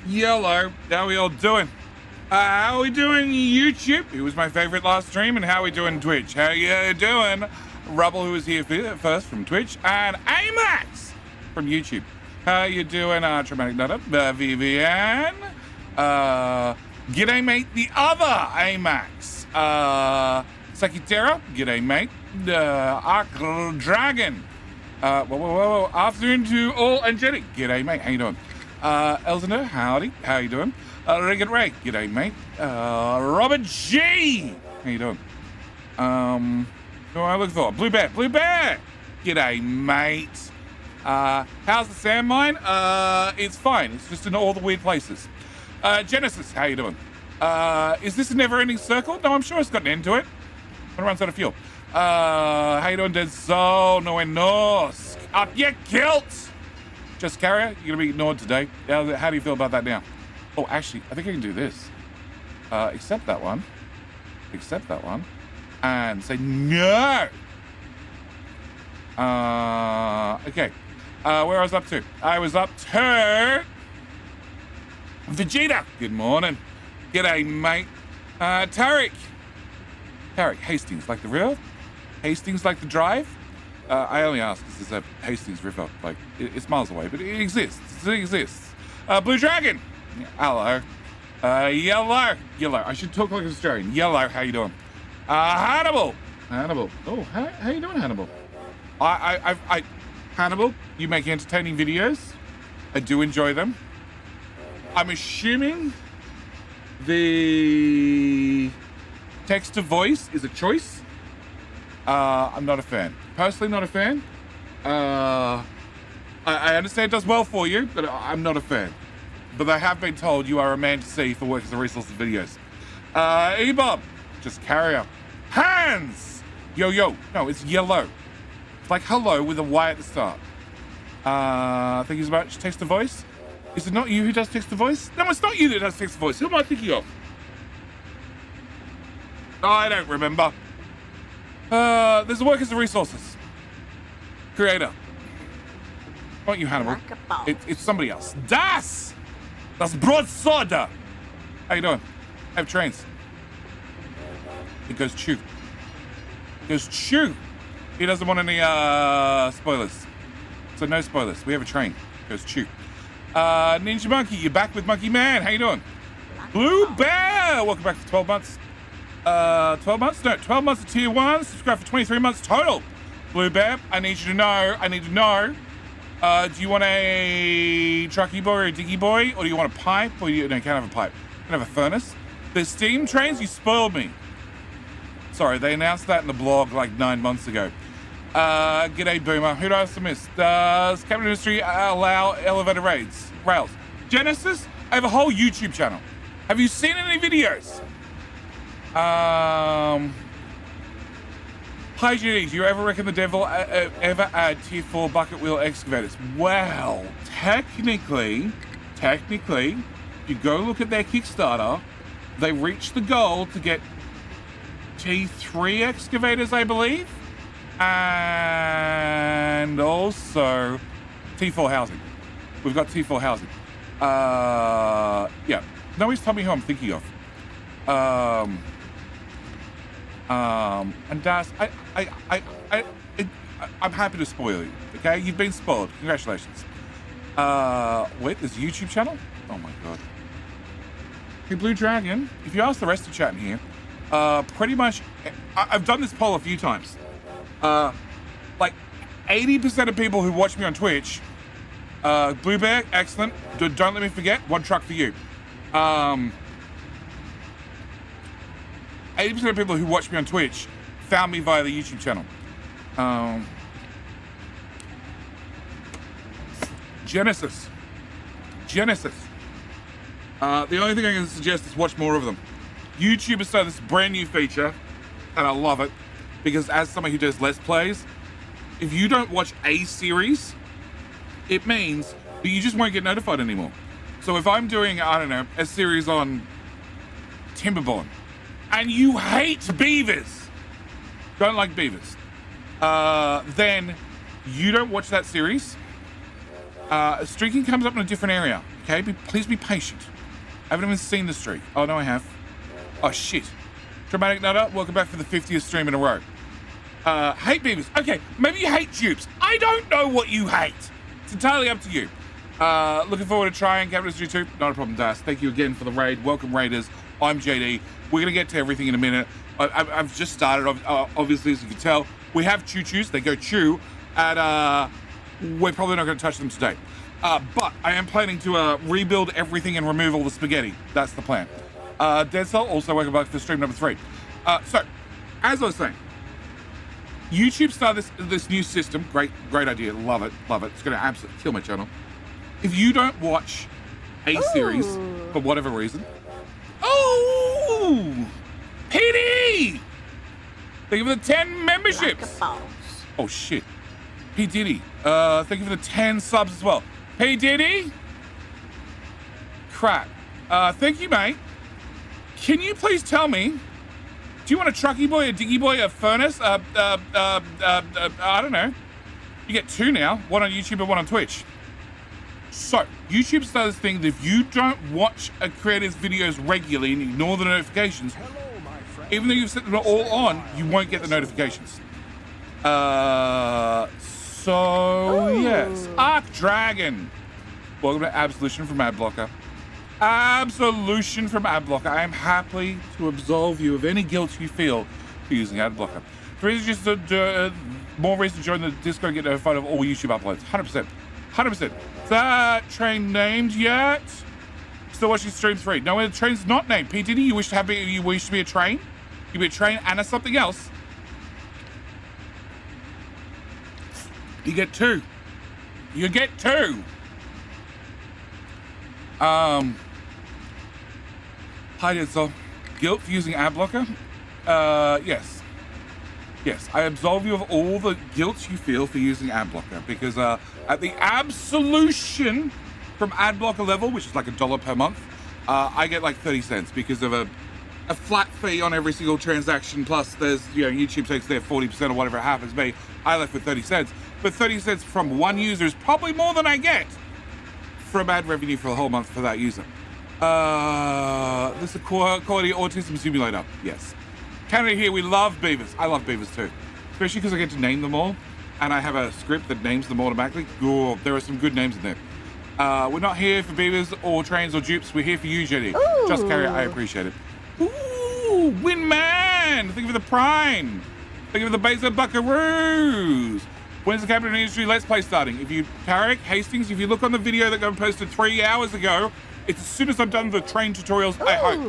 Yellow. How we all doing? How we doing YouTube? It was my favorite last stream. And how we doing Twitch? How you doing? Rubble, who was here first from Twitch, and Amax from YouTube. How you doing? Traumatic Nutter, Vivian. G'day, mate. The other Amax. Sakitera. G'day, mate. Arc Dragon. Whoa. Afternoon to all angelic. G'day, mate. How you doing? Elzender, howdy. How you doing? Rick and Ray. G'day, mate. Robert G. How you doing? Who I look for? Blue Bear. G'day, mate. How's the sand mine? It's fine. It's just in all the weird places. Genesis, how you doing? Is this a never-ending circle? No, I'm sure it's got an end to it. When it runs out of fuel. How you doing, Dead Soul? No Norsk. Up your kilt! Just Carrier, you're gonna be ignored today. How do you feel about that now? Oh, actually, I think I can do this. Accept that one. And say no. Okay. Where I was up to? I was up to Vegeta. Good morning. G'day, mate. Tarek, Hastings, like the river? Hastings, like the drive? I only ask because there's a Hastings River. Like, it's miles away, but it exists. Blue Dragon. Hello. Yellow. I should talk like an Australian. Yellow, how you doing? Hannibal. Oh, how you doing, Hannibal? Hannibal, you make entertaining videos. I do enjoy them. I'm assuming the text to voice is a choice. I'm not a fan. Personally, not a fan. I understand it does well for you, but I'm not a fan. But I have been told you are a man to see for work as a resources videos. E-Bob, just carrier. Hands! Yo. No, it's yellow. It's like hello with a Y at the start. Thank you so much. Text to voice. Is it not you who does text to voice? No, it's not you that does text to voice. Who am I thinking of? I don't remember. There's a work as a resources. Creator. Not you, Hannibal. It's somebody else. Das Broadsword. How you doing? I have trains. It goes chew. He doesn't want any spoilers. So no spoilers. We have a train. It goes chew. Ninja Monkey, you're back with Monkey Man. How you doing? Blue Bear. Welcome back for 12 months. 12 months? No, 12 months of tier 1. Subscribe for 23 months total. Blue Bear, I need to know. Do you want a trucky boy or a diggy boy? Or do you want a pipe? Or you can't have a pipe. You can have a furnace. The steam trains, you spoiled me. Sorry, they announced that in the blog like 9 months ago. G'day, Boomer. Who do I have to miss? Does Cabinet Industry allow elevator rails? Genesis, I have a whole YouTube channel. Have you seen any videos? Hi, Judy. Do you ever reckon the devil ever add tier 4 bucket wheel excavators? Well, technically, if you go look at their Kickstarter, they reached the goal to get T3 excavators, I believe, and also T4 housing. We've got T4 housing. Yeah. Nobody's telling me who I'm thinking of. And Das, I'm happy to spoil you. Okay, you've been spoiled. Congratulations. Wait, there's a YouTube channel? Oh my god. Hey, Blue Dragon. If you ask the rest of the chat in here, pretty much, I've done this poll a few times. Like 80% of people who watch me on Twitch, Blue Bear, excellent. Don't let me forget, one truck for you. 80% of people who watch me on Twitch found me via the YouTube channel. Genesis. The only thing I can suggest is watch more of them. YouTube has started this brand new feature, and I love it, because as someone who does Let's Plays, if you don't watch a series, it means that you just won't get notified anymore. So if I'm doing, I don't know, a series on Timberborn, and you hate beavers, don't like beavers, then you don't watch that series, Streaking comes up in a different area. Okay, please be patient. I haven't even seen the streak. Oh, no, I have. Oh, shit. Dramatic Nutter, welcome back for the 50th stream in a row. Hate beavers. Okay, maybe you hate dupes. I don't know what you hate. It's entirely up to you. Looking forward to trying Capitalist YouTube. Not a problem, Das. Thank you again for the raid. Welcome, Raiders. I'm JD. We're going to get to everything in a minute. I've just started, obviously, as you can tell. We have choo-choos. They go chew. And we're probably not going to touch them today. But I am planning to rebuild everything and remove all the spaghetti. That's the plan. Dead Cell, also welcome back for stream number 3. So, as I was saying, YouTube started this new system. Great idea. Love it. It's going to absolutely kill my channel. If you don't watch a series for whatever reason, PD! Thank you for the 10 memberships. Oh shit, P Diddy. Thank you for the 10 subs as well. P Diddy. Crap. Thank you, mate. Can you please tell me? Do you want a trucky boy, a diggy boy, a furnace? I don't know. You get 2 now. One on YouTube and one on Twitch. So, YouTube started this thing that if you don't watch a creator's videos regularly and ignore the notifications, even though you've set them all on, you won't get the notifications. Yes. Arc Dragon. Welcome to Absolution from Adblocker. Absolution from Adblocker. I am happy to absolve you of any guilt you feel for using Adblocker. More reason to join the Discord and get notified of all YouTube uploads. 100%. 100%. Is that train named yet? Still watching stream 3. No, the train's not named. P. Diddy, you wish to be a train? You be a train and a something else? You get 2. You get 2. Hi, Denzel. Guilt for using Adblocker? Yes. Yes, I absolve you of all the guilt you feel for using Adblocker because at the absolution from Adblocker level, which is like $1 per month, I get like 30 cents because of a flat fee on every single transaction. Plus, there's YouTube takes their 40% or whatever it happens to be. I left with 30 cents, but 30 cents from one user is probably more than I get from ad revenue for the whole month for that user. This is a quality autism simulator. Yes. Canada here, we love beavers. I love beavers too, especially because I get to name them all, and I have a script that names them automatically. Oh, there are some good names in there. We're not here for beavers or trains or dupes. We're here for you, Jenny. Just carry it. I appreciate it. Ooh, Winman! Thank you for the prime. Thank you for the base of buckaroos. When's the Capital Industry Let's Play starting? If you, Tarek, Hastings, if you look on the video that got posted 3 hours ago, it's as soon as I'm done the train tutorials, I hope.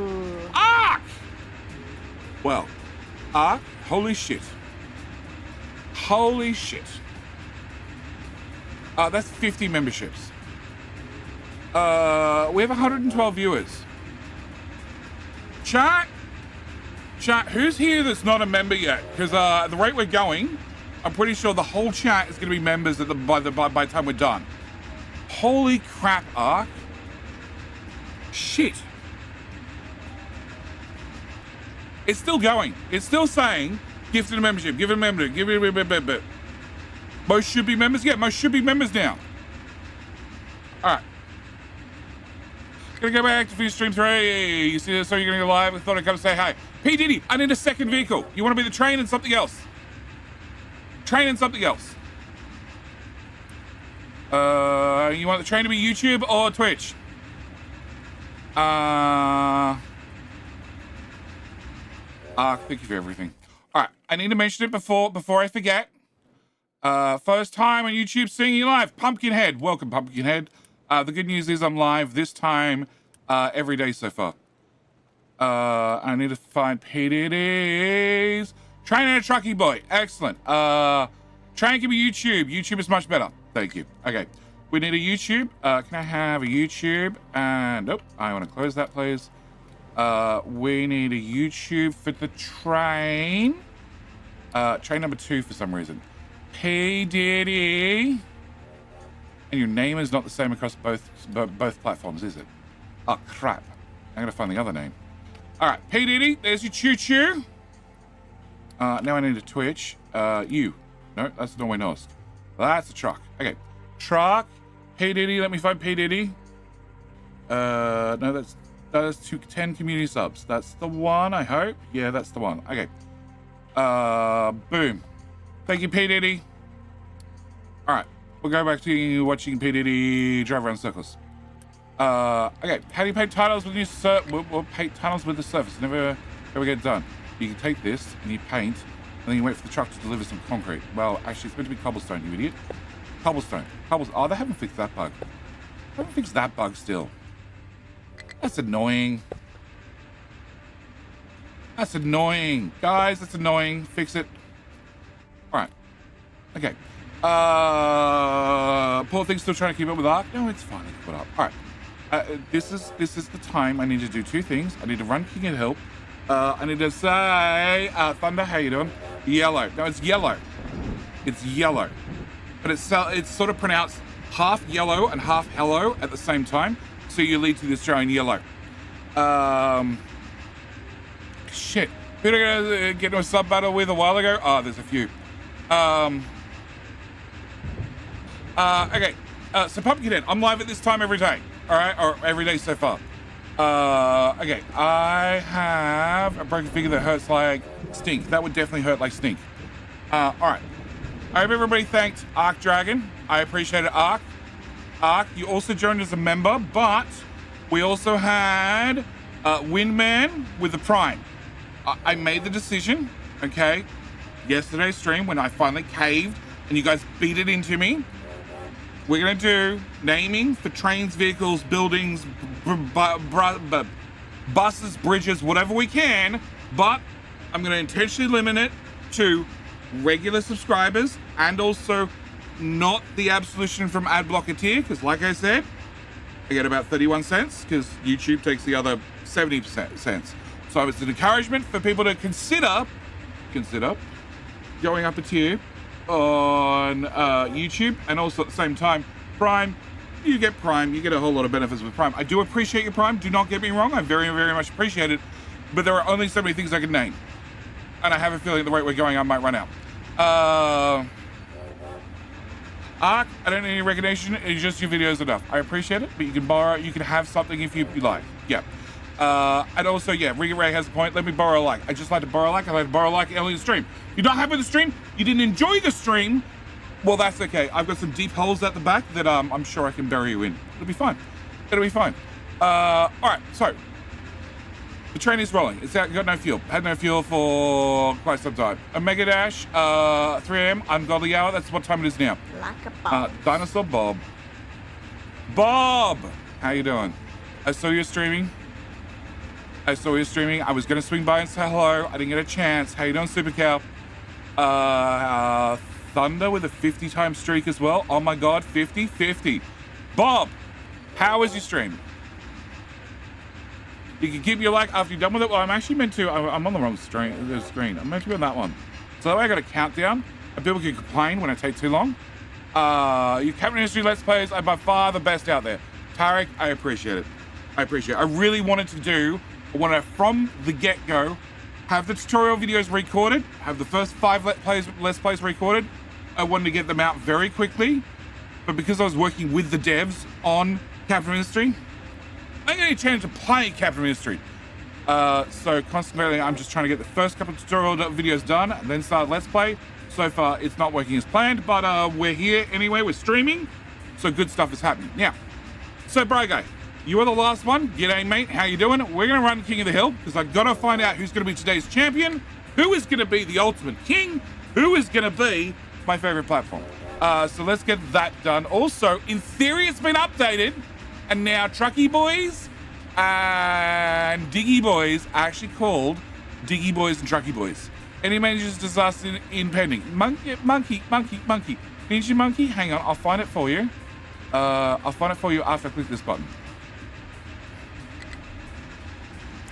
Arc! Well, Arc, holy shit. Holy shit. That's 50 memberships. We have 112 viewers. Chat, who's here that's not a member yet? Because at the rate we're going, I'm pretty sure the whole chat is going to be members by the time we're done. Holy crap, Arc. Shit. It's still going. It's still saying, gifted a membership, give it a membership, give it a membership. Most should be members? Yeah, most should be members now. All right. Gonna go back to finish stream 3. You see this, so you're gonna go live. I thought I'd come say hi. P. Diddy, I need a second vehicle. You wanna be the train and something else? Train and something else. You want the train to be YouTube or Twitch? Thank you for everything. All right, I need to mention it before I forget. First time on YouTube seeing you live. Pumpkinhead, welcome Pumpkinhead. The good news is I'm live this time every day so far. I need to find PDDs. Train and a trucky boy, excellent. Train can be YouTube. YouTube is much better. Thank you. Okay, we need a YouTube. Can I have a YouTube? And nope, I want to close that, please. We need a YouTube for the train. Train number 2 for some reason. P. Diddy. And your name is not the same across both platforms, is it? Oh, crap. I'm going to find the other name. All right, P. Diddy, there's your choo-choo. Now I need a Twitch. You. No, that's Norway Nost. That's a truck. Okay. Truck, P. P Diddy, let me find P Diddy. No, that's 10 community subs. That's the one, I hope. Yeah, that's the one. Okay. Boom. Thank you, P Diddy. All right, we'll go back to watching P Diddy drive around circles. Okay, how do you paint tiles with we'll paint tiles with the surface. Never get it done. You can take this and you paint, and then you wait for the truck to deliver some concrete. Well, actually, it's meant to be cobblestone, you idiot. Cobblestone. Oh, they haven't fixed that bug. They haven't fixed that bug still. That's annoying. That's annoying. Guys, that's annoying. Fix it. All right. Okay. Poor thing's still trying to keep up with Ark. No, it's fine. I can put up. All right. This is the time I need to do two things. I need to run King of Hill. I need to say, Thunder, how you doing? Yellow. No, it's yellow. It's yellow. But it's sort of pronounced half yellow and half hello at the same time. So you lead to the Australian yellow. Shit. Who did I get into a sub battle with a while ago? Oh, there's a few. Okay. So Pumpkinhead, I'm live at this time every day. All right, or every day so far. Okay, I have a broken finger that hurts like stink. That would definitely hurt like stink. All right. I hope everybody thanked Ark Dragon. I appreciate it, Ark. Ark, you also joined as a member, but we also had Windman with the Prime. I made the decision, okay, yesterday's stream when I finally caved and you guys beat it into me. We're going to do naming for trains, vehicles, buildings, buses, bridges, whatever we can, but I'm going to intentionally limit it to regular subscribers and also not the absolution from ad blocker tier, because like I said, I get about 31 cents because YouTube takes the other 70 cents. So it's an encouragement for people to consider going up a tier on YouTube, and also at the same time, Prime, you get a whole lot of benefits with Prime. I do appreciate your Prime, do not get me wrong, I very, very much appreciate it, but there are only so many things I can name, and I have a feeling the rate we're going I might run out. Ark, I don't need any recognition, it's just your videos enough. I appreciate it, but you can borrow, you can have something if you like, yeah. And also, yeah, Riga Ray has a point. Let me borrow a like. I just like to borrow a like. I like to borrow a like early in the stream. You're not happy with the stream? You didn't enjoy the stream? Well, that's okay. I've got some deep holes at the back that I'm sure I can bury you in. It'll be fine. It'll be fine. All right, so the train is rolling. It's out. Got no fuel. Had no fuel for quite some time. Omega Dash, 3 a.m. Ungodly hour. That's what time it is now. Like a bob. Dinosaur Bob. Bob, how you doing? I saw you streaming. I was going to swing by and say hello. I didn't get a chance. How you doing, Super Cow? Thunder with a 50-time streak as well. Oh my God, 50. Bob, how was your stream? You can keep your like after you're done with it. Well, I'm actually meant to. I'm on the wrong screen. I'm meant to be on that one. So that way I got a countdown. And people can complain when I take too long. You Captain History Let's Plays are by far the best out there. Tarek, I appreciate it. I really wanted to do. I want to, from the get-go, have the tutorial videos recorded, have the first 5 Let's Plays recorded. I wanted to get them out very quickly, but because I was working with the devs on Captain Ministry, I didn't get a chance to play Captain Ministry. So constantly, I'm just trying to get the first couple of tutorial videos done, and then start Let's Play. So far, it's not working as planned, but we're here anyway, we're streaming, so good stuff is happening. Now, so Bri Guy, you are the last one. G'day, mate. How you doing? We're going to run King of the Hill because I've got to find out who's going to be today's champion, who is going to be the ultimate king, who is going to be my favorite platform. So let's get that done. Also, in theory, it's been updated, and now Trucky Boys and Diggy Boys are actually called Diggy Boys and Trucky Boys. Any managers disaster impending? Monkey. Need you, monkey? Hang on, I'll find it for you. I'll find it for you after I click this button.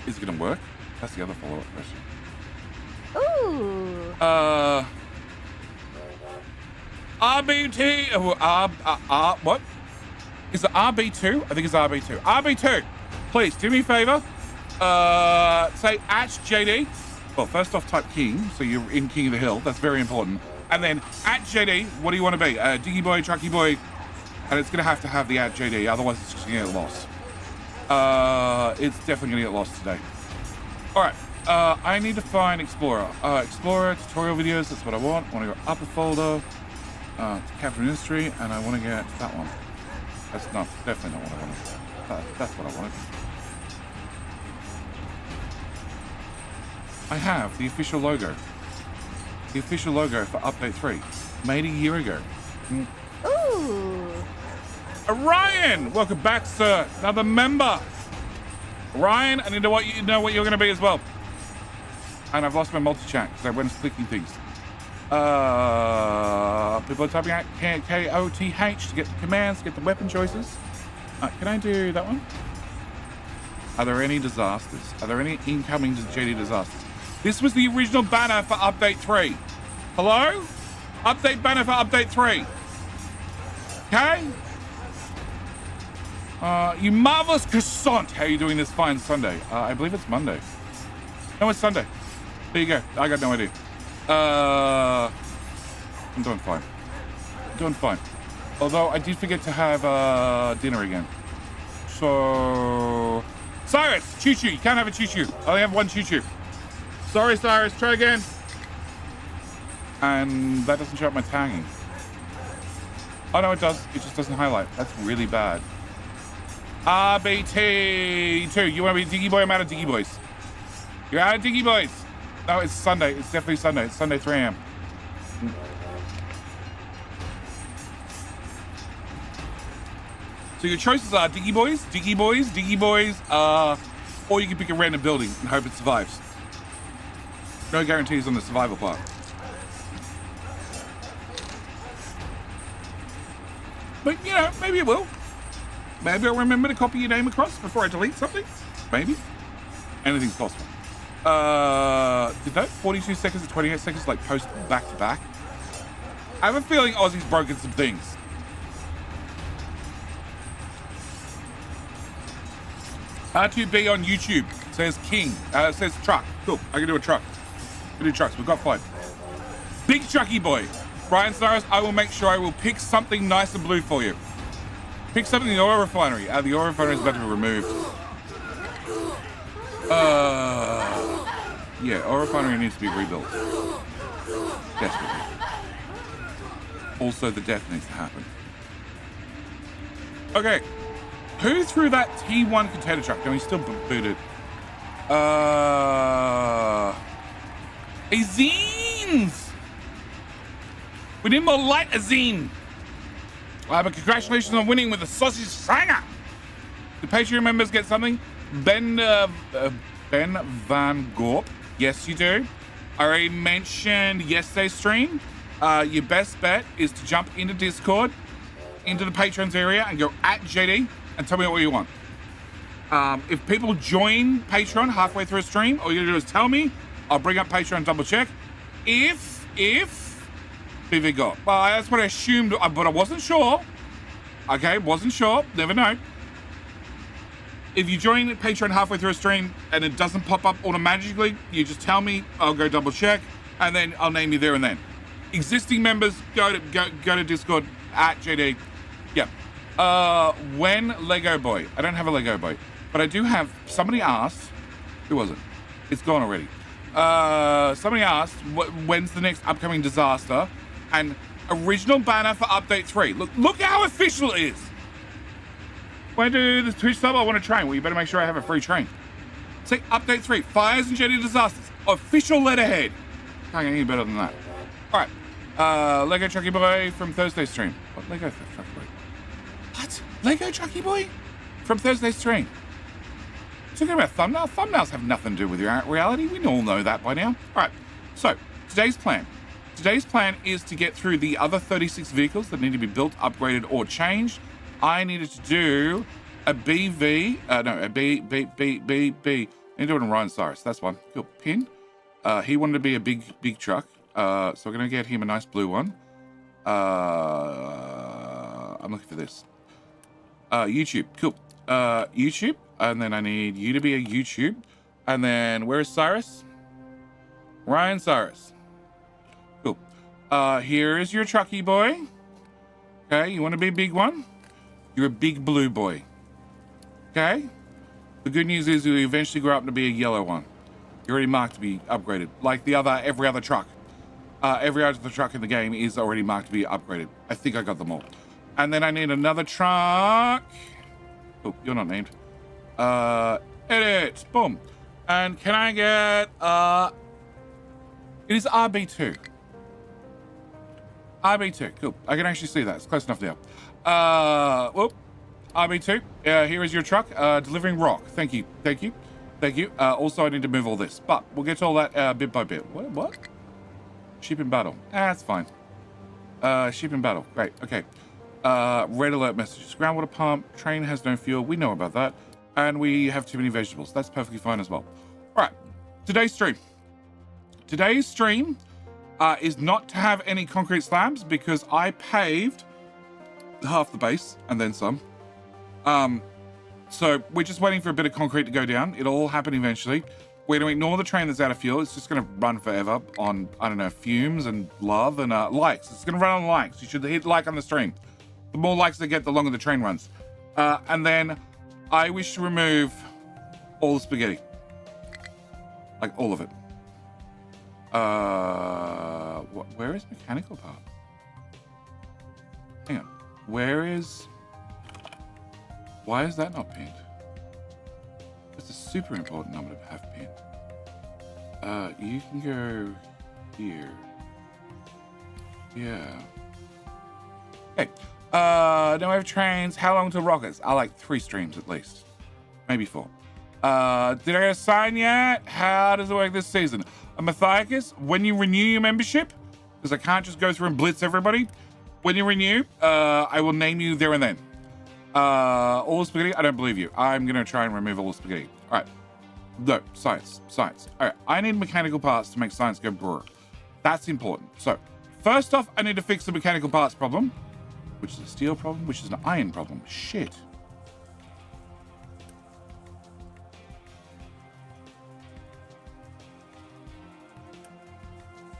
Is it gonna work? That's the other follow-up question. Ooh. RBT. What? Is it RB2? I think it's RB2. RB2. Please do me a favor. Say at JD. Well, first off, type King, so you're in King of the Hill. That's very important. And then at JD, what do you want to be? Diggy Boy, Trucky Boy, And it's going to have the @JD, otherwise it's just going to get lost. It's definitely going to get lost today. All right, I need to find Explorer. Explorer, tutorial videos, that's what I want. I want to go upper folder, to capture industry, and I want to get that one. That's not, definitely not what I wanted. That's what I wanted. I have the official logo. The official logo for Update 3, made a year ago. Ooh. Ryan, welcome back, sir. Another member. Ryan, I need to know what you're going to be as well. And I've lost my multi-chat because I went clicking things. People are typing out KOTH to get the commands, to get the weapon choices. Can I do that one? Are there any disasters? Are there any incoming JD disasters? This was the original banner for Update 3. Hello? Update banner for Update 3. Okay? You marvelous croissant. How are you doing this fine Sunday? I believe it's Monday. No, it's Sunday. There you go. I got no idea. I'm doing fine. Doing fine. Although I did forget to have dinner again. So... Cyrus, choo-choo. You can't have a choo-choo. I only have one choo-choo. Sorry, Cyrus. Try again. And that doesn't show up my tagging. Oh, no, it does. It just doesn't highlight. That's really bad. RBT2. You want to be Diggy Boy? I'm out of Diggy Boys. You're out of Diggy Boys. No, it's Sunday. It's definitely Sunday. It's Sunday 3 a.m. So your choices are Diggy Boys, Diggy Boys, Diggy Boys, or you can pick a random building and hope it survives. No guarantees on the survival part. But, you know, maybe it will. Maybe I'll remember to copy your name across before I delete something. Maybe. Anything's possible. Did that 42 seconds and 28 seconds like post back to back? I have a feeling Aussie's broken some things. R2B on YouTube says King. Says truck. Cool. I can do a truck. I can do trucks. We've got 5. Big Chucky Boy. Brian Cyrus, I will make sure I will pick something nice and blue for you. Pick something in the oil refinery. The oil refinery is about to be removed. Yeah, oil refinery needs to be rebuilt. Desperately. Also, the death needs to happen. Okay. Who threw that T1 container truck? No, he's still booted. Azines! We need more light, Azine. But congratulations on winning with a sausage sanger. The Patreon members get something. Ben Van Gorp. Yes, you do. I already mentioned yesterday's stream. Your best bet is to jump into Discord, into the Patrons area, and go @JD and tell me what you want. If people join Patreon halfway through a stream, all you gotta do is tell me. I'll bring up Patreon, double check. If BV got. Well, that's what I assumed, but I wasn't sure. Okay, wasn't sure. Never know. If you join Patreon halfway through a stream and it doesn't pop up automatically, you just tell me. I'll go double check, and then I'll name you there and then. Existing members, go to Discord @JD. Yep. When Lego Boy? I don't have a Lego Boy, but I do have. Somebody asked. Who was it? It's gone already. Somebody asked when's the next upcoming disaster, and original banner for Update 3. Look how official it is. When I do the Twitch sub, I want to train. Well, you better make sure I have a free train. Say Update 3, fires and JD disasters. Official letterhead. Can't get any better than that. All right. Lego Chucky Boy from Thursday's stream. What Lego Chucky Boy? What? Lego Chucky Boy from Thursday's stream. Talking about thumbnails. Thumbnails have nothing to do with your reality. We all know that by now. All right. So today's plan. Today's plan is to get through the other 36 vehicles that need to be built, upgraded, or changed. I needed to do a BV. No, a B. I need to do it in Ryan Cyrus. That's one. Cool. Pin. He wanted to be a big truck. So we're gonna get him a nice blue one. I'm looking for this. YouTube. Cool. YouTube. And then I need you to be a YouTube. And then where is Cyrus? Ryan Cyrus. Cool. Here is your Chucky Boy. Okay, you want to be a big one? You're a big blue boy. Okay? The good news is you eventually grow up to be a yellow one. You're already marked to be upgraded. Like every other truck. Every other truck in the game is already marked to be upgraded. I think I got them all. And then I need another truck. Oh, you're not named. Edit. Boom. And can I get, it is RB2. RB2. Cool. I can actually see that. It's close enough now. Whoop. RB2. Here is your truck. Delivering rock. Thank you. Thank you. Thank you. Also, I need to move all this. But we'll get to all that bit by bit. What? Sheep in battle. That's fine. Sheep in battle. Great. Okay. Red alert messages. Groundwater pump. Train has no fuel. We know about that. And we have too many vegetables. That's perfectly fine as well. All right. Today's stream. Today's stream is not to have any concrete slabs because I paved half the base and then some. So we're just waiting for a bit of concrete to go down. It'll all happen eventually. We're going to ignore the train that's out of fuel. It's just going to run forever on, I don't know, fumes and love and likes. It's going to run on likes. You should hit like on the stream. The more likes they get, the longer the train runs. And then I wish to remove all the spaghetti. Like all of it. Where is mechanical part? Hang on. Why is that not pinned? It's a super important number to have pinned. You can go here. Yeah. Okay. Now we have trains. How long till rockets? I like 3 streams at least. Maybe 4. Did I get a sign yet? How does it work this season? A Matthias, when you renew your membership, because I can't just go through and blitz everybody. When you renew, I will name you there and then. All the spaghetti? I don't believe you. I'm going to try and remove all the spaghetti. All right. No, science. All right. I need mechanical parts to make science go brr. That's important. So, first off, I need to fix the mechanical parts problem, which is a steel problem, which is an iron problem. Shit.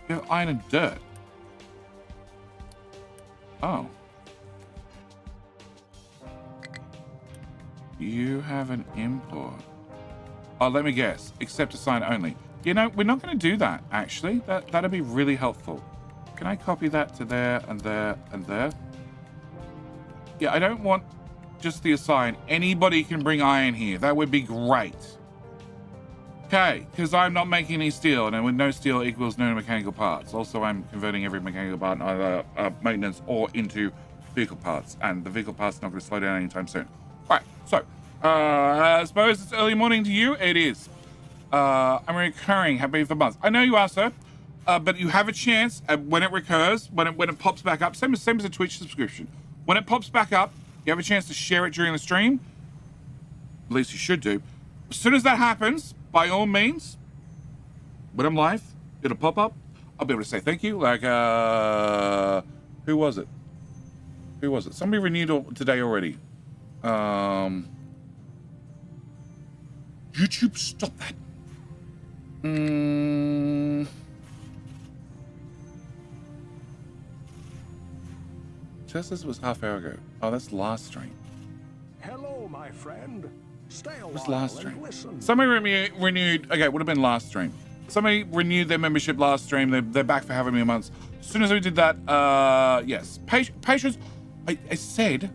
You have iron and dirt. Oh. You have an import. Oh, let me guess. Accept a sign only. You know, we're not going to do that, actually. That'd be really helpful. Can I copy that to there and there and there? Yeah, I don't want just the assign. Anybody can bring iron here. That would be great. Okay, because I'm not making any steel, and with no steel equals no mechanical parts. Also, I'm converting every mechanical part in either maintenance or into vehicle parts, and the vehicle parts are not going to slow down anytime soon. All right, so I suppose it's early morning to you. It is. I'm recurring. Have been for months. I know you are, sir, but you have a chance when it recurs, when it pops back up. Same as a Twitch subscription. When it pops back up, you have a chance to share it during the stream. At least you should do. As soon as that happens, by all means, when I'm live, it'll pop up. I'll be able to say thank you. Like, who was it? Somebody renewed today already. YouTube, stop that. Tesla's was half hour ago. Oh, that's last stream. Hello, my friend. Stay a What's while last and stream? listen. Somebody renewed. Okay, it would have been last stream. Somebody renewed their membership last stream. They're back for however many months. As soon as we did that, yes, patrons. I said,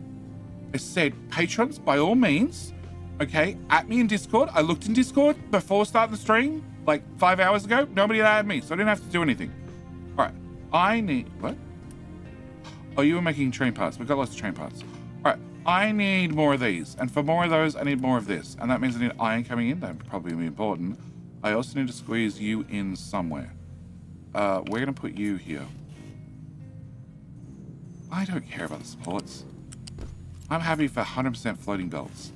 patrons, by all means, okay, at me in Discord. I looked in Discord before starting the stream, like 5 hours ago. Nobody added me, so I didn't have to do anything. All right, I need what? Oh, you were making train parts. We've got lots of train parts. All right, I need more of these, and for more of those, I need more of this, and that means I need iron coming in. That would probably be important. I also need to squeeze you in somewhere. We're gonna put you here. I don't care about the supports. I'm happy for 100% floating belts.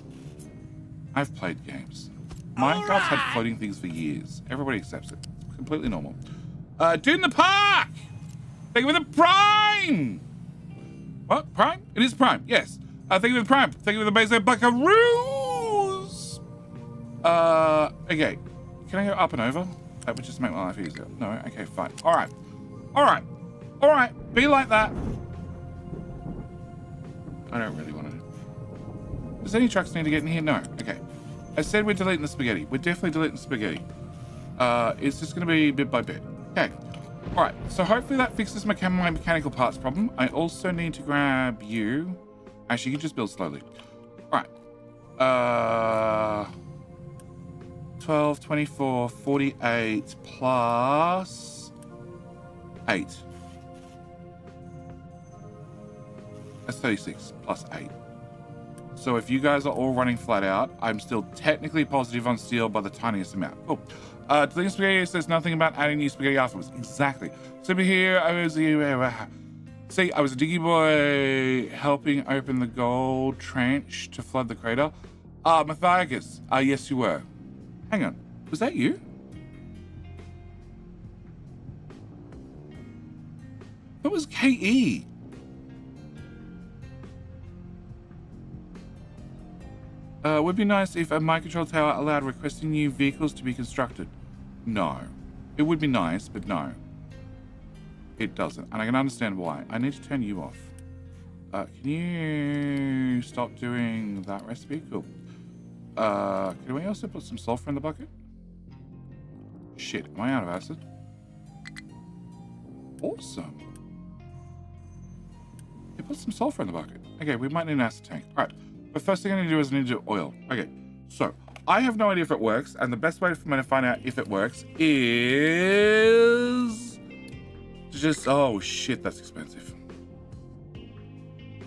I've played games. Minecraft's had floating things for years. Everybody accepts it. It's completely normal. Dude in the park! Thank you for the Prime! What? Prime? It is Prime, yes. Thank you for the Prime. Thank you for the basic buckaroos! Okay. Can I go up and over? That would just make my life easier. No? Okay, fine. Alright. Be like that. I don't really want to. Does any trucks need to get in here? No. Okay. I said we're deleting the spaghetti. We're definitely deleting the spaghetti. It's just going to be bit by bit. Okay. All right. So hopefully that fixes my mechanical parts problem. I also need to grab you. Actually, you can just build slowly. All right. 12, 24, 48 plus 8. That's 36 plus 8. So if you guys are all running flat out, I'm still technically positive on steel by the tiniest amount. Cool. Deleting spaghetti says nothing about adding new spaghetti afterwards. Exactly. So here I was see, I was a diggy boy helping open the gold trench to flood the crater. Matthias. Yes you were. Hang on. Was that you? That was KE. Would be nice if a mind control tower allowed requesting new vehicles to be constructed. No. It would be nice, but no. It doesn't. And I can understand why. I need to turn you off. Can you stop doing that recipe? Cool. Can we also put some sulfur in the bucket? Shit, am I out of acid? Awesome. Yeah, put some sulfur in the bucket. Okay, we might need an acid tank. All right. But first thing I need to do is I need to do oil. Okay, so I have no idea if it works, and the best way for me to find out if it works is to just, oh shit, that's expensive.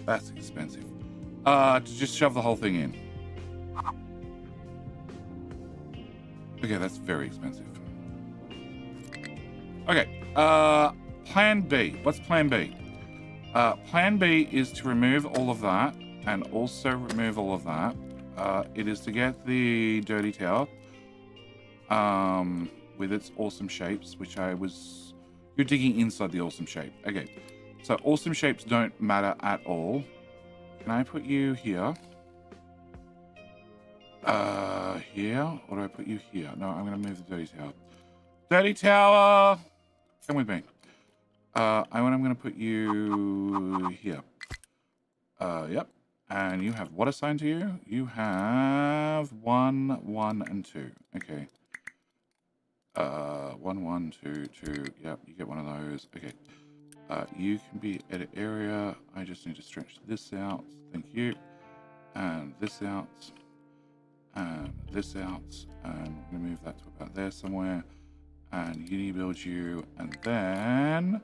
That's expensive. To just shove the whole thing in. Okay, that's very expensive. Okay, plan B. What's plan B? Plan B is to remove all of that. And also remove all of that. It is to get the dirty tower with its awesome shapes, which you're digging inside the awesome shape. Okay, so awesome shapes don't matter at all. Can I put you here? Here? Or do I put you here? No, I'm going to move the dirty tower. Dirty tower! Come with me. I'm going to put you here. Yep. And you have what assigned to you? You have 1, 1, and 2. Okay. 1, 1, 2, 2. Yep, you get one of those. Okay. You can be edit area. I just need to stretch this out. Thank you. And this out. And this out. And I'm going to move that to about there somewhere. And you need to build you. And then...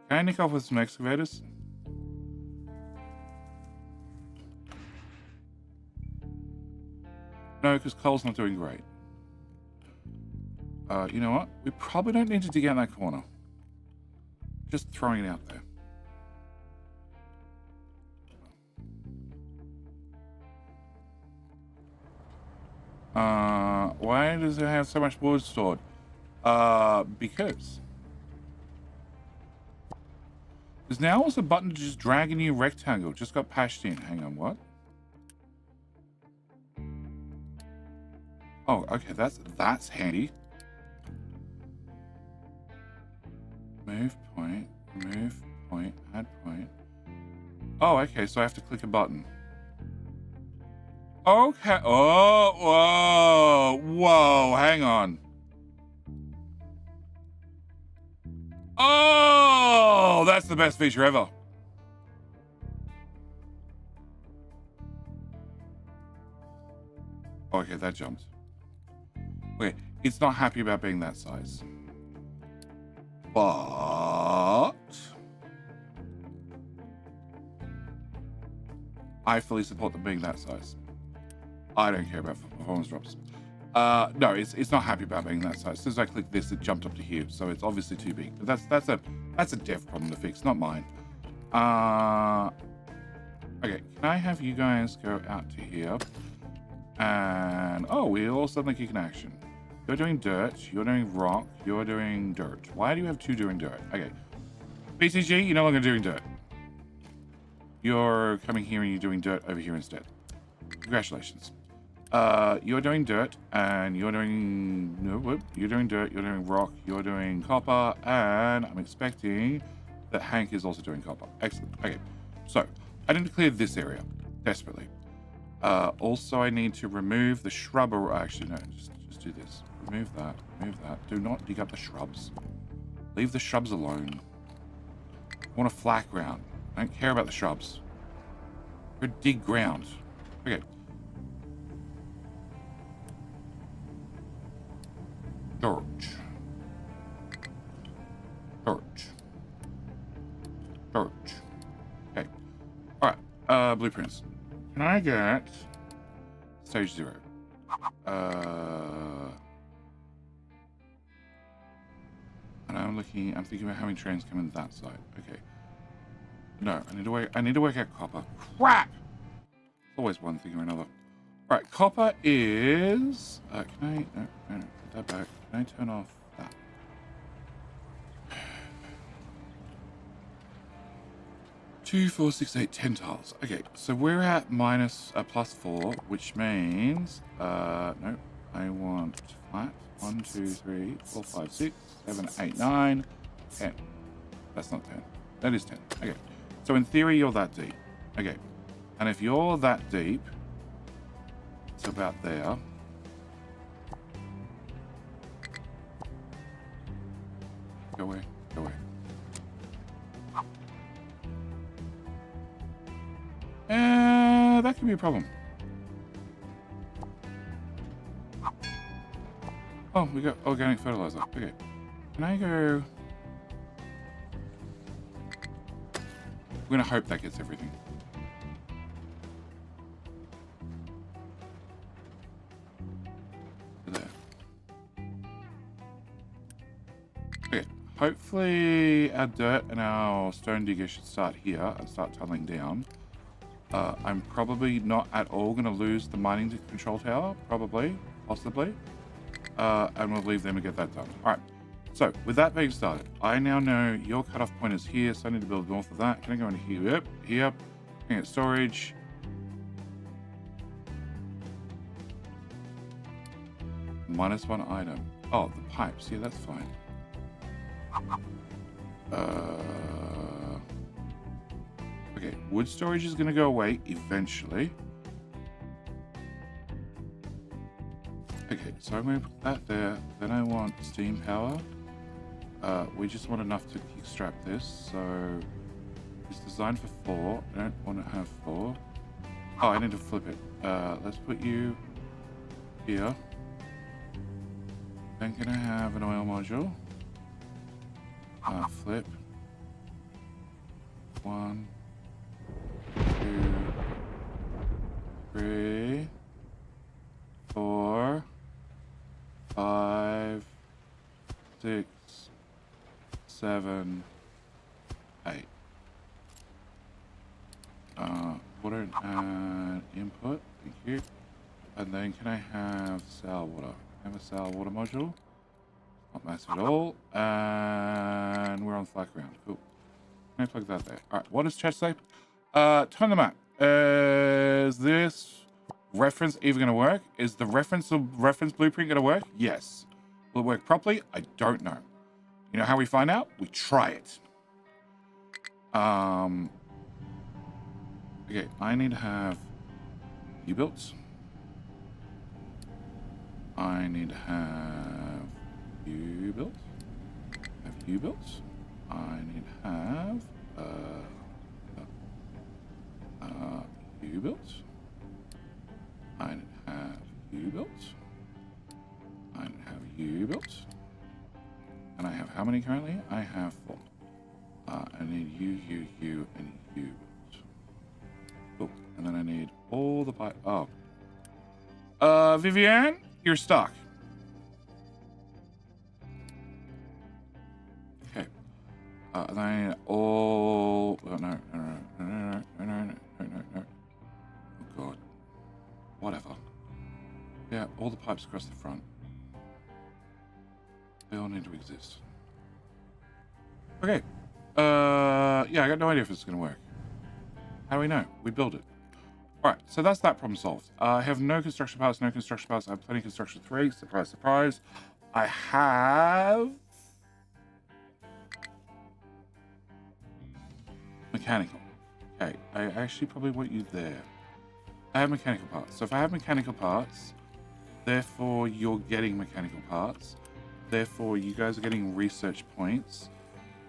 Can I nick off with some excavators? No, because coal's not doing great. You know what? We probably don't need to dig out that corner. Just throwing it out there. Why does it have so much wood stored? Because there's now also a button to just drag a new rectangle. Just got patched in. Hang on, what? Oh, okay, that's handy. Move point, add point. Oh, okay, so I have to click a button. Okay. Oh, whoa, hang on. Oh, that's the best feature ever. Okay, that jumped. Okay, it's not happy about being that size. But I fully support them being that size. I don't care about performance drops. No, it's not happy about being that size. As soon as I click this, it jumped up to here, so it's obviously too big. But that's a dev problem to fix, not mine. Okay, can I have you guys go out to here? And oh, we all suddenly kick in action. You're doing dirt, you're doing rock, you're doing dirt. Why do you have two doing dirt? Okay. BTG, you're no longer doing dirt. You're coming here and you're doing dirt over here instead. Congratulations. You're doing dirt and you're doing you're doing dirt, you're doing rock, you're doing copper, and I'm expecting that Hank is also doing copper. Excellent. Okay. So I need to clear this area desperately. Also, I need to remove the shrub. Or actually, no, just do this. Remove that. Remove that. Do not dig up the shrubs. Leave the shrubs alone. I want a flat ground. I don't care about the shrubs. Go dig ground. Okay. Storage. Storage. Storage. Okay. Alright. Blueprints. Can I get stage 0? And I'm thinking about how many trains come in that side. Okay. No, I need to work out copper. Crap! Always one thing or another. Right, copper is can I no, put that back. Can I turn off that? 2, 4, 6, 8, 10 tiles. Okay, so we're at +4, which means no, I want flat. 1, 2, 3, 4, 5, 6, 7, 8, 9, 10. That's not 10. That is 10. Okay. So in theory, you're that deep. Okay. And if you're that deep, it's about there. Go away. Go away. That could be a problem. Oh, we got organic fertilizer. Okay. Can I go... We're gonna hope that gets everything. There. Okay. Hopefully our dirt and our stone digger should start here and start tunneling down. I'm probably not at all going to lose the mining control tower. Probably. Possibly. And we'll leave them to get that done. Alright. So, with that being started, I now know your cutoff point is here, so I need to build north of that. Can I go into here? Yep. Here. Can I get storage? -1 item. Oh, the pipes. Yeah, that's fine. Okay, wood storage is going to go away eventually. Okay, so I'm going to put that there. Then I want steam power. We just want enough to kickstrap this. So it's designed for 4. I don't want to have 4. Oh, I need to flip it. Let's put you here. Then can I have an oil module? Flip. 1, 2, 3, 4, 5, 6, 7, 8. Water and input, thank you. And then can I have sour water? Can I have a sour water module? Not massive at all. And we're on flat ground. Cool. Can I plug that there? Alright, what does chat say? Turn the map. Is this reference even going to work? Is the reference blueprint going to work? Yes. Will it work properly? I don't know. You know how we find out? We try it. Okay, I need to have U-built. I need to have U-built. Have U-built. I need to have U-built. I need to have U-built. I need to have U-built. And I have how many currently? I have 4. I need U, and U. Cool. And then I need all the pipe. Oh. Vivienne, you're stuck. Okay. And then I need all. Oh, no. Oh, God. Whatever. Yeah, all the pipes across the front. They all need to exist. Okay. Yeah, I got no idea if this is going to work. How do we know? We build it. Alright, so that's that problem solved. I have no construction parts, no construction parts. I have plenty of construction 3. Surprise, surprise. I have... mechanical. Okay, I actually probably want you there. I have mechanical parts. So if I have mechanical parts, therefore you're getting mechanical parts. Therefore you guys are getting research points.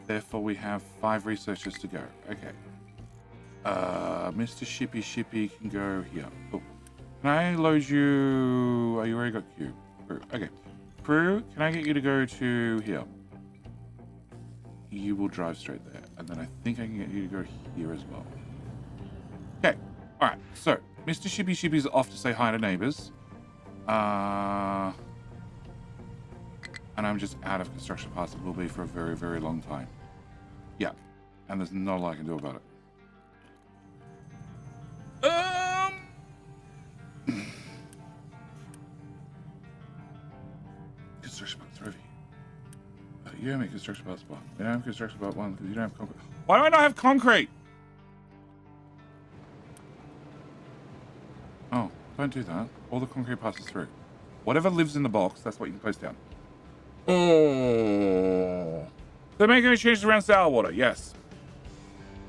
Therefore we have 5 researchers to go. Okay. Mr. Shippy can go here. Cool. Can I load you? Oh, you already got Q. Crew. Okay. Crew, can I get you to go to here? You will drive straight there. And then I think I can get you to go here as well. Okay. All right. So, Mr. Shippy's off to say hi to neighbors. And I'm just out of construction parts. It will be for a very, very long time. Yeah. And there's not a lot I can do about it. Construction parts are over here. You don't make construction parts 1. You don't have construction part 1 because you don't have concrete. Why do I not have concrete? Oh, don't do that. All the concrete passes through. Whatever lives in the box, that's what you can place down. Oh. They're making any changes around sour water, yes.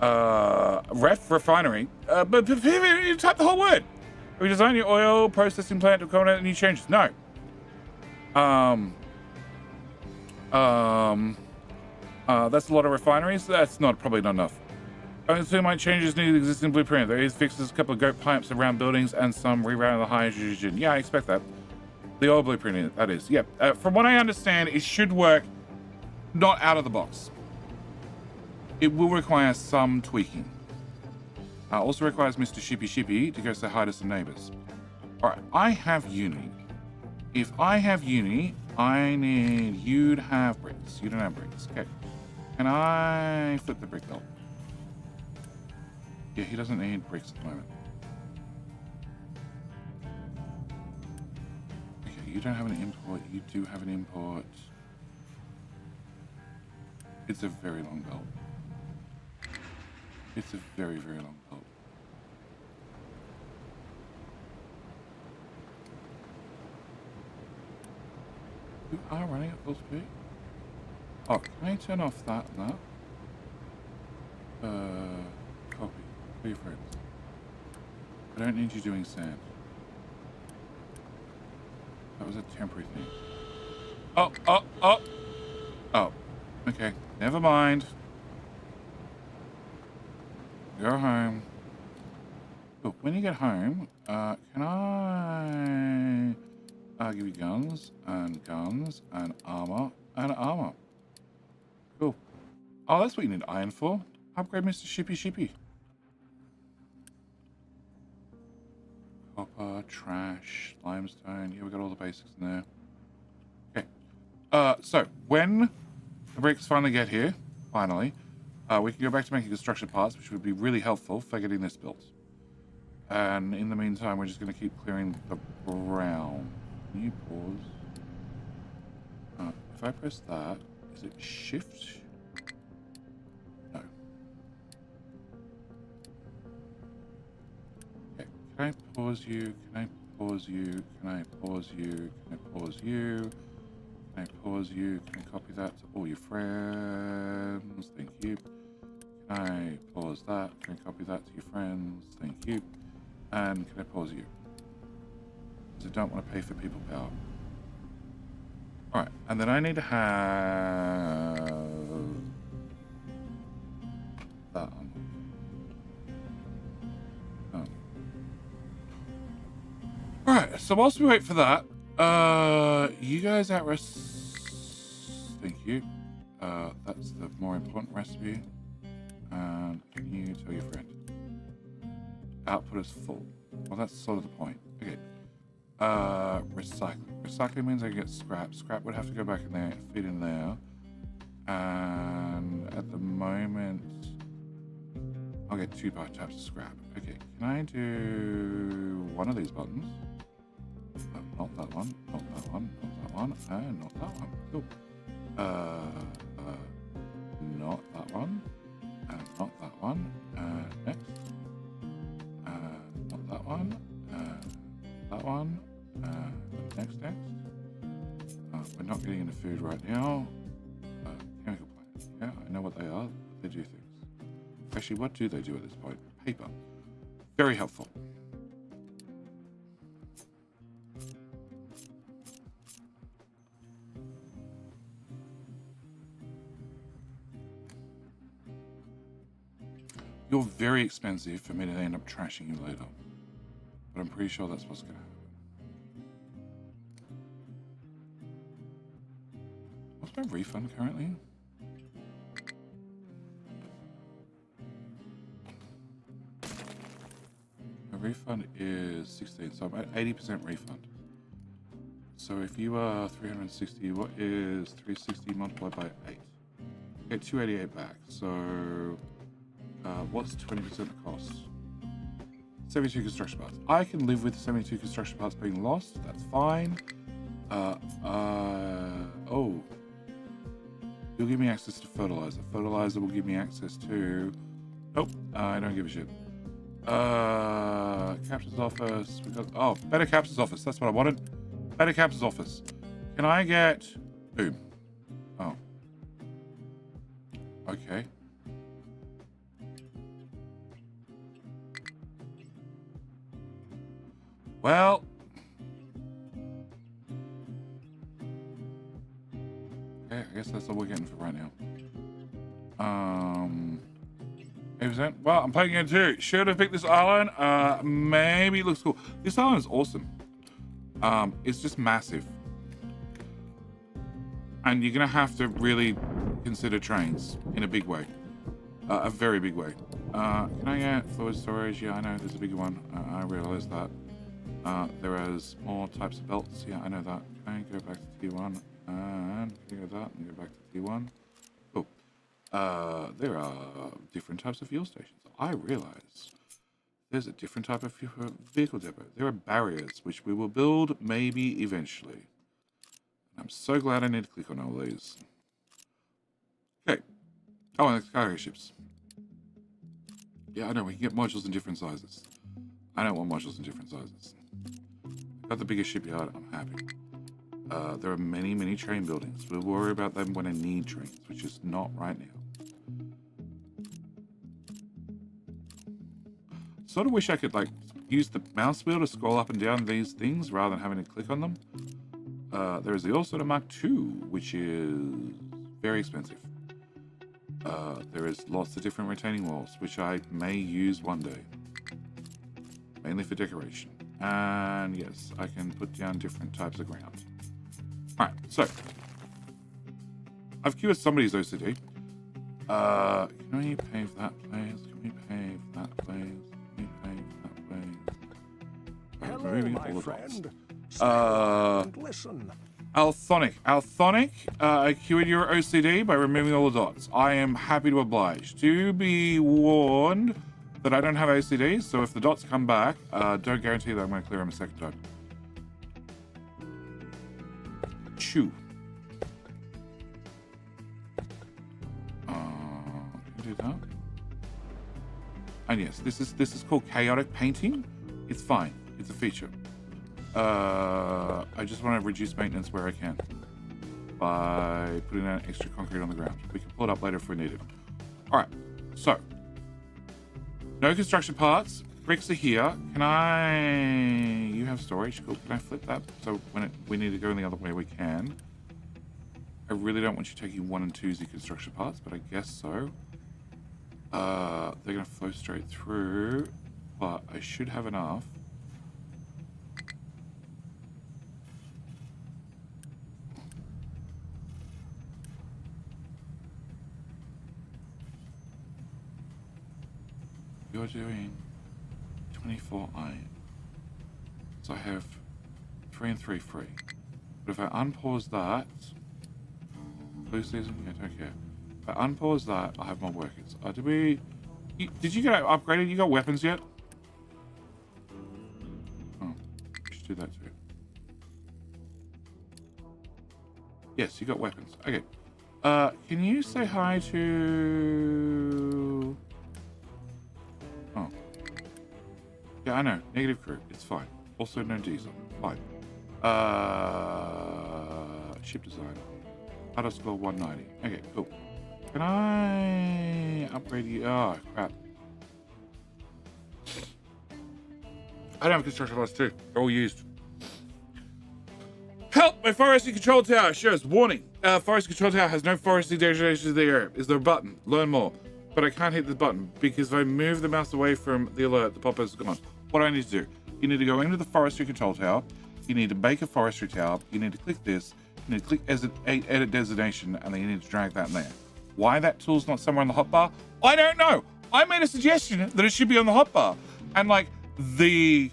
Refinery. But you type the whole word. Redesign your oil processing plant to accommodate any changes. No. That's a lot of refineries. That's probably not enough. Only 2 might changes need existing blueprint. There is fixes a couple of goat pipes around buildings and some rerouting the hydrogen. Yeah, I expect that. The oil blueprint, that is. Yep. From what I understand, it should work not out of the box. It will require some tweaking. Also requires Mr. Shippy to go say hi to some neighbors. All right, I have uni. If I have uni, I need you to have bricks. You don't have bricks. Okay. Can I flip the brick belt? Yeah, he doesn't need bricks at the moment. Okay, you don't have an import. You do have an import. It's a very long belt. It's a very, very long belt. You are running at full speed? Oh, can I turn off that and that? Copy. For your friends. I don't need you doing sand. That was a temporary thing. Oh. Okay, never mind. Go home. Look, when you get home, can I give you guns and armor and armor. Cool. Oh, that's what you need iron for. Upgrade Mr. Shippy. Copper, trash, limestone. Yeah, we got all the basics in there. Okay. So when the bricks finally get here, we can go back to making construction parts, which would be really helpful for getting this built. And in the meantime, we're just going to keep clearing the ground. Can you pause? If I press that, is it shift? No. Okay, can I pause you? Can I pause you? Can I pause you? Can I pause you? Can I pause you? Can I copy that to all your friends? Thank you. Can I pause that? Can I copy that to your friends? Thank you. And can I pause you? Because I don't want to pay for people power. Alright, and then I need to have that on. Oh. Alright, so whilst we wait for that, you guys at rest. Thank you. That's the more important recipe. And can you tell your friend? Output is full. Well, that's sort of the point. Okay. Recycling. Recycling means I get scrap. Scrap would have to go back in there, fit in there. And at the moment, I'll get 2 types of scrap. Okay, can I do one of these buttons? Not that one, not that one, not that one, and not that one. Cool. Not that one, and not that one. Next. Not that one, that one. Next. We're not getting into food right now. Chemical plants. Yeah, I know what they are. They do things. Actually, what do they do at this point? Paper. Very helpful. You're very expensive for me to end up trashing you later. But I'm pretty sure that's what's going to happen. What's my refund currently? My refund is 16, so I'm at 80% refund. So if you are 360, what is 360 multiplied by 8? Get 288 back. So what's 20% the cost? 72 construction parts. I can live with 72 construction parts being lost. That's fine. Oh. You'll give me access to fertilizer. Fertilizer will give me access to... Nope. I don't give a shit. Captain's office. We got... Oh, better captain's office. That's what I wanted. Better captain's office. Can I get... Boom. Oh. Okay. Well... Okay, I guess that's all we're getting for right now. 8%. Well, I'm playing it too. Should have picked this island. Maybe it looks cool. This island is awesome. It's just massive. And you're going to have to really consider trains in a big way. A very big way. Can I get fluid storage? Yeah, I know there's a bigger one. I realize that. There is more types of belts. Yeah, I know that. Can I go back to T1? And go that and go back to T1. Cool. There are different types of fuel stations. I realize there's a different type of vehicle depot. There are barriers, which we will build maybe eventually. I'm so glad I need to click on all these. Okay. Oh, and the cargo ships. Yeah, I know. We can get modules in different sizes. I don't want modules in different sizes. Got the biggest shipyard. I'm happy. There are many, many train buildings. We'll worry about them when I need trains, which is not right now. Sort of wish I could, like, use the mouse wheel to scroll up and down these things rather than having to click on them. There is the Allsorter Mark II, which is very expensive. There is lots of different retaining walls, which I may use one day. Mainly for decoration. And yes, I can put down different types of ground. Alright, so I've queued somebody's OCD. Can we pave that place? Can we pave that place? Can we pave that place? Hello, my friend. Listen. Althonic. I queued your OCD by removing all the dots. I am happy to oblige. Do be warned that I don't have OCD, so if the dots come back, don't guarantee that I'm going to clear them a second time. Chew. Do that. And yes, this is called chaotic painting. It's fine. It's a feature. I just want to reduce maintenance where I can by putting down extra concrete on the ground. We can pull it up later if we need it. All right. So, no construction parts. Bricks are here. Can I... You have storage. Cool. Can I flip that? So when we need to go in the other way, we can. I really don't want you taking 1 and 2 construction parts, but I guess so. They're going to flow straight through, but I should have enough. You're doing 24 iron. So I have 3 and 3 free. But if I unpause that, blue season, yeah, don't care. If I unpause that, I'll have more workers. Did you get upgraded? You got weapons yet? Oh, we should do that too. Yes, you got weapons. Okay. Can you say hi to... Oh. Yeah, I know. Negative crew. It's fine. Also no diesel. Fine. Ship design. Auto score 190. Okay, cool. Can I upgrade you? Oh, crap. I don't have construction lots too. They're all used. Help! My forestry control tower shows warning. Forestry control tower has no forestry degradation in the area. Is there a button? Learn more. but I can't hit the button because if I move the mouse away from the alert, the pop-up is gone. What do I need to do? You need to go into the forestry control tower. You need to make a forestry tower. You need to click this. You need to click edit designation, and then you need to drag that in there. Why that tool's not somewhere on the hotbar? I don't know. I made a suggestion that it should be on the hotbar. And like the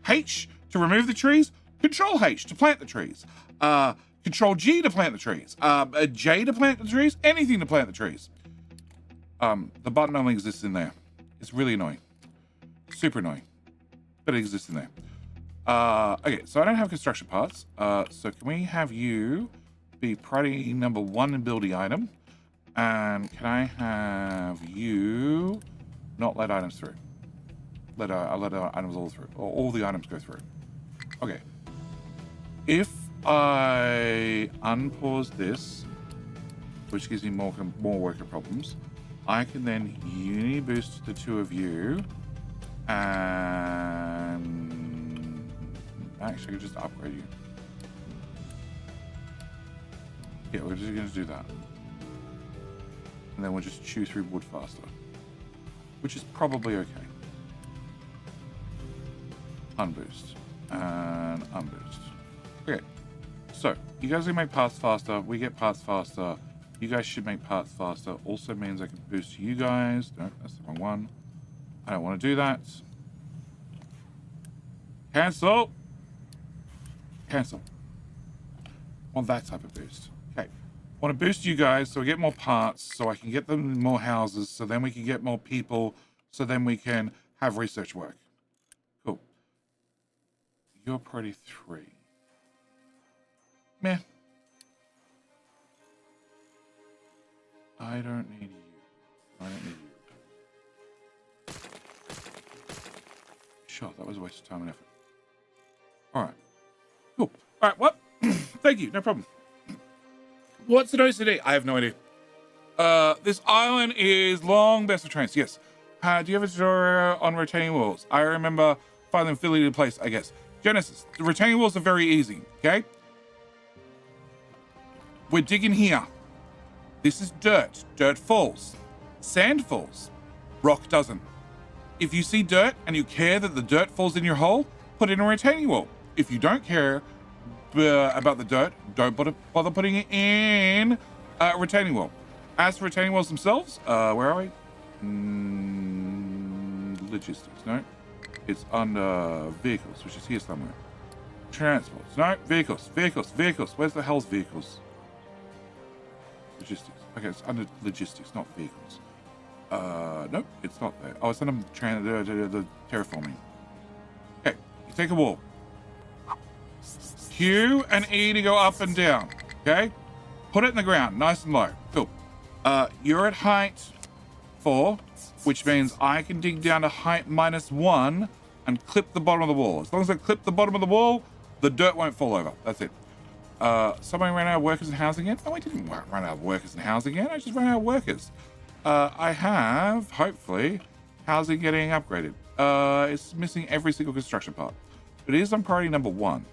H to remove the trees, Control H to plant the trees, Control G to plant the trees, J to plant the trees, anything to plant the trees. The button only exists in there. It's really annoying. Super annoying. But it exists in there. Okay, so I don't have construction parts. So can we have you be priority number 1 in building item? And can I have you not let items through? I'll let items all through. Or all the items go through. Okay. If I unpause this, which gives me more worker problems, I can then uni boost the 2 of you, and actually I could just upgrade you. Yeah, we're just going to do that. And then we'll just chew through wood faster, which is probably okay. Unboost and unboost. Okay, so you guys can make parts faster. We get parts faster. You guys should make parts faster. Also means I can boost you guys. No, that's the wrong one. I don't want to do that. Cancel. Cancel. Want that type of boost. Okay. Want to boost you guys so we get more parts, so I can get them more houses, so then we can get more people, so then we can have research work. Cool. You're priority 3. Meh. I don't need you. I don't need you. Sure, that was a waste of time and effort. Alright. Cool. Alright, what? Thank you, no problem. What's an OCD? I have no idea. This island is long best of trains, yes. Do you have a tutorial on retaining walls? I remember finding them Philly in place, I guess. Genesis, the retaining walls are very easy, okay? We're digging here. This is dirt. Dirt falls. Sand falls. Rock doesn't. If you see dirt and you care that the dirt falls in your hole, put in a retaining wall. If you don't care about the dirt, don't bother putting it in a retaining wall. As for retaining walls themselves, where are we? Logistics, no. It's under vehicles, which is here somewhere. Transports, no. Vehicles. Where's the hell's vehicles? Logistics. Okay, it's under logistics, not vehicles. Nope, it's not there. Oh, it's under the terraforming. Okay, you take a wall. Q and E to go up and down. Okay, put it in the ground, nice and low. Cool. You're at height 4, which means I can dig down to height -1 and clip the bottom of the wall. As long as I clip the bottom of the wall, the dirt won't fall over. That's it. Somebody ran out of workers and housing again? No, I didn't run out of workers and housing again. I just ran out of workers. I have, hopefully, housing getting upgraded. It's missing every single construction part. But it is on priority number 1.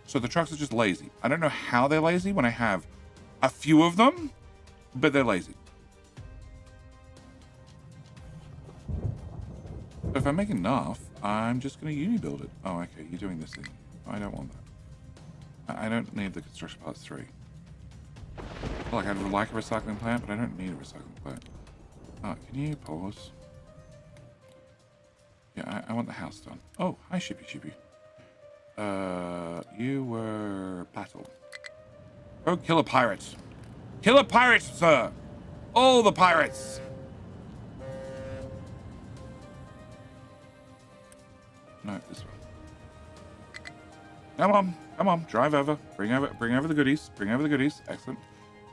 So the trucks are just lazy. I don't know how they're lazy when I have a few of them, but they're lazy. So if I make enough, I'm just going to uni build it. Oh, okay, you're doing this thing. I don't want that. I don't need the construction parts 3. Like, I'd like a recycling plant, but I don't need a recycling plant. Can you pause? Yeah, I want the house done. Oh, hi, Shippy. You were battle. Oh, kill a pirate. Kill a pirate, sir! All the pirates! No, this one. Come on, drive over. Bring over the goodies. Excellent.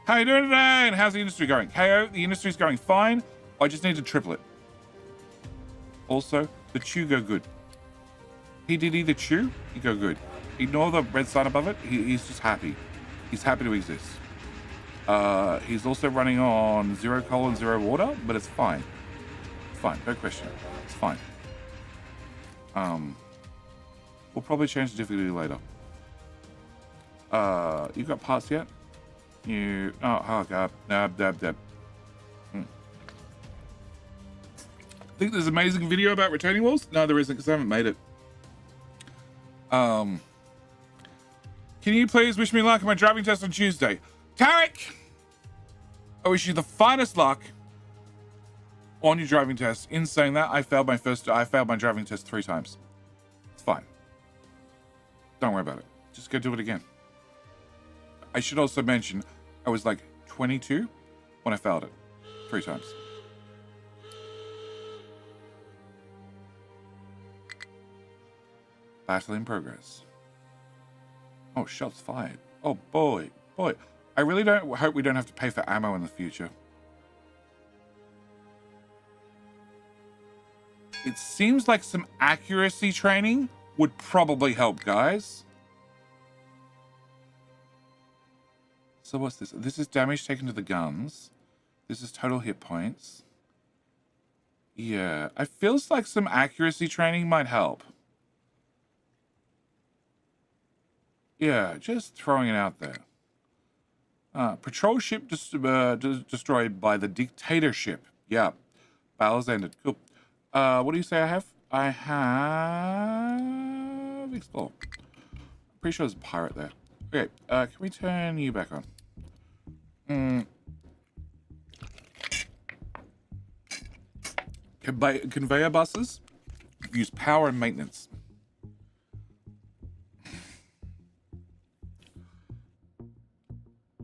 How you doing today? And how's the industry going? KO, the industry's going fine. I just need to triple it. Also, the chew go good. He did either chew, he go good. Ignore the red sign above it. He's just happy. He's happy to exist. He's also running on 0 coal and 0 water, but it's fine. It's fine, no question. It's fine. We'll probably change the difficulty later. You got parts yet? Oh god. Dab. Think there's an amazing video about retaining walls? No, there isn't, because I haven't made it. Can you please wish me luck on my driving test on Tuesday? Tarek! I wish you the finest luck on your driving test. In saying that, I failed my driving test 3 times. It's fine. Don't worry about it. Just go do it again. I should also mention, I was like 22 when I failed it 3 times. Battle in progress. Oh, shots fired. Oh, boy. I really hope we don't have to pay for ammo in the future. It seems like some accuracy training would probably help, guys. So what's this? This is damage taken to the guns. This is total hit points. Yeah, it feels like some accuracy training might help. Yeah, just throwing it out there. Patrol ship destroyed by the dictatorship. Yeah, battles ended. Cool. What do you say I have? I have explore. Pretty sure there's a pirate there. Okay, can we turn you back on? Conveyor buses use power and maintenance.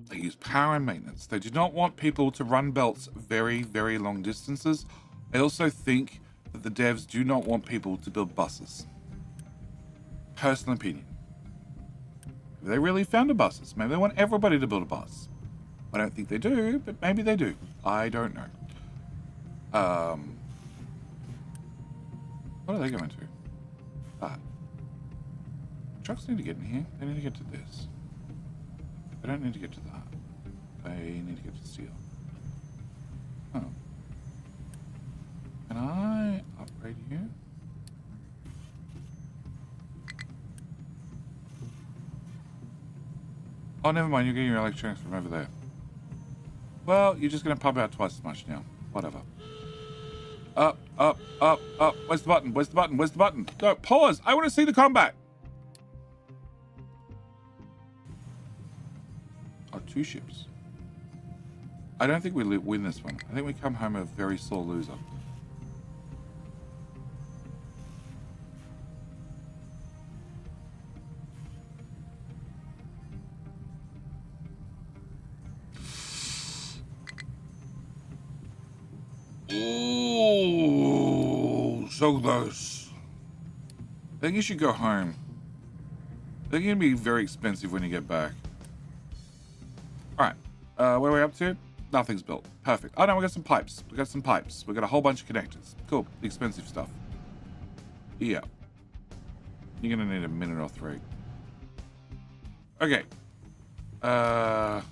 They use power and maintenance. They do not want people to run belts very, very long distances. I also think that the devs do not want people to build buses. Personal opinion. Maybe they really found a buses. Maybe they want everybody to build a bus. I don't think they do, but maybe they do. I don't know. What are they going to? That. Trucks need to get in here. They need to get to this. They don't need to get to that. They need to get to steel. Oh. Can I upgrade you? Oh, never mind. You're getting your electronics from over there. Well, you're just going to pump out twice as much now. Whatever. Up. Where's the button? Where's the button? Where's the button? No, pause. I want to see the combat. Oh, 2 ships. I don't think we win this one. I think we come home a very sore loser. Oh, so close. I think you should go home. I think it'll be very expensive when you get back. All right, where are we up to? Nothing's built. Perfect. Oh no, we got some pipes. We got a whole bunch of connectors. Cool. The expensive stuff. Yeah. You're gonna need a minute or 3. Okay. So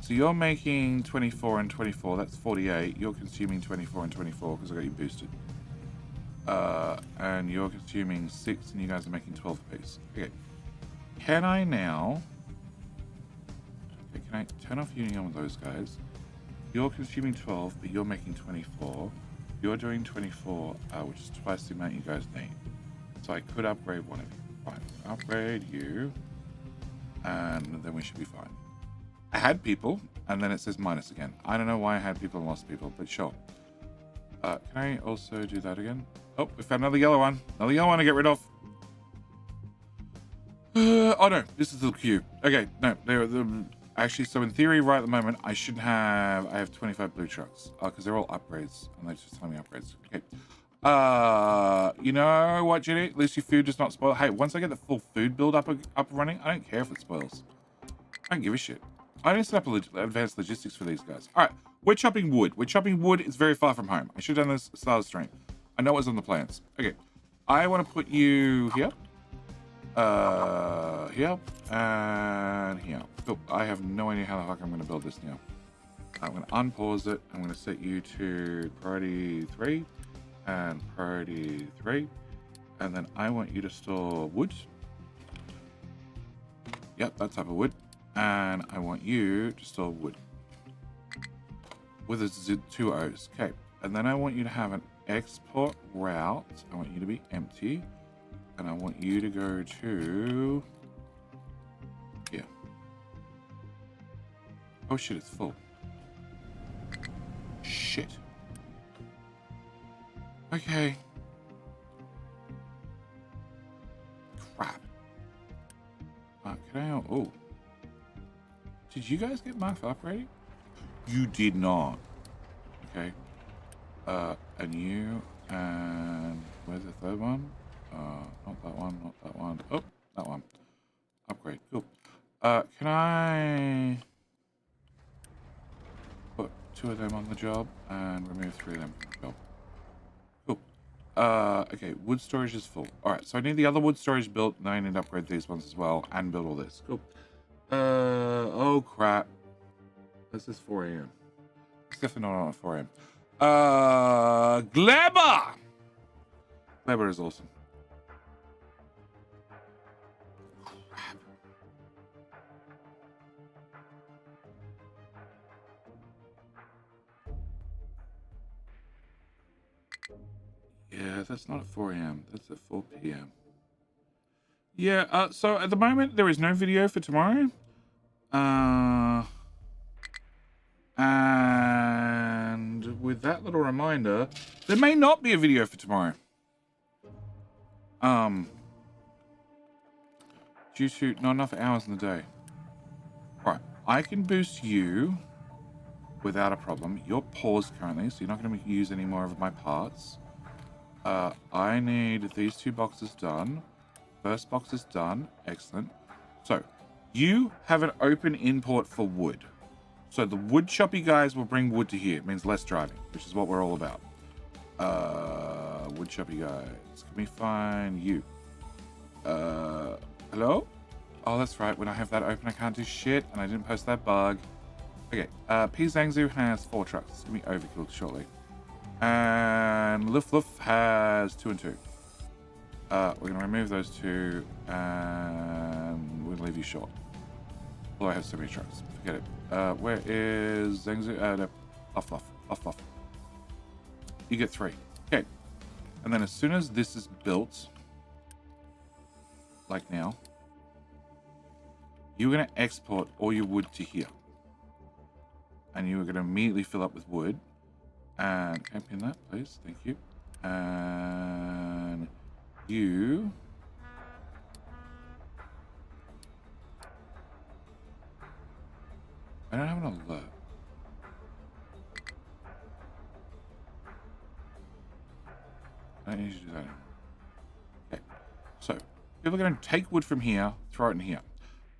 you're making 24 and 24. That's 48. You're consuming 24 and 24 because I got you boosted. And you're consuming 6, and you guys are making 12 apiece. Okay. Can I now? Okay, can I turn off union with those guys? You're consuming 12, but you're making 24. You're doing 24, which is twice the amount you guys need. So I could upgrade one of you. Fine. Upgrade you, and then we should be fine. I had people, and then it says minus again. I don't know why I had people and lost people, but sure. Can I also do that again? Oh, we found another yellow one. Another yellow one to get rid of. Oh no, this is the queue. Okay, no, they're actually, so in theory, right at the moment, I have 25 blue trucks. Because they're all upgrades, and they're just telling me upgrades. Okay. You know what, Jenny? At least your food does not spoil. Hey, once I get the full food build up and running, I don't care if it spoils. I don't give a shit. I need to set up advanced logistics for these guys. All right, we're chopping wood. It's very far from home. I should have done this at the start of the stream. I know it was on the plans. Okay, I want to put you here, here, and here. Cool. I have no idea how the fuck I'm going to build this now. I'm going to unpause it. I'm going to set you to priority 3 and priority 3, and then I want you to store wood. Yep, that type of wood. And I want you to store wood with 2 O's. Okay. And then I want you to have an export route. I want you to be empty. And I want you to go to here. Oh shit, it's full. Shit. Okay. Crap. Can I? Oh. Did you guys get marked upgrading? You did not. Okay. And you, and where's the third one? Not that one, not that one. Oh, that one. Upgrade. Cool. Can I put 2 of them on the job and remove 3 of them from the job? Cool. Okay, wood storage is full. Alright, so I need the other wood storage built, and I need to upgrade these ones as well, and build all this. Cool. Oh crap. This is 4 a.m. It's definitely not on at 4 a.m. Gleba! Gleba is awesome. Crap. Yeah, that's not at 4 a.m. That's at 4 p.m. Yeah, so at the moment, there is no video for tomorrow. And with that little reminder, there may not be a video for tomorrow. Due to not enough hours in the day. Alright, I can boost you without a problem. You're paused currently, so you're not going to use any more of my parts. I need these 2 boxes done. First box is done. Excellent. So, you have an open import for wood. So the wood choppy guys will bring wood to here. It means less driving, which is what we're all about. Wood choppy guys. Can we find you? Hello? Oh, that's right. When I have that open, I can't do shit, and I didn't post that bug. Okay. P Zhangzhou has 4 trucks. It's going to be overkilled shortly. And Luf Luf has 2 and 2. We're going to remove those 2, and we'll leave you short. Although I have so many trucks. Forget it. Where is Zhangzhou? No. Off. You get 3. Okay. And then as soon as this is built, like now, you're going to export all your wood to here. And you're going to immediately fill up with wood. And can I pin that, please? Thank you. And you... I don't have an alert. I don't need to do that. Okay. So, people are going to take wood from here, throw it in here.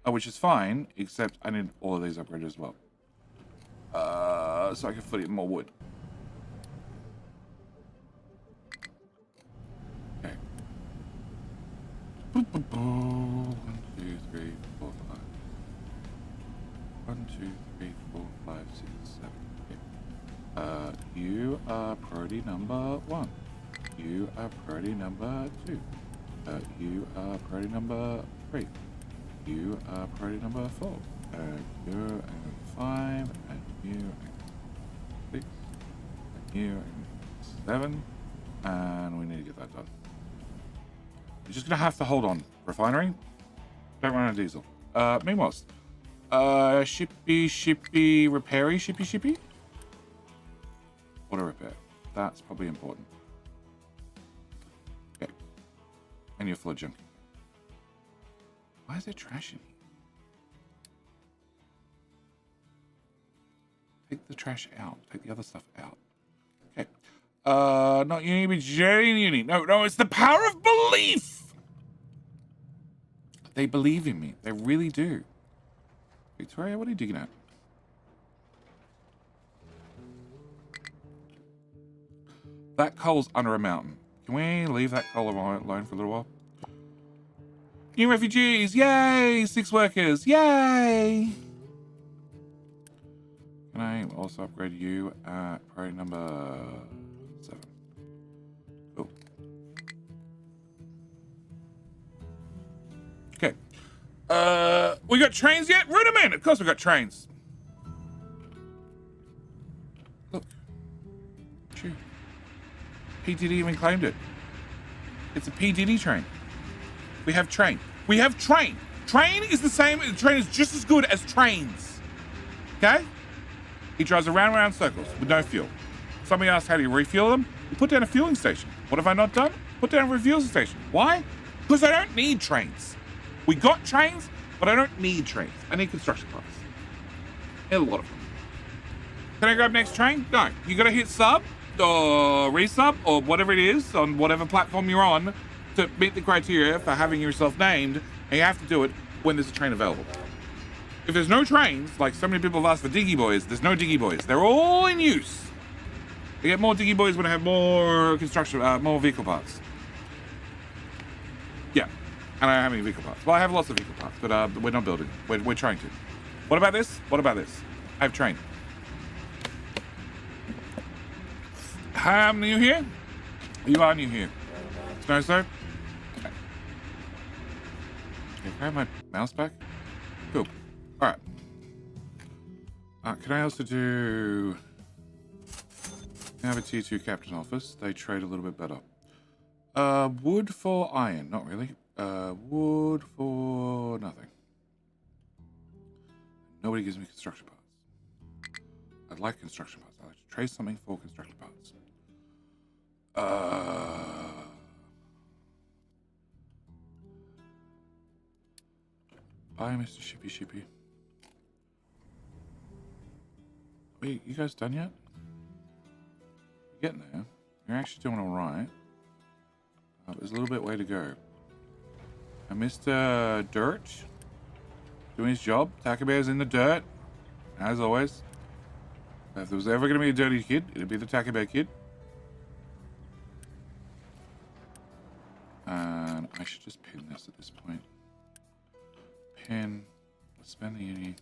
Which is fine, except I need all of these upgraded as well. So I can put in more wood. Okay. 1, 2, 3, 4, 5. 1, 2, 3, 4, 5, 6, 7. Okay. You are priority number 1. You are priority number 2. You are priority number 3. You are priority number 4. You and 5. And you and 6. And you and 7. And we need to get that done. You're just going to have to hold on. Refinery. Don't run out of diesel. Meanwhile, shippy, repairy, shippy. Auto repair. That's probably important. Okay. And you're full of junk. Why is there trash in here? Take the trash out. Take the other stuff out. Okay. Not uni, but uni. No, it's the power of belief! They believe in me. They really do. Victoria, what are you digging at? That coal's under a mountain. Can we leave that coal alone for a little while? New refugees! Yay! 6 workers! Yay! Can I also upgrade you at priority number 7? Cool. Okay. We got trains yet? Rudiment! Of course we got trains. Look. Choose. P. Diddy even claimed it. It's a P. Diddy train. We have train. We have train. Train is the same. Train is just as good as trains. Okay? He drives around and around circles with no fuel. Somebody asked, how do you refuel them? You put down a fueling station. What have I not done? Put down a refueling station. Why? Because I don't need trains. We got trains, but I don't need trains. I need construction parts. A lot of them. Can I grab next train? No. You gotta hit sub or resub or whatever it is on whatever platform you're on to meet the criteria for having yourself named, and you have to do it when there's a train available. If there's no trains, like so many people have asked for Diggy Boys, there's no Diggy Boys. They're all in use. I get more Diggy Boys when I have more construction, more vehicle parts. Yeah, and I don't have any vehicle parts. Well, I have lots of vehicle parts, but we're not building. We're trying to. What about this? What about this? I have train. Hi, I'm new here. You are new here. Snow, sir. Okay. Can I have my mouse back? Cool. All right. Can I also do? I have a T2 captain office. They trade a little bit better. Wood for iron. Not really. Wood for nothing. Nobody gives me construction parts. I'd like construction parts. I'd like to trade something for construction parts. Bye, Mr. Shippy Shippy. Wait, you guys done yet? You're getting there. You're actually doing all right. There's a little bit way to go. And Mr. Dirt doing his job. Taco Bear's in the dirt, as always. If there was ever going to be a dirty kid, it'd be the Taco Bear kid. And I should just pin this at this point. Pin. Let's spend the uni.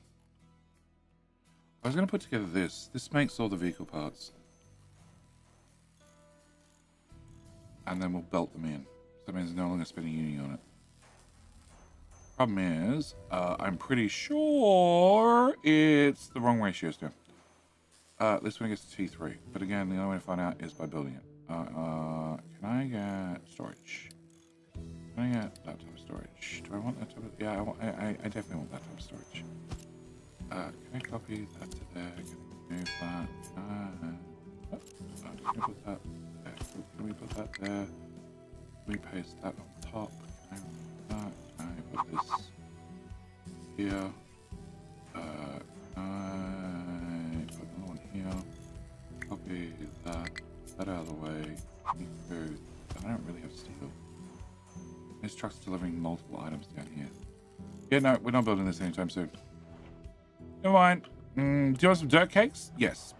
I was going to put together this. This makes all the vehicle parts. And then we'll belt them in. So that means no longer spending uni on it. Problem is, I'm pretty sure it's the wrong ratio still. This one gets to T3. But again, the only way to find out is by building it. Can I get storage? Can I get that type of storage? Do I want that type of... Yeah, I definitely want that type of storage. Can I copy that to there? Can I move that? Can I put that there? Can we put that there? Can we paste that on top? Can I put that? Can I put this here? Can I put another one here? Copy that. That out of the way. I don't really have steel. This truck's delivering multiple items down here. Yeah, no, we're not building this anytime soon. Never mind. Do you want some dirt cakes? Yes.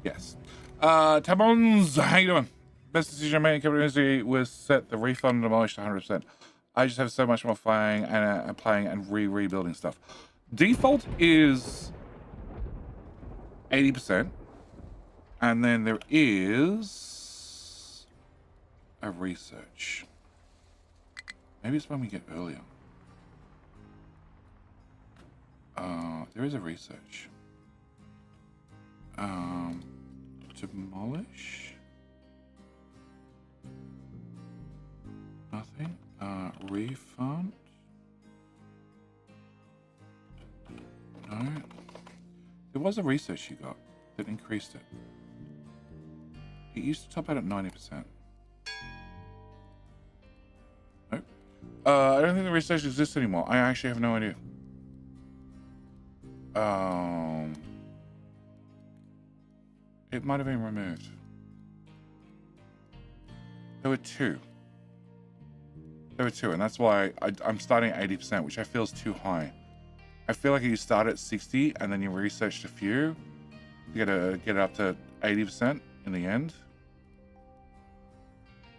Yes. Tabons, how you doing? Best decision I made in company history was set the refund and demolish to 100%. I just have so much more flying and playing and rebuilding stuff. Default is 80%. And then there is a research. Maybe it's when we get earlier. There is a research. Demolish. Nothing. Refund. No. There was a research you got that increased it. It used to top out at 90%. Nope. I don't think the research exists anymore. I actually have no idea. It might have been removed. There were two. And that's why I'm starting at 80%, which I feel is too high. I feel like you start at 60 and then you researched a few to get it up to 80% in the end.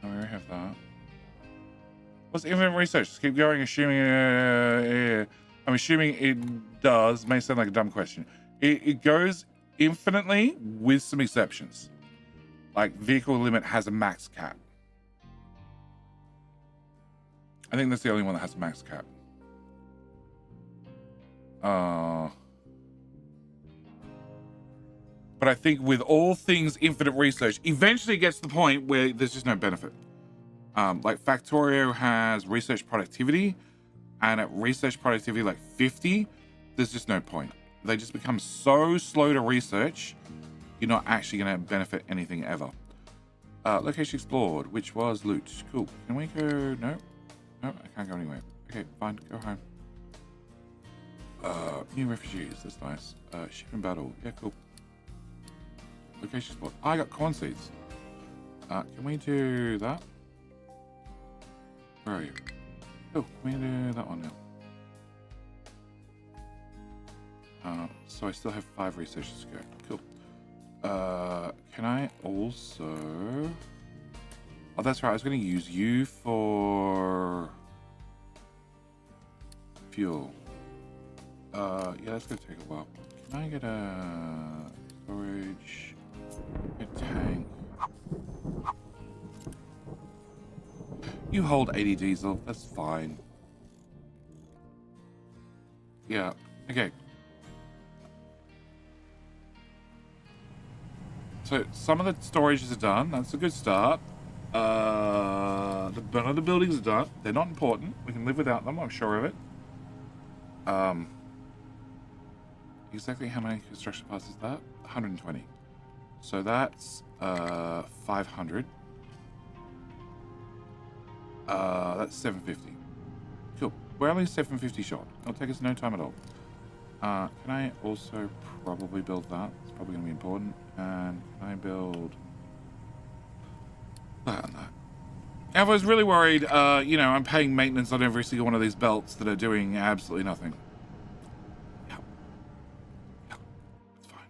Oh, we already have that. What's infinite research? Just keep going, assuming. I'm assuming it does. May sound like a dumb question. It goes infinitely with some exceptions. Like vehicle limit has a max cap. I think that's the only one that has a max cap. But I think with all things infinite research, eventually it gets to the point where there's just no benefit. Like Factorio has research productivity, and at research productivity like 50, there's just no point. They just become so slow to research, you're not actually going to benefit anything ever. Location explored, which was loot. Cool. Can we go? No, I can't go anywhere. Okay, fine, go home. New refugees, that's nice. Ship in battle, yeah, cool. Location explored. I got corn seeds. Can we do that? Where are you? Oh, can we do that one now? So I still have 5 researchers to go. Cool. Can I also... Oh, that's right. I was going to use you for fuel. Yeah, that's going to take a while. Can I get a storage, a tank? You hold 80 diesel. That's fine. Yeah. Okay. So some of the storages are done. That's a good start. None of the buildings are done. They're not important. We can live without them. I'm sure of it. Exactly how many construction parts is that? 120. So that's 500. That's 750. Cool. We're only 750 short. It'll take us no time at all. Can I also probably build that? It's probably going to be important. And can I build that and that? I was really worried, I'm paying maintenance on every single one of these belts that are doing absolutely nothing. Yeah. It's fine.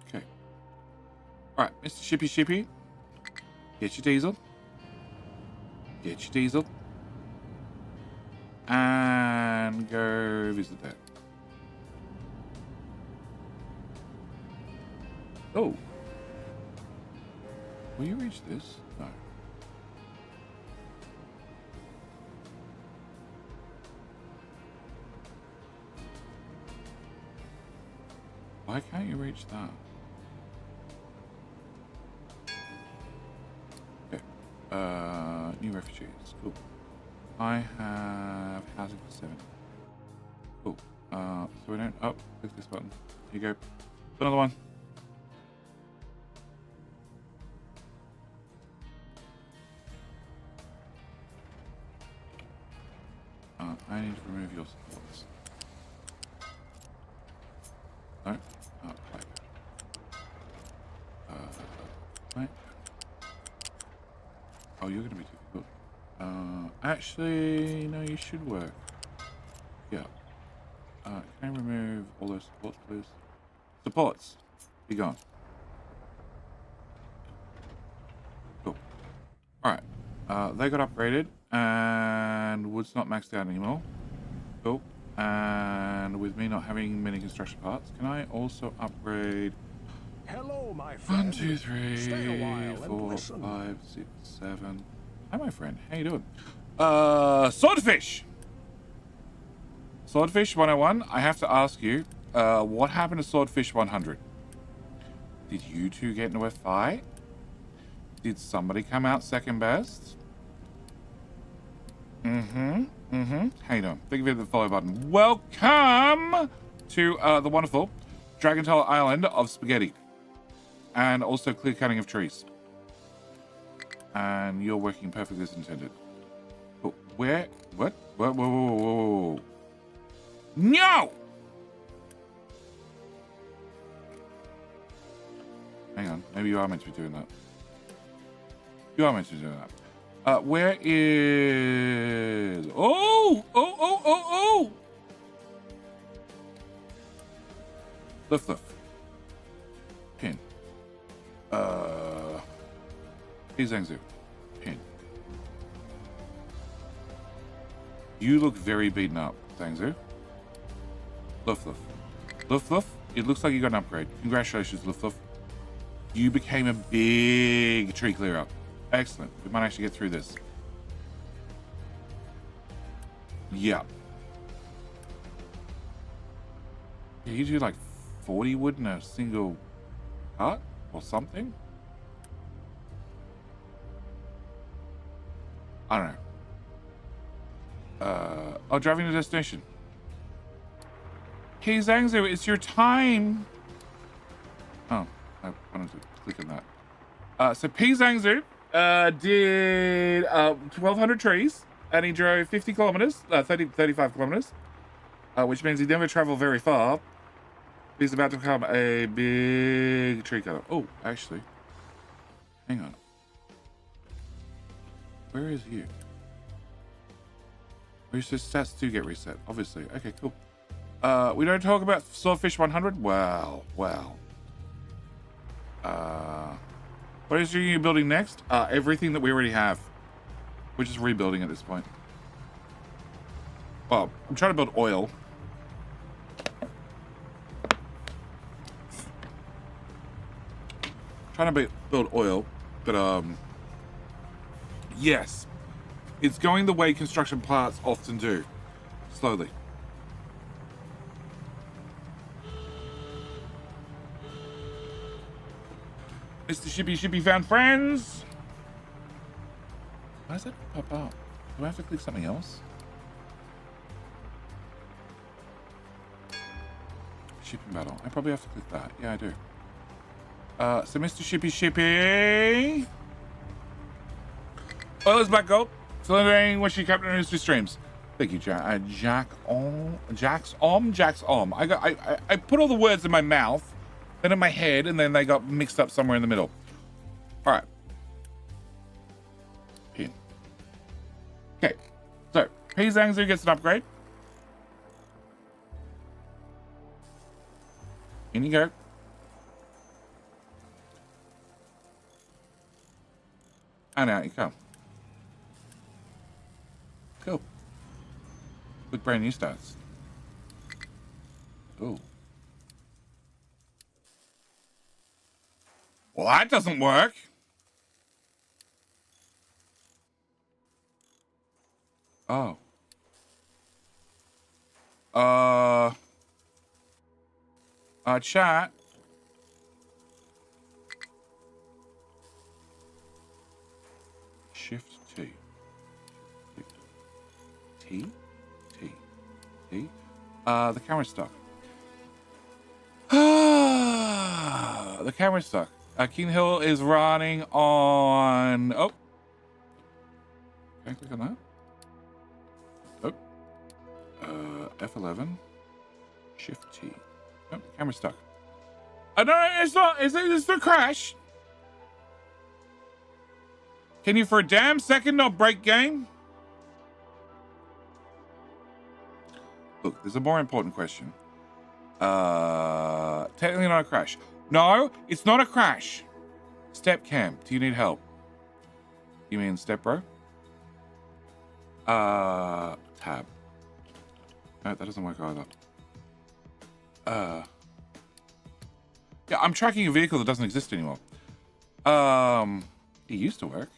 Okay. Alright, Mr. Shippy. Get your diesel. And go visit that. Oh. Will you reach this? No. Why can't you reach that? Okay. New refugees. Cool. I have housing for 7. Cool. So we don't... Oh, click this button. Here you go. Another one. I need to remove your supports. No? Oh, pipe. Right. Oh, you're going to be difficult. Actually, no, you should work. Yeah. Can I remove all those supports, please? Supports! Be gone. Cool. Alright. They got upgraded, and wood's not maxed out anymore. Cool. And with me not having many construction parts, can I also upgrade... Hello, my friend. 1, 2, 3, Stay a while 4, and listen. 5, 6, 7. Hi, my friend. How you doing? Swordfish! Swordfish 101, I have to ask you, what happened to Swordfish 100? Did you two get into a fight? Did somebody come out second best? How you doing? Thank you for the follow button. Welcome to the wonderful Dragon Tail Island of Spaghetti. And also clear cutting of trees. And you're working perfectly as intended. But where? What? Whoa. No! Hang on. Maybe you are meant to be doing that. You are meant to be doing that. Where is... Oh! Lift. Pin. Zhangzhou. Pin. You look very beaten up, Zhangzhou. Luff. It looks like you got an upgrade. Congratulations, Luff. You became a big tree clear up. Excellent. We might actually get through this. Yeah. Yeah, you do like 40 wood in a single cut or something. I don't know. Oh, driving to destination. Hey Zhangzu, it's your time. Oh, I wanted to click on that. So P Zhangzu did 1,200 trees, and he drove 50 kilometers, 35 kilometers, which means he never traveled very far. He's about to become a big tree cutter. Oh, actually, hang on. Where is he? Research stats do get reset, obviously. Okay, cool. We don't talk about Swordfish 100. Wow. What is you building next? Everything that we already have. We're just rebuilding at this point. Well, I'm trying to build oil. Trying to build oil, but yes, it's going the way construction parts often do, slowly. Mr. Shippy found friends. Why does that pop up? Do I have to click something else? Shipping battle. I probably have to click that. Yeah, I do. So Mr. Shippy. Oil is black gold. Cylindering what she captain news to streams. Thank you, Jack's Om. I put all the words in my mouth, then in my head, and then they got mixed up somewhere in the middle. All right. Pin. Okay. So P Zhangzu gets an upgrade. In you go. And out you come. Cool. With brand new stats. Ooh. Well, that doesn't work. Oh. Chat. Shift T. T. The camera's stuck. The camera's stuck. King Hill is running on. Oh. Can I click on that? Oh. F11. Shift T. Oh, the camera's stuck. No, it's not. It's the crash. Can you for a damn second not break game? Look, there's a more important question. Technically not a crash. No, it's not a crash. Step cam, do you need help? You mean step bro? Tab. No, that doesn't work either. Yeah, I'm tracking a vehicle that doesn't exist anymore. It used to work.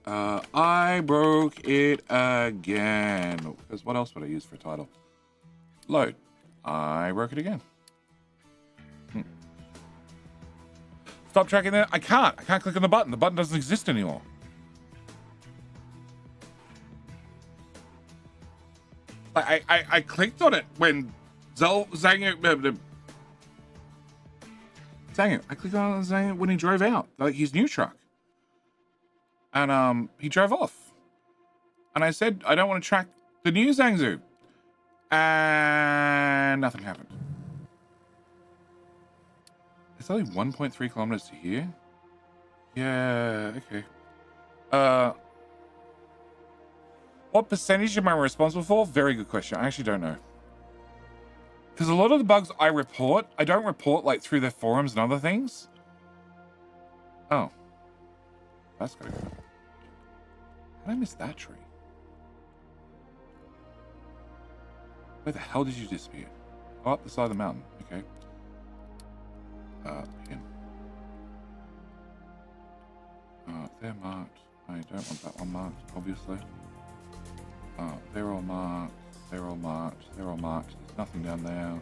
I broke it again. Because what else would I use for a title? Load. I broke it again. Stop tracking that. I can't click on the button. The button doesn't exist anymore. I clicked on it when Zhang I clicked on Zhang when he drove out, like his new truck. And he drove off. And I said, I don't want to track the new Zhangzu. And nothing happened. It's only 1.3 kilometers to here. Yeah, okay. What percentage am I responsible for? Very good question. I actually don't know. Because a lot of the bugs I don't report like through their forums and other things. Oh. That's gotta go. How did I miss that tree? Where the hell did you disappear? Oh, up the side of the mountain. Okay. Pin. They're marked. I don't want that one marked, obviously. They're all marked. They're all marked. They're all marked. There's nothing down there.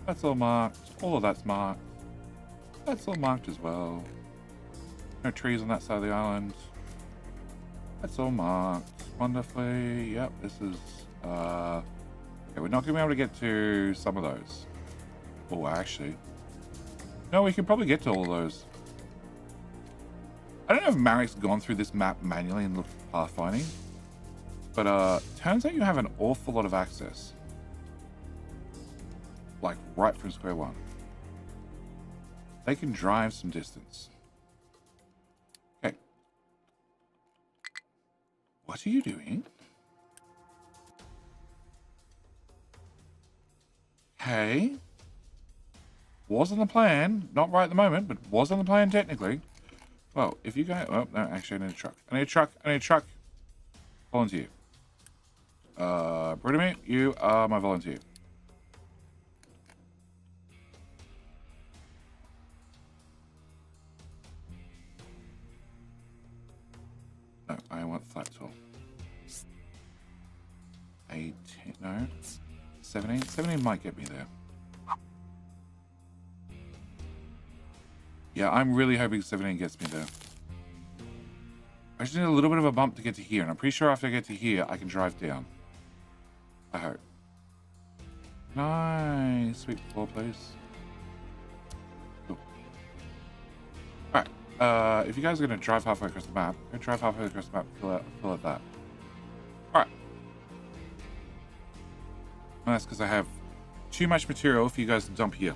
That's all marked. All of that's marked. That's all marked as well. No trees on that side of the island. That's all marked wonderfully. Yep, this is okay, we're not gonna be able to get to some of those. Oh, actually. No, we could probably get to all of those. I don't know if Marek's gone through this map manually and looked at pathfinding. But turns out you have an awful lot of access. Like right from square one. They can drive some distance. Okay. What are you doing? Hey. Was on the plan. Not right at the moment, but was on the plan technically. Well, if you go... Oh, no, actually, I need a truck. I need a truck. I need a truck. Volunteer. Brittany, you are my volunteer. No, I want flat tool. 18, no. 17? 17 might get me there. Yeah, I'm really hoping 17 gets me there. I just need a little bit of a bump to get to here, and I'm pretty sure after I get to here, I can drive down. I hope. Nice. Sweet floor, please. Cool. Alright, if you guys are going to drive halfway across the map, go drive halfway across the map, fill out that. Alright. And that's because I have too much material for you guys to dump here.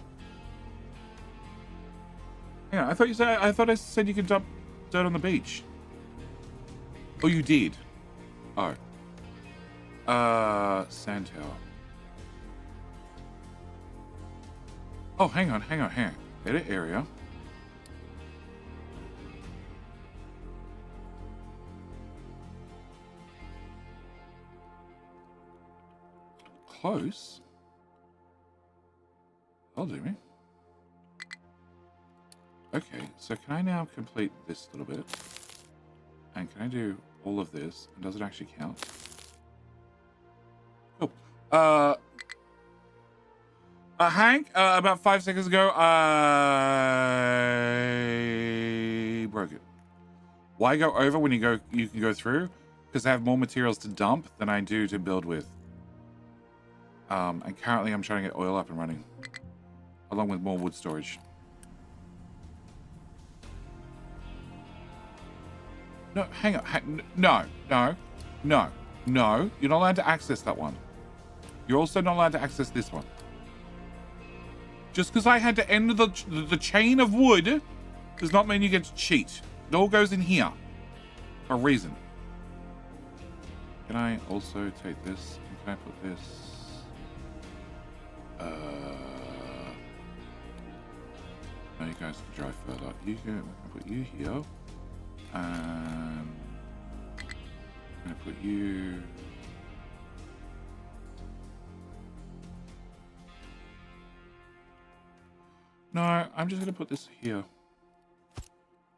Yeah, I thought I said you could dump dirt on the beach. Oh, you did. Oh. Sand tower. Oh, hang on. Edit area. Close. That'll do me. Okay, so can I now complete this little bit? And can I do all of this? And does it actually count? Cool. Hank, about 5 seconds ago, I broke it. Why go over when you can go through? Because I have more materials to dump than I do to build with. And currently I'm trying to get oil up and running. Along with more wood storage. No, hang on. No. You're not allowed to access that one. You're also not allowed to access this one. Just because I had to end the chain of wood does not mean you get to cheat. It all goes in here for a reason. Can I also take this? Can I put this? No, you guys can drive further. You can put you here. I'm gonna put you. No, I'm just gonna put this here.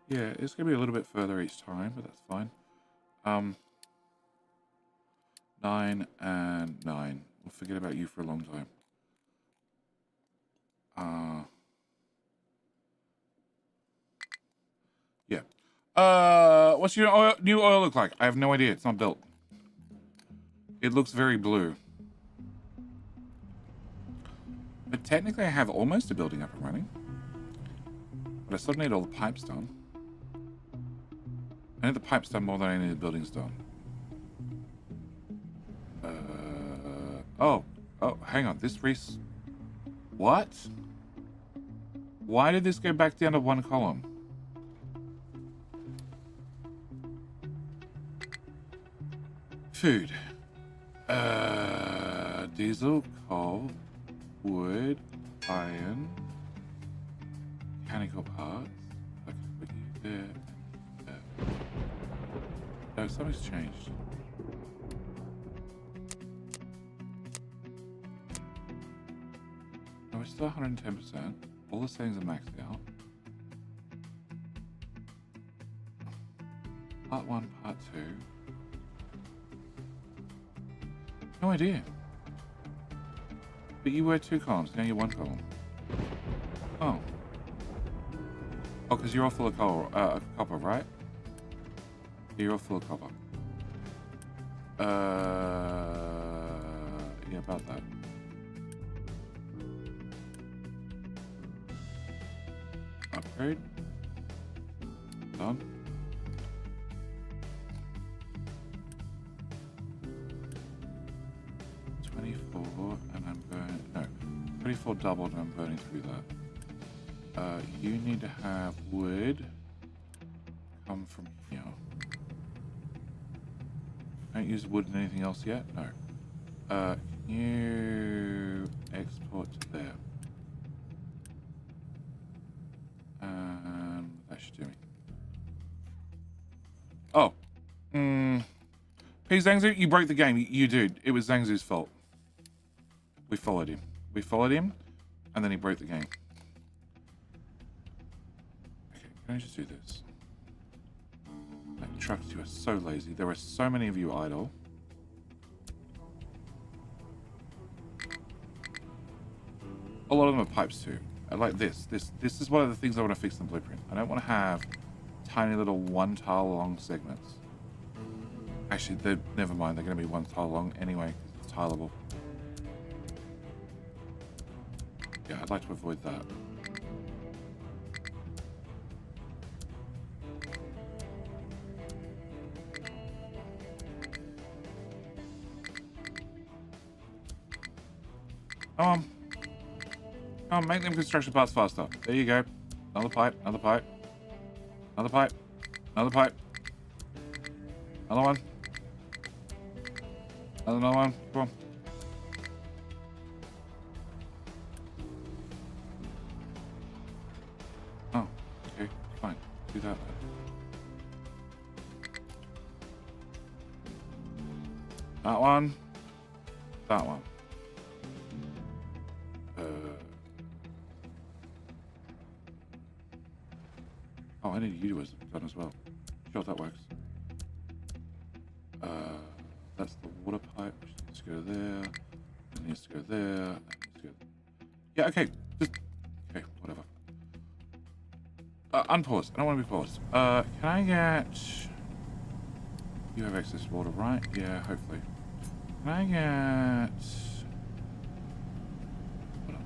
Yeah, it's gonna be a little bit further each time, but that's fine. 9 and 9. We'll forget about you for a long time. Yeah. What's your new oil look like? I have no idea. It's not built. It looks very blue. But technically I have almost a building up and running. But I still need all the pipes done. I need the pipes done more than I need the buildings done. Oh, hang on. This what? Why did this go back down to one column? Food. Diesel, coal, wood, iron, mechanical parts. I can put you there. No, something's changed. No, it's still 110%. All the settings are maxed out. Part 1, part 2. No idea. But you were 2 columns. Now you're 1 column. Oh. Oh, because you're all full of copper, right? You're all full of copper. Yeah, about that. Upgrade. Done. And I'm burning, no, 24 doubled and I'm burning through that. You need to have wood come from here. Don't use wood in anything else yet? No. Can you export to there? And that should do me. Oh. Hey Zangzu, you broke the game. You did. It was Zangzu's fault. We followed him. We followed him, and then he broke the game. Okay, can I just do this? Like, trucks, you are so lazy. There are so many of you idle. A lot of them are pipes too. I like this. This is one of the things I want to fix in the blueprint. I don't want to have tiny little 1 tile long segments. Actually, never mind. They're going to be 1 tile long anyway. It's tileable. Yeah, I'd like to avoid that. Make them construction parts faster. There you go. Another pipe, another pipe. Another pipe, another pipe. Another one. Another one. Come on. Oh, okay, fine. Do that then. That one. That one. Oh, I need you to done as well. Sure, that works. That's the water pipe, which needs to go there. It needs to go there. It needs to go there. Yeah, okay. Just okay, whatever. Unpause. I don't want to be paused. Can I get... You have access to water, right? Yeah, hopefully. Can I get... Hold on.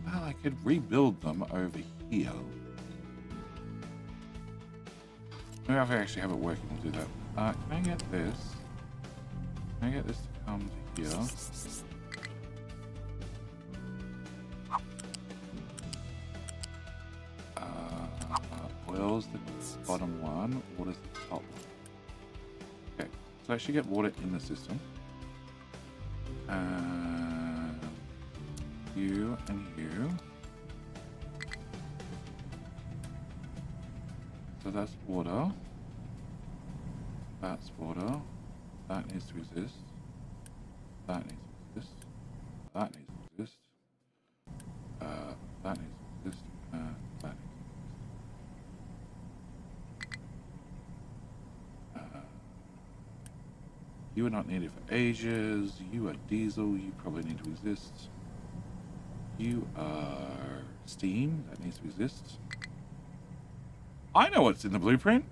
Well, I could rebuild them over here. Maybe if I actually have it working, we'll do that. Can I get this? Can I get this to come to here? Oil's the bottom one, water's the top one. Okay, so I should get water in the system. You and you. So that's water. That's water. That needs to exist. That needs to exist. That needs to exist. That needs to exist. That needs to exist. You are not needed for ages. You are diesel. You probably need to exist. You are steam. That needs to exist. I know what's in the blueprint.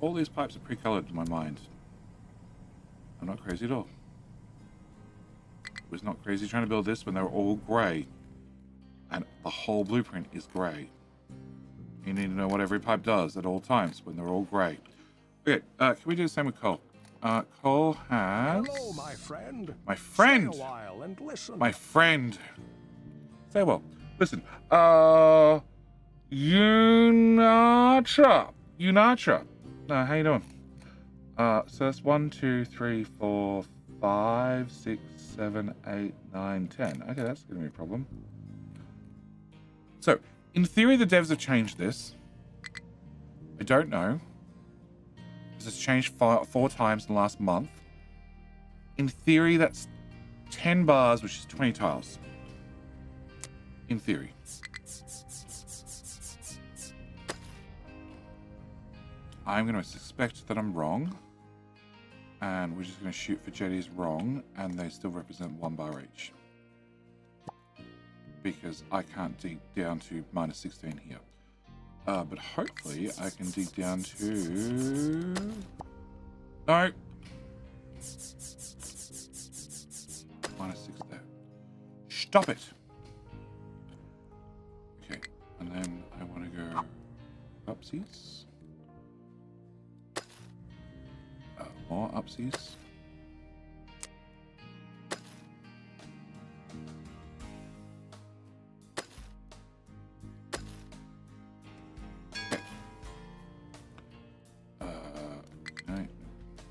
All these pipes are pre-colored to my mind. I'm not crazy at all. I was not crazy trying to build this when they were all grey. And the whole blueprint is grey. You need to know what every pipe does at all times when they're all grey. Okay, can we do the same with coal? Coal has... Hello, my friend. My friend! Stay a while and listen. My friend! Say well. Listen, Unatra. How you doing? So that's 1, 2, 3, 4, 5, 6, 7, 8, 9, 10. Okay, that's gonna be a problem. So, in theory, the devs have changed this. I don't know. Because it's changed 4 times in the last month. In theory, that's 10 bars, which is 20 tiles. In theory. I'm going to suspect that I'm wrong. And we're just going to shoot for jetties wrong, and they still represent 1 bar each. Because I can't dig down to minus 16 here. But hopefully I can dig down to... No! Minus 6 there. Stop it! Okay, and then I want to go upsies. More upsies. Okay.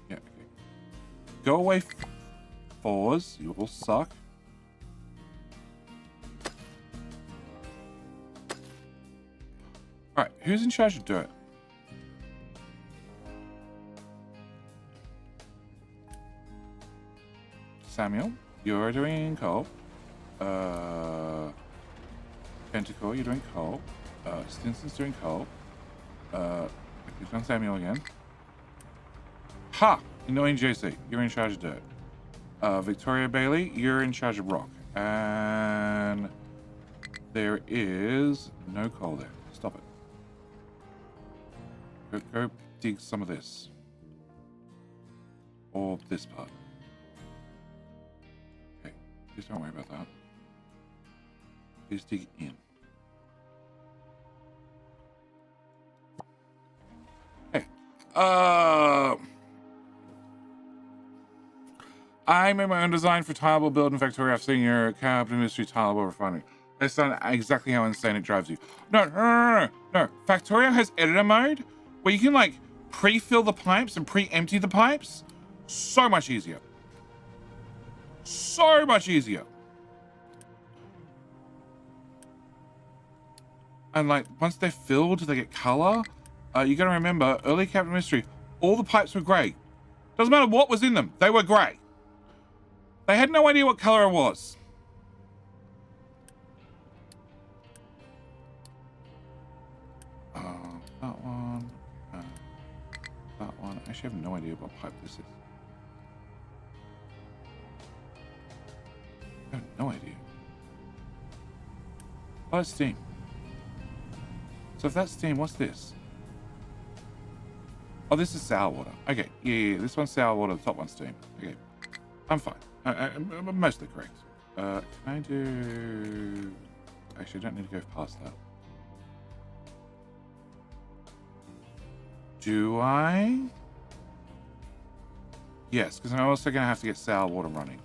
Yeah, okay. Go away, 4s. You all suck. Alright, who's in charge of dirt? Samuel, you're doing coal. Pentacle, you're doing coal. Stinson's doing coal. Click on Samuel again. Ha! Annoying JC, you're in charge of dirt. Victoria Bailey, you're in charge of rock. And there is no coal there. Stop it. Go dig some of this. Or this part. Please don't worry about that. Please dig in. Hey. I made my own design for tileable build in Factoria. I've seen your cabinet industry tileable refinery. That's not exactly how insane it drives you. No. Factoria has editor mode where you can like pre-fill the pipes and pre-empty the pipes. So much easier. So much easier. And like once they're filled, they get color. You gotta remember, early cabinet mystery, all the pipes were grey. Doesn't matter what was in them, they were grey. They had no idea what color it was. That one. That one. I actually have no idea what pipe this is. I have no idea. Oh, it's steam. So if that's steam, what's this? Oh, this is sour water. Okay, yeah. This one's sour water, the top one's steam. Okay, I'm fine. I'm mostly correct. Can I do... Actually, I don't need to go past that. Do I? Yes, because I'm also going to have to get sour water running.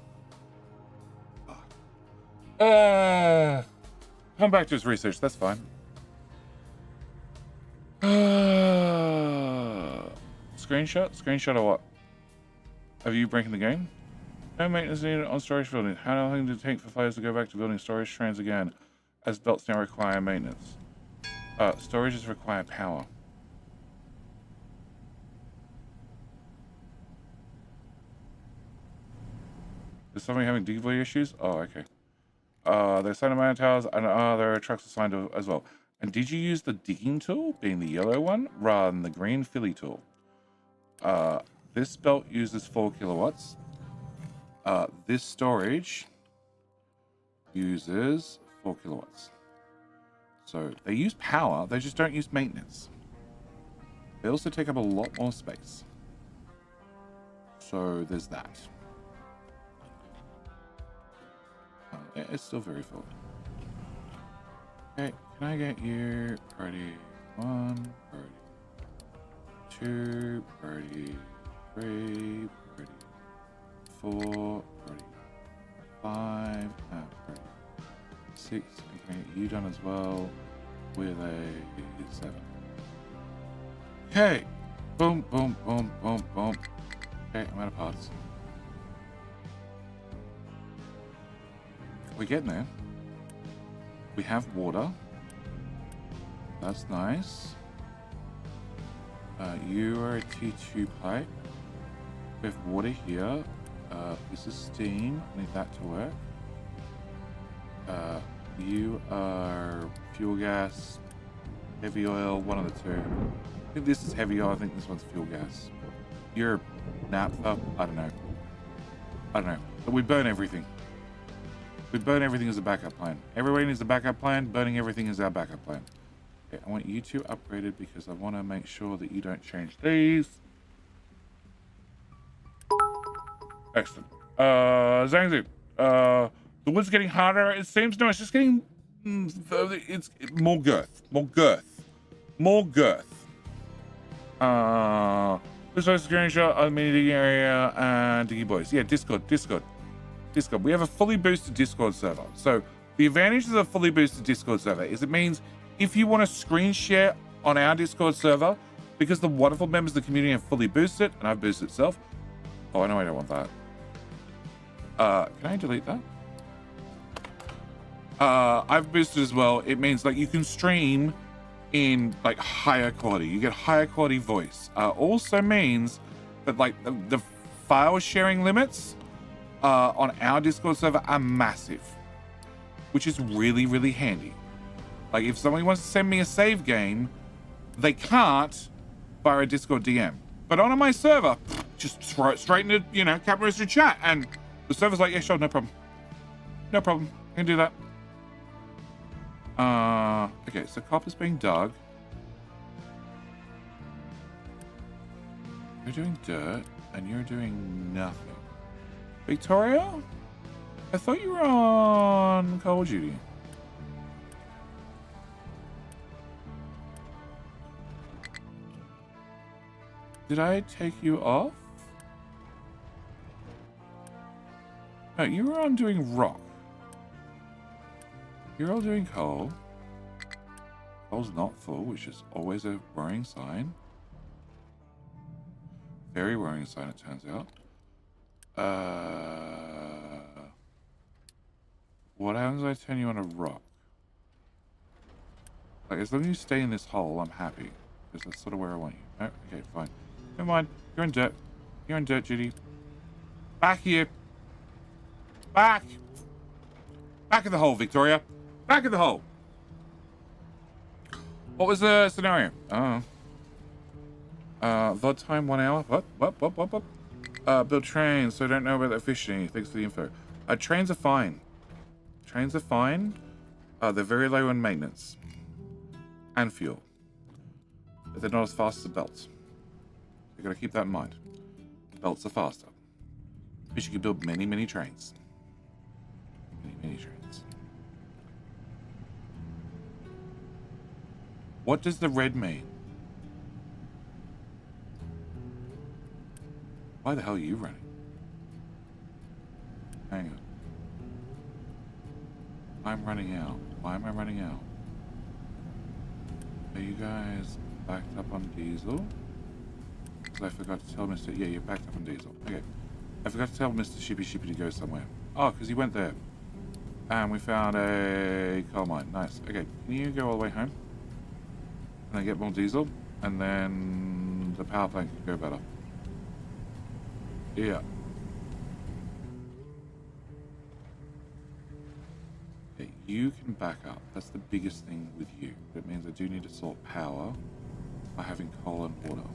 Come back to his research, that's fine. Screenshot? Screenshot of what? Have you breaking the game? No maintenance needed on storage building. How long did it take for players to go back to building storage trains again, as belts now require maintenance? Storages require power. Is somebody having delivery issues? Oh, okay. There's assigned amount of towers, and there are trucks assigned as well. And did you use the digging tool, being the yellow one, rather than the green filly tool? This belt uses 4 kilowatts. This storage uses 4 kilowatts. So they use power, they just don't use maintenance. They also take up a lot more space. So there's that. It's still very full. Okay, can I get you priority 1, priority 2, priority 3, priority 4, priority 5, priority 6. And can I get you done as well with a 7. Okay, boom, boom, boom, boom, boom. Okay, I'm out of parts. We're getting there. We have water. That's nice. You are a T2 pipe. We have water here. This is steam. I need that to work. You are fuel gas, heavy oil, one of the two. I think this is heavy oil. I think this one's fuel gas. You're naphtha. I don't know. But we burn everything. We burn everything as a backup plan. Everybody needs a backup plan. Burning everything is our backup plan. Okay, I want you two upgraded because I want to make sure that you don't change these. Excellent. Zhangzu, the wood's getting harder, it seems. No, it's just getting, it's more girth. This is a screenshot of the mini digging area and Diggy Boys. Yeah, Discord. We have a fully boosted Discord server. So the advantage of a fully boosted Discord server is it means if you want to screen share on our Discord server, because the wonderful members of the community have fully boosted, and I've boosted itself. Oh, I know I don't want that. Can I delete that? I've boosted as well. It means like you can stream in like higher quality. You get higher quality voice. Also means that like the file sharing limits on our Discord server are massive, which is really, really handy. Like if somebody wants to send me a save game, they can't via a Discord DM. But on my server, just throw it straight into, you know, Capital chat, and the server's like, yeah, sure, no problem. No problem, I can do that. Okay, so copper's being dug. You're doing dirt, and you're doing nothing. Victoria? I thought you were on Call of Duty. Did I take you off? No, you were on doing rock. You're all doing coal. Coal's not full, which is always a worrying sign. Very worrying sign, it turns out. What happens if I turn you on a rock? Like, as long as you stay in this hole, I'm happy. Because that's sort of where I want you. No? Okay, fine. Never mind. You're in dirt. You're in dirt, Judy. Back here. Back. Back in the hole, Victoria. Back in the hole. What was the scenario? Oh. VOD time 1 hour. What? Build trains, so I don't know about that fishing. Thanks for the info. Trains are fine. Trains are fine. They're very low on maintenance. And fuel. But they're not as fast as belts. You gotta keep that in mind. Belts are faster. But you can build many, many trains. Many trains. What does the red mean? Why the hell are you running? Hang on. I'm running out. Why am I running out? Are you guys backed up on diesel? Because I forgot to tell Mr. Yeah, you're backed up on diesel. Okay. I forgot to tell Mr. Shippy to go somewhere. Oh, because he went there. And we found a coal mine. Nice. Okay, can you go all the way home? And then get more diesel? And then the power plant can go better. Yeah. Okay, you can back up. That's the biggest thing with you. That means I do need to sort power by having coal and water.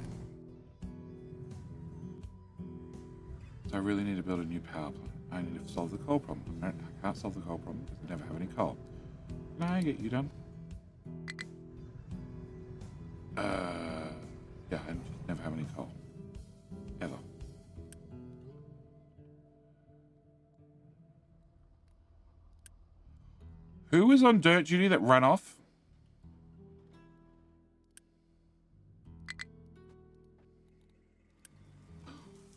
So I really need to build a new power plant. I need to solve the coal problem. I can't solve the coal problem because I never have any coal. Can I get you done? Yeah, I just never have any coal. Ever. Who was on dirt duty that ran off?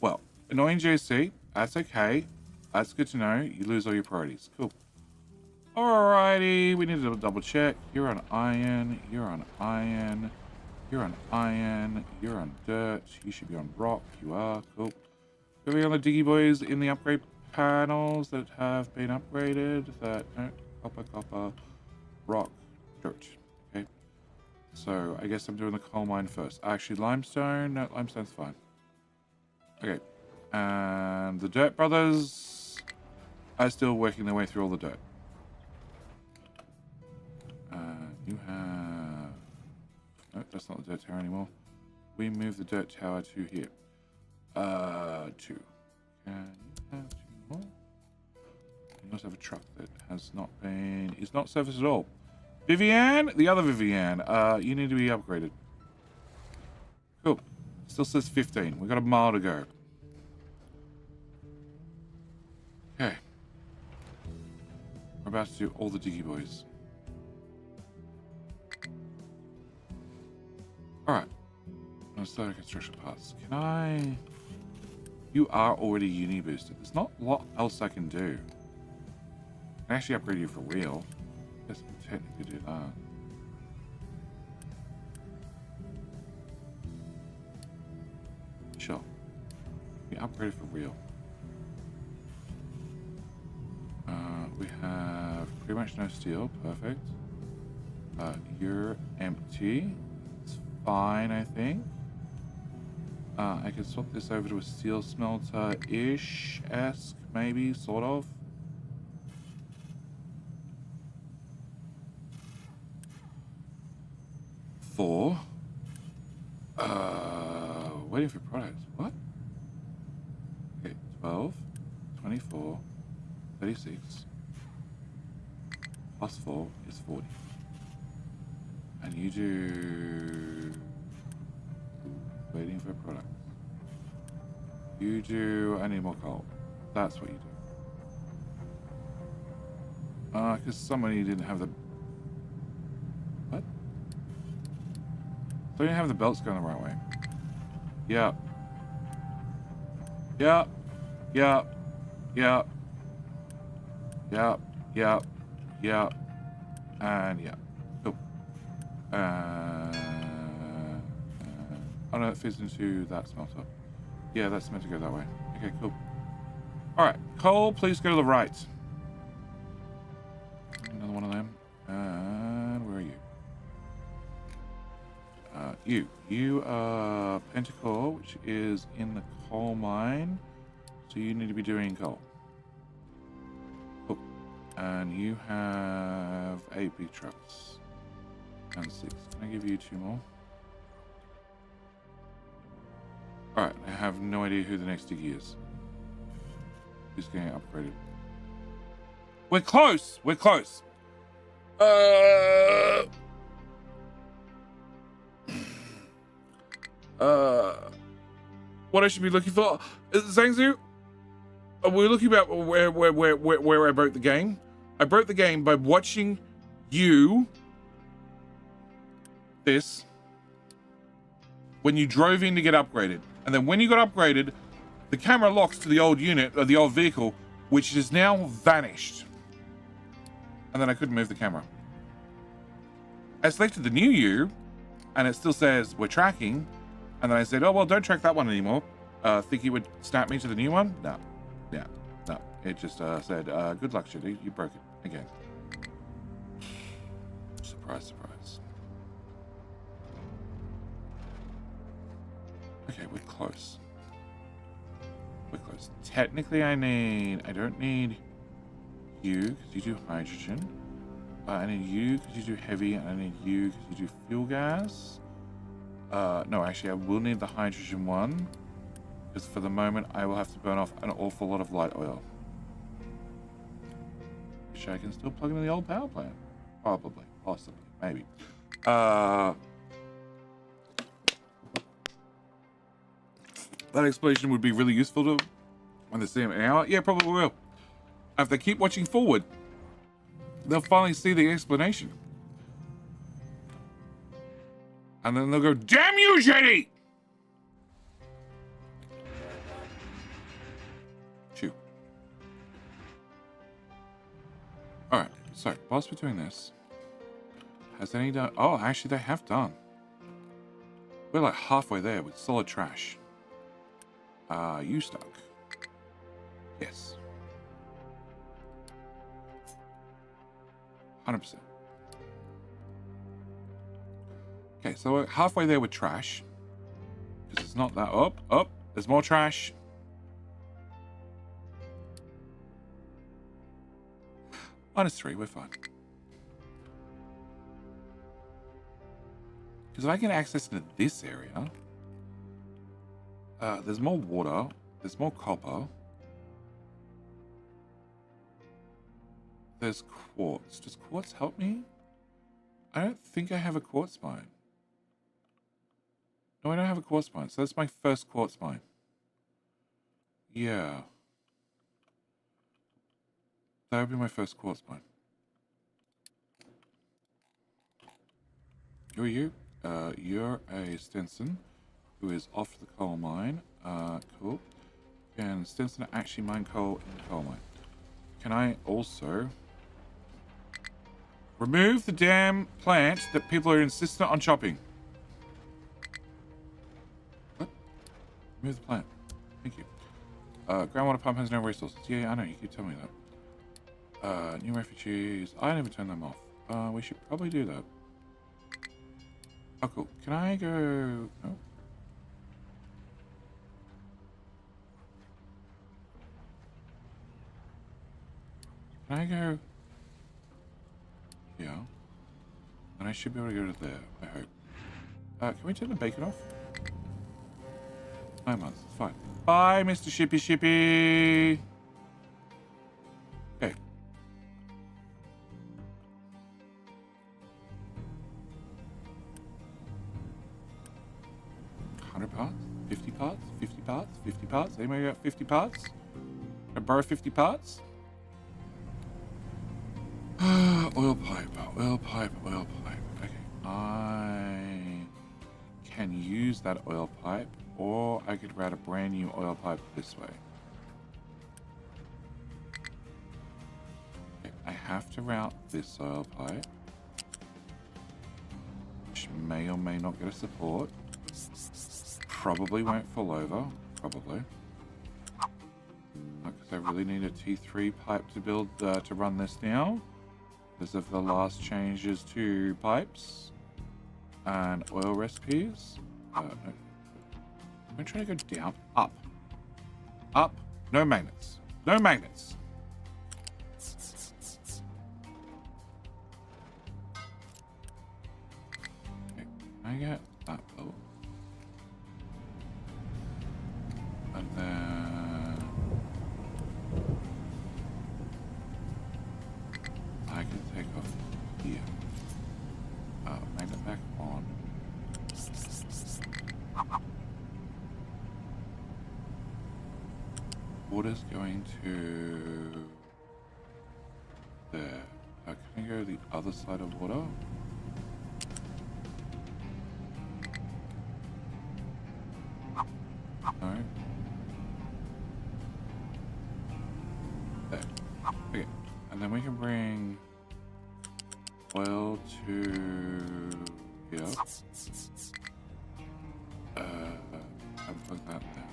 Well, annoying JC, that's okay. That's good to know. You lose all your priorities. Cool. Alrighty, we need to double check. You're on iron, you're on iron, you're on iron, you're on dirt, you should be on rock, you are, cool. Are we on the Diggy Boys in the upgrade panels that have been upgraded? That, no, copper, rock, dirt, okay. So, I guess I'm doing the coal mine first. Actually, limestone, no, limestone's fine. Okay, and the Dirt Brothers are still working their way through all the dirt. You have... No, that's not the dirt tower anymore. We move the dirt tower to here. 2. Can you have 2 more? You must have a truck that has not been... is not serviced at all. Vivian, the other Vivian, you need to be upgraded. Cool. Still says 15. We've got a mile to go. Okay. We're about to do all the diggy boys. Alright. Let's start construction parts. Can I... You are already uni boosted. There's not a lot else I can do. I can actually upgrade you for real. I guess I can technically do that. Sure. We upgrade for real. We have pretty much no steel. Perfect. You're empty. It's fine, I think. I can swap this over to a steel smelter-ish-esque, maybe, sort of. Four. Waiting for products. What? Okay, 12, 24, 36. Plus 4 is 40. And you do... Waiting for products. You do... I need more coal. That's what you do. Because somebody didn't have the... What? So you didn't have the belts going the right way. Yep. Yep. Yep. Yep. Yep. Yep. Yep. And yeah. Cool. Oh no, it fits into that smelter. Yeah, that's meant to go that way. Okay, cool. Alright, coal, please go to the right. Another one of them. And where are you? You are Pentacore, which is in the coal mine. So you need to be doing coal. Cool. And you have 8 big trucks. And 6. Can I give you 2 more? Alright, I have no idea who the next diggy is. Who's getting upgraded? We're close! We're close! What I should be looking for? Zangzu? We're looking about where I broke the game. I broke the game by watching you... This. When you drove in to get upgraded. And then when you got upgraded, the camera locks to the old unit, or the old vehicle, which is now vanished. And then I couldn't move the camera. I selected the new you, and it still says we're tracking. And then I said, oh, well, don't track that one anymore. Think you would snap me to the new one? No. Yeah, no. It just said, good luck, Shitty. You broke it again. Surprise, surprise. Okay, we're close. We're close. Technically, I don't need you, because you do hydrogen. I need you, because you do heavy, and I need you, because you do fuel gas. No, actually, I will need the hydrogen one, because for the moment, I will have to burn off an awful lot of light oil. Which I can still plug into the old power plant. Probably. Possibly. Maybe. That explanation would be really useful to when they see him in an hour. Yeah, probably will. If they keep watching forward, they'll finally see the explanation. And then they'll go, damn you, Jetty! Chew. Alright, so whilst we're doing this, has any done? Oh, actually, they have done. We're like halfway there with solid trash. You stuck. Yes. 100%. Okay, so we're halfway there with trash. Because it's not that up. There's more trash. -3, we're fine. Because if I can access into this area, There's more water. There's more copper. There's quartz. Does quartz help me? I don't think I have a quartz mine. No, I don't have a quartz mine. So that's my first quartz mine. Yeah. That would be my first quartz mine. Who are you? You're a Stinson who is off the coal mine. Cool. Can Stinson actually mine coal in the coal mine? Can I also remove the damn plant that people are insistent on chopping? What? Remove the plant. Thank you. Groundwater pump has no resources. Yeah, I know. You keep telling me that. New refugees. I never turned them off. We should probably do that. Oh, cool. Can I go... No. Can I go... Yeah. And I should be able to go to there, I hope. Can we turn the bacon off? 9 months. It's fine. Bye, Mr. Shippy Shippy! Okay. 100 parts? 50 parts? 50 parts? 50 parts? Anybody got 50 parts? Can I borrow 50 parts? Oil pipe, oil pipe, oil pipe. Okay. I can use that oil pipe, or I could route a brand new oil pipe this way. Okay, I have to route this oil pipe, which may or may not get a support. Probably won't fall over. Probably. Because I really need a T3 pipe to build to run this now, because of the last changes to pipes and oil recipes. No. I'm trying to go down. Up. Up. No magnets. No magnets. Okay, I get that built. And then I can take off here. Magnet back on. Water's going to there. Can I go to the other side of water? No. There. Okay. And then we can bring oil to here. Unplug that there.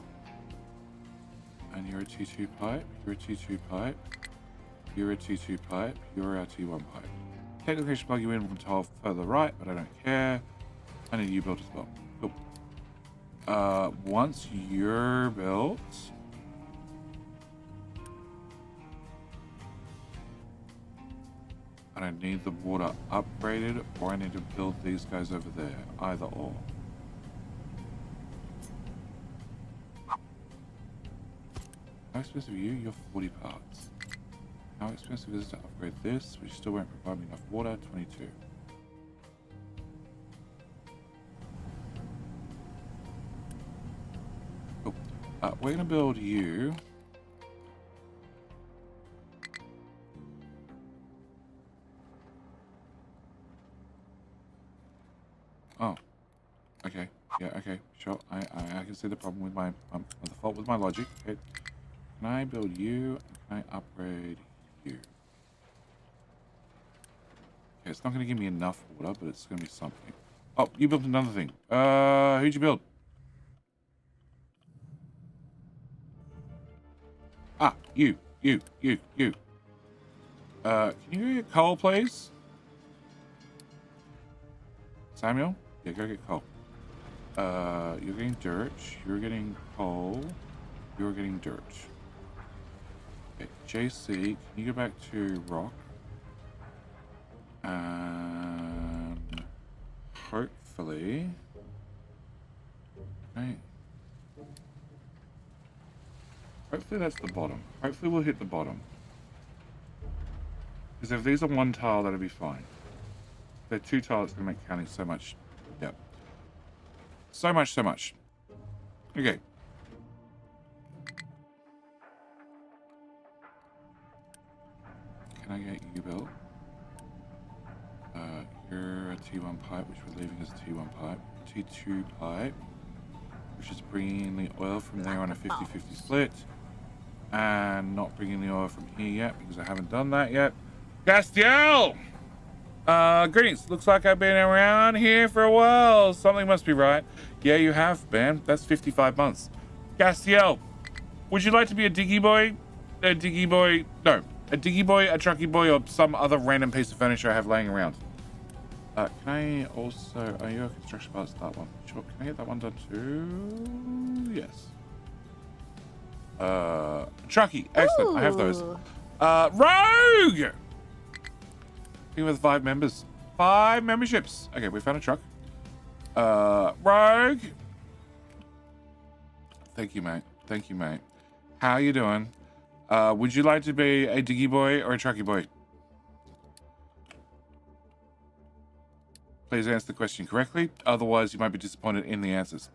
And you're a T2 pipe, you're a T2 pipe, you're a T2 pipe, you're a T1 pipe. Technically I should plug you in from tile further right, but I don't care. I need you built as well. Cool. Once you're built, and I need the water upgraded, or I need to build these guys over there. Either or. How expensive are you? You're 40 parts. How expensive is it to upgrade this, which still won't provide me enough water? 22. Cool. We're going to build you. Oh. Okay. Yeah, okay. Sure. I can see the problem with my... the fault with my logic. Okay. Can I build you? And can I upgrade you? Okay, it's not going to give me enough water, but it's going to be something. Oh, you built another thing. Who'd you build? Ah, you. Can you get coal, please? Samuel? Yeah, go get coal. You're getting dirt. You're getting coal. You're getting dirt. Okay, JC, can you go back to rock? And hopefully... Right. Hopefully that's the bottom. Hopefully we'll hit the bottom. Because if these are one tile, that'll be fine. If they're two tiles, it's going to make counting so much. Yep. So much. Okay. Can I get you built? You're a T1 pipe, which we're leaving as a T1 pipe. T2 pipe, which is bringing the oil from there on a 50-50 split. And not bringing the oil from here yet, because I haven't done that yet. Castiel! Greetings. Looks like I've been around here for a while. Something must be right. Yeah, you have, man. That's 55 months. Castiel, would you like to be a diggy boy? A diggy boy? No. A diggy boy, a trucky boy, or some other random piece of furniture I have laying around? Can I also... Are you a construction part? That one. Sure. Can I get that one done too? Yes. Trucky. Excellent. Ooh. I have those. Rogue! Team with 5 members. 5 memberships. Okay, we found a truck. Rogue. Thank you, mate. Thank you, mate. How you doing? Would you like to be a diggy boy or a trucky boy? Please answer the question correctly. Otherwise, you might be disappointed in the answers.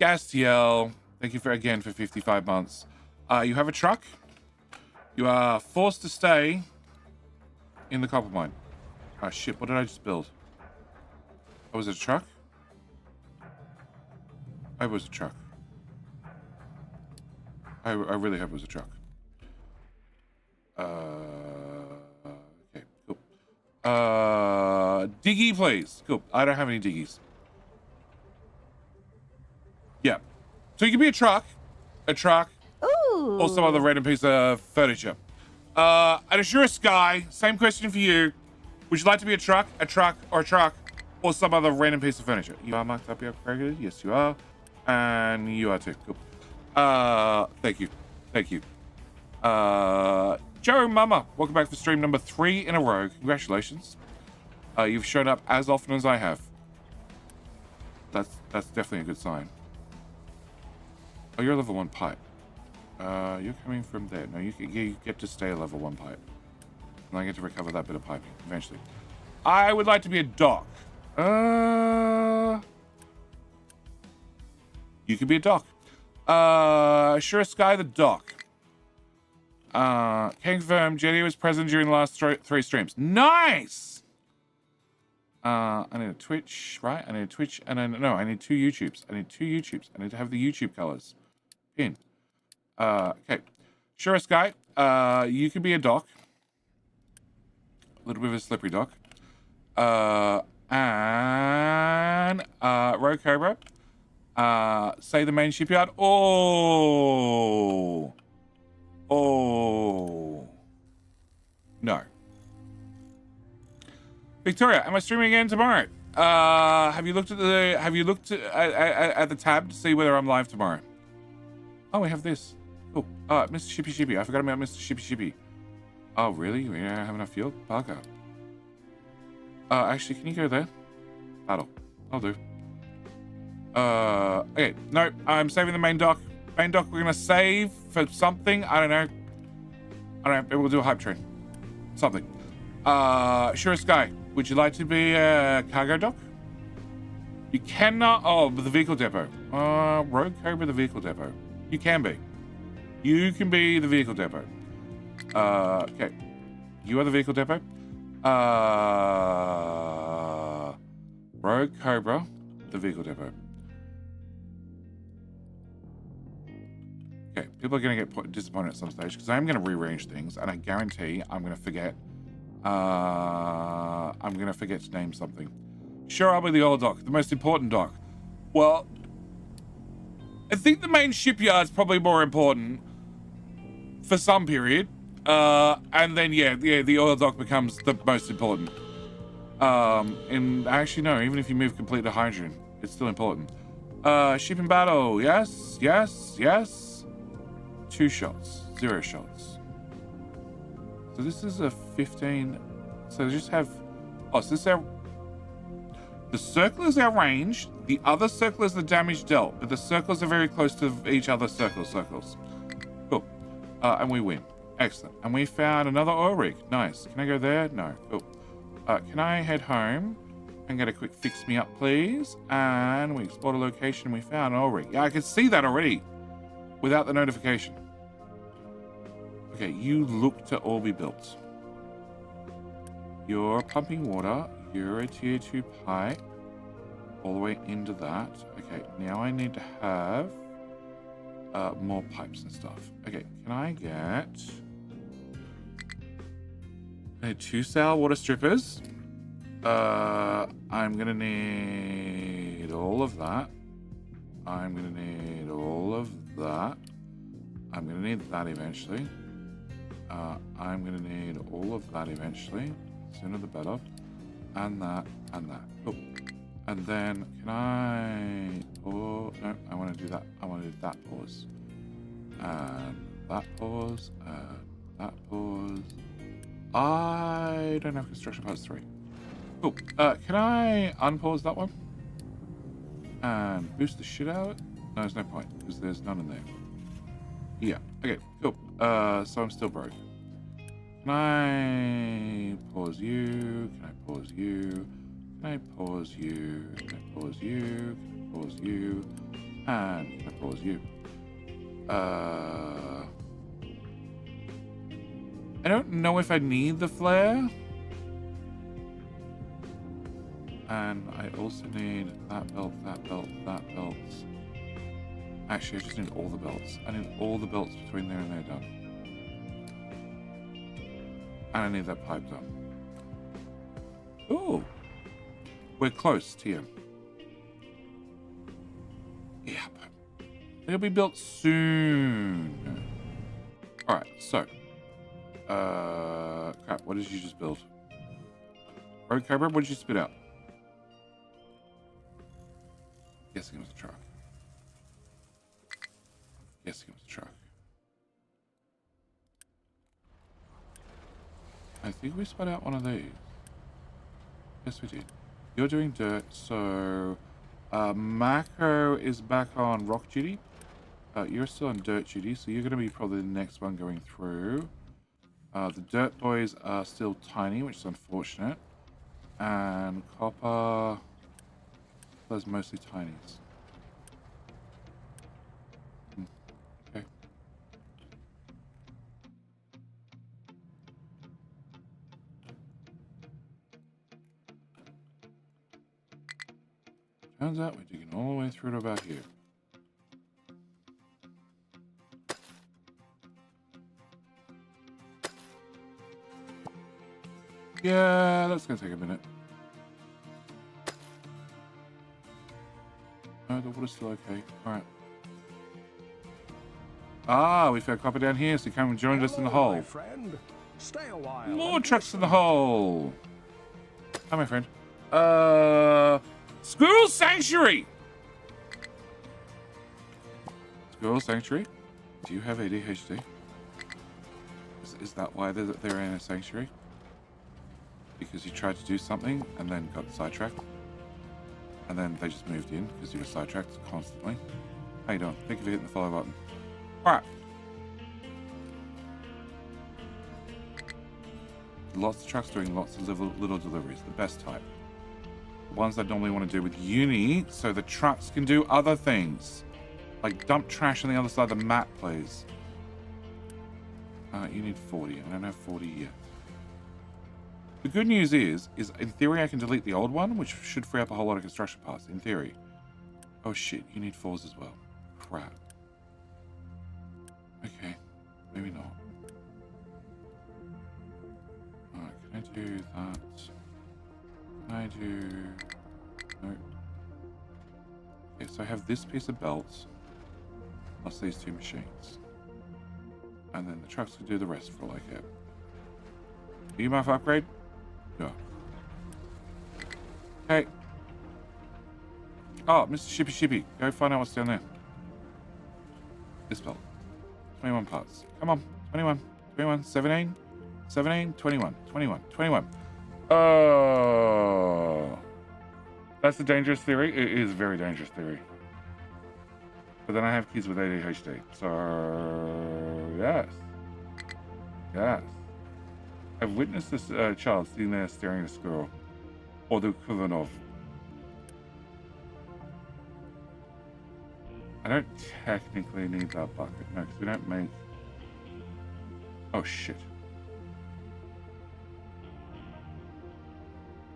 Gastiel, thank you again for 55 months. You have a truck. You are forced to stay in the copper mine. Oh, shit. What did I just build? Oh, was it a truck? I hope it was a truck. I really hope it was a truck. Okay, cool. Diggy, please. Cool. I don't have any diggies. Yeah. So you can be a truck, Ooh. or some other random piece of furniture. An Assure Sky, same question for you. Would you like to be a truck, or some other random piece of furniture? You are marked up here, corrected? Yes, you are. And you are too. Cool. Thank you. Thank you. Joe Mama, welcome back for stream number 3 in a row. Congratulations. You've shown up as often as I have. That's definitely a good sign. Oh, you're a level 1 pipe. You're coming from there. No, you get to stay a level 1 pipe. And I get to recover that bit of piping eventually. I would like to be a dock. You could be a dock. Sure Sky the dock. Can confirm Jenny was present during the last 3 streams. Nice! I need a Twitch, right? I need a Twitch, and then I need 2 YouTubes. I need to have the YouTube colors. In. Okay. Sure Sky, you can be a dock. A little bit of a slippery dock. And Rogue Cobra. Say the main shipyard. Oh, no. Victoria, am I streaming again tomorrow? Have you looked at the tab to see whether I'm live tomorrow? Oh, we have this. Cool. Mr. Shippy Shippy. I forgot about Mr. Shippy Shippy. Oh, really? We don't have enough fuel? Parker. Actually, can you go there? Battle. I'll do. Okay. No, I'm saving the main dock. Main dock we're gonna save for something. I don't know. Maybe we'll do a hype train. Something. Sure Sky, would you like to be a cargo dock? You cannot. Oh, but the vehicle depot. Rogue Cobra, the vehicle depot. You can be. You can be the vehicle depot. Okay. You are the vehicle depot. Rogue Cobra, the vehicle depot. Okay, people are going to get disappointed at some stage because I am going to rearrange things, and I guarantee I'm going to forget. I'm going to forget to name something. Sure, I'll be the oil dock, the most important dock. Well, I think the main shipyard's probably more important for some period. And then, yeah, the oil dock becomes the most important. And actually, no, even if you move completely to hydrogen, it's still important. Ship in battle, yes. 2 shots, 0 shots. So this is a 15. So they just have. Oh, so this is our. The circle is our range. The other circle is the damage dealt, but the circles are very close to each other. Circles. Cool. And we win. Excellent. And we found another oil rig. Nice. Can I go there? No. Cool. Can I head home and get a quick fix me up, please? And we explored a location and we found an oil rig. Yeah, I can see that already without the notification. Okay, you look to all be built. You're pumping water. You're a tier 2 pipe. All the way into that. Okay, now I need to have more pipes and stuff. Okay, can I get... I need 2 sour water strippers. I'm gonna need all of that. I'm gonna need all of that. I'm gonna need that eventually. I'm gonna need all of that eventually. Sooner the better. And that, and that. Cool. And then, can I... Oh, no, I want to do that. I want to do that pause. And that pause. And that pause. I don't have construction parts 3. Cool. Can I unpause that one? And boost the shit out of it? No, there's no point, because there's none in there. Yeah. Okay, cool. So I'm still broke. Can I pause you? Can I pause you? Can I pause you? Can I pause you? Can I pause you? And can I pause you? I don't know if I need the flare. And I also need that belt, that belt, that belt. Actually, I just need all the belts. I need all the belts between there and there done. And I need that pipe done. Ooh. We're close, TM. Yep. It'll be built soon. Alright, so. Crap, what did you just build? Road Cobra, what did you spit out? Guessing it was a truck. Guessing it was a truck. I think we spit out one of these. Yes, we did. You're doing dirt, so Mako is back on rock duty. You're still on dirt duty, so you're going to be probably the next one going through. The dirt boys are still tiny, which is unfortunate. And copper, those mostly tinies. Okay. Turns out we're digging all the way through to about here. Yeah, that's gonna take a minute. No, the water's still okay. Alright. Ah, we found copper down here, so you come and join us in the hole. My friend. Stay a while. More trucks in the hole. Hi, my friend. Squirrel Sanctuary. Squirrel Sanctuary? Do you have ADHD? Is that why they're in a sanctuary? Because you tried to do something and then got sidetracked? And then they just moved in because you were sidetracked constantly? How you doing? Thank you for hitting the follow button. Alright. Lots of trucks doing lots of little deliveries. The best type. The ones I normally want to do with uni so the trucks can do other things. Like dump trash on the other side of the map, please. You need 40. I don't have 40 yet. The good news is in theory I can delete the old one, which should free up a whole lot of construction parts, in theory. Oh shit, you need 4s as well. Crap. Okay, maybe not. Alright, can I do that? Can I do... No. Okay, so I have this piece of belt, plus these 2 machines. And then the trucks can do the rest for all I care. EMF upgrade? Yeah. Hey. Oh, Mr. Shippy Shippy. Go find out what's down there. This belt. 21 parts. Come on. 21. 21. 17. 17. 21. 21. 21. Oh. That's a dangerous theory. It is a very dangerous theory. But then I have kids with ADHD. So, yes. Yes. I've witnessed this child sitting there staring at a squirrel. Or the equivalent of. I don't technically need that bucket. No, because we don't make... Oh, shit.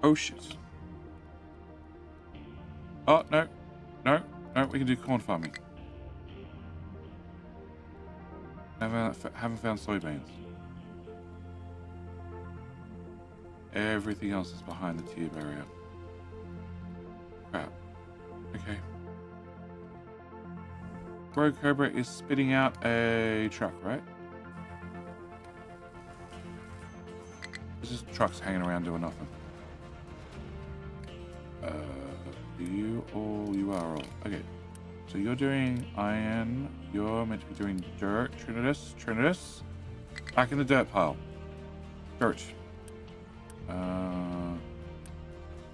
Oh, shit. Oh, no. No. No, we can do corn farming. Haven't found soybeans. Everything else is behind the tier barrier. Crap. Okay. Bro Cobra is spitting out a truck, right? There's just trucks hanging around doing nothing. You all, you are all. Okay. So you're doing iron. You're meant to be doing dirt. Trinitas. Back in the dirt pile. Dirt.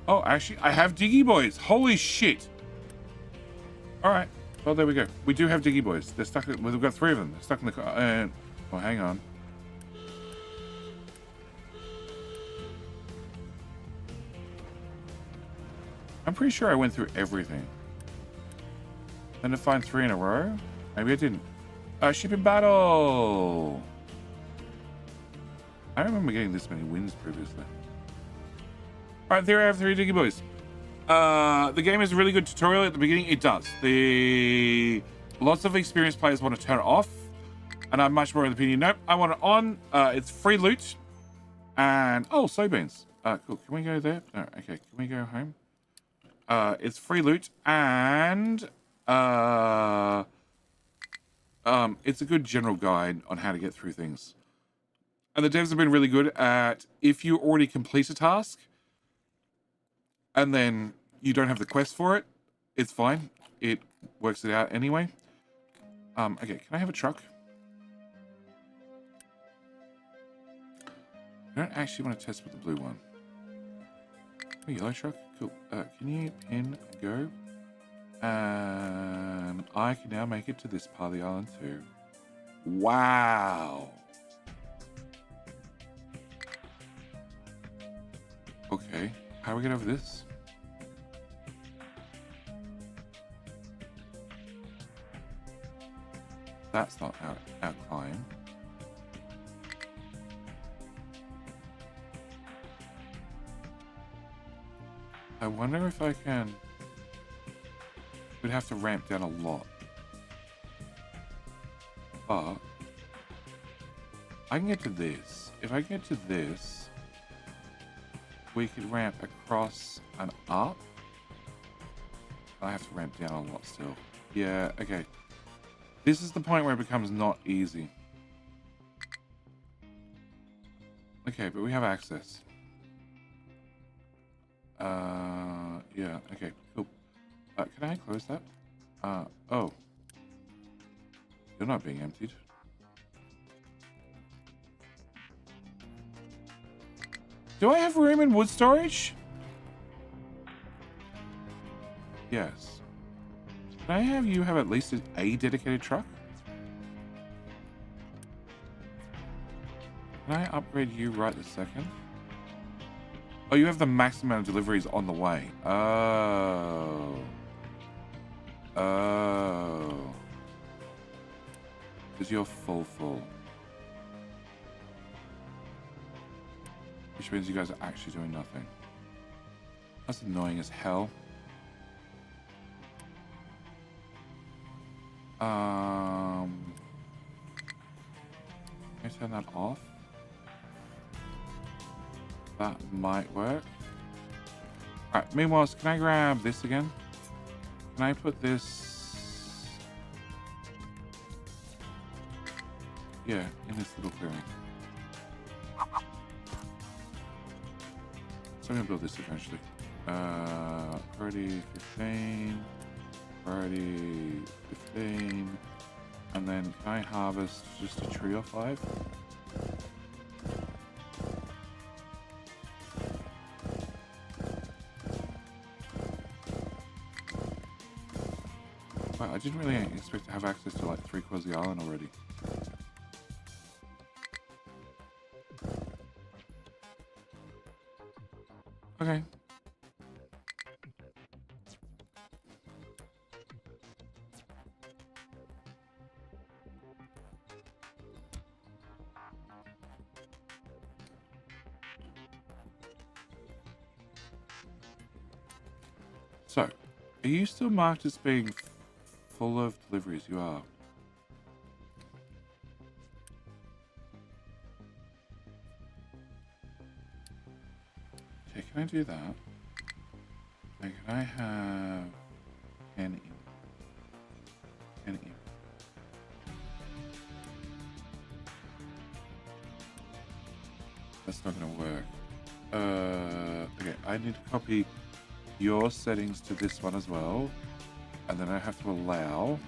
Oh, actually, I have diggy boys. Holy shit. All right. Well, there we go. We do have diggy boys. They're stuck. Well, we've got 3 of them. They're stuck in the car. Well, hang on. I'm pretty sure I went through everything. Then to find 3 in a row? Maybe I didn't. Shipping battle! I remember getting this many wins previously. Alright, there I have 3 diggy boys. The game is a really good tutorial at the beginning. It does. Lots of experienced players want to turn it off. And I'm much more of the opinion, nope, I want it on. It's free loot. And, oh, soybeans. Cool. Can we go there? No, okay. Can we go home? It's free loot and it's a good general guide on how to get through things. And the devs have been really good at, if you already complete a task and then you don't have the quest for it, it's fine. It works it out anyway. Okay, can I have a truck? I don't actually want to test with the blue one. A yellow truck? Cool. Can you pin go? And I can now make it to this part of the island too. Wow. Okay. How do we get over this? That's not our climb. I wonder if I can... We'd have to ramp down a lot. But... I can get to this. If I get to this... We could ramp across and up. I have to ramp down a lot still. Yeah, okay. This is the point where it becomes not easy. Okay, but we have access. Yeah, okay, cool. Can I close that? Oh. You're not being emptied. Do I have room in wood storage? Yes. Can I have you have at least a dedicated truck? Can I upgrade you right this second? Oh, you have the maximum amount of deliveries on the way. Oh. Oh. Because you're full. Which means you guys are actually doing nothing. That's annoying as hell. Can I turn that off? That might work. Alright, meanwhile, can I grab this again? Can I put this... Yeah, in this little clearing. So I'm gonna build this eventually. Priority 15. Priority 15. And then can I harvest just a tree or 5? I didn't really expect to have access to like 3/4 of the island already. Okay. So, are you still marked as being full of deliveries? You are. Okay, can I do that? Okay, can I have an in? An in. That's not going to work. Okay, I need to copy your settings to this one as well. And then I have to allow.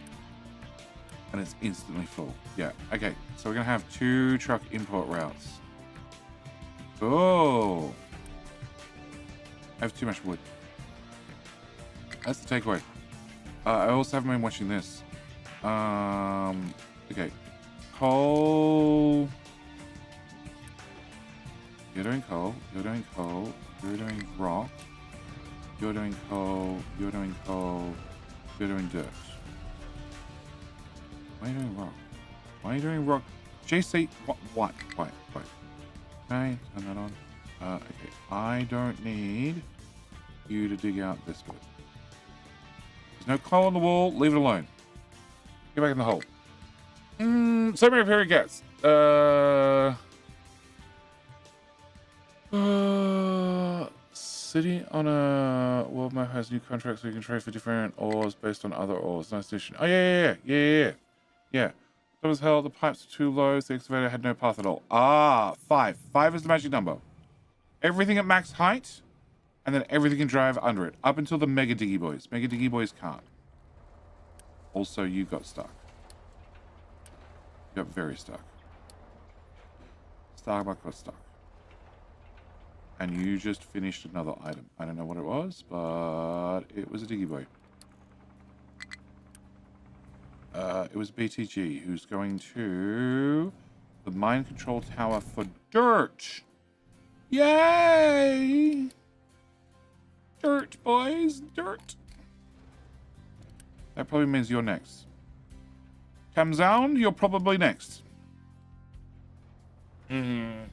And it's instantly full. Yeah, okay. So we're going to have 2 truck import routes. Oh! I have too much wood. That's the takeaway. I also haven't been watching this. Okay. Coal. You're doing coal. You're doing coal. You're doing rock. You're doing coal. You're doing coal. You're doing dirt. Why are you doing rock? Why are you doing rock? JC, what? Wait. Okay, turn that on. Okay, I don't need you to dig out this bit. There's no coal on the wall. Leave it alone. Get back in the hole. So many repair gets. City on a world map has new contracts so you can trade for different ores based on other ores. Nice addition. Oh yeah. That was hell. The pipes were too low, so the excavator had no path at all. 5. 5 is the magic number. Everything at max height, and then everything can drive under it. Up until the Mega Diggy Boys. Mega Diggy Boys can't. Also, you got stuck. You got very stuck. Starbuck got stuck. And you just finished another item. I don't know what it was, but it was a Diggy Boy. It was BTG, who's going to the mine control tower for dirt. Yay! Dirt, boys, dirt. That probably means you're next. Camzound, you're probably next. It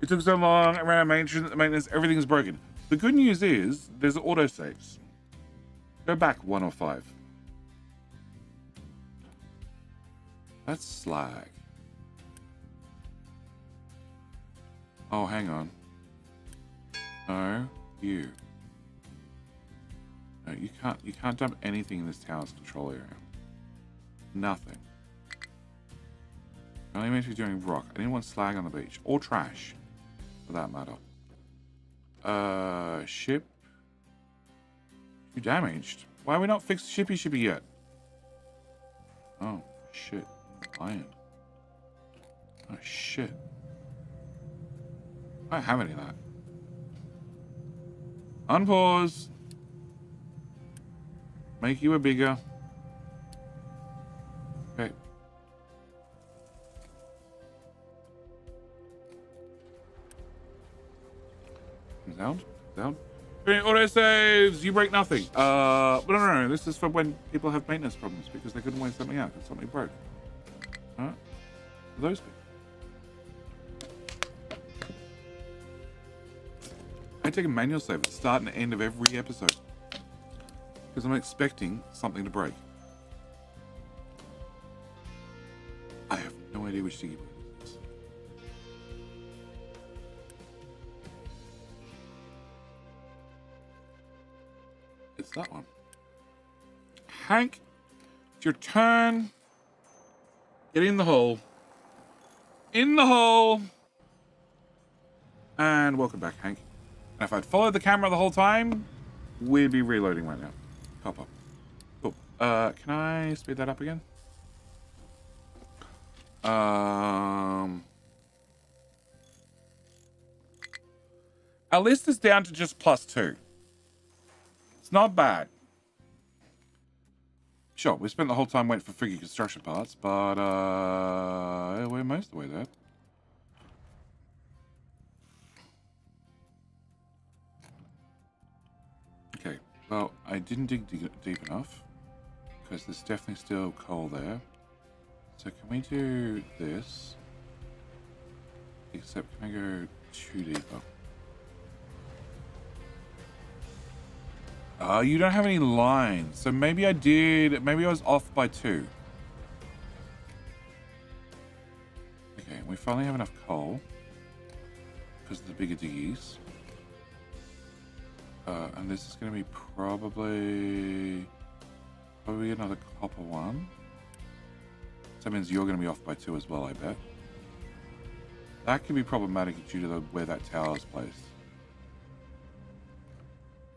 took so long around maintenance, everything's broken. The good news is there's autosaves. Go back 1 or 5. That's slag. Oh, hang on. No, you. No, you can't dump anything in this tower's control area. Nothing. Only meant to be doing rock. I didn't want slag on the beach. Or trash, for that matter. Ship. You damaged. Why are we not fixed shippy yet? Oh, shit. Iron. Oh, shit. I don't have any of that. Unpause. Make you a bigger. Okay. Down. Auto saves. You break nothing. But no. This is for when people have maintenance problems because they couldn't wait something out because something broke. Alright. For those people. I take a manual save at the start and end of every episode because I'm expecting something to break. I have no idea which Diggy Boy this is. It's that one. Hank, it's your turn. Get in the hole. In the hole. And welcome back, Hank. And if I'd followed the camera the whole time, we'd be reloading right now. Pop up. Cool. Can I speed that up again? Our list is down to just +2. It's not bad. Sure, we spent the whole time waiting for Figgy construction parts, but we're most of the way there. Well, I didn't dig deep enough because there's definitely still coal there. So can we do this? Except can I go 2 deeper? You don't have any lines. So maybe I did. Maybe I was off by 2. Okay, we finally have enough coal because of the bigger diggies. And this is going to be probably another copper one. So that means you're going to be off by 2 as well, I bet. That could be problematic due to where that tower is placed.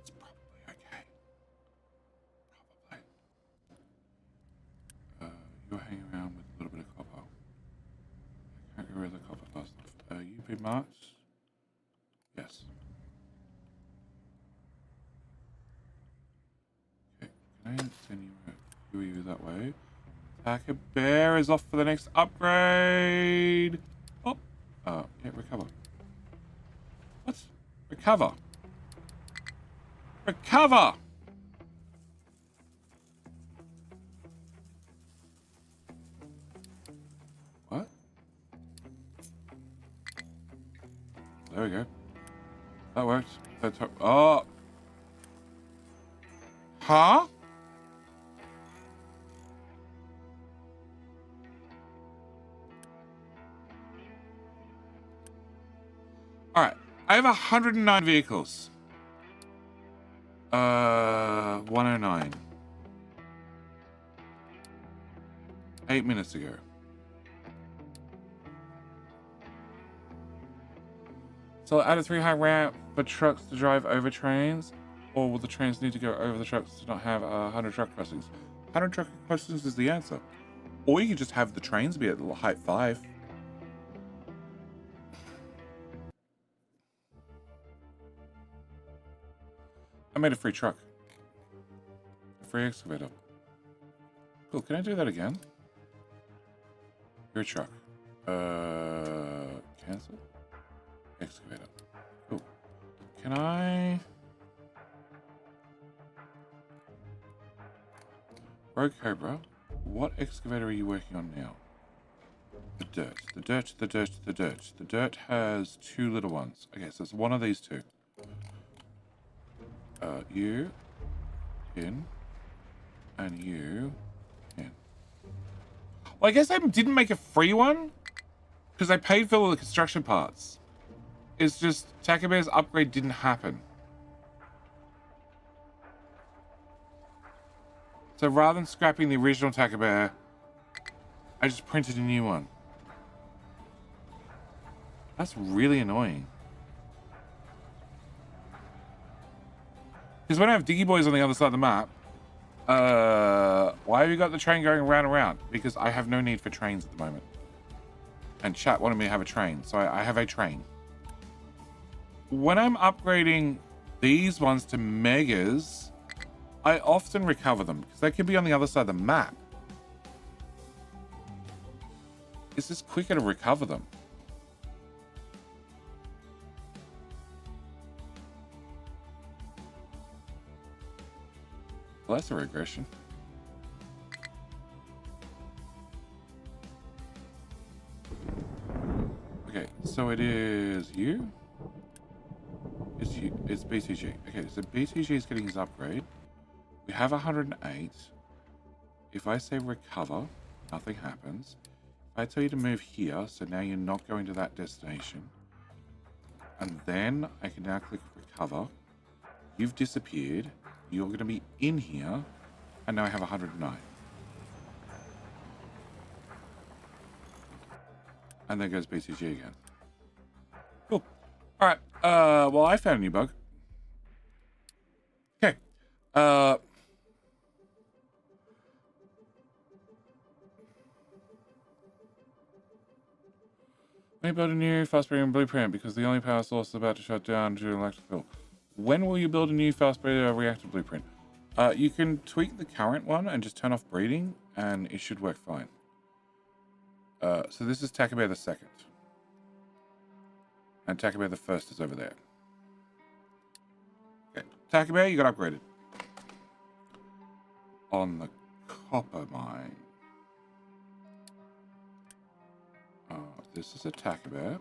It's probably okay. Probably. You're hanging around with a little bit of copper. I can't get rid of the copper fast enough. You be marked? Yes. Okay, can I send you that way? Packer Bear is off for the next upgrade. Oh, yeah, recover. What? Recover. Recover. What? There we go. That worked. Oh. Huh? All right, I have 109 vehicles. 109. 8 minutes ago. So add a 3-high ramp for trucks to drive over trains, or will the trains need to go over the trucks to not have 100 truck crossings? 100 truck crossings is the answer. Or you could just have the trains be at height 5. I made a free truck. A free excavator. Cool, can I do that again? Your truck. Cancel? Excavator. Cool. Can I... Rogue Cobra, what excavator are you working on now? The dirt. The dirt, the dirt, the dirt. The dirt has 2 little ones. Okay, so it's one of these 2. You in, and you in. Well, I guess I didn't make a free one because I paid for all the construction parts. It's just Taco Bear's upgrade didn't happen. So rather than scrapping the original Taco Bear, I just printed a new one. That's really annoying. Because when I have Diggy Boys on the other side of the map, why have you got the train going round and round? Because I have no need for trains at the moment. And chat wanted me to have a train, so I have a train. When I'm upgrading these ones to megas, I often recover them because they can be on the other side of the map. It's just quicker to recover them. Well, that's a regression. Okay, so it is you. It's you. It's BTG. Okay, so BTG is getting his upgrade. We have 108. If I say recover, nothing happens. If I tell you to move here, so now you're not going to that destination. And then I can now click recover. You've disappeared. You're going to be in here. And now I have 109. And there goes BTG again. Cool. All right. Well, I found a new bug. Okay. Let me build a new fast-breeding blueprint because the only power source is about to shut down due to electrical. When will you build a new fast-breeder reactor blueprint? You can tweak the current one and just turn off breeding, and it should work fine. So this is Taco Bear the second. And Taco Bear the first is over there. Okay, Taco Bear, you got upgraded. on the copper mine. This is a Taco Bear,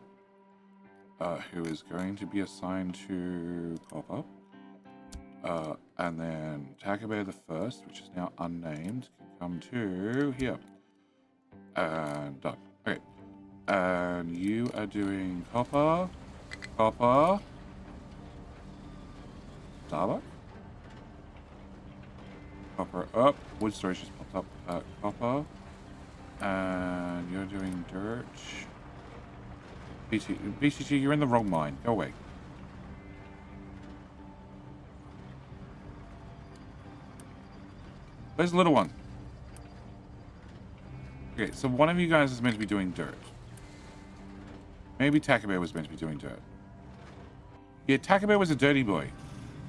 who is going to be assigned to copper. And then Taco Bear the first, which is now unnamed, can come to here. And done. Okay. And you are doing copper, Starbuck. Copper up. Wood storage just popped up. Copper. And you're doing dirt. BCG, you're in the wrong mine. Go away. Where's the little one? Okay, so one of you guys is meant to be doing dirt. Maybe Taco Bear was meant to be doing dirt. Yeah, Taco Bear was a dirty boy.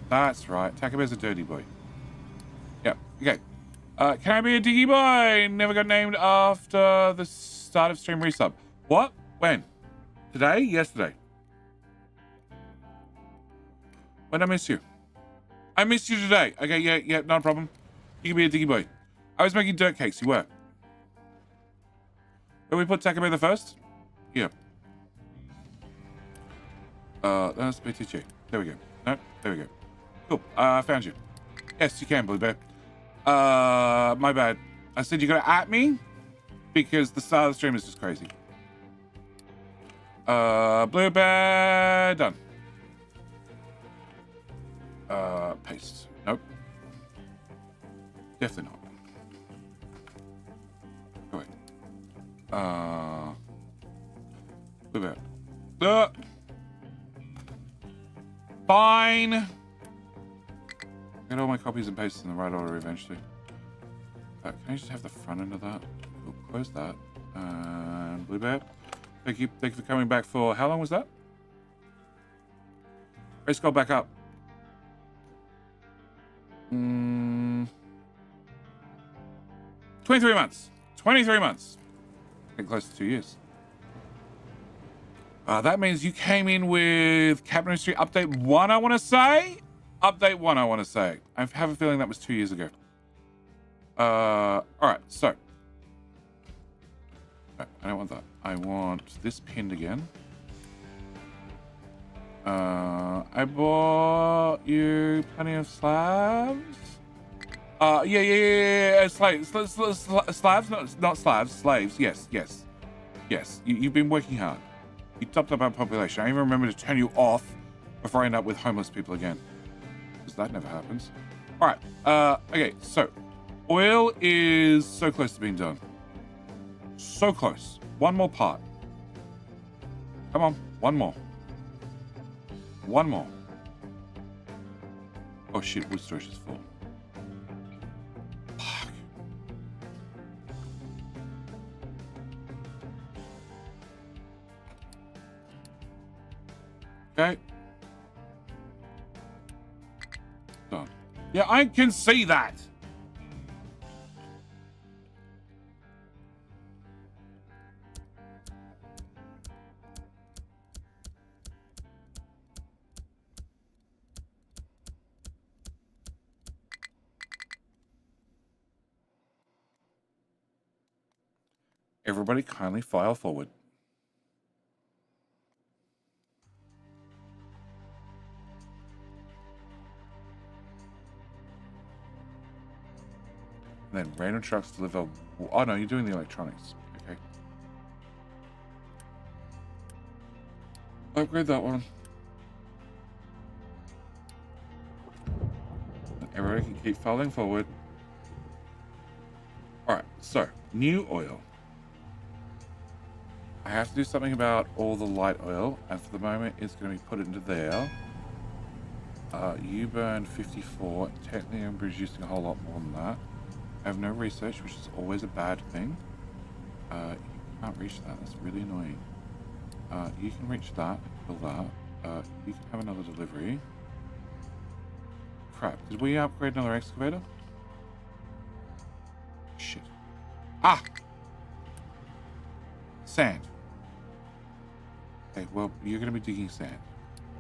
That's right. Taco Bear's a dirty boy. Yep. Okay. Can I be a diggy boy? Never got named after the start of stream resub. What? When? Today? Yesterday? When I miss you? I missed you today. Okay, yeah, no problem. You can be a diggy boy. I was making dirt cakes. You were. Where we put Taco Bear the first? Here. That's BTG. There we go. No, there we go. Cool. I found you. Yes, you can, Blue Bear. My bad. I said you gotta at me because the start of the stream is just crazy. Blue Bear, done. Paste. Nope. Definitely not. Go away. Blue Bear. Fine. Get all my copies and pastes in the right order eventually. Can I just have the front end of that? We'll close that. And Blue Bear. Thank you for coming back for how long was that? Let's go back up. 23 months. 23 months. Getting close to 2 years. That means you came in with Cabinet Street Update 1, I want to say? Update 1, I want to say. I have a feeling that was 2 years ago. Alright, so. I don't want that. I want this pinned again. I bought you plenty of slabs. Yeah. Slaves. Slabs? Not slabs. Slaves. Yes. You've been working hard. You topped up our population. I even remember to turn you off before I end up with homeless people again. Because that never happens. Alright, okay, so. Oil is so close to being done. So close. One more part. Come on, one more. One more. Oh shit, wood storage is full. Fuck. Okay. Done. Yeah, I can see that. Everybody kindly file forward. And then random trucks deliver. Oh no, you're doing the electronics. Okay. Upgrade that one. Everybody can keep filing forward. Alright, so new oil. I have to do something about all the light oil, and for the moment it's going to be put into there. You burned 54. Technically I'm producing a whole lot more than that. I have no research, which is always a bad thing. You can't reach that. That's really annoying. You can reach that. Fill that. You can have another delivery. Crap. Did we upgrade another excavator? Shit. Ah! Sand. Okay, well, you're going to be digging sand.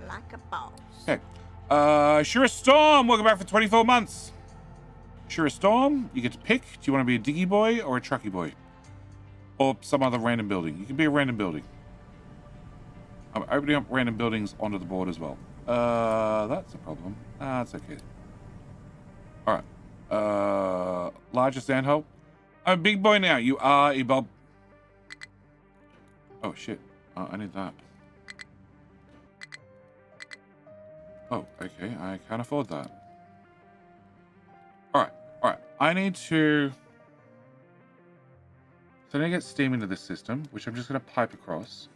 Like a boss. Okay. Sure Storm, welcome back for 24 months. Sure, a storm. You get to pick. Do you want to be a diggy boy or a trucky boy? Or some other random building. You can be a random building. I'm opening up random buildings onto the board as well. That's a problem. That's okay. All right. Largest sandhole. I'm a big boy now. You are a Bob. Oh, shit. I need that. Oh, okay. I can't afford that. All right. All right. I need to... So I need to get steam into this system, which I'm just going to pipe across.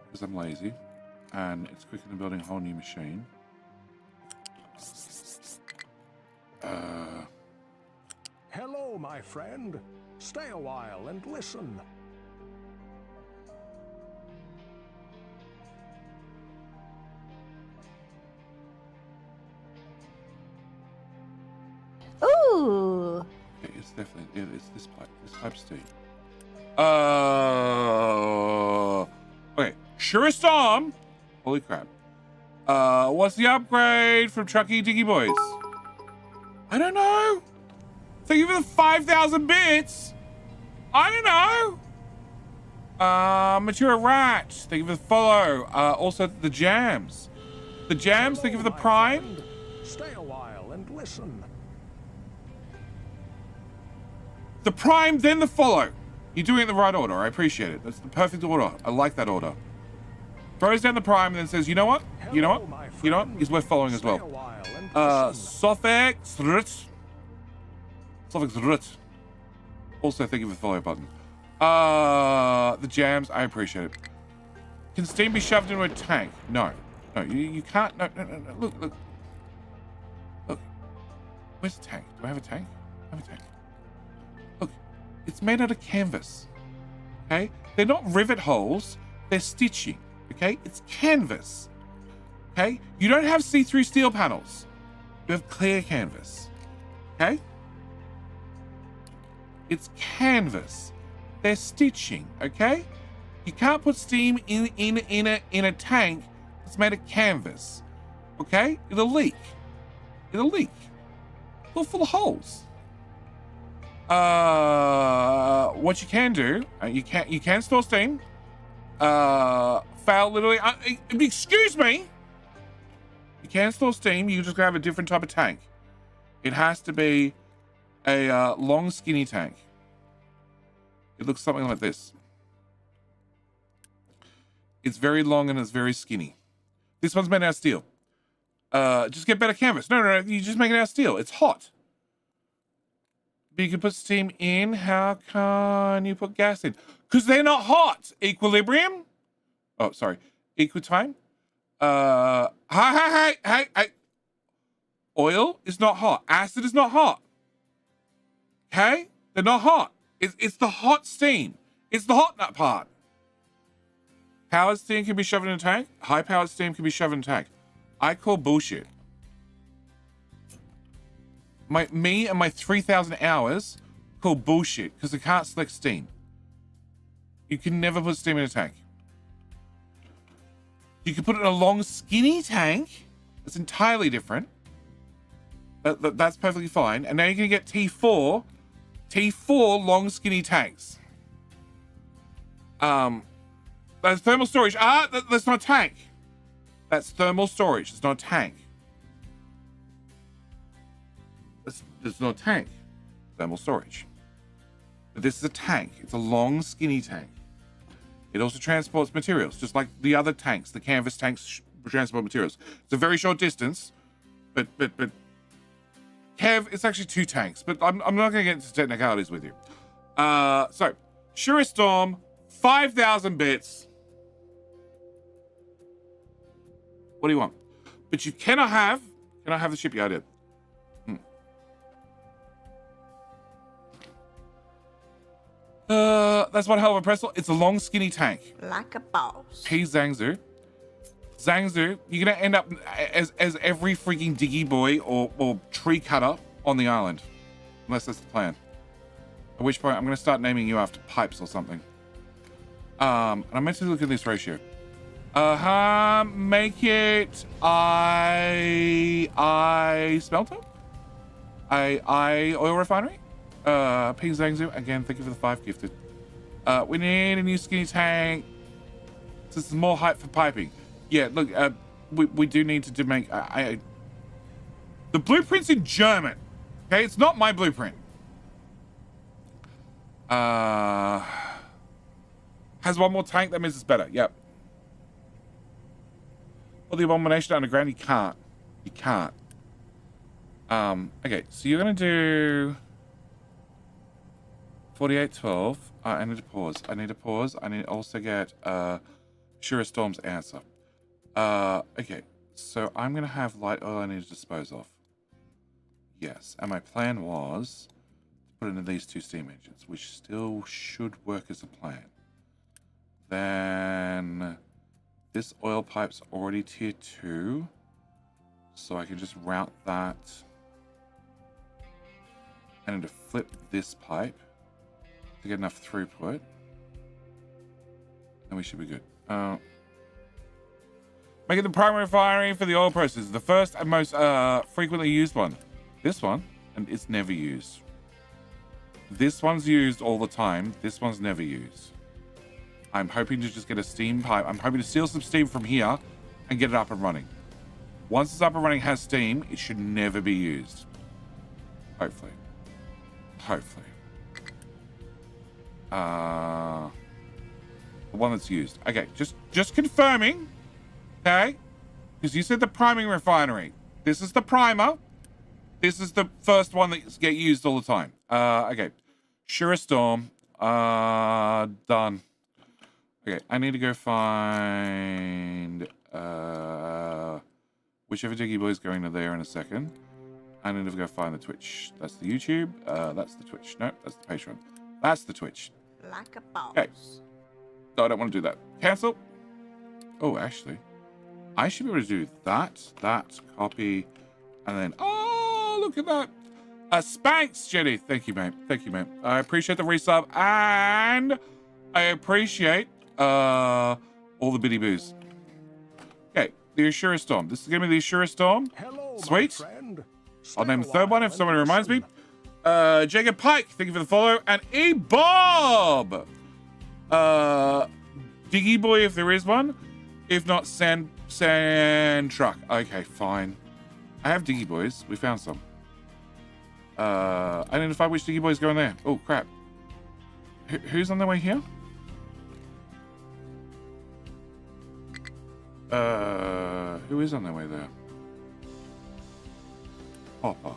Because I'm lazy. And it's quicker than building a whole new machine. Hello, my friend. Stay a while and listen. Ooh. Okay, it's definitely... It's this pipe. This pipe's steam. Okay. Sure as storm. Holy crap. What's the upgrade from Trucky Diggy Boys? I don't know. Thank you for the 5,000 bits. I don't know. Mature Rat. Thank you for the follow. Also the jams. The jams, thank you for the prime. Stay a while and listen. The prime, then the follow. You're doing it in the right order. I appreciate it. That's the perfect order. I like that order. Throws down the prime and then says, you know what? You know what? You know what? He's worth following as well. Sofix Rut. Sofix Rut. Also, thank you for the follow button. The jams, I appreciate it. Can steam be shoved into a tank? No. No, you can't. No. Look. Look. Where's the tank? Do I have a tank? I have a tank. Look. It's made out of canvas. Okay? They're not rivet holes. They're stitching. Okay? It's canvas. Okay? You don't have see-through steel panels. You have clear canvas. Okay? It's canvas. They're stitching. Okay? You can't put steam in a tank that's made of canvas. Okay? It'll leak. It'll leak. It's full of holes. What you can do, you can store steam. Fail literally. Excuse me. You can store steam. You just grab a different type of tank. It has to be a long, skinny tank. It looks something like this. It's very long and it's very skinny. This one's made out of steel. Just get better canvas. No. You just make it out of steel. It's hot. But you can put steam in. How can you put gas in? Because they're not hot. Equilibrium. Oh, sorry. Equitime. Hey. Oil is not hot. Acid is not hot. Okay? They're not hot. It's the hot steam. It's the hot nut part. Powered steam can be shoved in a tank. High powered steam can be shoved in a tank. I call bullshit. Me and my 3,000 hours call bullshit because I can't select steam. You can never put steam in a tank. You can put it in a long, skinny tank. It's entirely different. That's perfectly fine. And now you're going to get T4 long, skinny tanks. That's thermal storage. That's not a tank. That's thermal storage. It's not a tank. It's not a tank. Thermal storage. But this is a tank. It's a long, skinny tank. It also transports materials, just like the other tanks. The canvas tanks transport materials. It's a very short distance, but Kev, it's actually two tanks. But I'm not going to get into technicalities with you. So, Sure Storm, 5,000 bits. What do you want? But you cannot have the shipyard in. That's one hell of a pretzel. It's a long, skinny tank. Like a boss. Hey, Zangzu. Zangzu, you're going to end up as every freaking diggy boy or tree cutter on the island. Unless that's the plan. At which point, I'm going to start naming you after pipes or something. And I'm meant to look at this ratio. Make it I smelter? I Oil Refinery. Ping Zangzu, again, thank you for the 5 gifted. We need a new skinny tank. This is more height for piping. Yeah, look, we do need to make... the blueprint's in German. Okay, it's not my blueprint. Has one more tank, that means it's better. Yep. Well, the abomination underground, you can't. You can't. Okay, so you're gonna do 4812. I need to pause. I need to pause. I need to also get Sure Storm's answer. Okay, so I'm gonna have light oil I need to dispose of. Yes, and my plan was to put it into these 2 steam engines, which still should work as a plan. Then this oil pipe's already tier 2, so I can just route that. I need to flip this pipe to get enough throughput, and we should be good. Make it the primary refinery for the oil process, the first and most frequently used one. This one, and it's never used. This one's used all the time. This one's never used. I'm hoping to just get a steam pipe. I'm hoping to steal some steam from here and get it up and running. Once it's up and running, has steam, it should never be used. Hopefully. Hopefully. The one that's used. Okay, just confirming. Okay? Because you said the priming refinery. This is the primer. This is the first one that gets used all the time. Okay. Sure Storm. Done. Okay, I need to go find whichever Diggy Boy's going to there in a second. I need to go find the Twitch. That's the YouTube. That's the Twitch. No, that's the Patreon. That's the Twitch. Like a boss. Okay. No, I don't want to do that. Cancel. Oh, actually, I should be able to do that, copy, and then, oh, look at that. Spanx, Jenny. Thank you, mate. Thank you, mate. I appreciate the resub, and I appreciate all the biddy boos. Okay, the Assura Storm. This is going to be the Assura Storm. Hello, Sweet. my friend. I'll name the third one if someone reminds me. Jacob Pike, thank you for the follow. And E-Bob! Diggy Boy, if there is one. If not, Sand Truck. Okay, fine. I have Diggy Boys. We found some. Identify which Diggy Boy's going there. Oh, crap. Who's on their way here? Who is on their way there? Copper.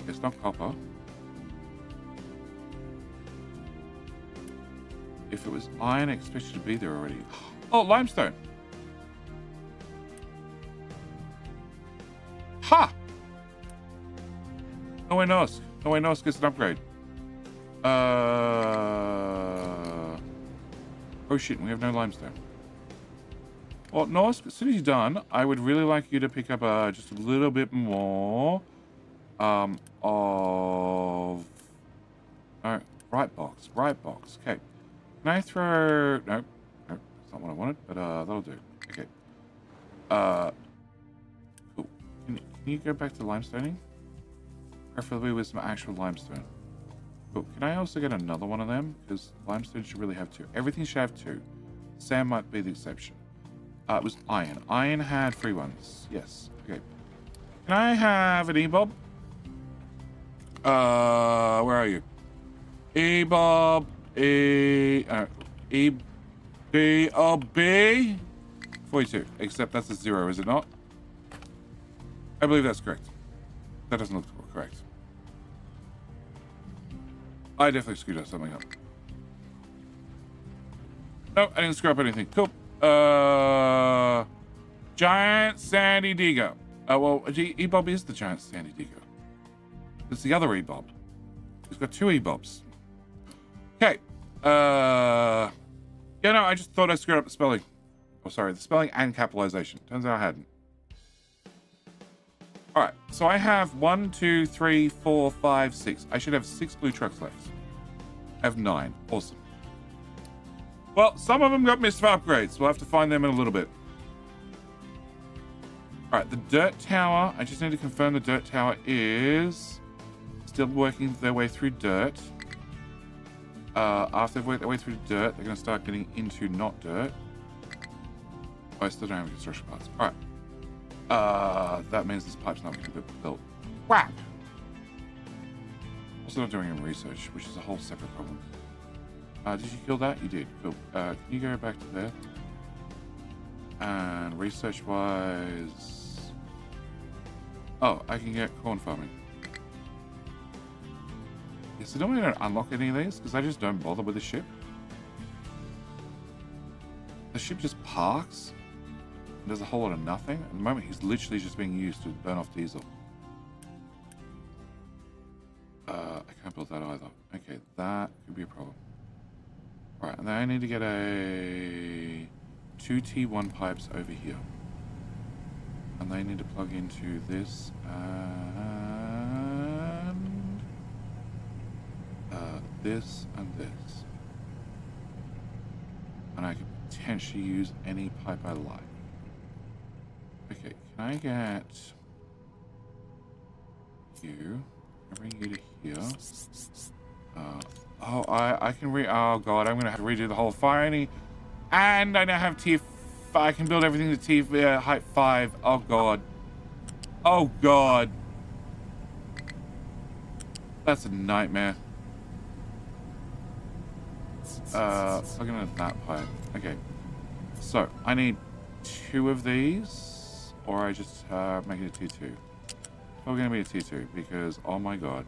It's not copper. If it was iron, I expect you to be there already. Oh, limestone. Ha! No way, Nosk. No way, Nosk gets an upgrade. Oh shit, we have no limestone. Well, Nosk, as soon as you're done, I would really like you to pick up just a little bit more of... No, right box. Okay. Can I throw... No, that's not what I wanted, but that'll do. Okay. Cool. Can you go back to limestoning? Preferably with some actual limestone. Cool. Can I also get another one of them? Because limestone should really have 2. Everything should have 2. Sand might be the exception. It was iron. Iron had 3 ones. Yes. Okay. Can I have an E-Bob? Where are you? E-Bob. E-B-O-B. 42. Except that's a 0, is it not? I believe that's correct. That doesn't look correct. I definitely screwed something up. No, I didn't screw up anything. Cool. Giant Sandy Digo. Well, E-Bob is the giant Sandy Digo. It's the other E-Bob. He's got 2 E-Bobs. Okay. Yeah, no, I just thought I screwed up the spelling. Oh, sorry, the spelling and capitalization. Turns out I hadn't. All right, so I have 1, 2, 3, 4, 5, 6. I should have 6 blue trucks left. I have 9. Awesome. Well, some of them got missed for upgrades. We'll have to find them in a little bit. All right, the dirt tower. I just need to confirm the dirt tower is still working their way through dirt. After they've worked their way through dirt, they're going to start getting into not dirt. Oh, I still don't have construction parts. All right. That means this pipe's not going to be built. Whack! Also not doing any research, which is a whole separate problem. Did you kill that? You did. Cool. Can you go back to there? And research-wise... Oh, I can get corn farming. Yeah, so normally I don't unlock any of these, because I just don't bother with the ship. The ship just parks and does a whole lot of nothing. At the moment, he's literally just being used to burn off diesel. I can't build that either. Okay, that could be a problem. Alright, and then I need to get a 2 T1 pipes over here. And they need to plug into this and this and this. And I could potentially use any pipe I like. Okay, can I get you? Bring you to here. Oh, I can oh god, I'm gonna have to redo the whole Refinery. And I now have tier I can build everything to tier height 5. Oh god. Oh god. That's a nightmare. Plug in that pipe. Okay. So I need 2 of these, or I just make it a tier 2. Probably gonna be a tier 2 because oh my god.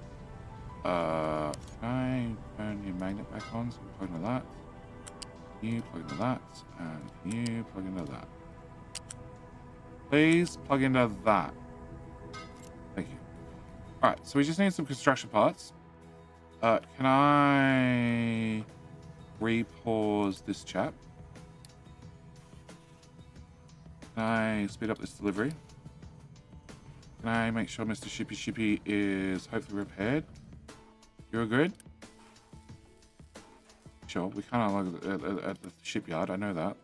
Can I turn your magnet back on? So plug into that. You plug into that, and you plug into that. Please plug into that. Thank you. All right, so we just need some construction parts. Can I re-pause this chap? Can I speed up this delivery? Can I make sure Mr. Shippy is hopefully repaired? You're good? Sure, we can't unload at the shipyard, I know that.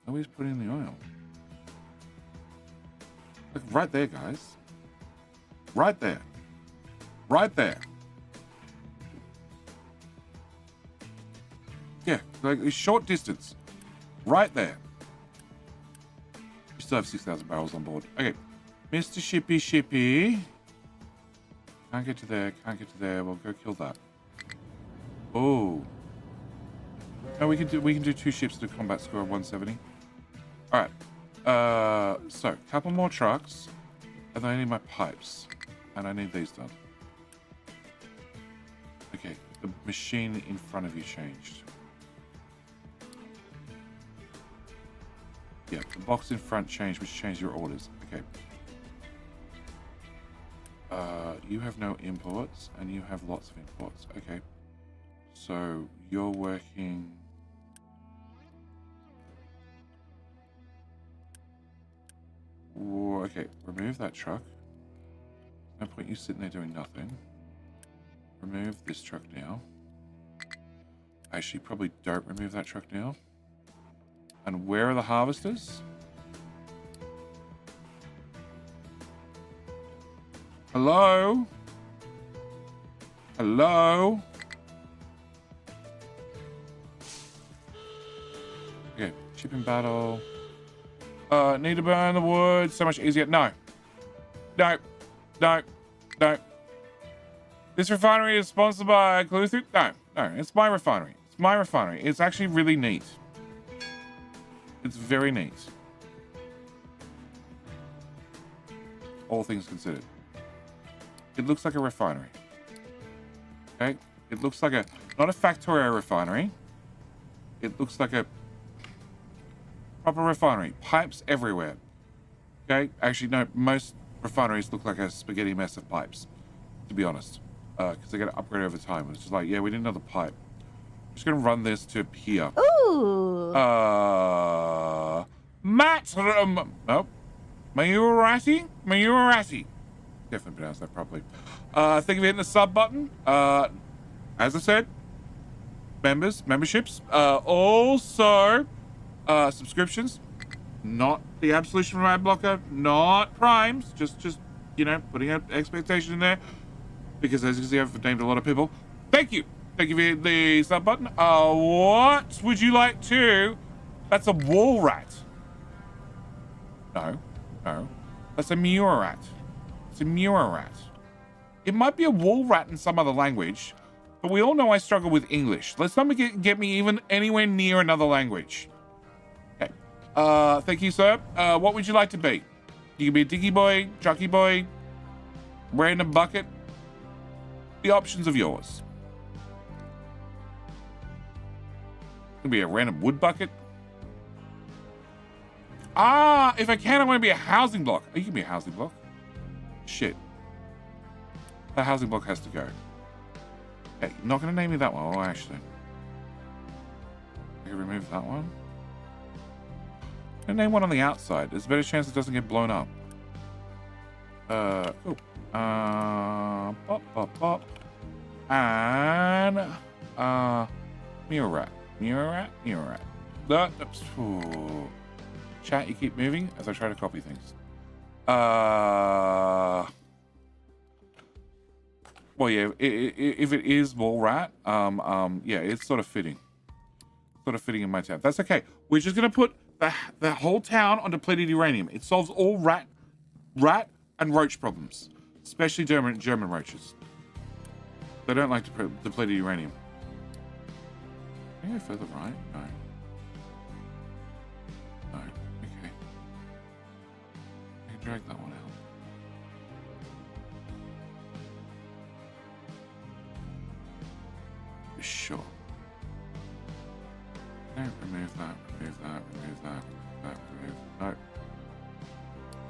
Nobody's putting in the oil. Look, right there, guys. Right there. Right there. Yeah, like a short distance. Right there. We still have 6,000 barrels on board. Okay. Mr. Shippy. Can't get to there, can't get to there. We'll go kill that. Oh. No, we can do 2 ships to combat score of 170. Alright. So, couple more trucks. And then I need my pipes. And I need these done. Okay, the machine in front of you changed. Yeah, the box in front changed, which changed your orders. Okay. You have no imports, and you have lots of imports. Okay. So, you're working... Whoa, okay, remove that truck. No point you sitting there doing nothing. Remove this truck now. Actually, probably don't remove that truck now. And where are the harvesters? Hello? Hello? Okay, shipping battle. Need to burn the wood. So much easier. No. No. No. No. This refinery is sponsored by Cluthu. No. No. It's my refinery. It's my refinery. It's actually really neat. It's very neat. All things considered. It looks like a refinery. Okay? It looks like a... Not a Factorio refinery. It looks like a... proper refinery. Pipes everywhere. Okay? Actually, no. Most refineries look like a spaghetti mess of pipes. To be honest. Because they got to upgrade over time. It's just like, yeah, we need another pipe. I'm just going to run this to here. Ooh. Matt... Nope. Mayurati. Definitely pronounced that properly. Think of hitting the sub button. As I said, memberships. Also, subscriptions. Not the absolution from ad blocker, not primes, just you know, putting an expectation in there, because as you can see, I've named a lot of people. Thank you for the sub button. What would you like to? That's a wall rat. No, that's a Mura rat. It's a Mura rat. It might be a wall rat in some other language, but we all know I struggle with English. Let's not get me even anywhere near another language. Okay. Thank you, sir. What would you like to be? You can be a diggy boy, chucky boy, random bucket. The options of yours. It could be a random wood bucket. Ah, if I can, I want to be a housing block. Oh, you can be a housing block. Shit. The housing block has to go. Okay, not going to name me that one. Oh, actually. I can remove that one. I'm going to name one on the outside. There's a better chance it doesn't get blown up. Cool. Bop. And, mirror rat. That's, ooh. Chat, you keep moving as I try to copy things. Well, yeah, if it is wall rat, yeah, it's sort of fitting. Sort of fitting in my tab. That's okay. We're just gonna put the whole town on depleted uranium. It solves all rat and roach problems, especially German roaches. They don't like depleted uranium. Can I go further right? No. Okay. I can drag that one out. Sure. Okay, remove that. No.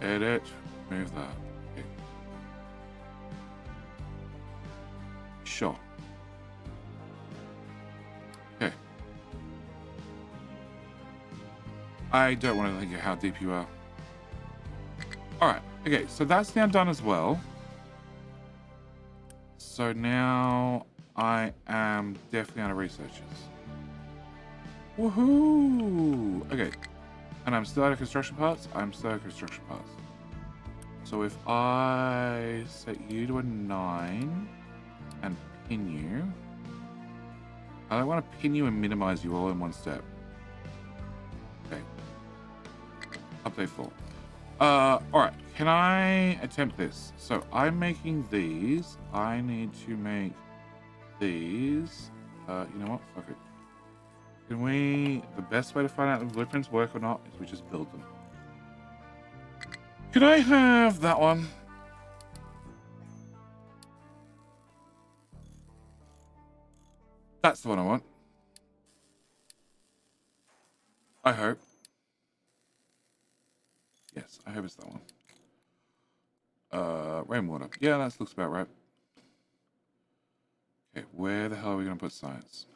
Edit. Remove that. Okay. Sure. Okay. I don't want to think of how deep you are. Alright. Okay, so that's now done as well. So now I am definitely out of researchers. Woohoo! Okay. And I'm still out of construction parts? I'm still out of construction parts. So if I set you to a 9 and pin you. I don't want to pin you and minimize you all in one step. Okay. Update 4. Alright. Can I attempt this? So I'm making these. I need to make these. You know what? Fuck it. Can we... The best way to find out if the blueprints work or not is we just build them. Could I have that one? That's the one I want. I hope. Yes, I hope it's that one. Rainwater. Yeah, that looks about right. Okay, where the hell are we going to put science?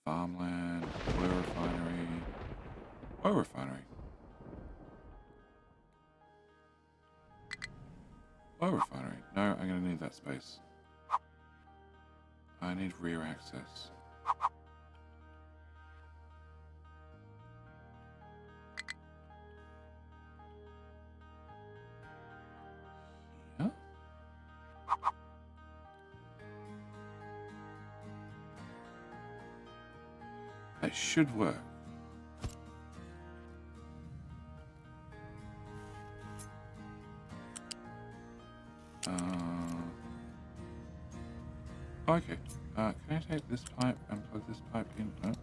Farmland, oil refinery. Oil refinery. Oil refinery. No, I'm going to need that space. I need rear access. Yeah. That should work. Okay. Can I take this pipe and plug this pipe in? No.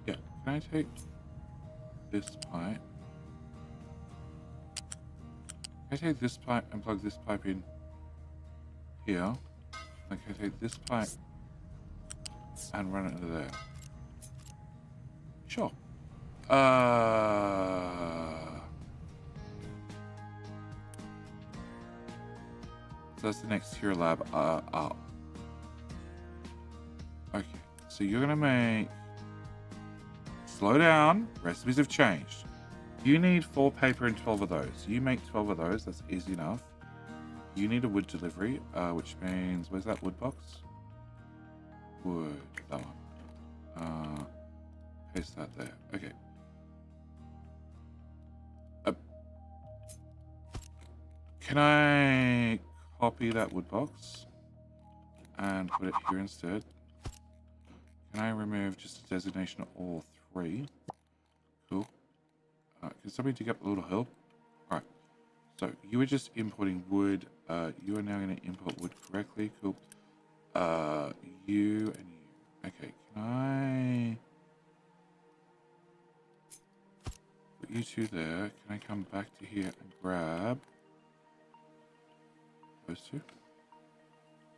Yeah. Can I take this pipe? Can I take this pipe and plug this pipe in here? Like, can I take this pipe and run it into there? Sure. So that's the next tier lab up. Okay, so you're gonna make... Slow down, recipes have changed. You need 4 paper and 12 of those. You make 12 of those, that's easy enough. You need a wood delivery, which means... Where's that wood box? Wood, that one. Paste that there. Okay. Can I copy that wood box and put it here instead? Can I remove just a designation of all 3? Cool. Can somebody dig up a little hill? Alright. So you were just importing wood. You are now going to import wood correctly. Cool. You and you. Okay. Can I put you 2 there? Can I come back to here and grab those 2?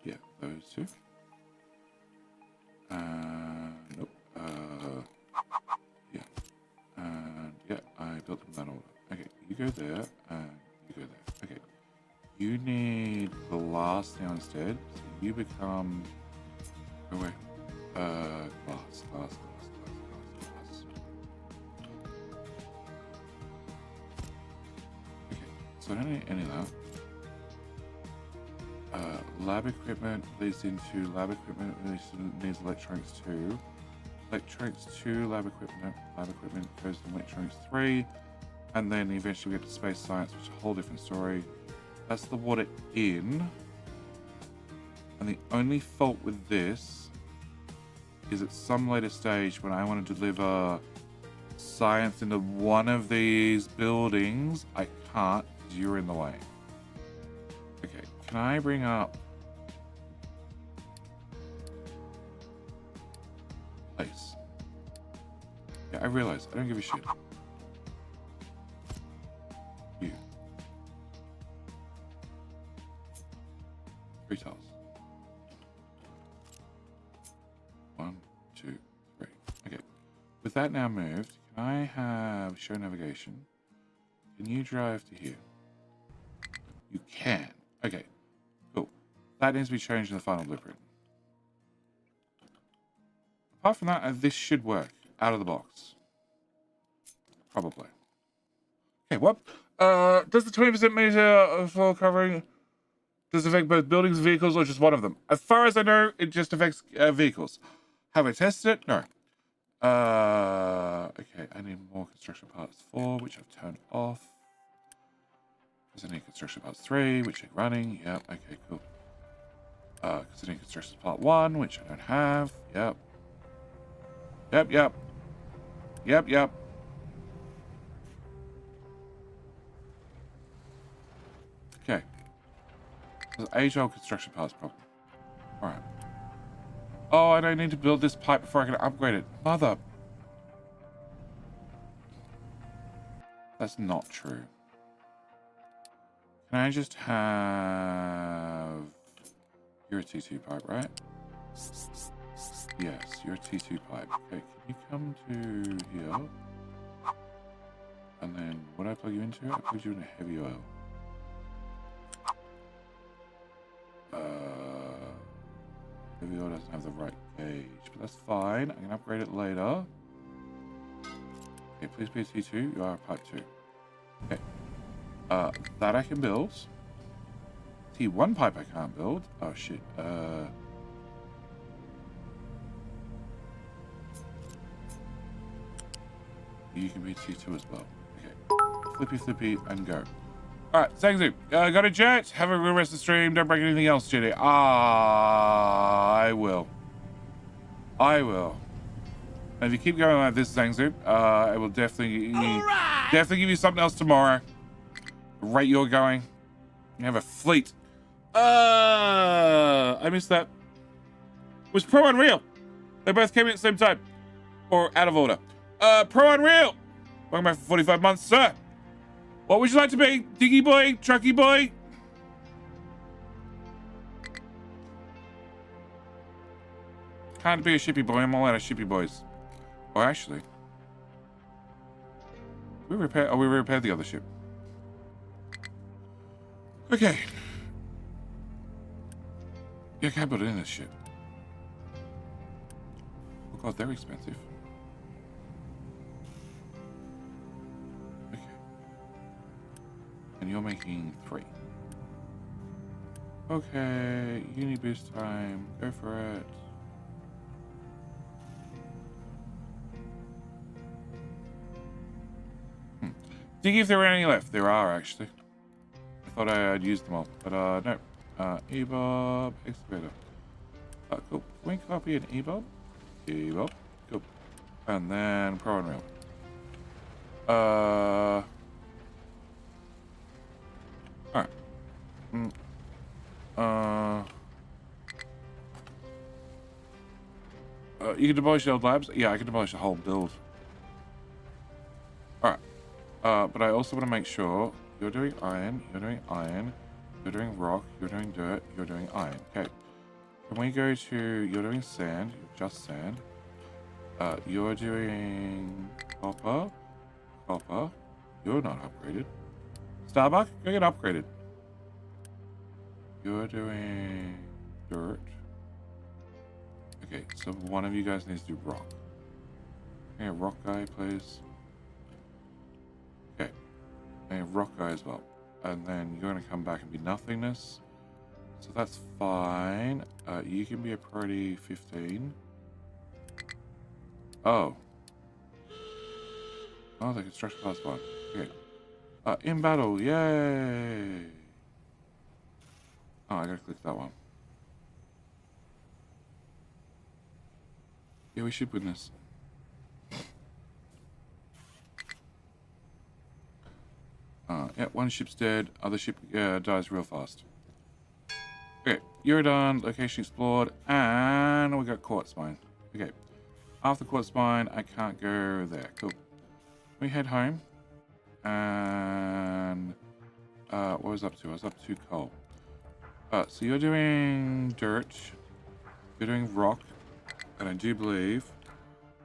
Yeah, those 2. Nope. Yeah. And yeah, I built them that order. Okay, you go there, and you go there. Okay. You need glass now instead. So you become... Go away. Glass. Okay, so I don't need any of that. Lab equipment leads into lab equipment, needs electronics 2. Electronics 2, lab equipment goes to electronics 3. And then eventually we get to space science, which is a whole different story. That's the water in. And the only fault with this is at some later stage when I want to deliver science into one of these buildings, I can't because you're in the way. Okay, can I bring up place? Yeah, I realize. I don't give a shit. You. 3 tiles. 1, 2, 3. Okay. With that now moved, can I have show navigation? Can you drive to here? You can. Okay. Cool. That needs to be changed in the final blueprint. Apart from that, this should work out of the box. Probably. Okay, what? Does the 20% meter for covering does it affect both buildings and vehicles or just one of them? As far as I know, it just affects vehicles. Have I tested it? No. Okay, I need more construction parts 4, which I've turned off. Because I need construction parts 3, which I'm running. Yep, okay, cool. Because I need construction part 1, which I don't have. Yep. Yep. Okay. So age-old construction parts problem. Alright. Oh, and I need to build this pipe before I can upgrade it. Mother. That's not true. Can I just have... You're a T2 pipe, right? Yes, you're a T2 pipe. Okay, can you come to here? And then what do I plug you into? I plug you into heavy oil. Heavy oil doesn't have the right gauge, but that's fine. I can upgrade it later. Okay, please be a T2. You are a pipe 2. Okay. That I can build. T1 pipe I can't build. Oh shit. You can be T2 as well. Okay. Flippy, and go. Alright, thanks you. Got a jet. Have a good rest of the stream. Don't break anything else, Jenny. I will. And if you keep going like this, Zangzu, I will definitely give you something else tomorrow. The rate you're going. You have a fleet. I missed that. Was Pro Unreal? They both came in at the same time. Or out of order. Pro Unreal. Welcome back for 45 months, sir. What would you like to be? Diggy boy? Trucky boy? Can't be a shippy boy. I'm all out of shippy boys. Oh, actually. We repaired the other ship. Okay. Yeah, I can't build it in this ship. Oh god, they're expensive. Okay. And you're making 3. Okay, uni boost time. Go for it. Dig if there are any left. There are, actually. I thought I had used them all, but no. EBOB, excavator. Cool. Can we copy an EBOB? EBOB. Cool. And then pro and rail. Alright. You can demolish the old labs? Yeah, I can demolish the whole build. Alright. But I also want to make sure you're doing iron, you're doing iron, you're doing rock, you're doing dirt, you're doing iron. Okay. Can we go to, you're doing sand, just sand. You're doing copper, copper. You're not upgraded. Starbuck, go get upgraded. You're doing dirt. Okay, so one of you guys needs to do rock. Okay, rock guy, please. Okay, and rock guy as well. And then you're going to come back and be nothingness. So that's fine. You can be a priority 15. Oh. Oh, the construction class 1. Okay. In battle, yay! Oh, I gotta click that one. Yeah, we should win this. Yeah, one ship's dead, other ship dies real fast. Okay, you're done, location explored, and we got quartz mine. Okay, after quartz mine, I can't go there. Cool. We head home, and what was I up to? I was up to coal. So you're doing dirt, you're doing rock, and I do believe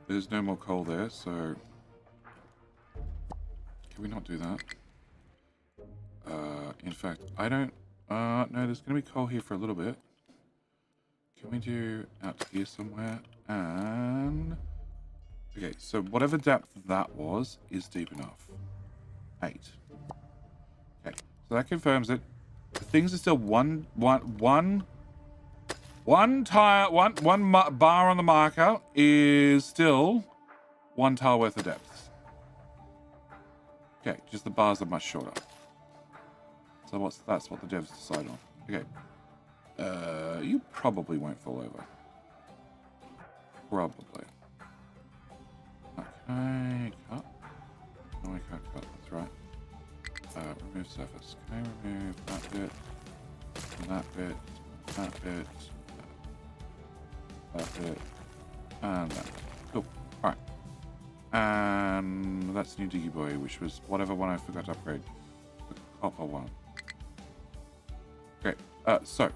there's no more coal there, so can we not do that? In fact, I don't, no, there's going to be coal here for a little bit. Can we do out here somewhere? And, okay, so whatever depth that was is deep enough. 8. Okay, so that confirms it. Things are still one bar on the marker is still 1 tile worth of depth. Okay, just the bars are much shorter. So that's what the devs decide on. Okay. You probably won't fall over. Probably. Okay, cut. No, I can't cut, that's right. Remove surface. Can I remove that bit? That bit. That bit. That bit. And that bit. Cool. Alright. And that's new Diggy Boy, which was whatever one I forgot to upgrade. The copper one. Okay, so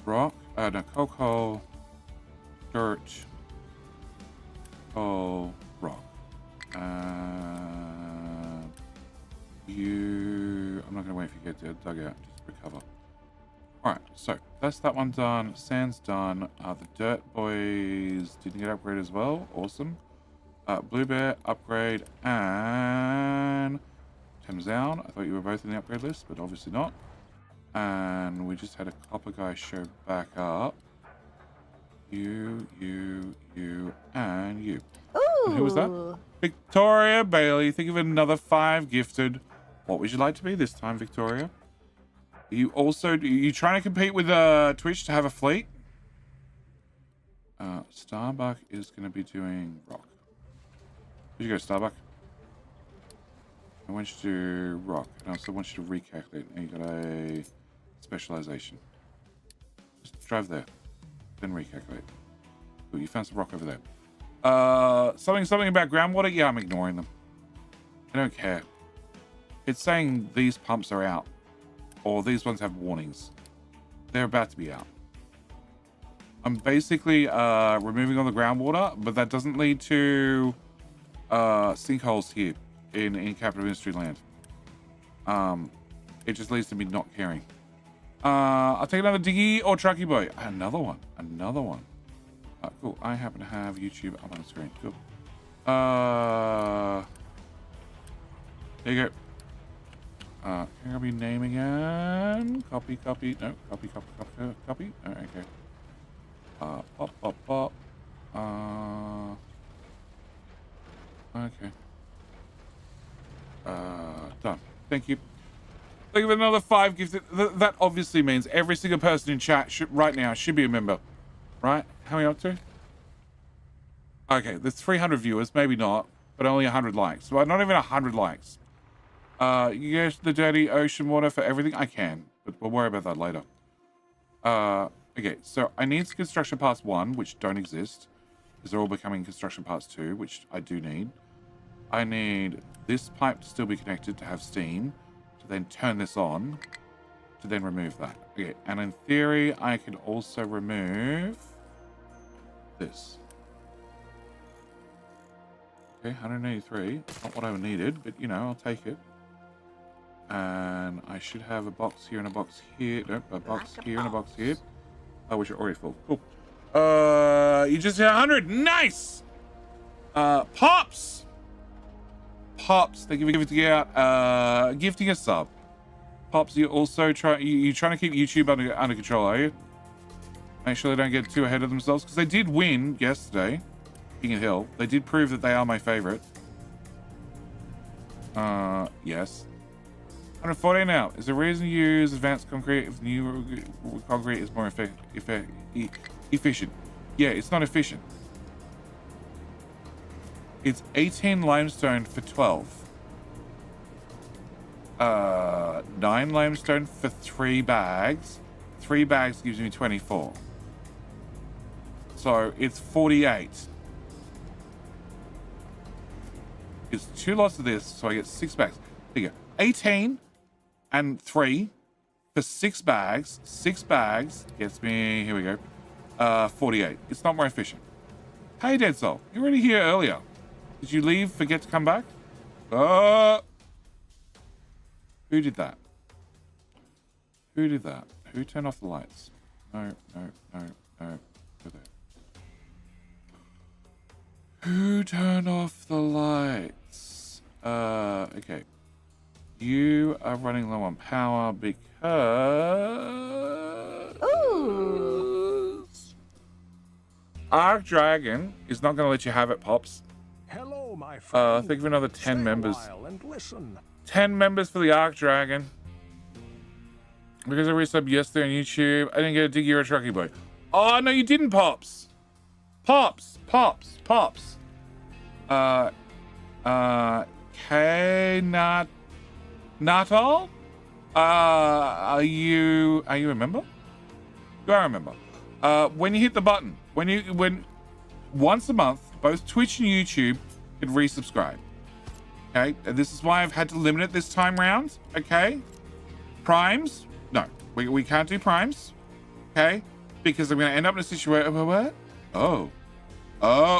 rock, no, coal, dirt, coal, rock. I'm not gonna wait for you to get dug out, just recover. Alright, so that's that one done. Sand's done. The dirt boys didn't get upgraded as well. Awesome. Blue Bear, upgrade, and Thames down. I thought you were both in the upgrade list, but obviously not. And we just had a copper guy show back up. You, and you. Ooh. And who was that? Victoria Bailey. Think of another 5 gifted. What would you like to be this time, Victoria? Are you trying to compete with Twitch to have a fleet? Starbuck is going to be doing rock. Where'd you go, Starbuck? I want you to do rock, and I also want you to recalculate. And you got a specialization. Just drive there, then recalculate. Cool, you found some rock over there. Something about groundwater? Yeah, I'm ignoring them. I don't care. It's saying these pumps are out, or these ones have warnings. They're about to be out. I'm basically removing all the groundwater, but that doesn't lead to sinkholes here in Capital Industry Land. It just leads to me not caring. I'll take another diggy or trucky boy. Another one. Cool. I happen to have YouTube up on the screen. Cool. There you go. Can I grab your name again? Copy. No, copy. Oh, okay. Pop. Okay. Done. Thank you. Think of another 5 gifted. That obviously means every single person in chat right now should be a member, right? How are we up to? Okay, there's 300 viewers, maybe not, but only 100 likes. Well, not even 100 likes. You guys the dirty ocean water for everything? I can, but we'll worry about that later. Okay, so I need construction parts 1, which don't exist, because they're all becoming construction parts 2, which I do need. I need this pipe to still be connected to have steam, to then turn this on, to then remove that. Okay, and in theory, I can also remove this. Okay, 183. Not what I needed, but you know, I'll take it. And I should have a box here and a box here. Nope, a box here and a box here. Oh, which are already full. Cool. You just hit 100. Nice! Pops! Pops, thank you for gifting out, gifting a sub. Pops, you also you're trying to keep YouTube under control, are you? Make sure they don't get too ahead of themselves, because they did win yesterday. King of Hill. They did prove that they are my favorite. Yes. 114 now. Is there a reason you use advanced concrete if new concrete is more efficient? Yeah, it's not efficient. It's 18 limestone for 12. 9 limestone for 3 bags. 3 bags gives me 24. So it's 48. It's 2 lots of this, so I get 6 bags. There you go. 18 and 3 for 6 bags. 6 bags gets me, here we go, 48. It's not more efficient. Hey, Dead Soul, you were already here earlier. Did you leave, forget to come back? Who did that? Who did that? Who turned off the lights? No. Go there. Who turned off the lights? Okay. You are running low on power because... Ooh. Arc Dragon is not going to let you have it, Pops. Hello, my friend. Think of another 10 Stay a members. while and listen. 10 members for the Arc Dragon. Because I resubbed yesterday on YouTube, I didn't get a Diggy or a Trucky Boy. Oh, no, you didn't, Pops. Pops. Okay, not all? Are you a member? You are a member. When you hit the button, when once a month, both Twitch and YouTube can resubscribe. Okay, and this is why I've had to limit it this time round. Okay, primes, no, we can't do primes. Okay, because I'm going to end up in a situation. What? Oh,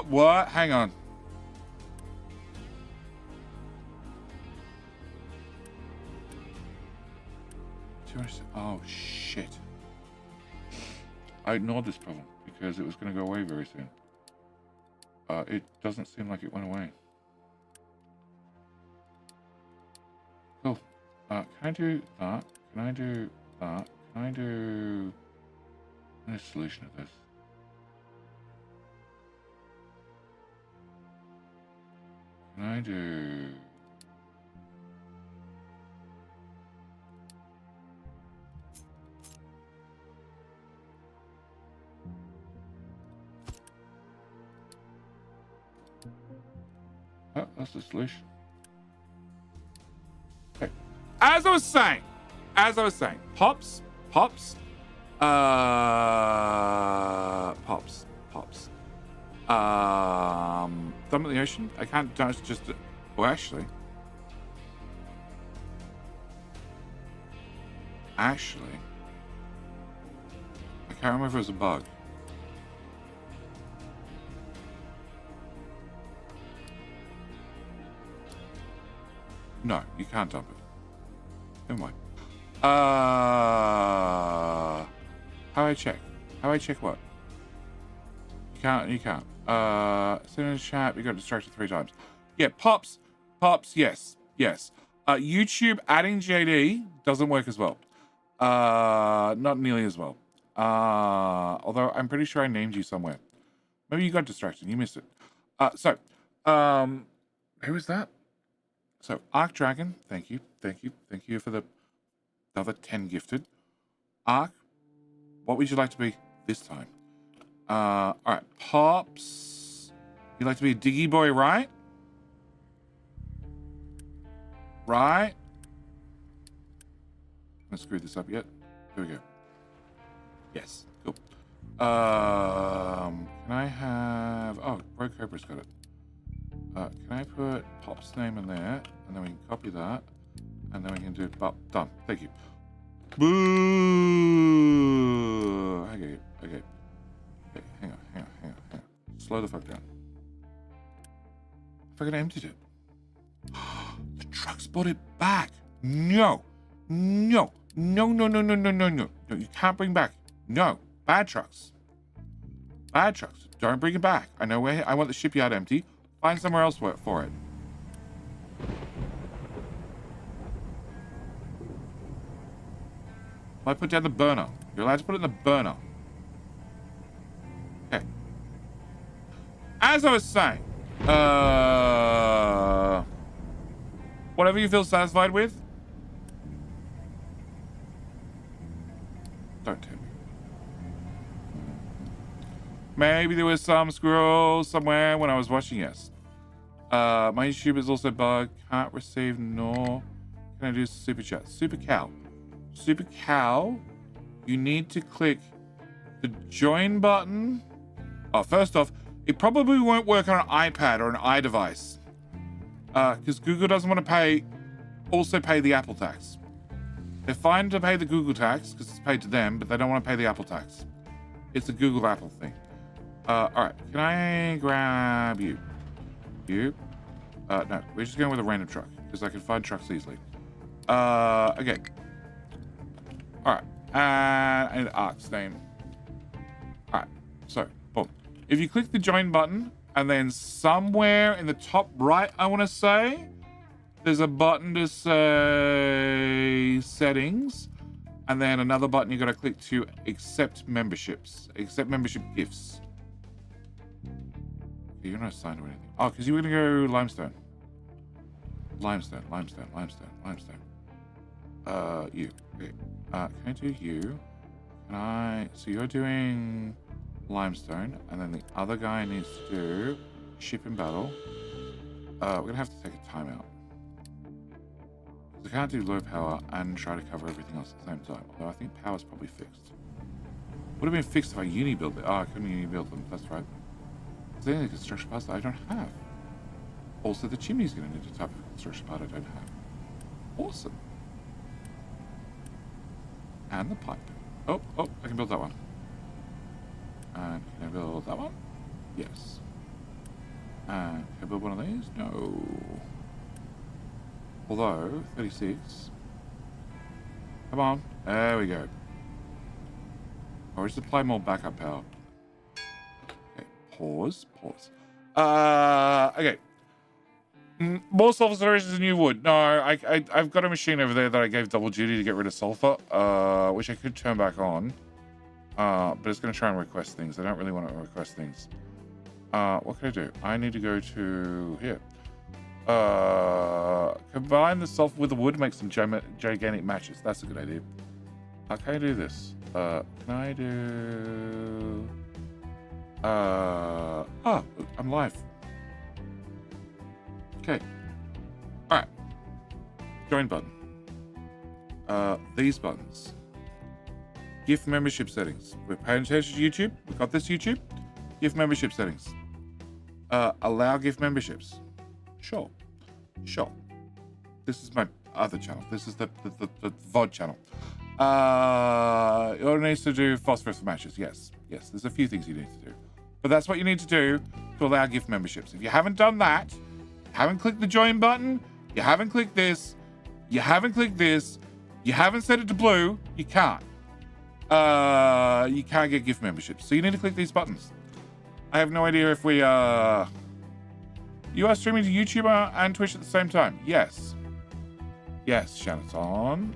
what? Hang on. Oh shit! I ignored this problem because it was going to go away very soon. It doesn't seem like it went away. Cool. Can I do that? Can I do that? Can I do a solution of this? Can I do... Oh, that's the solution. Okay. As I was saying, pops. Thumb at the ocean. I can't just. Oh, actually, I can't remember if it was a bug. No, you can't dump it. Never mind. How do I check? How do I check what? You can't. Send in the chat, we got distracted 3 times. Yeah, pops, yes. YouTube adding JD doesn't work as well. Not nearly as well. Although I'm pretty sure I named you somewhere. Maybe you got distracted, you missed it. Who was that? So Arc Dragon, thank you for the another 10 gifted. Arc, what would you like to be this time? All right, Pops, you'd like to be a diggy boy, right? Right? I'm gonna screw this up yet. Here we go. Yes, cool. Can I have? Oh, Rogue Cobra's got it. Can I put Pop's name in there, and then we can copy that, and then we can do done. Thank you. Boo. Okay. Hang on. Slow the fuck down. I fucking emptied it. The truck's brought it back. No. No, you can't bring back. No, bad trucks. Don't bring it back. I know where I want the shipyard empty. Find somewhere else for it. I put down the burner. You're allowed to put it in the burner. Okay. As I was saying, whatever you feel satisfied with. Don't tell me. Maybe there was some squirrel somewhere when I was watching. Yes. My YouTube is also bugged. Can't receive nor can I do super chat. Super cow. You need to click the join button. Oh, first off, it probably won't work on an iPad or an iDevice because Google doesn't want to also pay the Apple tax. They're fine to pay the Google tax because it's paid to them, but they don't want to pay the Apple tax. It's a Google Apple thing. All right, can I grab you? You? No, we're just going with a random truck because I can find trucks easily. Okay. All right, and Arc's name. All right, so boom. If you click the join button and then somewhere in the top right, I want to say, there's a button to say settings, and then another button you got to click to accept memberships, accept membership gifts. You're not assigned to anything. Oh, because you were going to go limestone. You. Okay. Can I do you? So you're doing limestone, and then the other guy needs to do ship and battle. We're going to have to take a timeout. I can't do low power and try to cover everything else at the same time. Although I think power's probably fixed. Would have been fixed if I uni built it. Oh, I couldn't uni build them. That's right. Is there any construction parts that I don't have? Also, the chimney's going to need a type of construction part I don't have. Awesome. And the pipe. Oh, I can build that one. And can I build that one? Yes. And can I build one of these? No. Although, 36. Come on. There we go. Or just apply more backup power. Okay, pause. Okay. More sulfur storage is new wood. No, I've got a machine over there that I gave double duty to get rid of sulfur, which I could turn back on. But it's going to try and request things. I don't really want to request things. What can I do? I need to go to here. Combine the sulfur with the wood, make some gigantic matches. That's a good idea. Can I do this? Can I do... I'm live. Okay. Alright. Join button. These buttons. Gift membership settings. We're paying attention to YouTube. We've got this YouTube. Gift membership settings. Allow gift memberships. Sure. This is my other channel. This is the VOD channel. It needs to do phosphorus matches. Yes. There's a few things you need to do. But that's what you need to do to allow gift memberships. If you haven't done that, haven't clicked the join button, you haven't clicked this, you haven't clicked this, you haven't set it to blue, you can't. You can't get gift memberships. So you need to click these buttons. I have no idea if we you are streaming to YouTube and Twitch at the same time. Yes, Shanaton.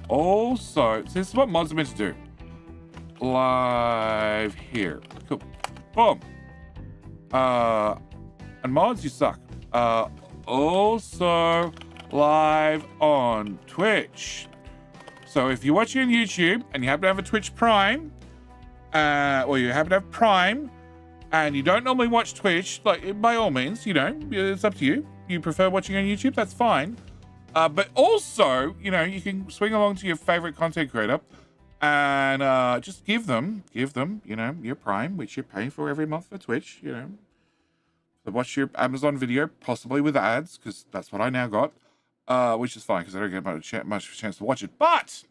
Also, so this is what mods are meant to do. Live here. Cool. Boom. And mods, you suck. Also live on Twitch. So if you're watching on YouTube and you happen to have a Twitch Prime, or you happen to have Prime, and you don't normally watch Twitch, like, by all means, you know, it's up to you. You prefer watching on YouTube, that's fine. But also, you know, you can swing along to your favorite content creator and just give them, you know, your Prime, which you're paying for every month for Twitch, you know. So watch your Amazon video, possibly with ads, because that's what I now got, which is fine, because I don't get much chance to watch it. But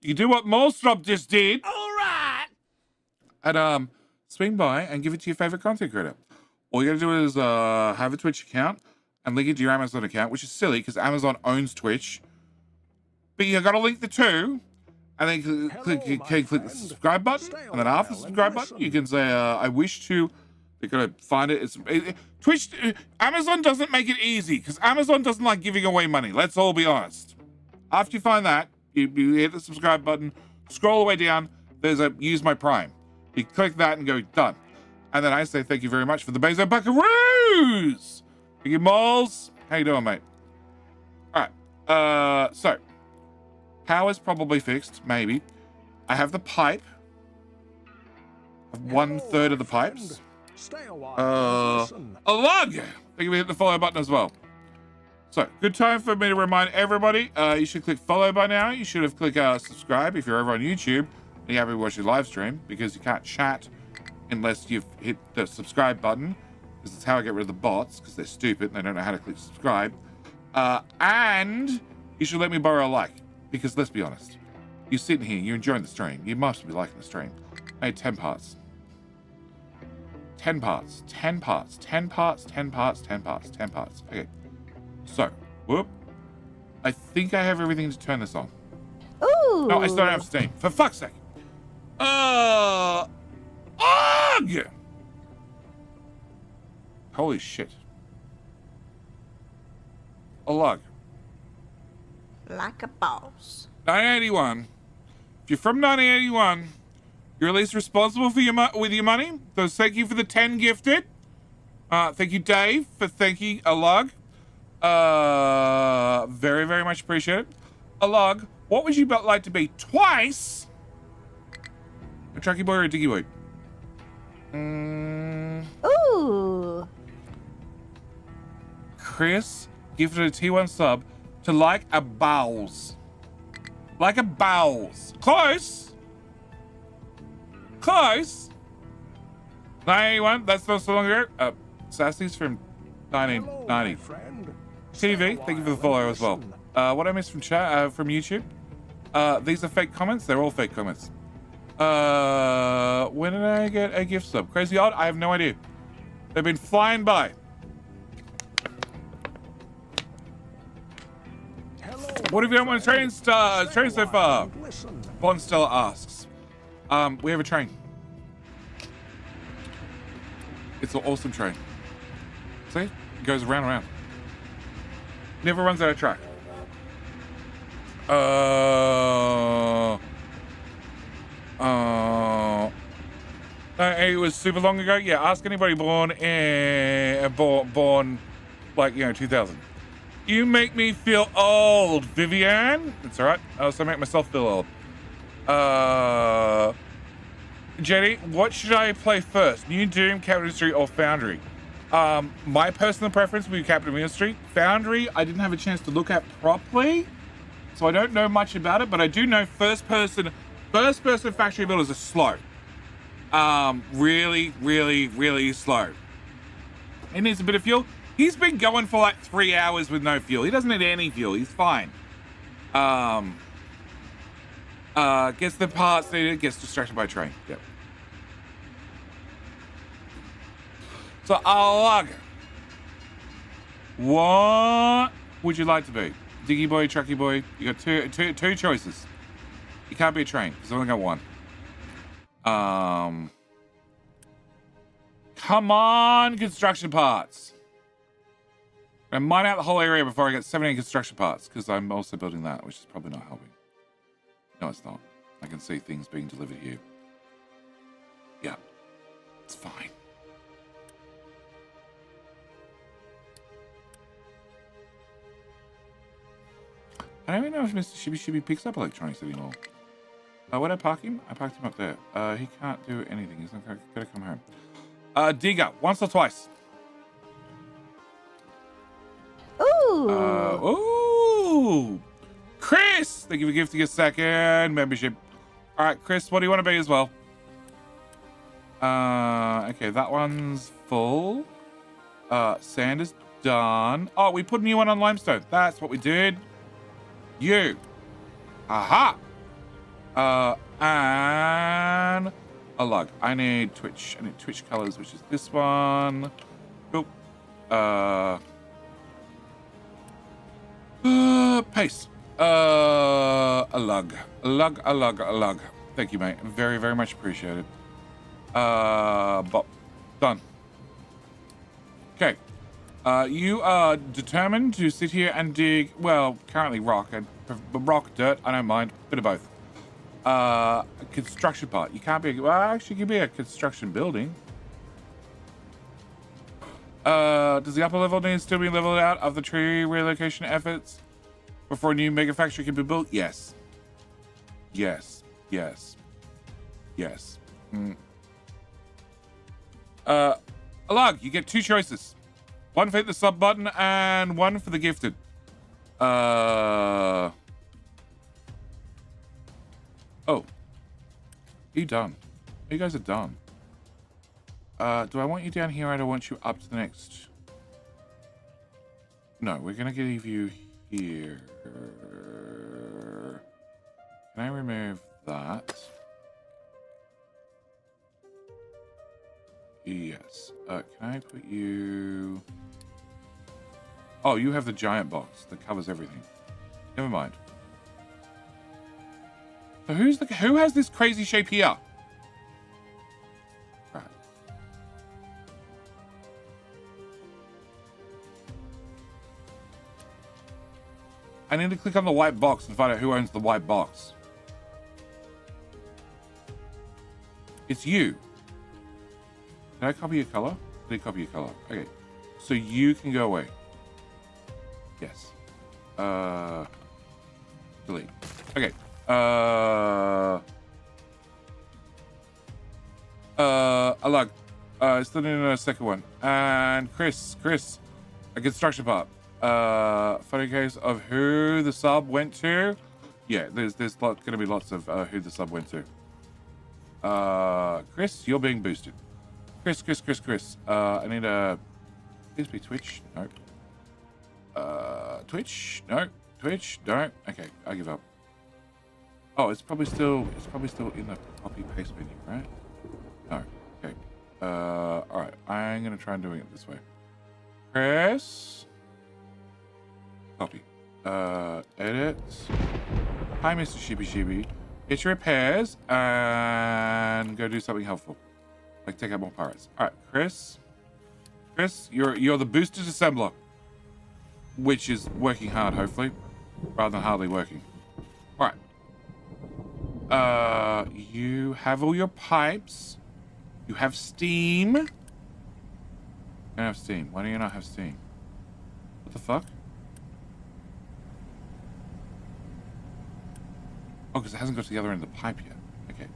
you can do what Molstrop just did. All right. And swing by and give it to your favorite content creator. All you gotta do is have a Twitch account and link it to your Amazon account, which is silly because Amazon owns Twitch. But you gotta link the two, and then click the subscribe button, and then after the subscribe button, you can say, I wish to. They're gonna find it. Twitch. Amazon doesn't make it easy because Amazon doesn't like giving away money. Let's all be honest. After you find that, you hit the subscribe button, scroll all the way down. There's a use my Prime. You click that and go done. And then I say thank you very much for the Bezo Buckaroos. Thank you, Moles. How you doing, mate? All right. So power's probably fixed, maybe. I have the pipe. One third of the pipes. A log. Thank you for hitting the follow button as well. So, good time for me to remind everybody. You should click follow by now. You should have clicked subscribe if you're over on YouTube and you haven't watched your live stream, because you can't chat unless you've hit the subscribe button. This is how I get rid of the bots, because they're stupid and they don't know how to click subscribe. And you should let me borrow a like, because let's be honest, you're sitting here, you're enjoying the stream. You must be liking the stream. I made 10 parts. 10 parts, 10 parts, 10 parts, 10 parts, 10 parts, 10 parts. Okay. So, whoop. I think I have everything to turn this on. Ooh. No, I still don't have Steam. For fuck's sake. Ugh! Holy shit. A log. Like a boss. 1981. If you're from 1981, you're at least responsible for with your money. So thank you for the 10 gifted. Thank you, Dave, for thanking a log. Very, very much appreciated. A log. What would you like to be twice? A trucky boy or a diggy boy? Ooh. Chris gifted a T1 sub to like a bowels. Like a bowels. Close. Close. 91. That's not so long ago. Sassy's from 1990. TV, thank you for the follow as well. What I missed from chat, from YouTube? These are fake comments. They're all fake comments. When did I get a gift sub? Crazy Odd? I have no idea. They've been flying by. What have you done on train so far? Bond Stella asks. We have a train. It's an awesome train. See? It goes round and round. Never runs out of track. It was super long ago. Yeah, ask anybody born like, you know, 2000. You make me feel old, Vivian. It's all right. I also make myself feel old. Jenny, what should I play first? New Doom, Capital Industry, or Foundry? My personal preference would be Capital Industry. Foundry, I didn't have a chance to look at properly, so I don't know much about it, but I do know first person factory builders are slow. Really, really, really slow. He needs a bit of fuel. He's been going for like 3 hours with no fuel. He doesn't need any fuel. He's fine. Gets the parts needed, gets distracted by a train. Yep. So, Alug, what would you like to be? Diggy boy, trucky boy? You got two choices. You can't be a train because I only got one. Come on, construction parts. I'm gonna mine out the whole area before I get 17 construction parts, because I'm also building that, which is probably not helping. No, it's not. I can see things being delivered here. Yeah, it's fine. I don't even know if Mr. Shibby Shibby picks up electronics anymore. Where'd I park him? I parked him up there. He can't do anything. He's not gonna come home. Digger, once or twice. Ooh. Ooh. Chris, thank you for gifting a second membership. All right, Chris, what do you want to be as well? Okay, that one's full. Sand is done. Oh, we put a new one on limestone. That's what we did. You. Aha. And a log. I need Twitch. I need Twitch colors, which is this one. Cool. Paste. A log. A log, a log, a log. Thank you, mate. Very, very much appreciated. Bop. Done. Okay. You are determined to sit here and dig, well, currently rock. Rock, dirt, I don't mind. Bit of both. A construction part. You can't be, well, actually, you can be a construction building. Does the upper level need to still be leveled out of the tree relocation efforts before a new mega factory can be built? Yes. Yes. Yes. Yes. Alog, you get 2 choices. One for hit the sub button and one for the gifted. Oh. You done. You guys are done. Do I want you down here or do I want you up to the next? No, we're gonna leave you here. Can I remove that? Yes. Can I put you... Oh, you have the giant box that covers everything. Never mind. So who has this crazy shape here? Right. I need to click on the white box and find out who owns the white box. It's you. Did I copy your color? Did I copy your color? Okay. So you can go away. Yes. Delete. Okay. Alug. Still need a second one. And Chris, a construction part. Funny case of who the sub went to. Yeah, there's gonna be lots of who the sub went to. Chris, you're being boosted. Chris. I need a... Please be Twitch. Nope. Twitch. No. Twitch. No. Okay, I give up. Oh, it's probably still in the copy paste menu, right? No. Okay. All right. I'm gonna try and doing it this way. Chris. Copy. Edit. Hi, Mr. Shibi. Get your repairs and go do something helpful. Like take out more pirates. All right, Chris, you're the boosted assembler, which is working hard, hopefully, rather than hardly working. All right. You have all your pipes. You have steam. You don't have steam. Why do you not have steam? What the fuck? Oh, because it hasn't got to the other end of the pipe yet. Okay.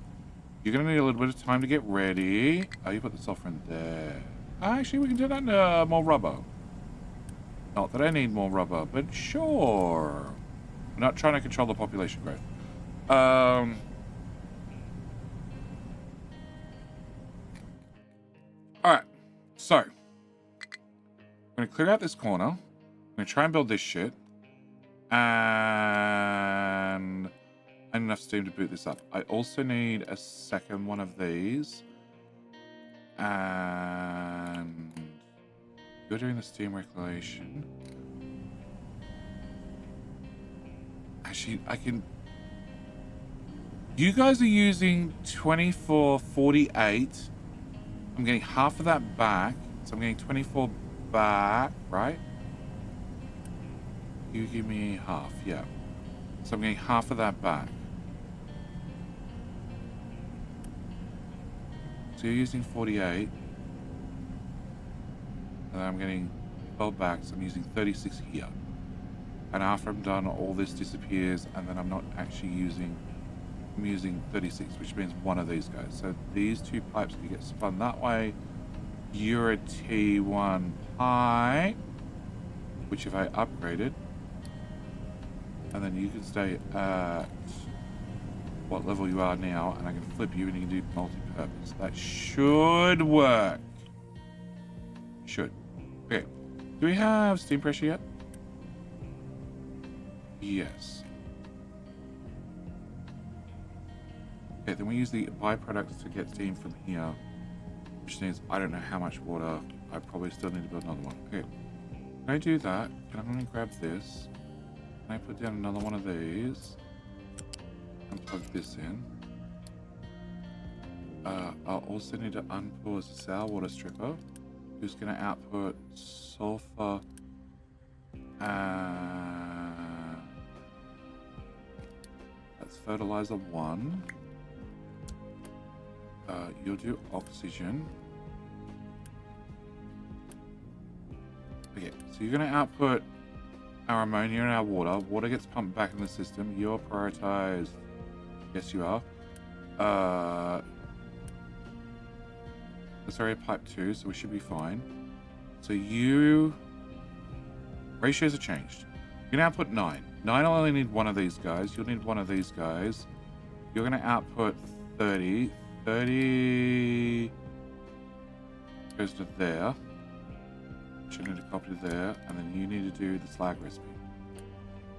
You're going to need a little bit of time to get ready. Oh, you put the sulfur in there. Actually, we can do that into more rubber. Not that I need more rubber, but sure. I'm not trying to control the population growth. Alright. So. I'm going to clear out this corner. I'm going to try and build this shit. And... enough steam to boot this up. I also need a second one of these. And you're doing the steam reclamation. Actually, I can... You guys are using 2448. I'm getting half of that back. So I'm getting 24 back, right? You give me half, yeah. So I'm getting half of that back. So you're using 48. And I'm getting 12 back, so I'm using 36 here. And after I'm done, all this disappears, and then I'm not actually using. I'm using 36, which means one of these guys. So these two pipes can get spun that way. You're a T1 pipe, which if I upgraded, and then you can stay at what level you are now, and I can flip you and you can do multi-purpose. That should work. Should. Okay. Do we have steam pressure yet? Yes. Okay, then we use the byproducts to get steam from here, which means I don't know how much water. I probably still need to build another one. Okay. Can I do that? I'm going to grab this. Can I put down another one of these? And plug this in. I'll also need to unpause the sour water stripper, who's going to output sulfur that's fertilizer 1. You'll do oxygen. Okay, so you're going to output our ammonia and our water. Water gets pumped back in the system. You're prioritized. Yes, you are. That's already pipe 2, so we should be fine. So you... Ratios are changed. You can output 9. 9 will only need one of these guys. You'll need one of these guys. You're going to output 30. 30 goes to there. Should need to copy to there. And then you need to do the slag recipe.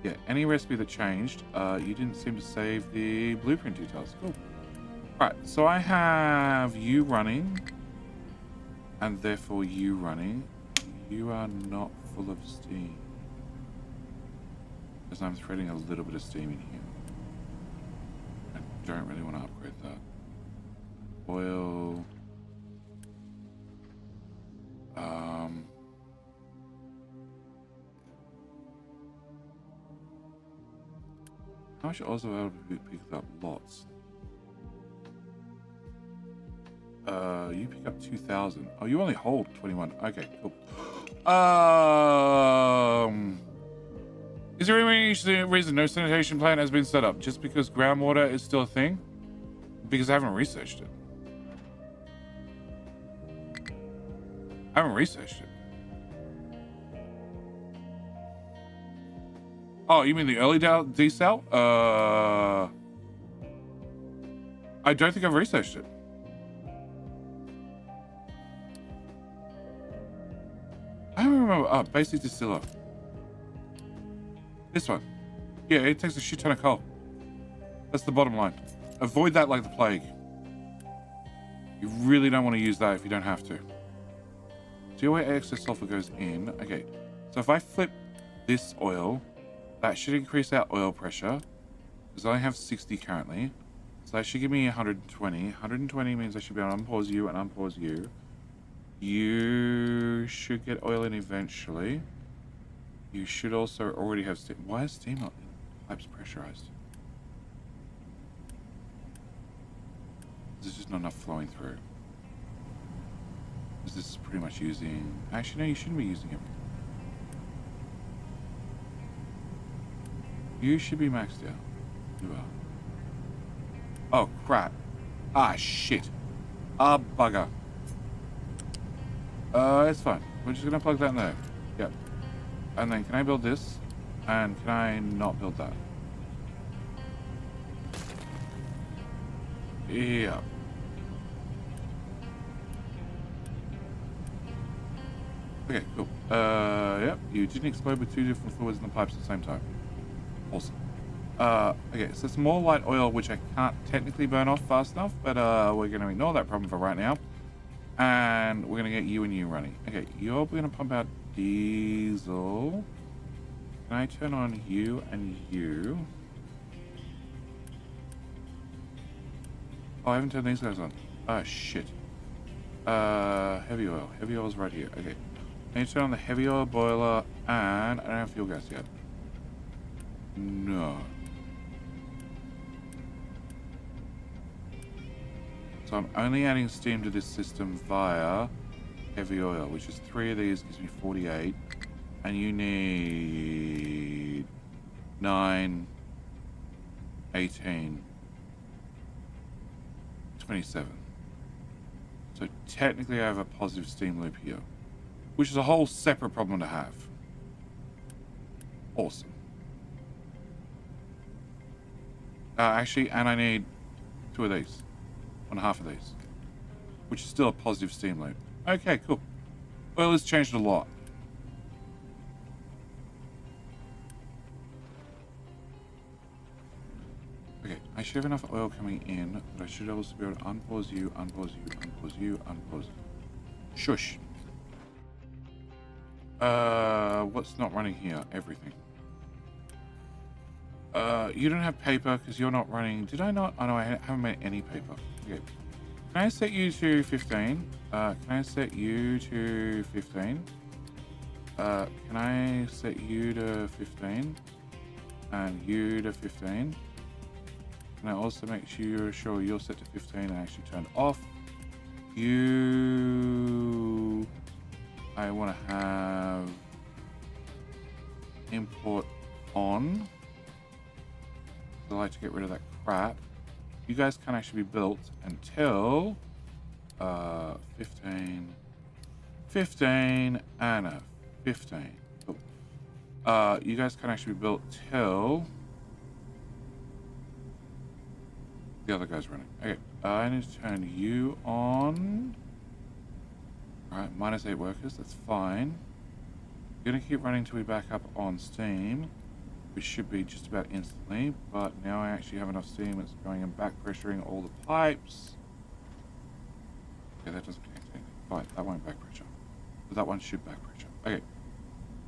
Yeah, any recipe that changed, you didn't seem to save the blueprint details. Cool. Alright, so I have you running, and therefore you running. You are not full of steam. Because I'm threading a little bit of steam in here. I don't really want to upgrade that. Oil. How much also able to pick up lots? You pick up 2,000. Oh, you only hold 21. Okay, cool. Is there any reason no sanitation plant has been set up? Just because groundwater is still a thing? Because I haven't researched it. I haven't researched it. Oh, you mean the early desal? I don't think I've researched it. I don't remember. Oh, basic distiller. This one. Yeah, it takes a shit ton of coal. That's the bottom line. Avoid that like the plague. You really don't want to use that if you don't have to. See where excess sulfur goes in. Okay, so if I flip this oil, that should increase our oil pressure, because I only have 60 currently. So that should give me 120. 120 means I should be able to unpause you and unpause you. You should get oil in eventually. You should also already have steam. Why is steam not in pipes pressurized? There's just not enough flowing through. Because this is pretty much using... Actually, no, you shouldn't be using everything. You should be maxed out. You are. Oh, crap. Ah, shit. Ah, bugger. It's fine. We're just gonna plug that in there. Yep. And then can I build this? And can I not build that? Yeah. Okay, cool. Yep. You didn't explode with 2 different fluids in the pipes at the same time. Awesome. Okay, so it's more light oil, which I can't technically burn off fast enough, but we're going to ignore that problem for right now. And we're going to get you and you running. Okay, you're going to pump out diesel. Can I turn on you and you? Oh, I haven't turned these guys on. Oh, shit. Heavy oil. Heavy oil's right here. Okay. I need to turn on the heavy oil boiler, and I don't have fuel gas yet. No. So I'm only adding steam to this system via heavy oil, which is 3 of these gives me 48. And you need 9, 18, 27. So technically I have a positive steam loop here, which is a whole separate problem to have. Awesome. Actually, and I need 2 of these. 1.5 of these. Which is still a positive steam loop. Okay, cool. Oil has changed a lot. Okay, I should have enough oil coming in, but I should also be able to unpause you, unpause you, unpause you, unpause you. Shush. What's not running here? Everything. You don't have paper because you're not running. Did I not? Oh no, I haven't made any paper. Okay. Can I set you to 15? Can I set you to 15? Can I set you to 15? And you to 15? Can I also make sure you're set to 15 and actually turned off? You... I want to have import on. I like to get rid of that crap. You guys can't actually be built until 15, and a 15. Cool. You guys can't actually be built till the other guy's running. Okay, I need to turn you on. Alright, -8 workers, that's fine. You're gonna keep running till we back up on steam, which should be just about instantly, but now I actually have enough steam. It's going and back pressuring all the pipes. Okay, that doesn't connect anything. Fine, that won't back pressure. But that one should back pressure. Okay.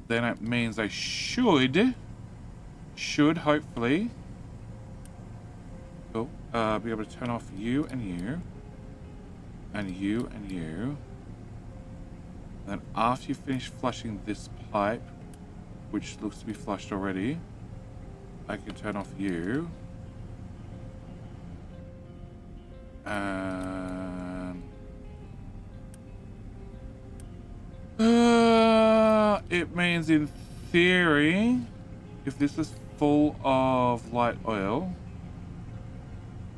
Then it means I should hopefully be able to turn off you and you, and you and you. Then after you finish flushing this pipe, which looks to be flushed already, I can turn off you. And it means in theory, if this is full of light oil,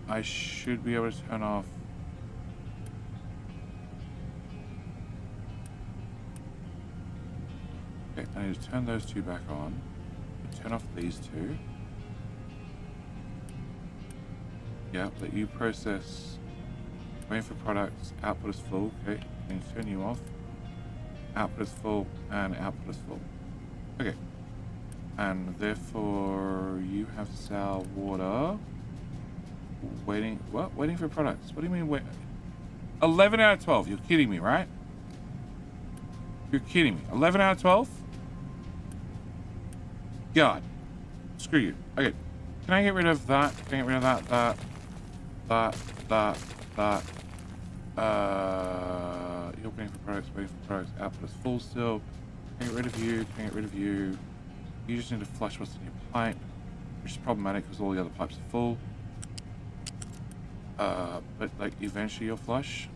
I should be able to turn off okay, I need to turn those 2 back on. Turn off these 2. Yeah, let you process. Waiting for products. Output is full. Okay, I need to turn you off. Output is full and output is full. Okay. And therefore you have sour water. Waiting. What? Waiting for products. What do you mean wait? 11 out of 12. You're kidding me, right? You're kidding me. 11 out of 12? God. Screw you. Okay. Can I get rid of that? Can I get rid of that? You're waiting for products, output is full still. Can I get rid of you? Can I get rid of you? You just need to flush what's in your pipe, which is problematic because all the other pipes are full. But like eventually you'll flush.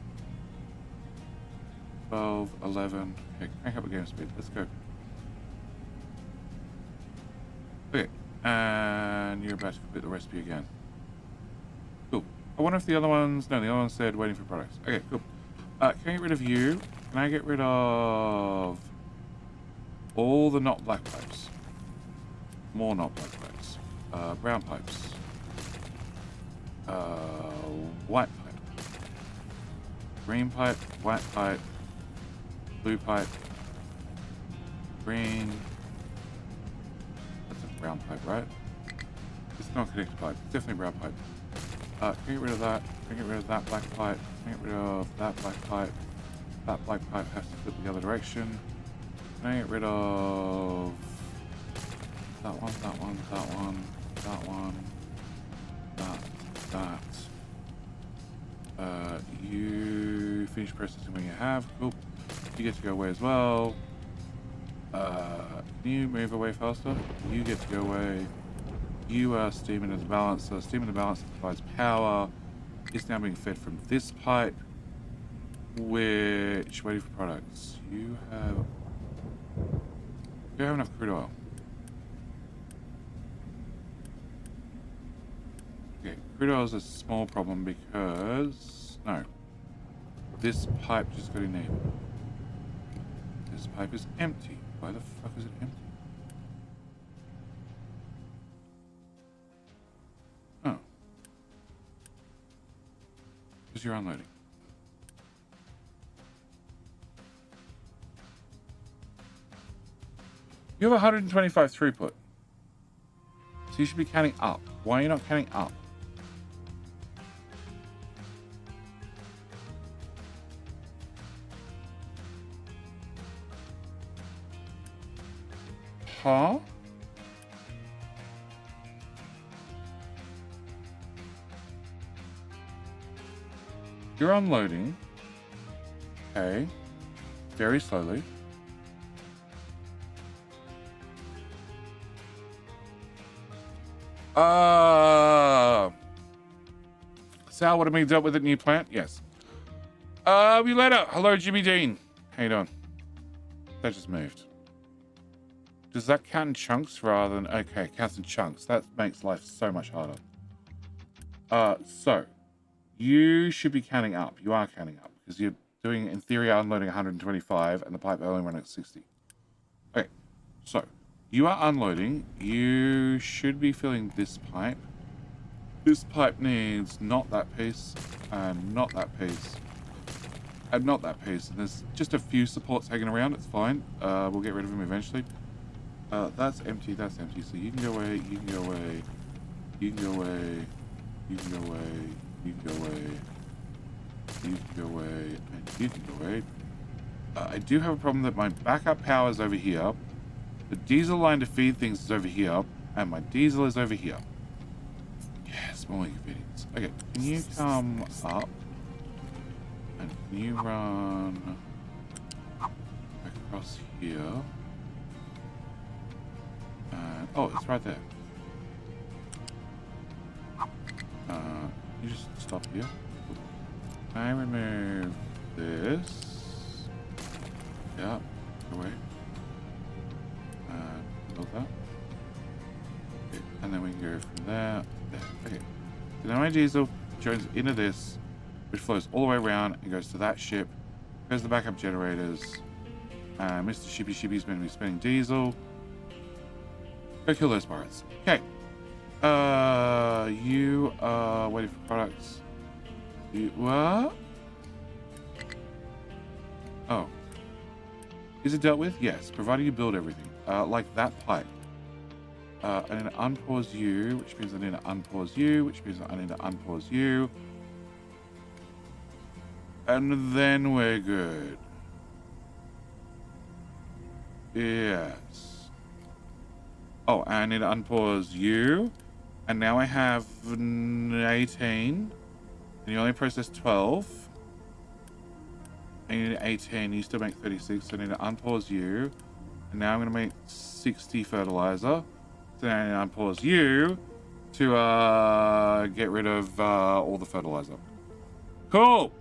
12, 11. Okay, crank up the game speed. Let's go. Okay, and you're about to complete the recipe again. Cool. I wonder if the other ones... No, the other one said waiting for products. Okay, cool. Can I get rid of you? Can I get rid of all the not black pipes? More not black pipes. Brown pipes. White pipe. Green pipe, white pipe, blue pipe, green. That's a brown pipe, right? It's not connected pipe. It's definitely brown pipe. Can I get rid of that? Can I get rid of that black pipe? Can I get rid of that black pipe? That black pipe has to flip the other direction. Can I get rid of that one, that one, that one, that one, that. You finish processing when you have. Cool. You get to go away as well. Can you move away faster? You get to go away. You are steam into the balancer. Steam in the balancer provides power. It's now being fed from this pipe, which waiting for products. You have enough crude oil. Okay, crude oil is a small problem because... No. This pipe just got enabled. This pipe is empty. Why the fuck is it empty? Oh. Because you're unloading. You have 125 throughput. So you should be counting up. Why are you not counting up? Huh? You're unloading. Okay. Very slowly. Sal, what have we dealt with at new plant? Yes. We let out. Hello, Jimmy Dean. How you doing? That just moved. Does that count in chunks rather than... Okay, it counts in chunks. That makes life so much harder. So, you should be counting up. You are counting up because you're doing, in theory, unloading 125 and the pipe only running at 60. Okay, so you are unloading. You should be filling this pipe. This pipe needs not that piece, and not that piece, and not that piece. And there's just a few supports hanging around. It's fine. We'll get rid of them eventually. That's empty. That's empty. So you can go away. You can go away. You can go away. You can go away. You can go away. You can go away. And you can go away. I do have a problem that my backup power is over here. The diesel line to feed things is over here, and my diesel is over here. Yes, more inconvenience. Okay, can you come up? And can you run across here? And, oh, it's right there. You just stop here. I remove this. Yeah, away. Build that. Okay, and then we can go from there. There. Okay. So now my diesel joins into this, which flows all the way around and goes to that ship. Goes to the backup generators. Mr. Shippy Shippy's going to be spending diesel. Go kill those pirates. Okay. You are waiting for products. You what? Oh. Is it dealt with? Yes, provided you build everything. Like that pipe. I need to unpause you, which means I need to unpause you, which means I need to unpause you. And then we're good. Yes. Oh, I need to unpause you. And now I have 18. And you only process 12. And you need 18. You still make 36. So I need to unpause you. And now I'm going to make 60 fertilizer. So now I need to unpause you to get rid of all the fertilizer. Cool.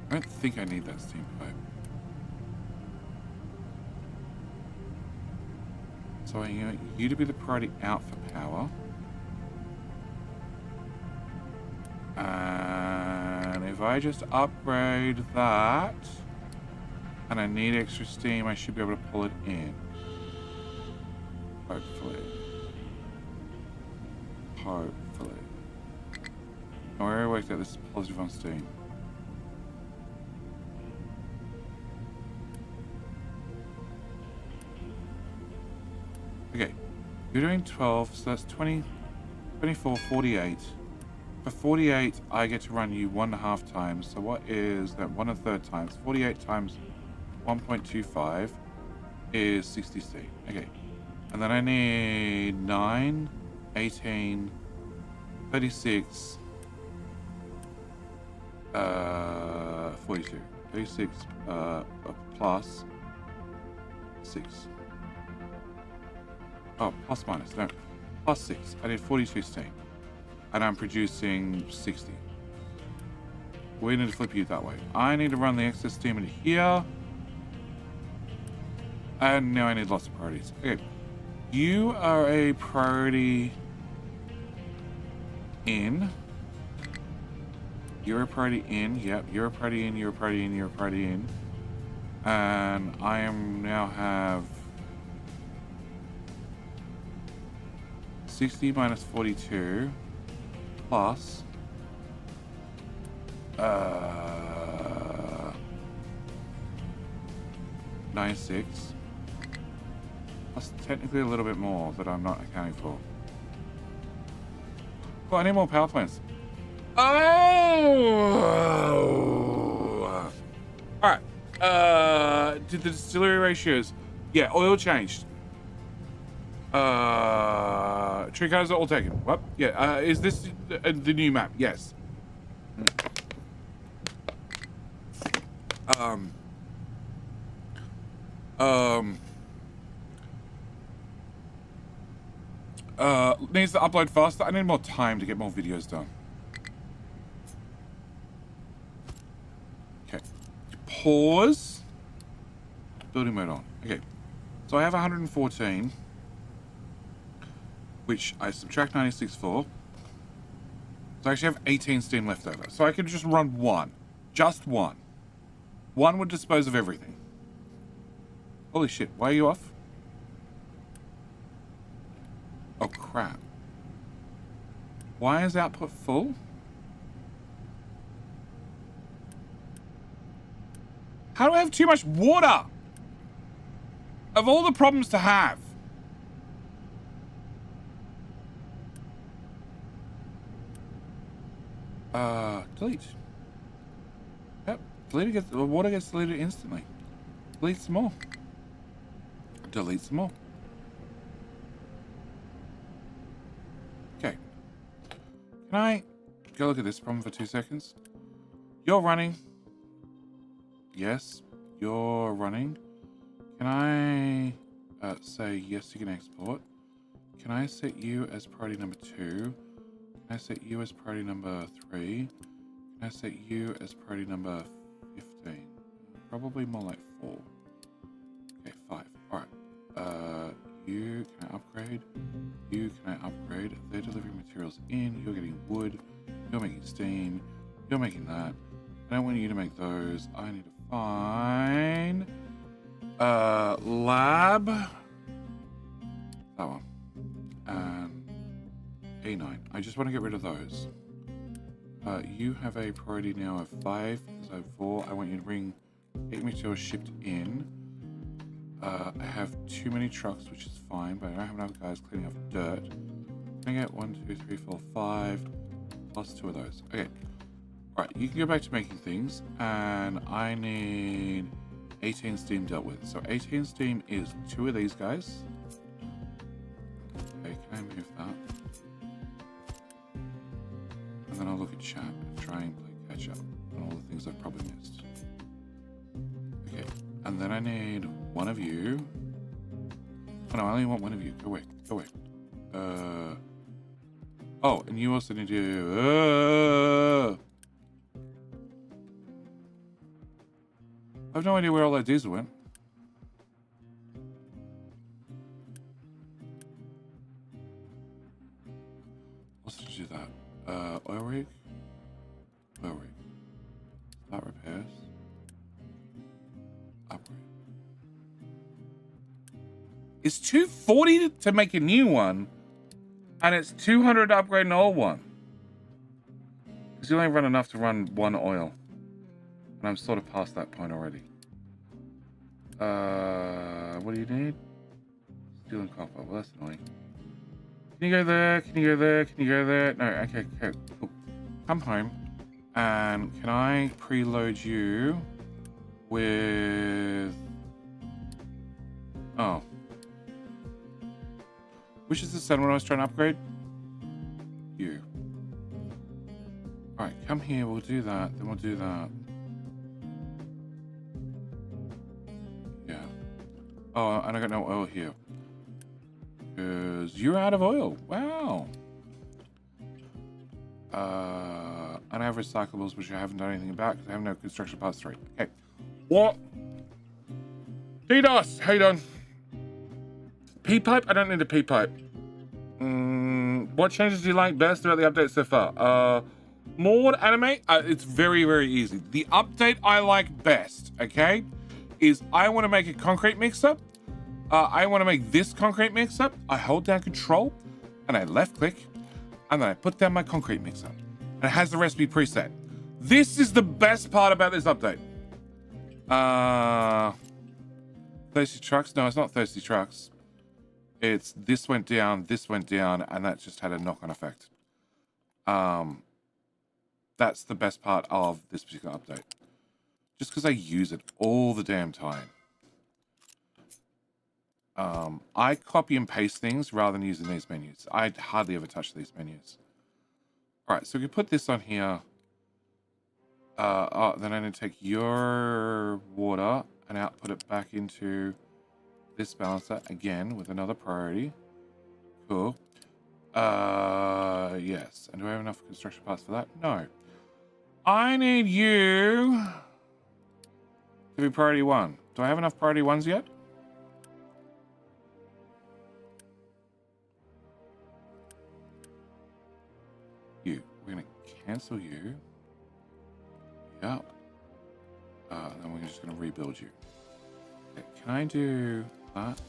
I don't think I need that steam pipe. So I want you to be the priority out for power. And if I just upgrade that, and I need extra steam, I should be able to pull it in. Hopefully. Hopefully. I already worked out this is positive on steam. Okay, you're doing 12, so that's 20, 24, 48. For 48, I get to run you 1.5 times. So what is that? 1 1/3 times. 48 times 1.25 is 60C. Okay. And then I need 9, 18, 36, 42. 36 plus 6. Oh, plus minus. No. Plus 6. I need 42 steam. And I'm producing 60. We need to flip you that way. I need to run the excess steam into here. And now I need lots of priorities. Okay. You are a priority in. You're a priority in. Yep. You're a priority in. You're a priority in. You're a priority in. And I am now have 60 minus 42 plus 96. That's technically a little bit more that I'm not accounting for. Well, I need more power plants. Oh! Alright. Did the distillery ratios? Yeah, oil changed. Tree cutters are all taken. What? Yeah, is this the new map? Yes. Needs to upload faster. I need more time to get more videos done. Okay. Pause. Building mode on. Okay. So I have 114, which I subtract 96 for. So I actually have 18 steam left over. So I could just run one. Just one. One would dispose of everything. Holy shit. Why are you off? Oh, crap. Why is output full? How do I have too much water? Of all the problems to have. Delete. Yep. Delete gets, the water gets deleted instantly. Delete some more. Delete some more. Okay. Can I go look at this problem for 2 seconds? You're running. Yes, you're running. Can I say yes, you can export? Can I set you as priority number 2? Can I set you as priority number 3? Can I set you as priority number 15? Probably more like 4. Okay, 5. Alright. You can I upgrade? You can I upgrade? They're delivering materials in. You're getting wood. You're making steam. You're making that. I don't want you to make those. I need to find lab. That one. And A9. I just want to get rid of those. You have a priority now of 5. So 4. I want you to bring 8 materials shipped in. I have too many trucks, which is fine, but I don't have enough guys cleaning up dirt. Can I get 1, 2, 3, 4, 5 plus 2 of those? Okay. Right, you can go back to making things, and I need 18 steam dealt with. So 18 steam is 2 of these guys. Okay, can I move that? And then I'll look at chat and try and play catch up on all the things I've probably missed. Okay, and then I need 1 of you. Oh no, I only want 1 of you. Go away, go away. Oh, and you also need to... I have no idea where all that diesel went. Let's just do that. Oil rig. Oil rig. Start repairs. Upgrade. It's 240 to make a new one, and it's 200 to upgrade an old one. Because you only run enough to run 1 oil. And I'm sort of past that point already. What do you need? Steel and copper. Well, that's annoying. Can you go there? Can you go there? Can you go there? No, okay, okay, cool. Come home. And can I preload you with... Oh. Which is the settlement I was trying to upgrade? You. Alright, come here. We'll do that. Then we'll do that. Oh, and I got no oil here. Because you're out of oil. Wow. And I have recyclables, which I haven't done anything about because I have no construction pass 3. Okay. What? DDoS, how you doing? P-pipe? I don't need a P-pipe. What changes do you like best about the update so far? More anime? It's very, very easy. The update I like best, okay, is I want to make a concrete mixer. I want to make this concrete mixer. I hold down control and I left click and then I put down my concrete mixer. And it has the recipe preset. This is the best part about this update. Thirsty trucks? No, it's not thirsty trucks. It's this went down, and that just had a knock-on effect. That's the best part of this particular update. Just because I use it all the damn time. I copy and paste things rather than using these menus. I hardly ever touch these menus. All right, so we can put this on here. Then I need to take your water and output it back into this balancer again with another priority. Cool. Yes. And do I have enough construction parts for that? No. I need you to be priority 1. Do I have enough priority 1s yet? You. We're going to cancel you. Yep. Then we're just going to rebuild you. Okay, can I do that,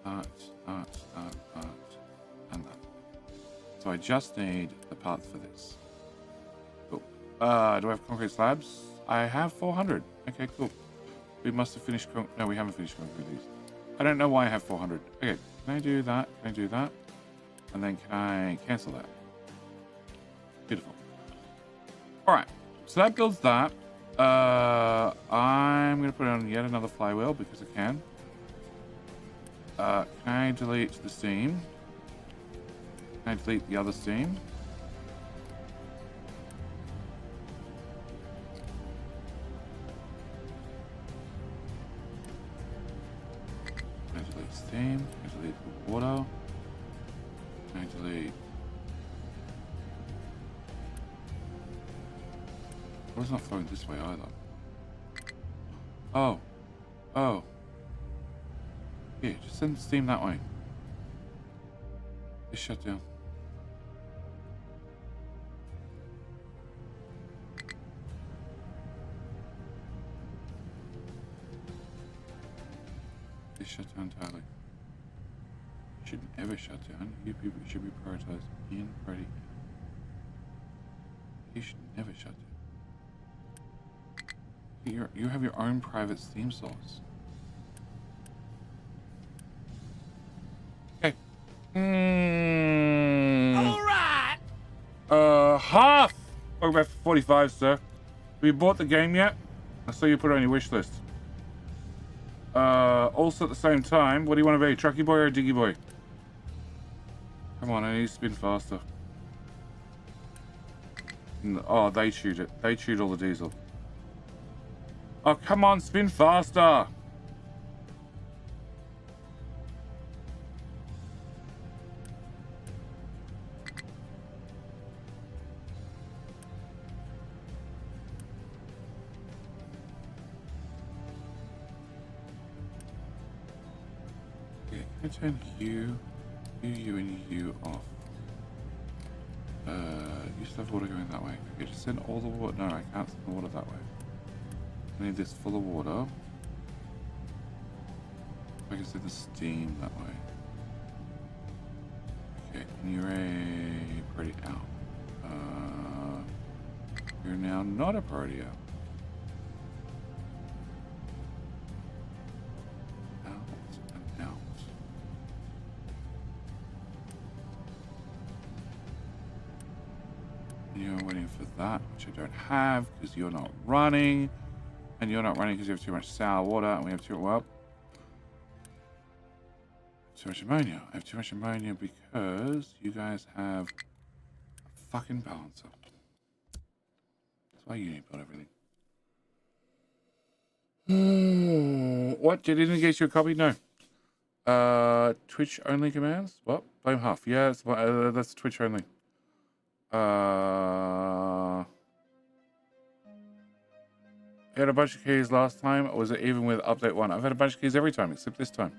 and that? So I just need the parts for this. Cool. Do I have concrete slabs? I have 400. Okay, cool. We must have finished no, we haven't finished concrete these. I don't know why I have 400. Okay, can I do that? Can I do that? And then can I cancel that? Beautiful. All right. So that builds that. I'm going to put on yet another flywheel because I can. Can I delete the steam? Can I delete the other steam? Can I delete steam? Can I delete the water? Can I delete... Water's not flowing this way either. Oh. Oh. Yeah, just send the steam that way. Just shut down. Just shut down entirely. Shouldn't ever shut down. You people should be prioritized in priority. You should never shut down. You have your own private Steam source. Okay. All right. Half. Oh, about 45, sir. Have you bought the game yet? I saw you put it on your wish list. Also at the same time, what do you want to be? Trucky boy or diggy boy? Come on, I need to spin faster. Oh, they shoot it. They shoot all the diesel. Oh, come on, spin faster. Yeah, can I turn you, and you off? You still have water going that way. Okay, just send all the water. No, I can't send the water that way. I need this full of water. I can send the steam that way. Okay, and you're a priority out. You're now not a priority out. Out and out. You're waiting for that, which I don't have because you're not running. And you're not running because you have too much sour water, and we have too much ammonia. I have too much ammonia because you guys have a fucking balancer. That's why you need to build everything. What? Did it engage your copy? No. Twitch only commands? What? Blame half. Yeah, that's Twitch only. You had a bunch of keys last time, or was it even with update 1? I've had a bunch of keys every time, except this time.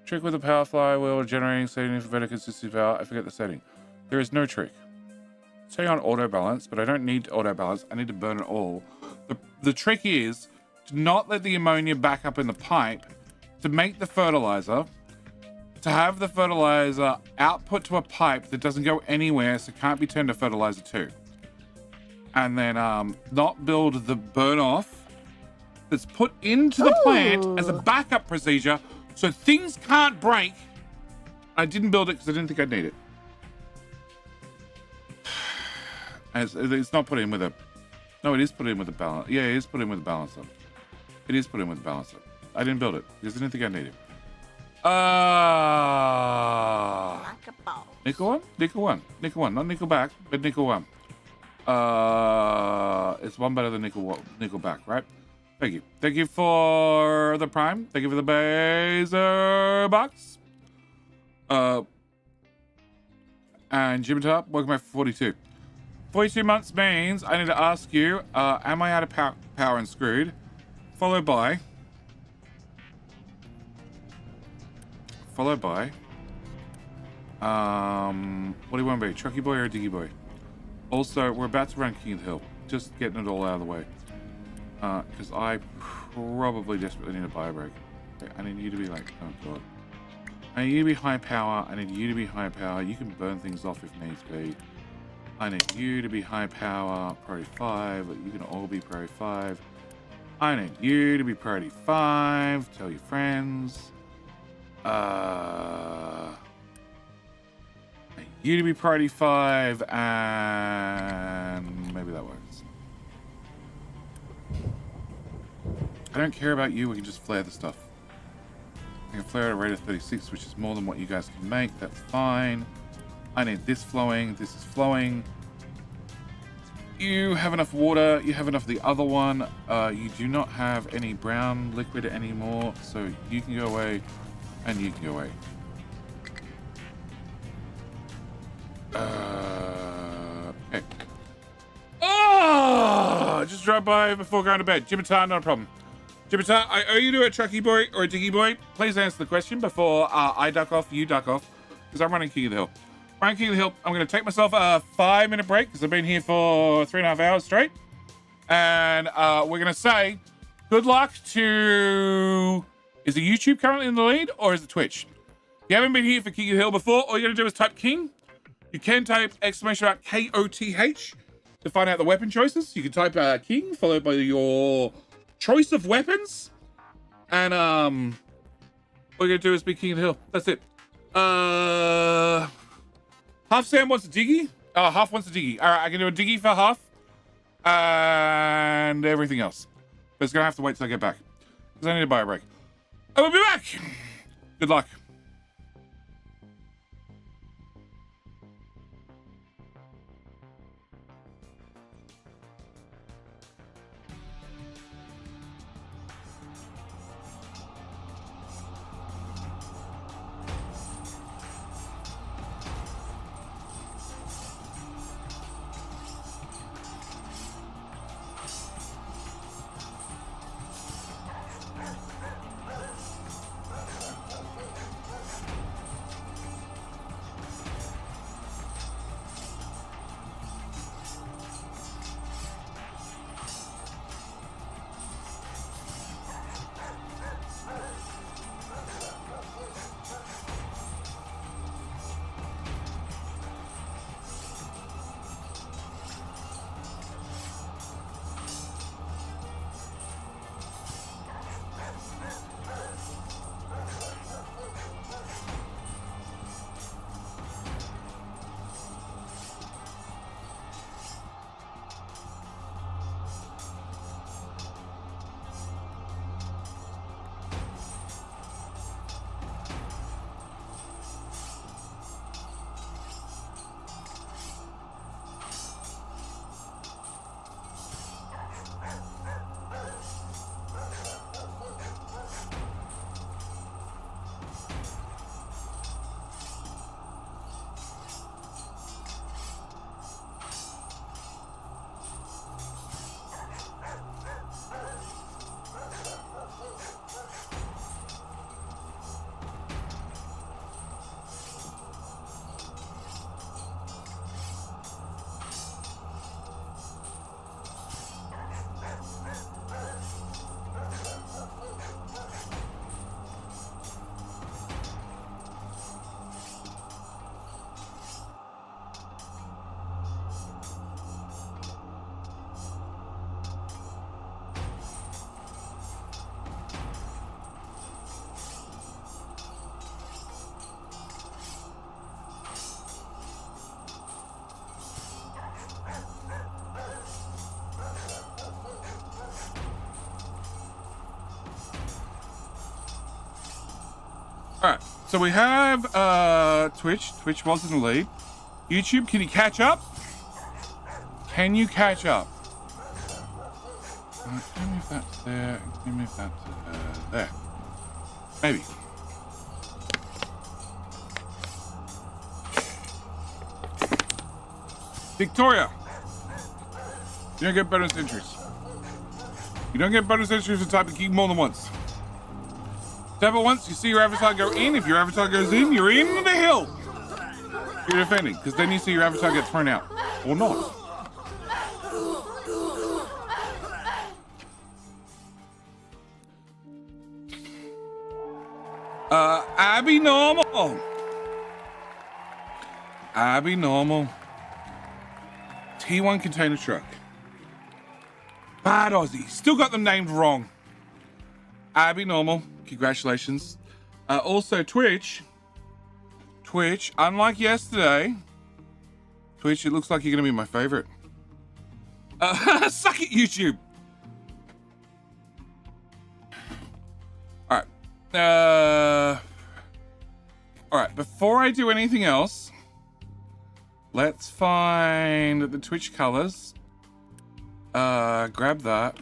Trick with the power flywheel, generating setting for better consistency power. I forget the setting. There is no trick. Say on auto balance, but I don't need auto balance. I need to burn it all. The trick is to not let the ammonia back up in the pipe, to make the fertilizer, to have the fertilizer output to a pipe that doesn't go anywhere, so it can't be turned to fertilizer 2. And then not build the burn off that's put into the plant as a backup procedure so things can't break. I didn't build it because I didn't think I'd need it. As it's not put in with a... No, it is put in with a balance. Yeah, it is put in with a balancer. It is put in with a balancer. I didn't build it because I didn't think I needed it. Nickel one? Nickel one. Nickel one. Not nickel back, but nickel one. It's one better than nickel back, right? Thank you. Thank you for the prime. Thank you for the Baser box. And Jim Top, welcome back for 42. 42 months means I need to ask you, am I out of power and screwed? Followed by... what do you want to be? Trucky boy or diggy boy? Also, we're about to run King of the Hill. Just getting it all out of the way. Because I probably desperately need a bio break. Okay, I need you to be like, oh god. I need you to be high power. I need you to be high power. You can burn things off if needs be. I need you to be high power, priority 5. You can all be priority 5. I need you to be priority 5. Tell your friends. I need you to be priority 5, and maybe that works. I don't care about you. We can just flare the stuff. We can flare at a rate of 36, which is more than what you guys can make. That's fine. I need this flowing. This is flowing. You have enough water. You have enough of the other one. You do not have any brown liquid anymore, so you can go away, and you can go away. Okay. Oh! Just drop by before going to bed. Jimitar, not a problem. Jimitar, I owe you to a trucky boy or a diggy boy. Please answer the question before I duck off, you duck off, because I'm running King of the Hill. Running King of the Hill, I'm going to take myself a 5-minute break because I've been here for 3.5 hours straight. And we're going to say good luck to... Is the YouTube currently in the lead or is it Twitch? If you haven't been here for King of the Hill before, all you're going to do is type King. You can type exclamation mark KOTH to find out the weapon choices. You can type King followed by your choice of weapons. And all you're going to do is be King of the Hill. That's it. Half Sam wants a diggy. Half wants a diggy. All right, I can do a diggy for half. And everything else. But it's going to have to wait till I get back. Because I need to buy a break. I will be back. Good luck. All right, so we have Twitch. Twitch was in the lead. YouTube, can you catch up? Can you catch up? Can you move that to there? Can you move that to there? Maybe. Victoria, you don't get bonus entries. You don't get bonus entries for typing key more than once. Tap it once, you see your avatar go in. If your avatar goes in, you're in the hill. You're defending, because then you see your avatar get thrown out. Or not. Abby Normal. Abby Normal. T1 container truck. Bad Aussie. Still got them named wrong. Abby Normal. Congratulations. Also, Twitch, unlike yesterday, Twitch, it looks like you're going to be my favorite. Suck it, YouTube. All right. All right. Before I do anything else, let's find the Twitch colors. Grab that.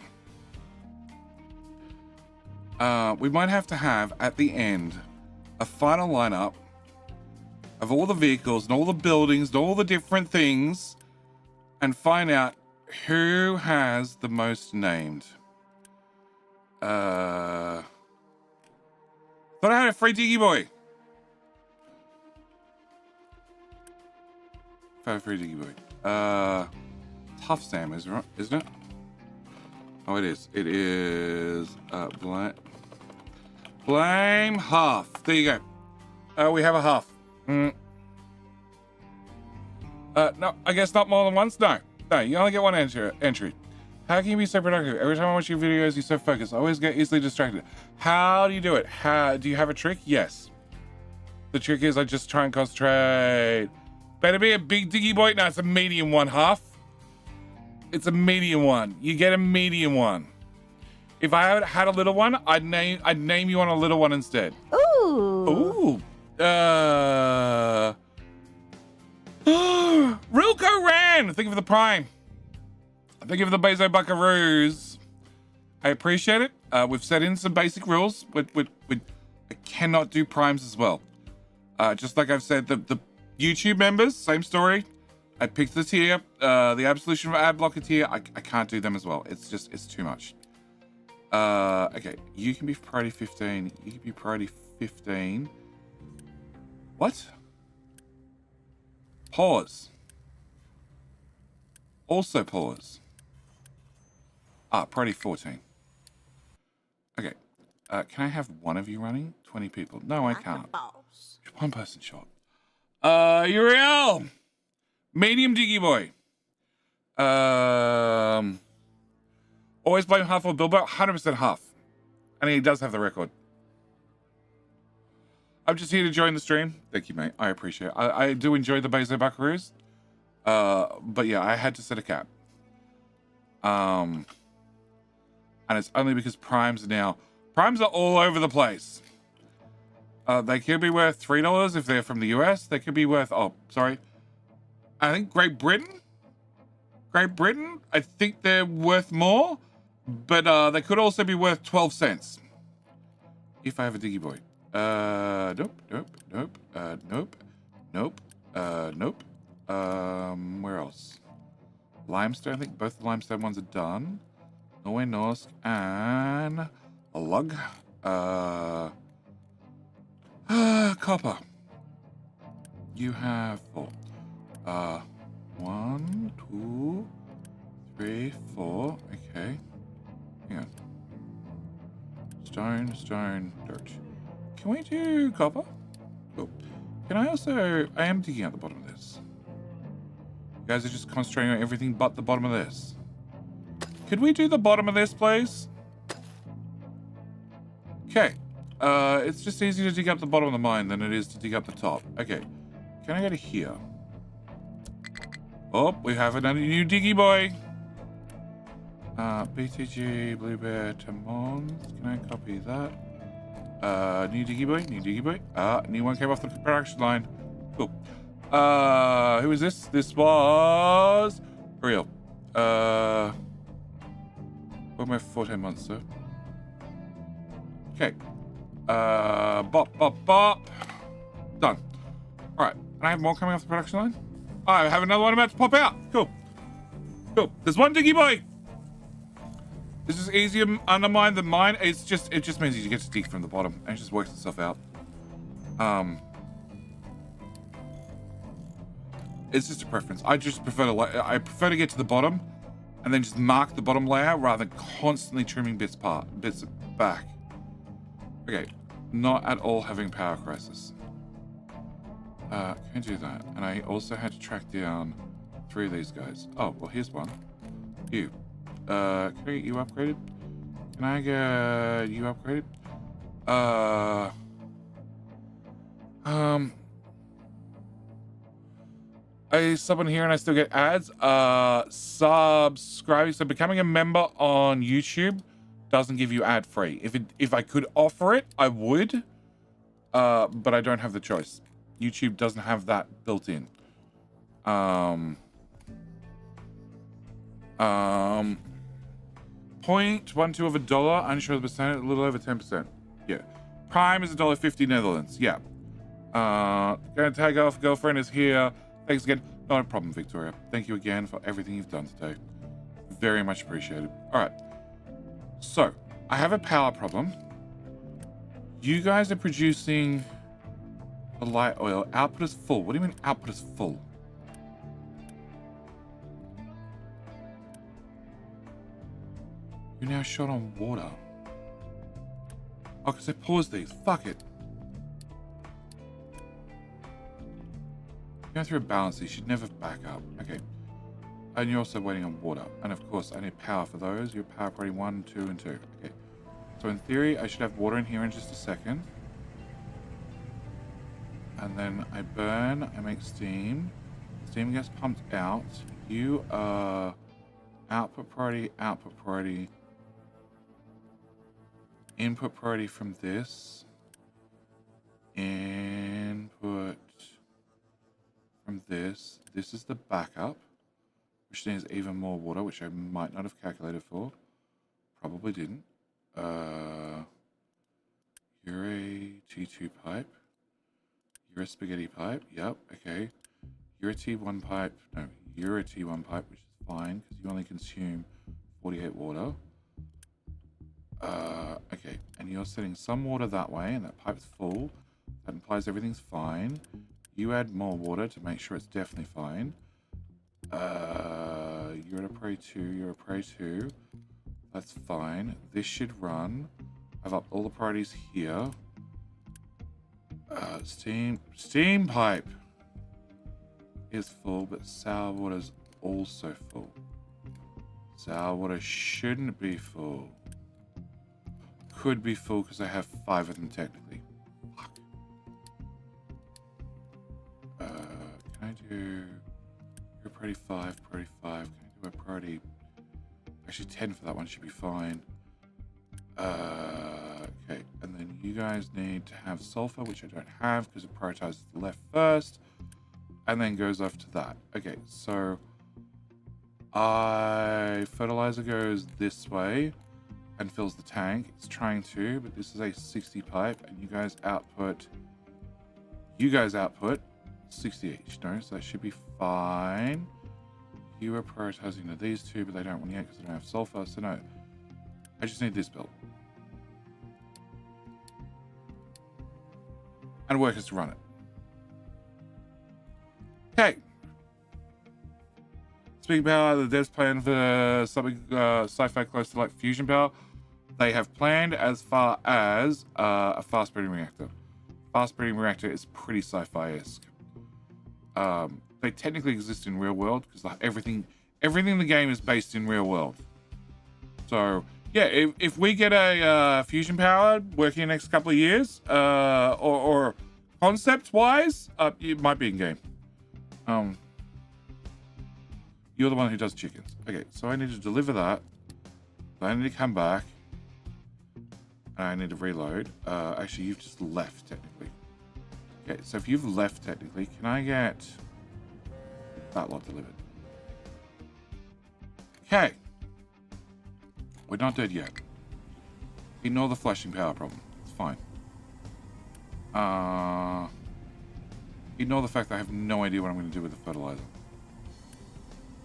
We might have to have, at the end, a final lineup of all the vehicles and all the buildings and all the different things and find out who has the most named. Thought I had a free Diggy Boy. If I have a free Diggy Boy. Tough Sam, isn't it? Oh, it is. It is blame half. There you go. We have a half. No, I guess not more than once. No, you only get one entry. How can you be so productive? Every time I watch your videos, you're so focused. I always get easily distracted. How do you do it? Do you have a trick? Yes. The trick is I just try and concentrate. Better be a big Diggy Boy. No, it's a medium one, half. It's a medium one. You get a medium one. If I had a little one, I'd name you on a little one instead. Ooh. Ooh. Rilco Ran. Think of the Prime. Think of the Bezo Buckaroos. I appreciate it. We've set in some basic rules. I cannot do primes as well. Just like I've said, the YouTube members, same story. I picked the tier, the Absolution of Ad Blocker tier. I can't do them as well. It's too much. Okay, you can be priority 15. You can be priority 15. What? Pause. Also pause. Priority 14. Okay. Can I have one of you running? 20 people. No, I can't. One person short. Uriel! Medium Diggy Boy. Always blame half for Bilbo. 100% half. And he does have the record. I'm just here to join the stream. Thank you, mate. I appreciate it. I do enjoy the Bezo Buckaroos. But yeah, I had to set a cap. And it's only because primes are all over the place. They could be worth $3 if they're from the US. They could be worth, I think Great Britain, I think they're worth more, but they could also be worth 12 cents. If I have a Diggy Boy. Nope. Where else? Limestone, I think both the limestone ones are done. Norway, Norsk, and a lug. Copper. You have 4. 1, 2, 3, 4. Okay. Hang on. Stone, dirt. Can we do copper? Cool. Can I also... I am digging out the bottom of this. You guys are just concentrating on everything but the bottom of this. Could we do the bottom of this, please? Okay. It's just easier to dig up the bottom of the mine than it is to dig up the top. Okay. Can I go to here? Oh, we have another new Diggy Boy. BTG, Blue Bear, Timons. Can I copy that? New diggy boy, new diggy boy. New one came off the production line. Cool. Who is this? This was Real. What my 14 months, sir? Okay. Bop, bop, bop. Done. All right. And I have more coming off the production line. I have another one about to pop out. Cool. Cool. There's one diggy boy. This is easier under mine than mine. It just means you get to dig from the bottom and it just works itself out. It's just a preference. I just prefer to get to the bottom and then just mark the bottom layer rather than constantly trimming bits back. Okay, not at all having power crisis. Can't do that. And I also had to track down 3 of these guys. Oh, well, here's one. You. Can I get you upgraded? Can I get you upgraded? I sub on here and I still get ads. Subscribing. So becoming a member on YouTube doesn't give you ad free. If I could offer it, I would. But I don't have the choice. YouTube doesn't have that built in. 0.12 of a dollar, unsure of the percent, a little over 10%. Yeah. Prime is $1.50 Netherlands. Yeah. Gonna tag off, girlfriend is here. Thanks again. Not a problem, Victoria. Thank you again for everything you've done today. Very much appreciated. All right. So, I have a power problem. You guys are producing the light oil. Output is full. What do you mean output is full? You're now short on water. Oh, because I paused these. Fuck it. Going through a balance, you should never back up. Okay. And you're also waiting on water. And of course, I need power for those. Your power priority 1, 2, and 2. Okay. So in theory, I should have water in here in just a second. And then I burn, I make steam. Steam gets pumped out. You are output priority, input priority from this. Input from this. This is the backup, which needs even more water, which I might not have calculated for. Probably didn't. You're a T2 pipe. You're a spaghetti pipe. Yep, okay. You're a T1 pipe. No, you're a T1 pipe, which is fine because you only consume 48 water. Okay, and you're setting some water that way, and that pipe's full. That implies everything's fine. You add more water to make sure it's definitely fine. You're at a prey 2, you're a prey 2. That's fine. This should run. I've upped all the priorities here. Steam pipe is full, but sour water's also full. Sour water shouldn't be full. Could be full because I have 5 of them technically. Fuck. Can I do your priority 5, priority 5? Can I do a priority? Actually 10 for that one should be fine. Okay, and then you guys need to have sulfur, which I don't have because it prioritizes the left first and then goes off to that. Okay, so fertilizer goes this way and fills the tank. It's trying to, but this is a 60 pipe and you guys output 60 each, no? So that should be fine. You are prioritizing to these two, but they don't want yet because they don't have sulfur, so no. I just need this built. And workers to run it. Okay. Speaking power, the devs plan for something sci-fi close to like fusion power. They have planned as far as a fast breeding reactor. Fast breeding reactor is pretty sci-fi-esque. They technically exist in real world because like everything in the game is based in real world. So yeah, if we get a fusion power working in the next couple of years, or concept wise, it might be in game. You're the one who does chickens. Okay, so I need to deliver that. I need to come back. And I need to reload. Actually, you've just left, technically. Okay, so if you've left, technically, can I get that lot delivered? Okay. We're not dead yet. Ignore the flashing power problem. It's fine. Ignore the fact that I have no idea what I'm going to do with the fertilizer.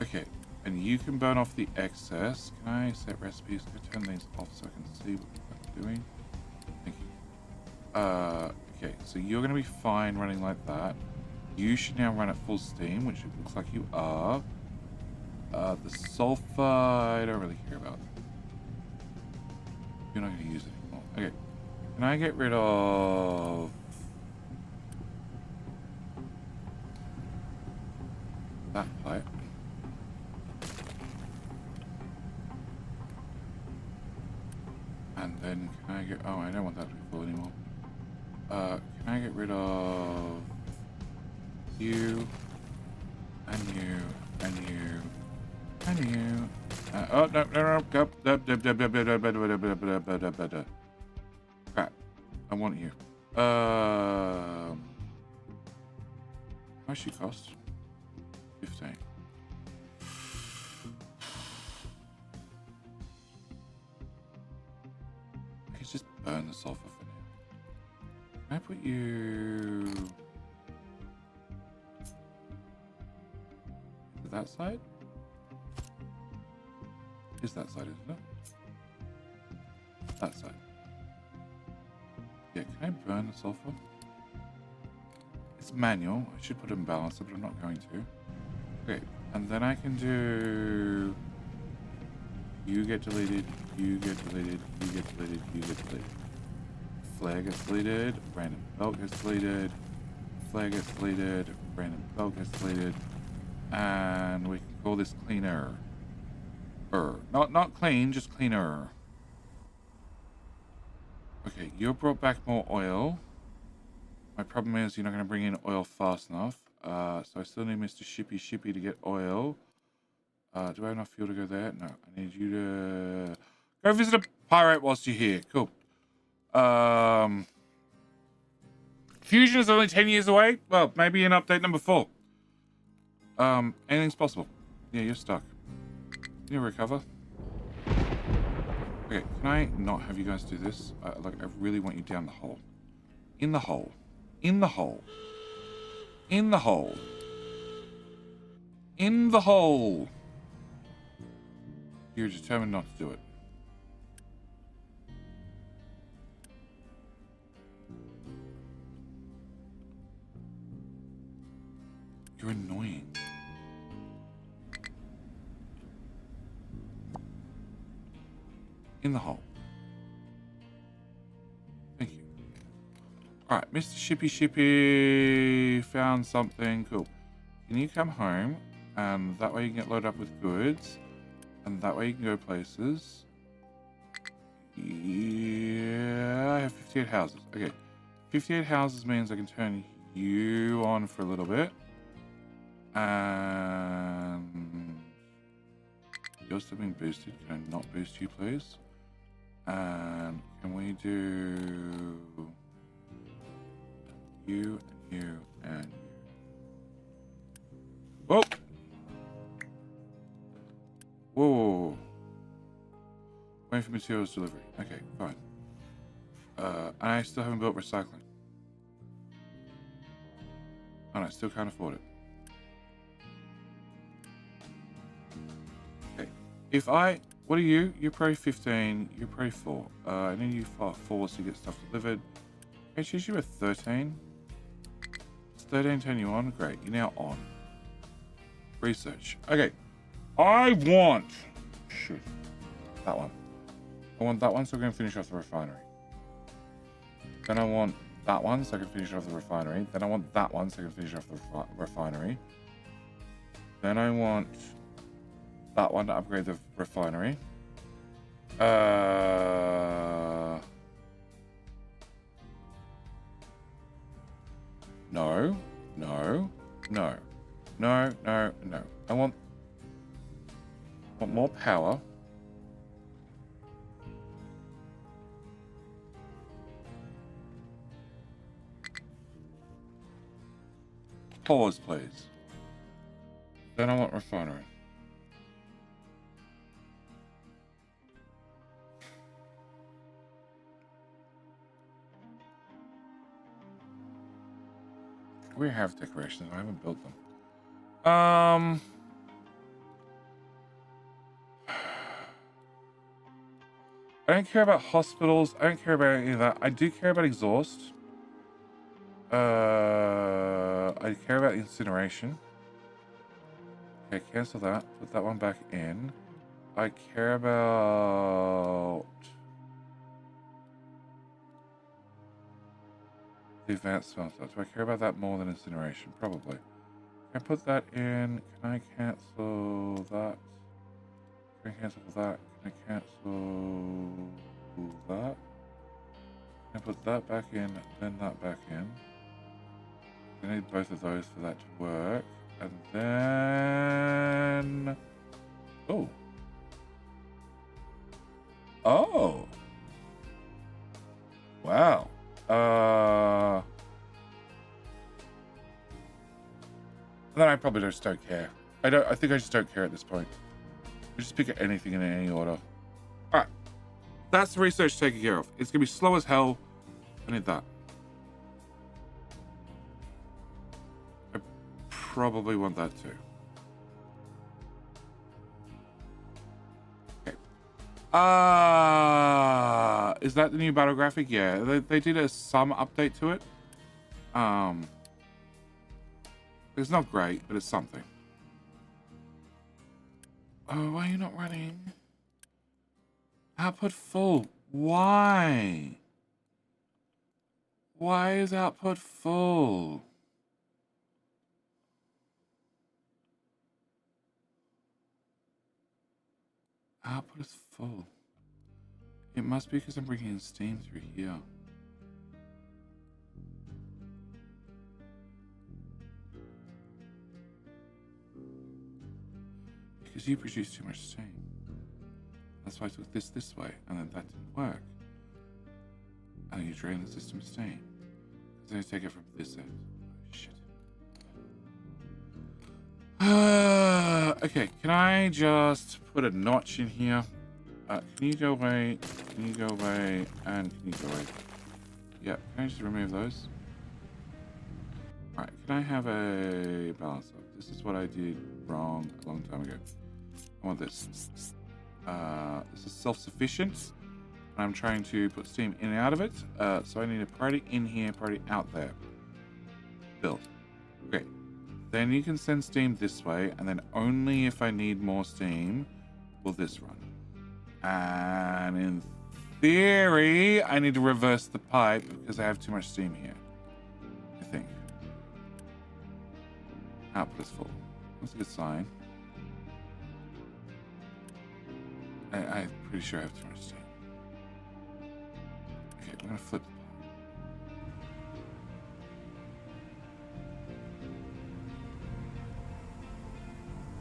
Okay, and you can burn off the excess. Can I set recipes? Can I turn these off so I can see what I'm doing? Thank you. Okay, so you're going to be fine running like that. You should now run at full steam, which it looks like you are. The sulfur, I don't really care about. You're not going to use it anymore. Okay, can I get rid of that pipe? And then can I get, oh, I don't want that to be full anymore. Can I get rid of you, and you, and you, and you. Oh, no, crap. I want you. How much she cost? 15. I could just burn the sulfur for now. Can I put you to that side? Is that side, isn't it? That side. Yeah, can I burn the sulfur? It's manual. I should put it in balancer, but I'm not going to. Okay, and then I can do... You get deleted, you get deleted, you get deleted, you get deleted. Flare gets deleted, random belt gets deleted, flare gets deleted, random belt gets deleted, and we can call this cleaner. Not clean, just cleaner. Okay, you brought back more oil. My problem is you're not going to bring in oil fast enough. So I still need Mr. Shippy to get oil. Do I have enough fuel to go there? No, I need you to go visit a pirate whilst you're here. Cool. Fusion is only 10 years away. Well, maybe in update number 4. Anything's possible. Yeah, you're stuck. Can you recover? Okay, can I not have you guys do this? Like, I really want you down the hole. In the hole. In the hole. In the hole. In the hole. You're determined not to do it. You're annoying. In the hole. Thank you. Alright, Mr. Shippy found something. Cool. Can you come home? And that way you can get loaded up with goods. And that way you can go places. Yeah, I have 58 houses. Okay. 58 houses means I can turn you on for a little bit. And you're still being boosted. Can I not boost you, please? And can we do you, and you, and you? Whoa! Whoa! Waiting for materials delivery. Okay, fine. And I still haven't built recycling. And I still can't afford it. Okay. If I... What are you? You're Pro 15. You're Pro 4. I need you 4 to get stuff delivered. Can I choose you at 13? It's 13 turn you on? Great. You're now on. Research. Okay. I want... Shoot. That one. I want that one so I can finish off the refinery. Then I want that one so I can finish off the refinery. Then I want that one so I can finish off the refinery. Then I want that one to upgrade the refinery. No. I want more power. pause, please. Then I want refinery. We have decorations. I haven't built them. I don't care about hospitals. I don't care about any of that. I do care about exhaust. I care about incineration. Okay, cancel that. Put that one back in. I care about the advanced smelter. Do I care about that more than incineration? Probably. Can I put that in? Can I cancel that? Can I cancel that? Can I cancel that? Can I put that back in, then that back in? I need both of those for that to work. And then... Oh. Oh. Wow. Then I probably just don't care. I think I just don't care at this point. We just pick anything in any order. Alright. That's the research taken care of. It's gonna be slow as hell. I need that. I probably want that too. Okay. Is that the new battle graphic? Yeah, they did some update to it. It's not great, but it's something. Oh, why are you not running? Output full. Why? Why is output full? Output is full. It must be because I'm bringing in steam through here. Because you produce too much steam. That's why I took this way, and then that didn't work. And then you drain the system of steam. Then you take it from this end. Oh, shit. Okay, can I just put a notch in here? Can you go away? Can you go away? And can you go away? Yeah, can I just remove those? Alright, can I have a balance up? This is what I did wrong a long time ago. I want this. This is self-sufficient. And I'm trying to put steam in and out of it. So I need a priority in here, priority out there. Build. Okay. Then you can send steam this way, and then only if I need more steam will this run. And in theory, I need to reverse the pipe because I have too much steam here. I think. Output is full. That's a good sign. I'm pretty sure I have too much steam. Okay, we're gonna flip the pipe.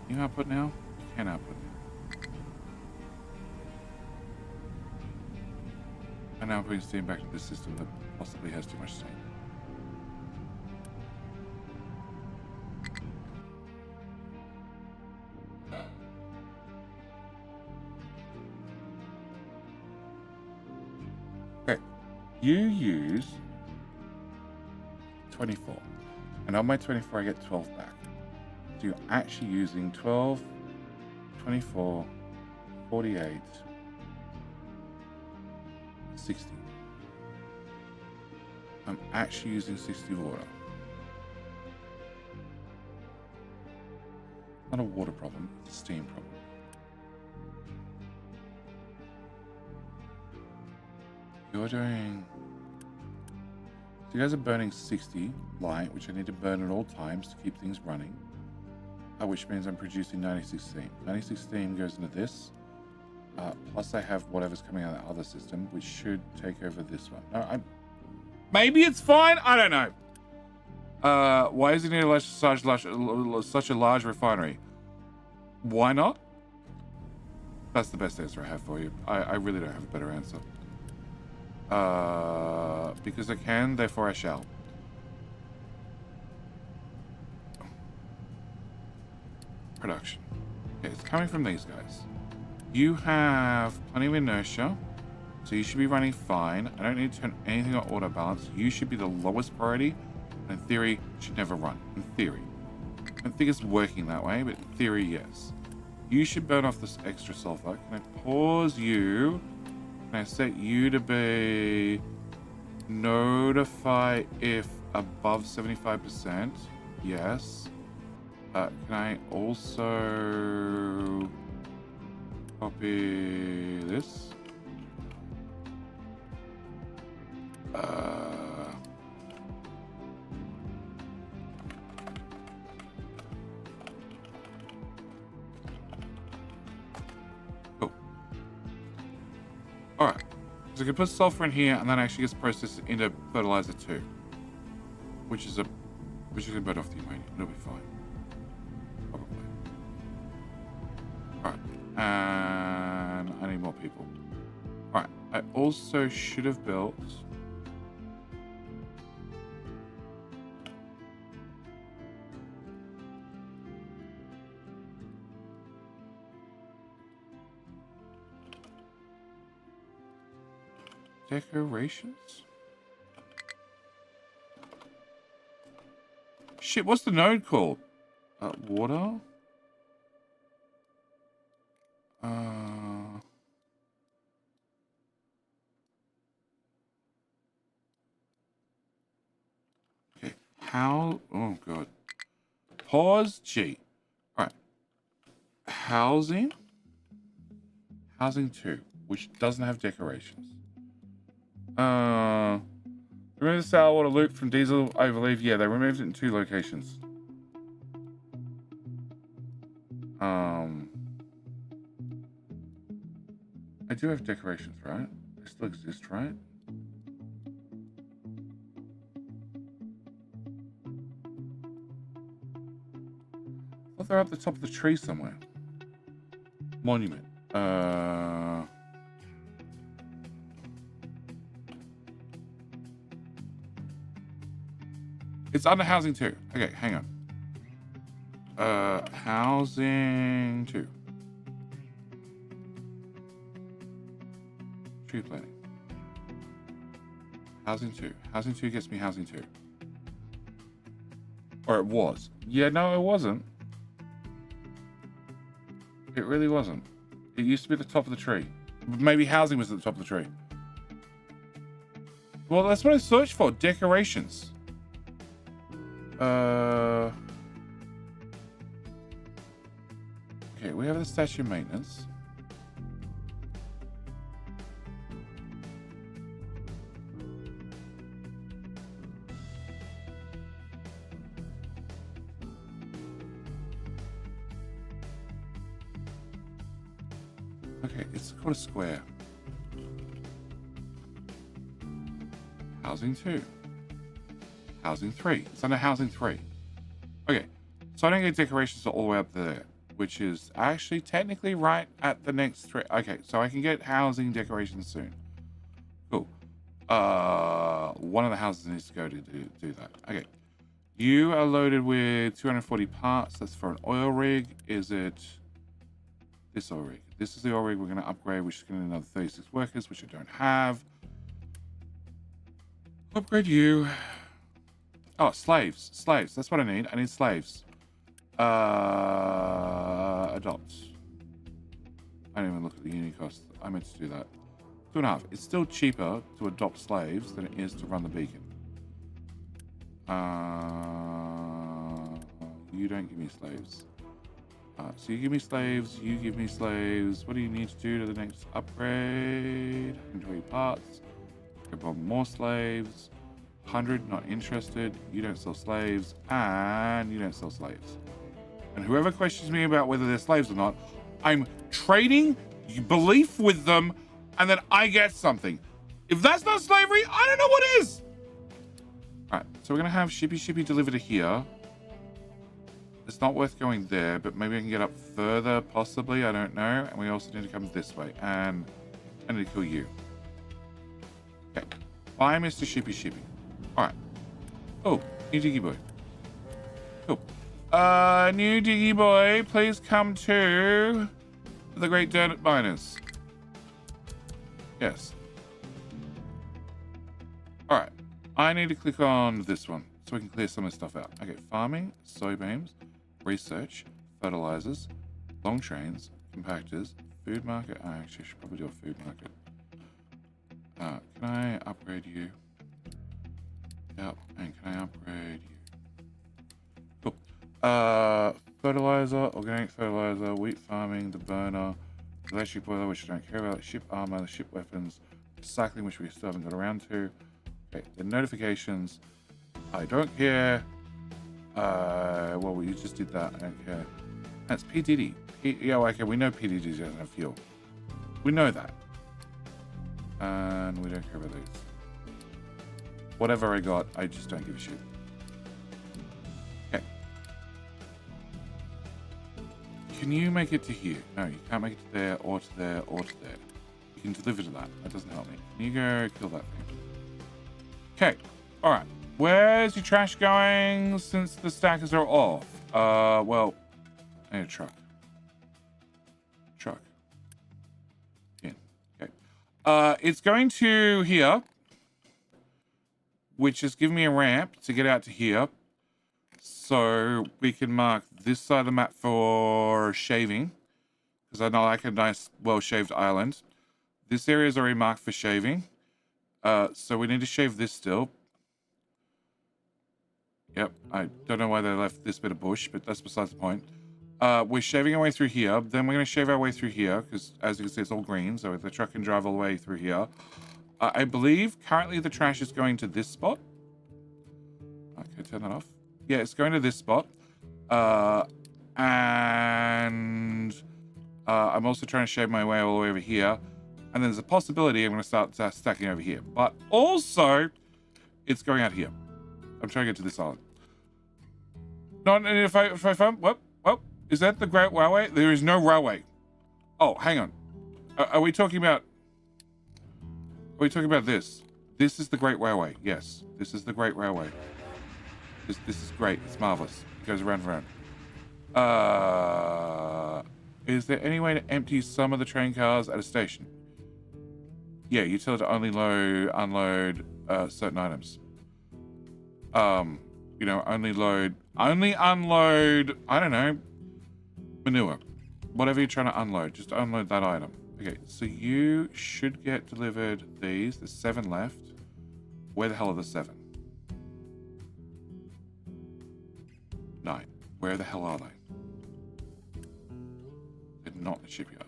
Can you output now? You can output now. And now I'm putting steam back to this system that possibly has too much steam. Okay, you use 24. And on my 24 I get 12 back. So you're actually using 12, 24, 48, 60. I'm actually using 60 water. Not a water problem, it's a steam problem. You're doing... So you guys are burning 60 light, which I need to burn at all times to keep things running. Which means I'm producing 96 steam. 96 steam goes into this. Plus I have whatever's coming out of the other system, which should take over this one. No, maybe it's fine. I don't know. Why is it need such a large refinery? Why not? That's the best answer I have for you. I really don't have a better answer. Because I can, therefore I shall. production. Okay, it's coming from these guys. You have plenty of inertia, so you should be running fine. I don't need to turn anything on auto balance. You should be the lowest priority, and in theory, should never run. In theory. I don't think it's working that way, but in theory, yes. You should burn off this extra sulfur. Can I pause you? Can I set you to be notify if above 75%? Yes. Can I also copy this? Cool. All right. So I can put sulfur in here, and then actually gets processed into fertilizer too, which is gonna burn off the ammonia. It'll be fine. Probably. All right. And I need more people. All right. I also should have built. Decorations? Shit, what's the node called? Water? Okay, how? Oh, God. Pause, G. Alright. Housing? Housing 2, which doesn't have decorations. Remove the sour water loop from diesel, I believe. Yeah, they removed it in 2 locations. I do have decorations, right? They still exist, right? I thought they're up the top of the tree somewhere. Monument. It's under housing 2. Okay, hang on. Housing 2. Tree planting. Housing 2. Housing 2 gets me housing 2. Or it was. Yeah, no, it wasn't. It really wasn't. It used to be at the top of the tree. Maybe housing was at the top of the tree. Well, that's what I searched for. Decorations. Okay, we have the statue maintenance. Okay, it's called a square. Housing 2. Housing 3. It's under housing 3. Okay, so I don't get decorations all the way up there, which is actually technically right at the next 3. Okay, so I can get housing decorations soon. Cool. One of the houses needs to go to do that. Okay. You are loaded with 240 parts. That's for an oil rig. Is it this oil rig? This is the oil rig we're going to upgrade, which is going to need another 36 workers, which I don't have. Upgrade you. Oh, slaves. Slaves. That's what I need. I need slaves. Adopt. I didn't even look at the unit cost. I meant to do that. 2.5. It's still cheaper to adopt slaves than it is to run the beacon. You don't give me slaves. So you give me slaves. You give me slaves. What do you need to do to the next upgrade? 120 parts. Grab on more slaves. 100, not interested. You don't sell slaves, and you don't sell slaves. And whoever questions me about whether they're slaves or not, I'm trading belief with them, and then I get something. If that's not slavery, I don't know what is. All right, so we're gonna have Shippy delivered to here. It's not worth going there, but maybe I can get up further, possibly. I don't know. And we also need to come this way, and I need to kill you. Okay, bye, Mr. Shippy. All right. Oh, new Diggy Boy. Cool. New diggy boy, please come to the Great Dirt Miners. Yes. All right. I need to click on this one so we can clear some of this stuff out. Okay, farming, soybeans, research, fertilizers, long trains, compactors, food market. I actually should probably do a food market. Can I upgrade you? Yep, and can I upgrade you? Cool. Fertilizer, organic fertilizer, wheat farming, the burner, electric boiler, which I don't care about, ship armor, ship weapons, recycling, which we still haven't got around to. Okay, the notifications, I don't care. Well, we just did that, I don't care. That's P. Diddy. Yeah, okay, we know P. Diddy doesn't have fuel. We know that. And we don't care about these. Whatever I got, I just don't give a shit. Okay. Can you make it to here? No, you can't make it to there, or to there, or to there. You can deliver to that. That doesn't help me. Can you go kill that thing? Okay. All right. Where's your trash going since the stackers are off? Well, I need a truck. Truck. In. Okay. It's going to here, which is giving me a ramp to get out to here. So we can mark this side of the map for shaving, because I know like a nice, well-shaved island. This area is already marked for shaving. So we need to shave this still. Yep, I don't know why they left this bit of bush, but that's besides the point. We're shaving our way through here. Then we're going to shave our way through here, because as you can see, it's all green, so the truck can drive all the way through here. I believe currently the trash is going to this spot. Okay, turn that off. Yeah, it's going to this spot. And I'm also trying to shave my way all the way over here. And there's a possibility I'm going to start stacking over here. But also, it's going out here. I'm trying to get to this island. Not if I find what? Is that the Great Railway? There is no railway. Oh, hang on. Are we talking about? Are we talking about this? This is the Great Railway. Yes, this is the Great Railway. This is great. It's marvelous. It goes around and around. Is there any way to empty some of the train cars at a station? Yeah, you tell it to only unload certain items. You know, only unload, I don't know, manure. Whatever you're trying to unload, just unload that item. Okay, so you should get delivered these. There's 7 left. Where the hell are the 7? 9. Where the hell are they? They're not in the shipyard.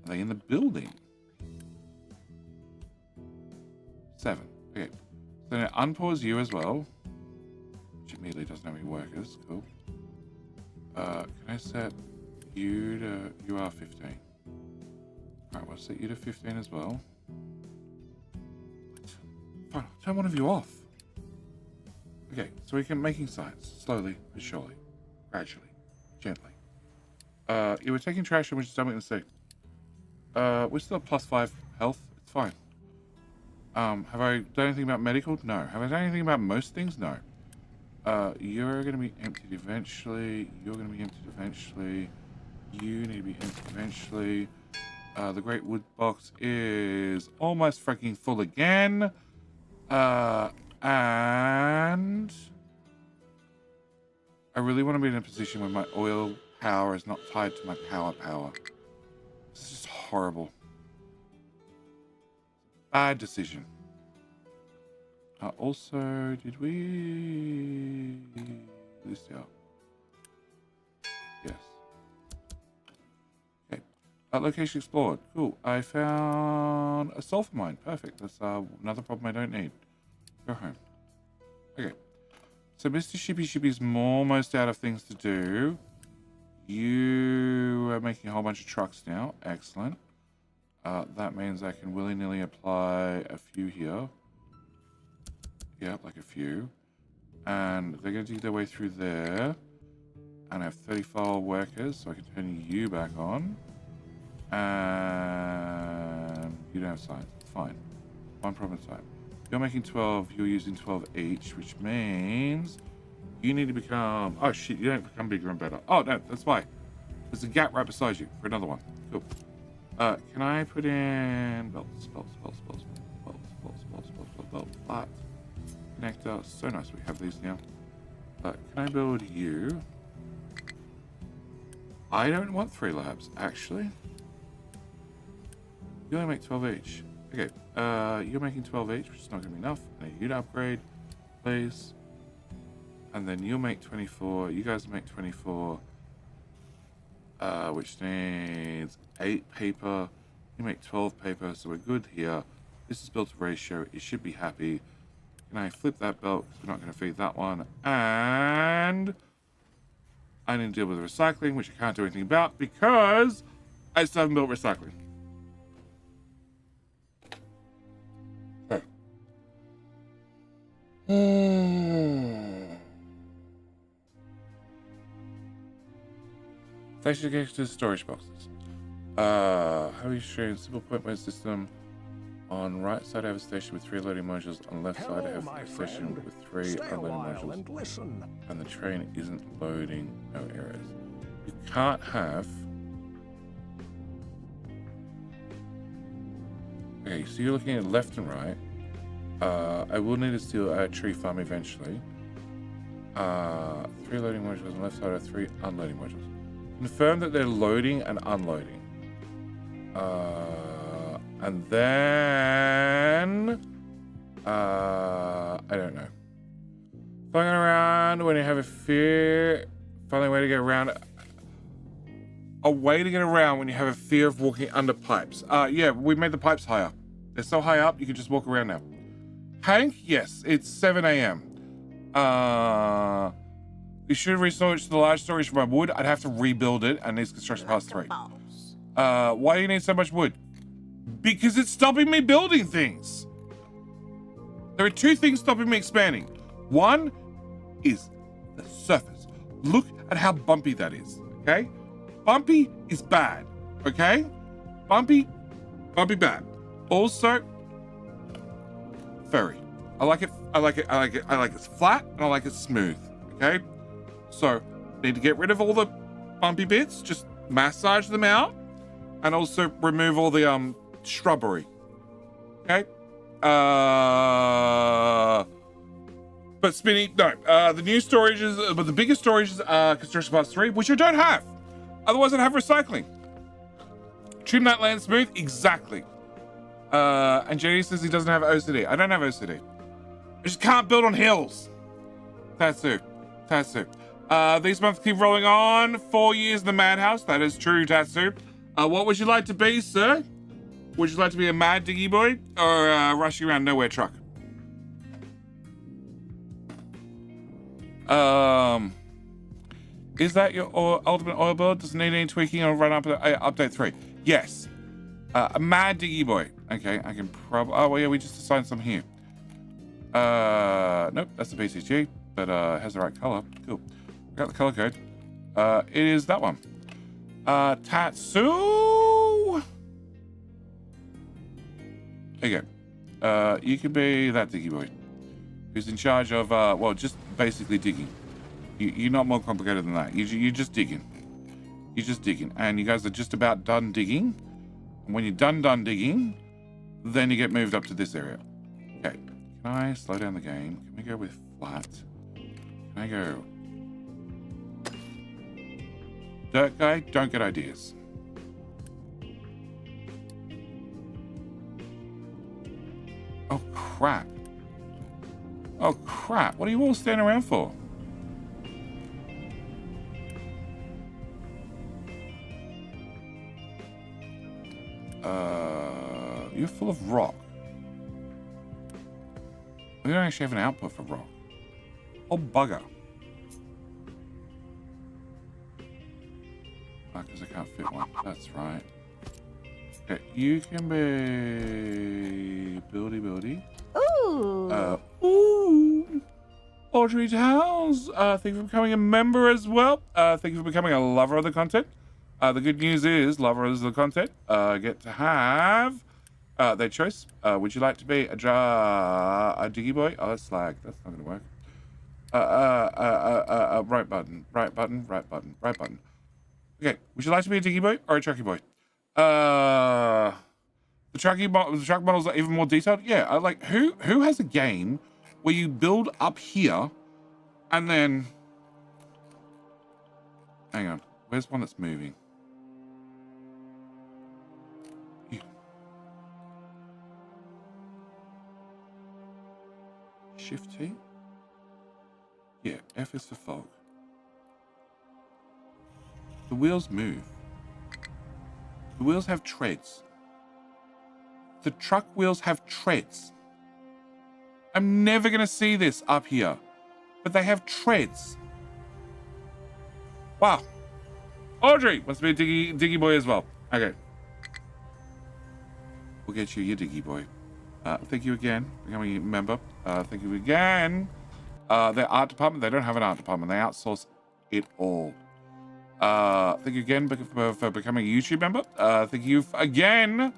Are they in the building? 7. Okay. So now unpause you as well. Which immediately doesn't have any workers. Cool. Can I set you to... You are 15. Alright, we'll set you to 15 as well. Fine, I'll turn one of you off. Okay, so we can making science. Slowly but surely. Gradually. Gently. You were taking trash, which is something to say. We're still at +5 health. It's fine. Have I done anything about medical? No. Have I done anything about most things? No. You're going to be emptied eventually. You're going to be emptied eventually. You need to be emptied eventually. The great wood box is almost freaking full again. And I really want to be in a position where my oil power is not tied to my power. This is just horrible. Bad decision. Also, did we list out? Yes. Okay. Location explored. Cool. I found a sulfur mine. Perfect. That's another problem I don't need. Go home. Okay. So Mr. Shippy's almost out of things to do. You are making a whole bunch of trucks now. Excellent. That means I can willy-nilly apply a few here. Yeah, like a few. And they're going to dig their way through there. And I have 34 workers, so I can turn you back on. And you don't have signs. Fine. One problem at a time. You're making 12, you're using 12 each, which means You need to become... Oh, shit. You don't become bigger and better. Oh, no. That's why. There's a gap right beside you for another one. Cool. Can I put in... Belts. Flat. Connector. So nice we have these now. Can I build you? I don't want 3 labs, actually. You only make 12 each. Okay. You're making 12 each, which is not going to be enough. I need you to upgrade, please. And then you'll make 24. You guys make 24. Which needs 8 paper. You make 12 paper, so we're good here. This is built to ratio. It should be happy. Can I flip that belt? We're not going to feed that one. And I need to deal with recycling, which I can't do anything about because I still haven't built recycling. Okay. Station connected to storage boxes. How you showing simple point-based system? On right side I have a station with 3 loading modules. On left side I have a station with 3 unloading modules. And the train isn't loading. No errors. You can't have... Okay, so you're looking at left and right. I will need to steal a tree farm eventually. 3 loading modules. On left side I have 3 unloading modules. Confirm that they're loading and unloading. And then... I don't know. Flying around when you have a fear... Find a way to get around... A way to get around when you have a fear of walking under pipes. Yeah, we made the pipes higher. They're so high up, you can just walk around now. Hank, yes, it's 7 a.m. You should have researched the large storage for my wood. I'd have to rebuild it and needs construction past 3. Why do you need so much wood? Because it's stopping me building things. There are 2 things stopping me expanding. One is the surface. Look at how bumpy that is, okay? Bumpy is bad, okay? Bumpy bad. Also, furry. I like it flat and I like it smooth, okay? So, need to get rid of all the bumpy bits, just massage them out, and also remove all the shrubbery. Okay? But Spinny, no. The new storages, but the biggest storages are construction parts 3, which I don't have. Otherwise I'd have recycling. Trim that land smooth, exactly. And Jenny says he doesn't have OCD. I don't have OCD. I just can't build on hills. Tatsu. These months keep rolling on. 4 years in the madhouse. That is true, Tatsu. What would you like to be, sir? Would you like to be a mad diggy boy or a rushing around nowhere truck? Is that your ultimate oil build? Does it need any tweaking or run up update 3? Yes. A mad diggy boy. Okay, I can probably... Oh, well, yeah, we just assigned some here. Nope, that's the PCG, but it has the right color. Cool. Got the color code. It is that one. Tatsu. There you go. You can be that diggy boy, who's in charge of well, just basically digging. You're not more complicated than that. You're just digging. You're just digging, and you guys are just about done digging. And when you're done digging, then you get moved up to this area. Okay. Can I slow down the game? Can we go with flat? Can I go... Dirt guy, don't get ideas. Oh, crap. Oh, crap. What are you all standing around for? You're full of rock. We don't actually have an output for rock. Oh, bugger. Oh, because I can't fit one. That's right. Okay, you can be... Buildy. Ooh. Ooh. Audrey Towns. Thank you for becoming a member as well. Thank you for becoming a lover of the content. The good news is, lovers of the content get to have their choice. Would you like to be a diggy boy? Oh, that's slag. That's not going to work. Right button, right button, right button, right button. Okay, would you like to be a diggy boy or a trucky boy? The truck models are even more detailed. Yeah, I like who has a game where you build up here and then hang on, where's one that's moving? Yeah. Shift T? Yeah, F is for fog. The wheels move. The wheels have treads. The truck wheels have treads. I'm never going to see this up here, but they have treads. Wow. Audrey wants to be a diggy boy as well. Okay. We'll get you your diggy boy. Thank you again for becoming a member. Thank you again. Their art department, they don't have an art department. They outsource it all. Thank you again for becoming a YouTube member. Thank you again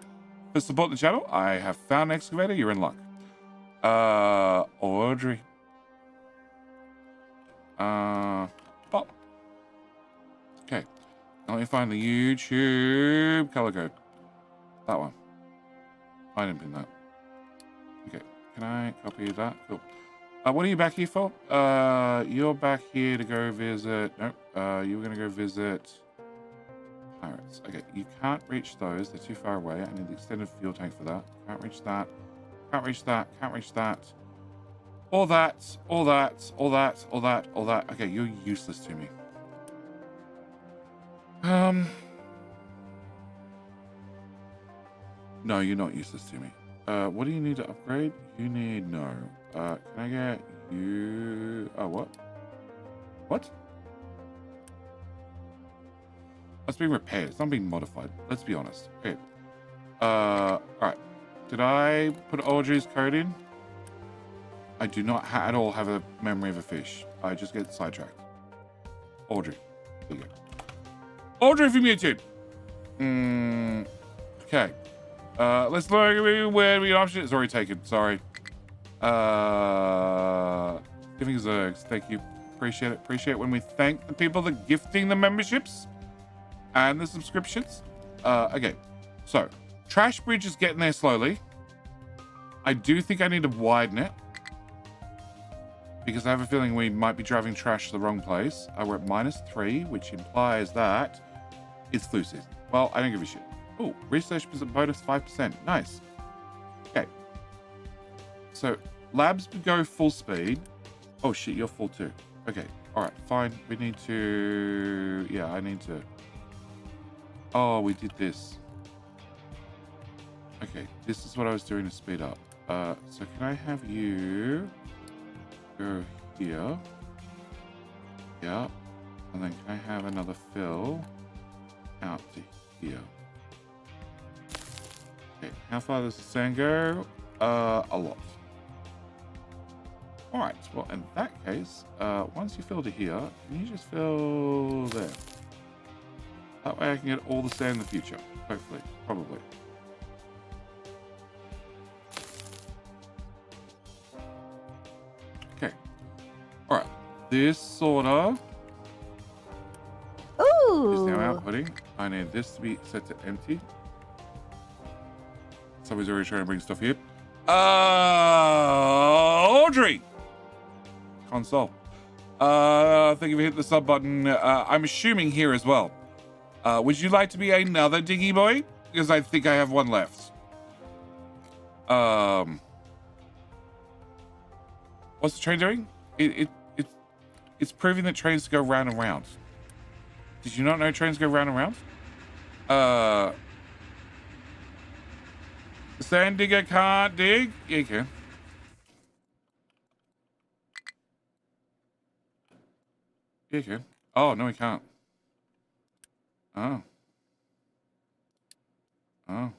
for supporting the channel. I have found an excavator. You're in luck. Audrey. Pop. Okay. Now let me find the YouTube color code. That one. I didn't pin that. Okay. Can I copy that? Cool. What are you back here for? You're back here to go visit. Nope. You were going to go visit pirates. Okay. You can't reach those. They're too far away. I need the extended fuel tank for that. Can't reach that. Can't reach that. Can't reach that. All that. All that. All that. All that. All that. Okay. You're useless to me. No, you're not useless to me. What do you need to upgrade? You need no. Can I get you? Oh, what? What? That's being repaired. It's not being modified. Let's be honest. Okay. All right. Did I put Audrey's code in? I do not at all have a memory of a fish. I just get sidetracked. Audrey. There you go. Audrey from YouTube. Okay. Let's look at where the option is already taken. Sorry. Giving Zergs. Thank you. Appreciate it. Appreciate when we thank the people that gifting the memberships and the subscriptions. Okay. So, Trash Bridge is getting there slowly. I do think I need to widen it because I have a feeling we might be driving trash to the wrong place. We're at -3, which implies that it's flu season. Well, I don't give a shit. Oh, research bonus 5%. Nice. Okay. So, labs would go full speed. Oh, shit, you're full too. Okay. All right, fine. We need to... Yeah, I need to... Oh, we did this. Okay, this is what I was doing to speed up. So can I have you go here? Yeah. And then can I have another fill out to here? Okay, how far does the sand go? A lot. All right, well, in that case, once you fill to here, can you just fill there? That way I can get all the sand in the future. Hopefully, probably. Okay. All right, this sorter is now outputting. I need this to be set to empty. Somebody's already trying to bring stuff here. Audrey! Console. Thank you for hitting the sub button. I'm assuming here as well. Would you like to be another diggy boy? Because I think I have one left. What's the train doing? It's proving that trains go round and round. Did you not know trains go round and round? The sand digger can't dig? Yeah, you can. Yeah, you can. Oh, no, he can't. Oh. Oh.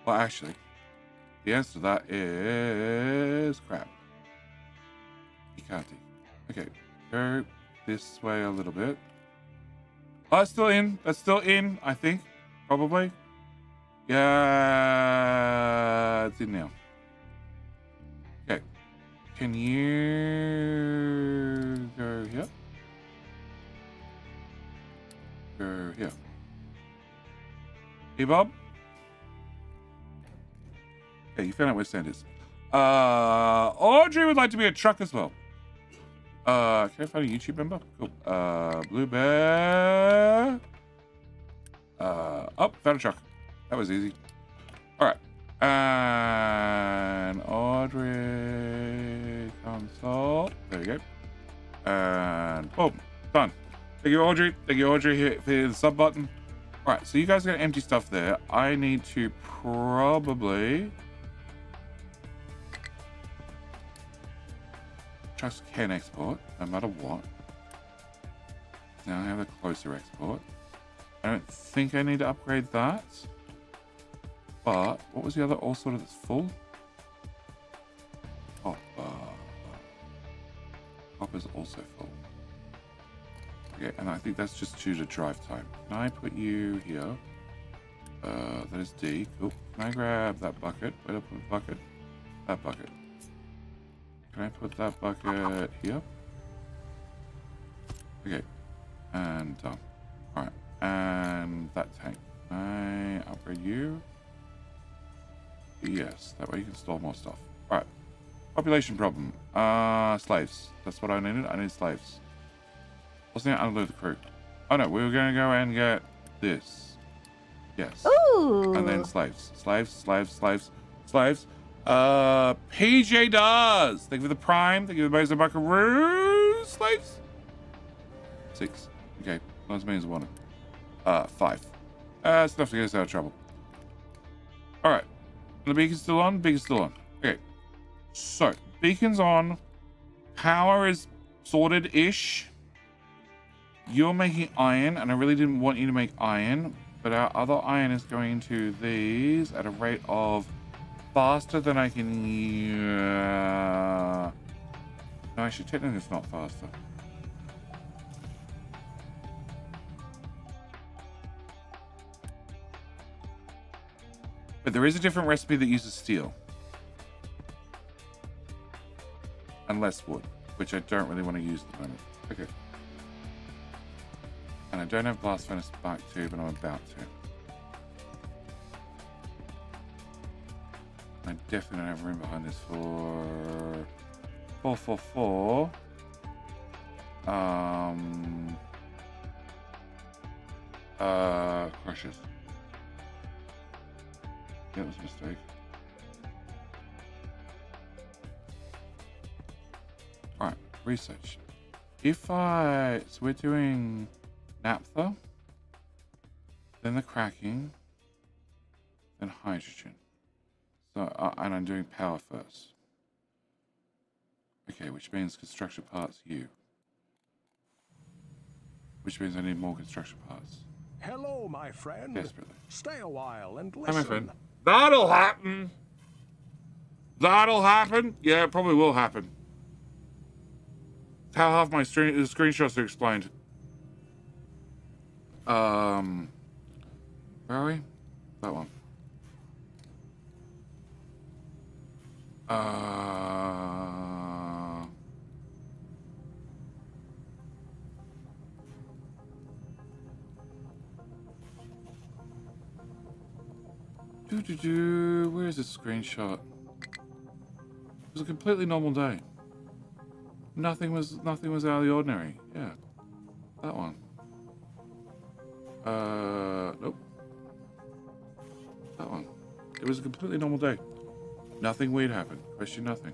Well, actually, the answer to that is crap. You can't dig. Okay, go this way a little bit. Oh, it's still in. That's still in, I think. Probably. Yeah, it's in now. Okay. Can you go here? Go here. Hey, Bob. Okay, you found out where sand is. Audrey would like to be a truck as well. Can I find a YouTube member? Cool. Blue Bear. Oh, found a truck. That was easy. All right. And Audrey console. There you go. And boom, done. Thank you, Audrey. Thank you, Audrey, here for the sub button. All right, so you guys got empty stuff there. I need to probably. Trucks can export no matter what. Now I have a closer export. I don't think I need to upgrade that. But what was the other all sorted that's full? Copper's also full. Okay, and I think that's just due to drive time. Can I put you here? That is D. Cool. Can I grab that bucket? Where do I put the bucket? That bucket. Can I put that bucket here? Okay. And done. Alright. And that tank. Can I upgrade you? Yes. That way you can store more stuff. Alright. Population problem. Slaves. That's what I needed. I need slaves. What's the unload the crew? Oh no, we were going to go and get this. Yes. Ooh. And then slaves. Slaves. PJ does. Thank you for the prime. Thank you for the base of buckaroo. Slaves. 6. Okay. That means 1. 5. That's enough to get us out of trouble. Alright. The beacon's still on? Beacon's still on. Okay. So, beacon's on. Power is sorted-ish. You're making iron, and I really didn't want you to make iron, but our other iron is going to these at a rate of faster than I can. No, actually, technically, it's not faster. But there is a different recipe that uses steel and less wood, which I don't really want to use at the moment. Okay. And I don't have blast furnace Spark 2, but I'm about to. I definitely don't have room behind this for 444. Crushers. Yeah, that was a mistake. Alright, research. So we're doing naphtha, then the cracking, then hydrogen. So, and I'm doing power first. Okay, which means construction parts U. Which means I need more construction parts. Hello, my friend. Desperately. Stay a while and listen. Hi, my friend. That'll happen. That'll happen. Yeah, it probably will happen. How half my screenshots are explained. Where are we? That one. Where is this screenshot? It was a completely normal day. Nothing was out of the ordinary. Yeah. That one. Nope. That one. It was a completely normal day. Nothing weird happened. Question nothing.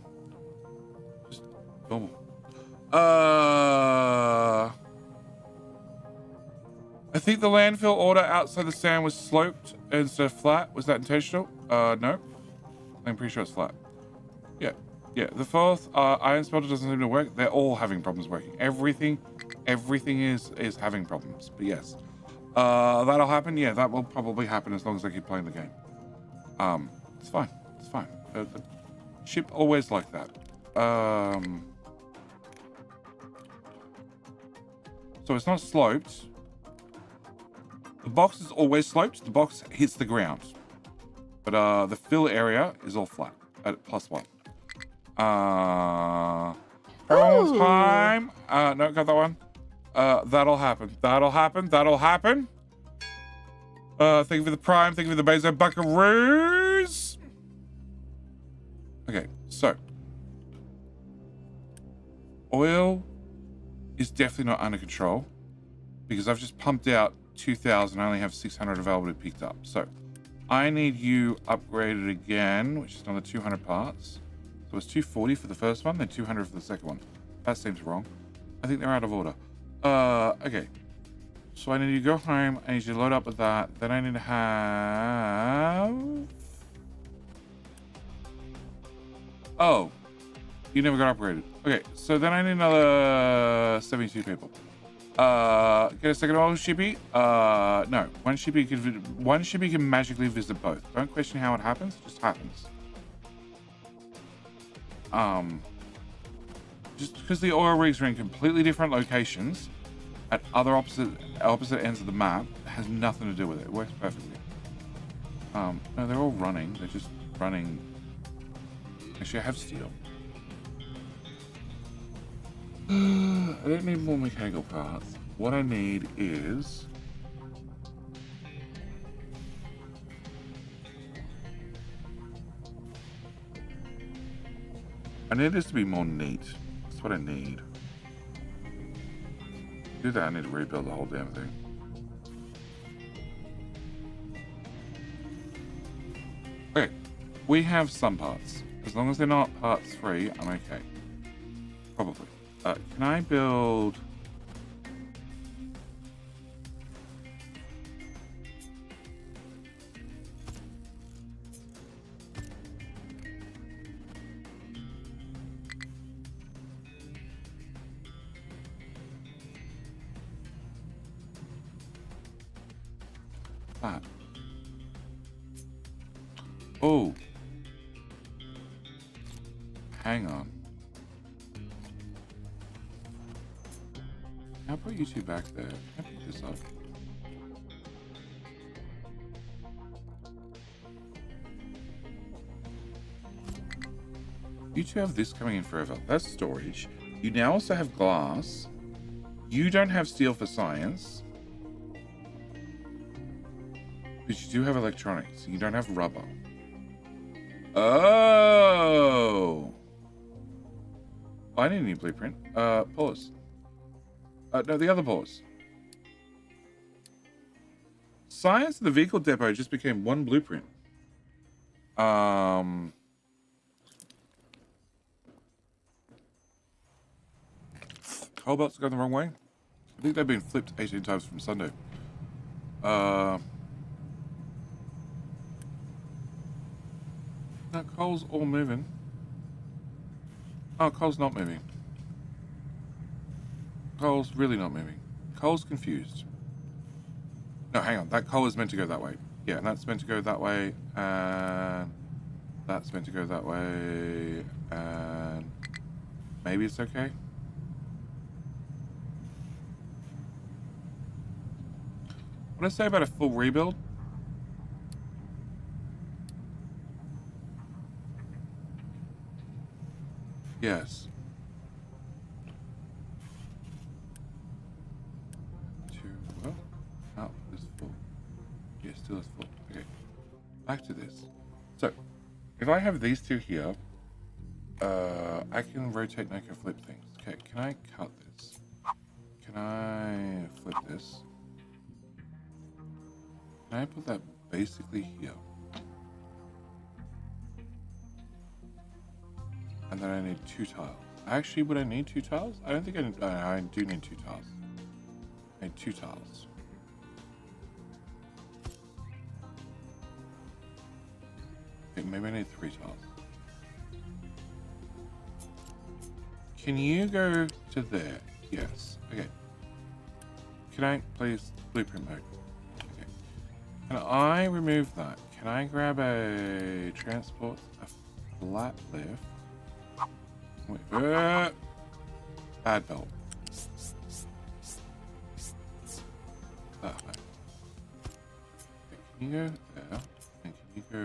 Just normal. I think the landfill order outside the sand was sloped instead of flat. Was that intentional? No. I'm pretty sure it's flat. Yeah. Yeah. The fourth iron smelter doesn't seem to work. They're all having problems working. Everything is having problems. But yes. That'll happen. Yeah, that will probably happen as long as I keep playing the game. It's fine. It's fine. The ship always like that. So it's not sloped. The box is always sloped. The box hits the ground. But the fill area is all flat at +1. Everyone's Ooh. time. No, got that one. That'll happen. That'll happen. That'll happen. Thank you for the prime. Thank you for the Bezo Buckaroos. Okay, so oil is definitely not under control because I've just pumped out 2,000. I only have 600 available to be picked up. So I need you upgraded again, which is another 200 parts. So it's 240 for the first one, then 200 for the second one. That seems wrong. I think they're out of order. Okay. So I need you to go home. I need you to load up with that. Then I need to have... Oh. You never got upgraded. Okay, so then I need another 72 people. Get a second oil shippy? No. One shippy can magically visit both. Don't question how it happens. It just happens. Just because the oil rigs are in completely different locations at other opposite ends of the map has nothing to do with it. It works perfectly. No, they're all running. They're just running. Actually, I have steel. I don't need more mechanical parts. What I need is... I need this to be more neat. That's what I need. To do that, I need to rebuild the whole damn thing. Okay, we have some parts. As long as they're not parts 3, I'm okay. Probably. Can I build... that? Oh. Hang on. I'll put you two back there. Can I pick this up? You two have this coming in forever. That's storage. You now also have glass. You don't have steel for science. But you do have electronics. You don't have rubber. Oh! I need a new blueprint. Pause. No, the other pause. Science of the vehicle depot just became one blueprint. Coal belts going the wrong way. I think they've been flipped 18 times from Sunday. That coal's all moving. Oh, coal's not moving. Coal's really not moving. Coal's confused. No, hang on. That coal is meant to go that way. Yeah, and that's meant to go that way. And that's meant to go that way. And maybe it's okay. What did I say about a full rebuild? Yes. Well, output is full. Yeah, still is full. Okay. Back to this. So, if I have these two here, I can rotate and I can flip things. Okay, can I cut this? Can I flip this? Can I put that basically here? And then I need 2 tiles. Actually, would I need 2 tiles? I don't think I do need 2 tiles. I need 2 tiles. Okay, maybe I need 3 tiles. Can you go to there? Yes. Okay. Can I please blueprint mode? Okay. Can I remove that? Can I grab a transport, a flat lift? Wait, bad belt. That way. Okay, can you go there? And can you go...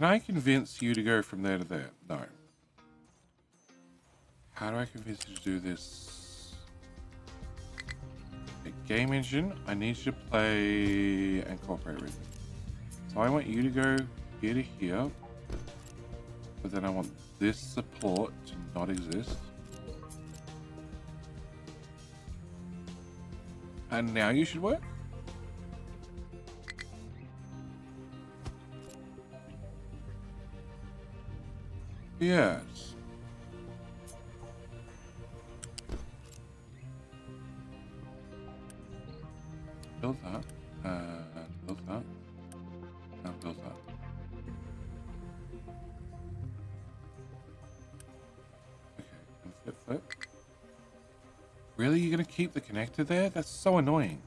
Can I convince you to go from there to there? No. How do I convince you to do this? A game engine, I need you to play and cooperate with it. So I want you to go here to here, but then I want this support to not exist. And now you should work. Yes. Build that. Build that. And build that. Okay. And flip, flip. Really? You're going to keep the connector there? That's so annoying.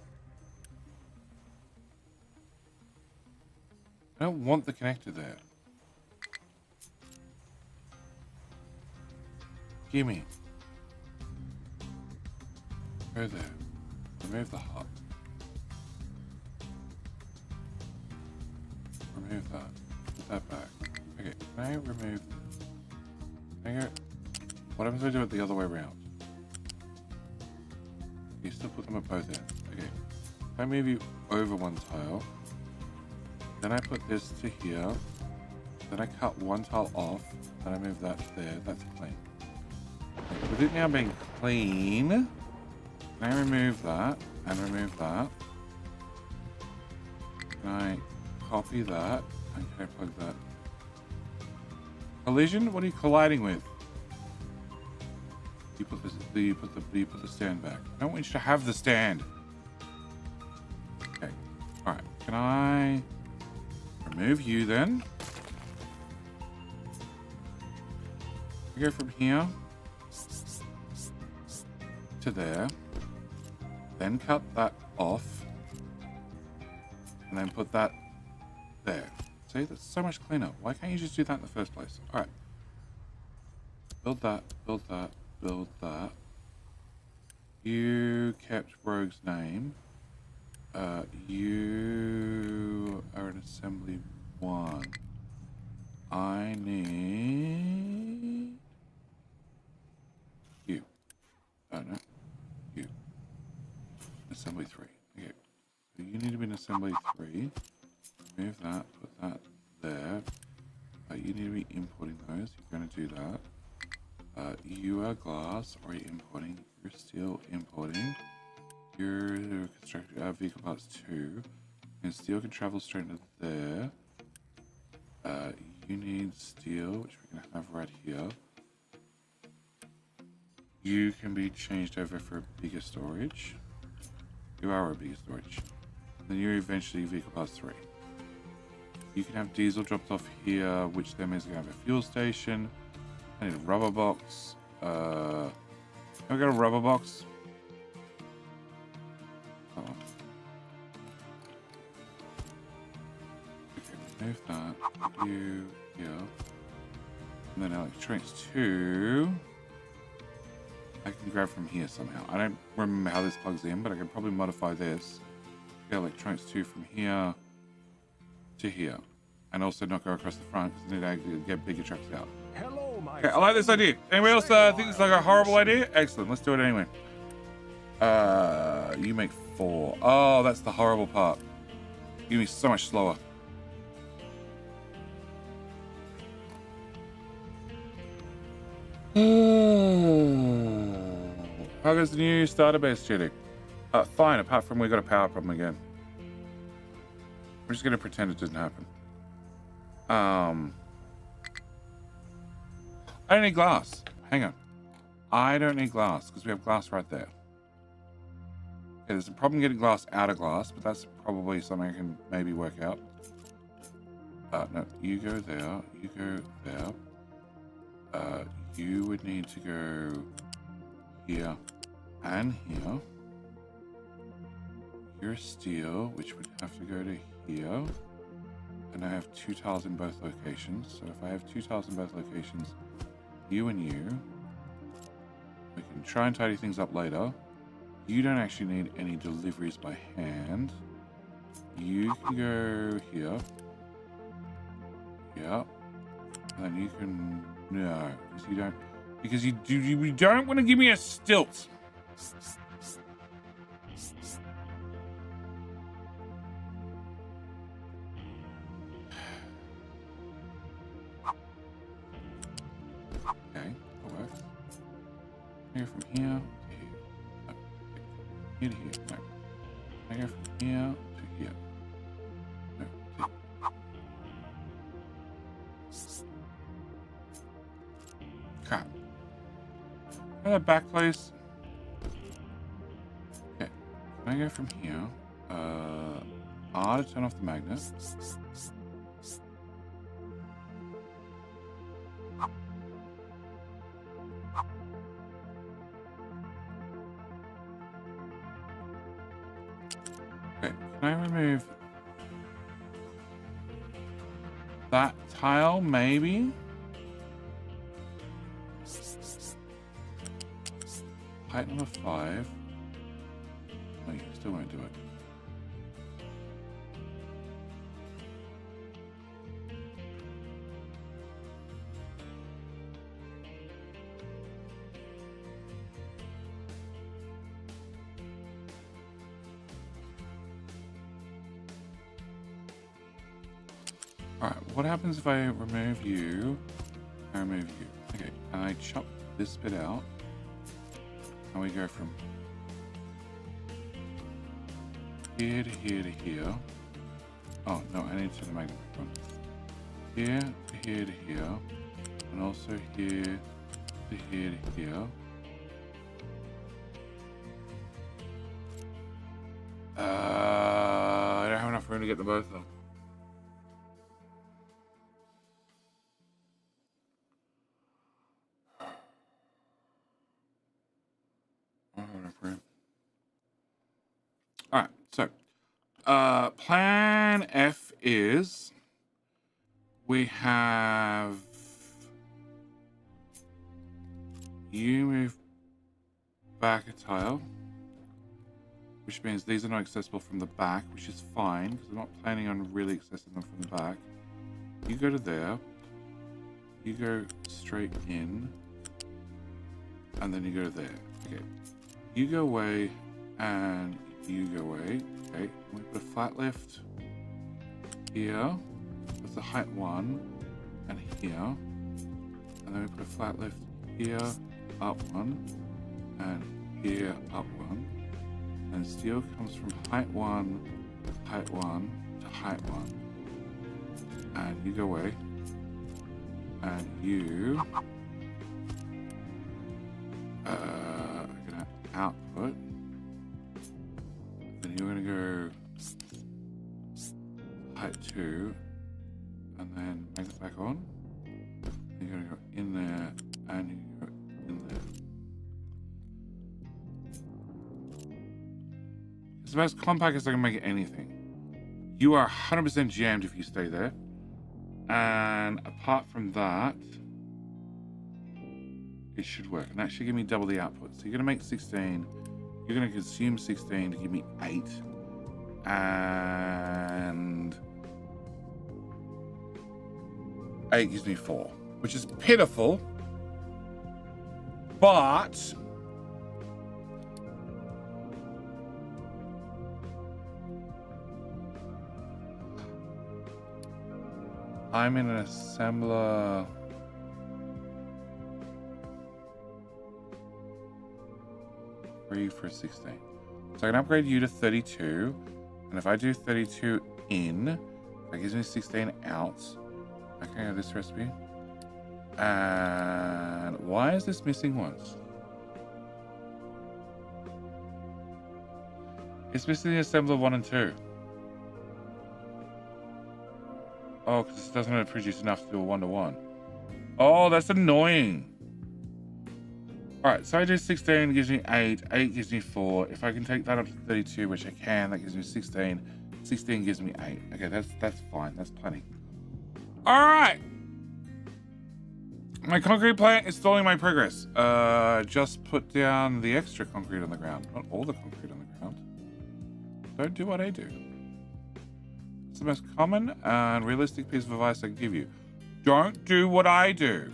I don't want the connector there. Gimme. Go there. Remove the hub. Remove that. Put that back. Okay, can I remove... Can I go... What happens if I do it the other way around? You still put them at both ends. Okay. If I move you over one tile, then I put this to here, then I cut one tile off, then I move that there, that's clean. Okay, with it now being clean, can I remove that and remove that? Can I copy that and can I plug that? Collision? What are you colliding with? You put this. You put the stand back. I don't want you to have the stand. Okay. All right. Can I remove you then? I go from here to there. Then cut that off, and then put that there. See, that's so much cleaner. Why can't you just do that in the first place? All right. Build that. Build that. Build that. You kept Rogue's name. You are an assembly 1. I need you. Oh no. You. Assembly 3. Okay. So you need to be in assembly 3. Remove that. Put that there. You need to be importing those. You're going to do that. You are glass, or are you importing? You're steel importing. You're constructing vehicle parts 2. And steel can travel straight into there. You need steel, which we're going to have right here. You can be changed over for bigger storage. You are a bigger storage. Then you're eventually vehicle parts 3. You can have diesel dropped off here, which then means we're going to have a fuel station. I need a rubber box. Can I get a rubber box? Oh. Okay, remove that. You here. And then electronics 2. I can grab from here somehow. I don't remember how this plugs in, but I can probably modify this. Get electronics 2 from here to here. And also not go across the front because I need to actually get bigger trucks out. Hello, my Okay, I like this idea. Anybody else think it's like a horrible idea? Excellent, let's do it anyway. You make 4. Oh, that's the horrible part. You're gonna be so much slower. How goes the new starter base, Judy? Fine, apart from we got a power problem again. We're just gonna pretend it didn't happen. I don't need glass. Hang on. I don't need glass because we have glass right there. Okay, there's a problem getting glass out of glass, but that's probably something I can maybe work out. No, you go there. You go there. You would need to go here and here. You're steel, which would have to go to here. And I have 2 tiles in both locations. So if I have 2 tiles in both locations, you and you, we can try and tidy things up later. You don't actually need any deliveries by hand. You can go here. Yeah. And then you can no, because you don't. Because you don't want to give me a stilt. Okay, that works. I go from here to here. No. Here to here. No. I go from here to here. No. Crap. That back place. Okay. Can I go from here? R to turn off the magnet. Okay, can I remove that tile, maybe? Height number 5. Oh, you still won't do it. Alright, what happens if I remove you? I remove you. Okay, and I chop this bit out. And we go from here to here to here. Oh, no, I need to turn the magnet back on. Here to here to here. And also here to here to here. I don't have enough room to get them both though. All right, so plan F is we have you move back a tile, which means these are not accessible from the back, which is fine because I'm not planning on really accessing them from the back. You go to there, you go straight in, and then you go to there. Okay, you go away and you go away. Okay, we put a flat lift here. That's the height 1, and here, and then we put a flat lift here, up 1, and here, up 1. And steel comes from height 1 to height 1 to height 1, and you go away, and you are gonna output. Then you're going to go height 2 and then make it back on. You're going to go in there and you go in there. It's the most compact as I can make it anything. You are 100% jammed if you stay there. And apart from that, it should work. And that should give me double the output. So you're going to make 16. You're going to consume 16 to give me 8. And 8 gives me 4, which is pitiful. But I'm in an assembler. For 16. So I can upgrade you to 32. And if I do 32 in, that gives me 16 out. I can have this recipe. And why is this missing once? It's missing the assembler 1 and 2. Oh, because it doesn't produce enough to do a 1-to-1. Oh, that's annoying. Alright, so I do 16, gives me 8. 8 gives me 4. If I can take that up to 32, which I can, that gives me 16. 16 gives me 8. Okay, that's fine. That's plenty. Alright. My concrete plant is stalling my progress. Just put down the extra concrete on the ground. Not all the concrete on the ground. Don't do what I do. It's the most common and realistic piece of advice I can give you. Don't do what I do.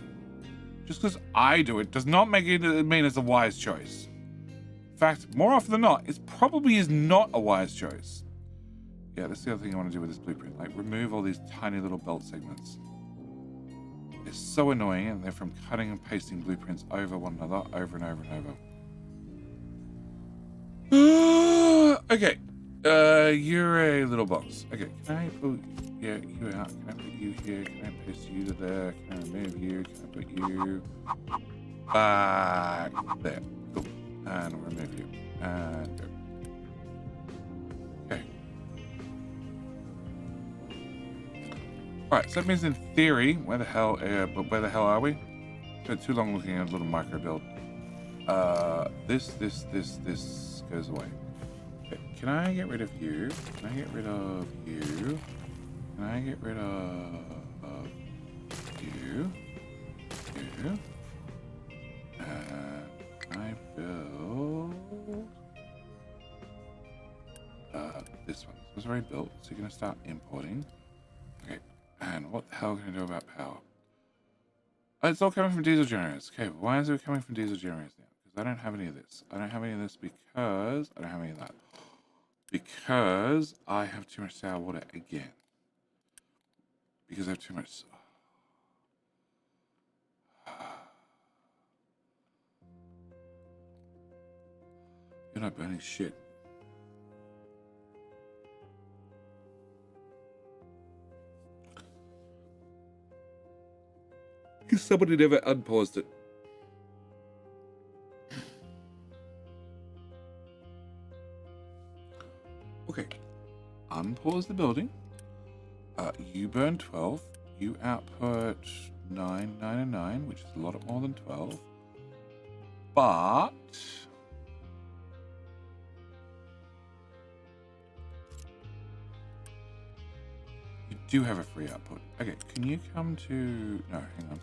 Just because I do it does not make it mean it's a wise choice. In fact, more often than not, it probably is not a wise choice. Yeah, that's the other thing I want to do with this blueprint. Like, remove all these tiny little belt segments. It's so annoying, and they're from cutting and pasting blueprints over one another, over and over and over. Okay. You're a little box. Okay, can I put you out? Can I put you here? Can I paste you to there? Can I remove you? Can I put you back there? Cool. And we'll remove you. And go. Okay. Alright, so that means in theory, where the hell are we? Spent too long looking at a little micro build. This goes away. Okay, can I get rid of you? Can I get rid of you? Can I get rid of you? You? I build this one. This was already built, so you're gonna start importing. Okay, and what the hell can I do about power? Oh, it's all coming from diesel generators. Okay, why is it coming from diesel generators now? Because I don't have any of this. I don't have any of this because I don't have any of that. Because I have too much sour water again. Because I have too much. You're not burning shit. Because somebody never unpaused it. Okay. Unpause the building. You burn 12. You output 9, 9, and 9, which is a lot more than 12. But you do have a free output. Okay, can you come to... No, hang on.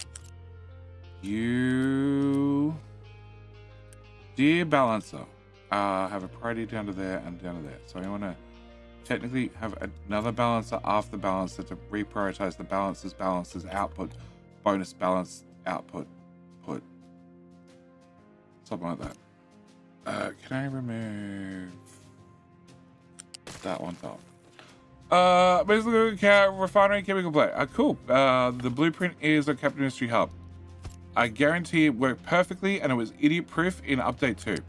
You... Dear Balancer, have a priority down to there and down to there. So I want to technically have another balancer after the balancer to reprioritize the balancer's output, bonus balance output, put. Something like that. Can I remove that one top? Basically, refinery chemical plant. Cool. The blueprint is a Captain Industry hub. I guarantee it worked perfectly and it was idiot proof in update 2. In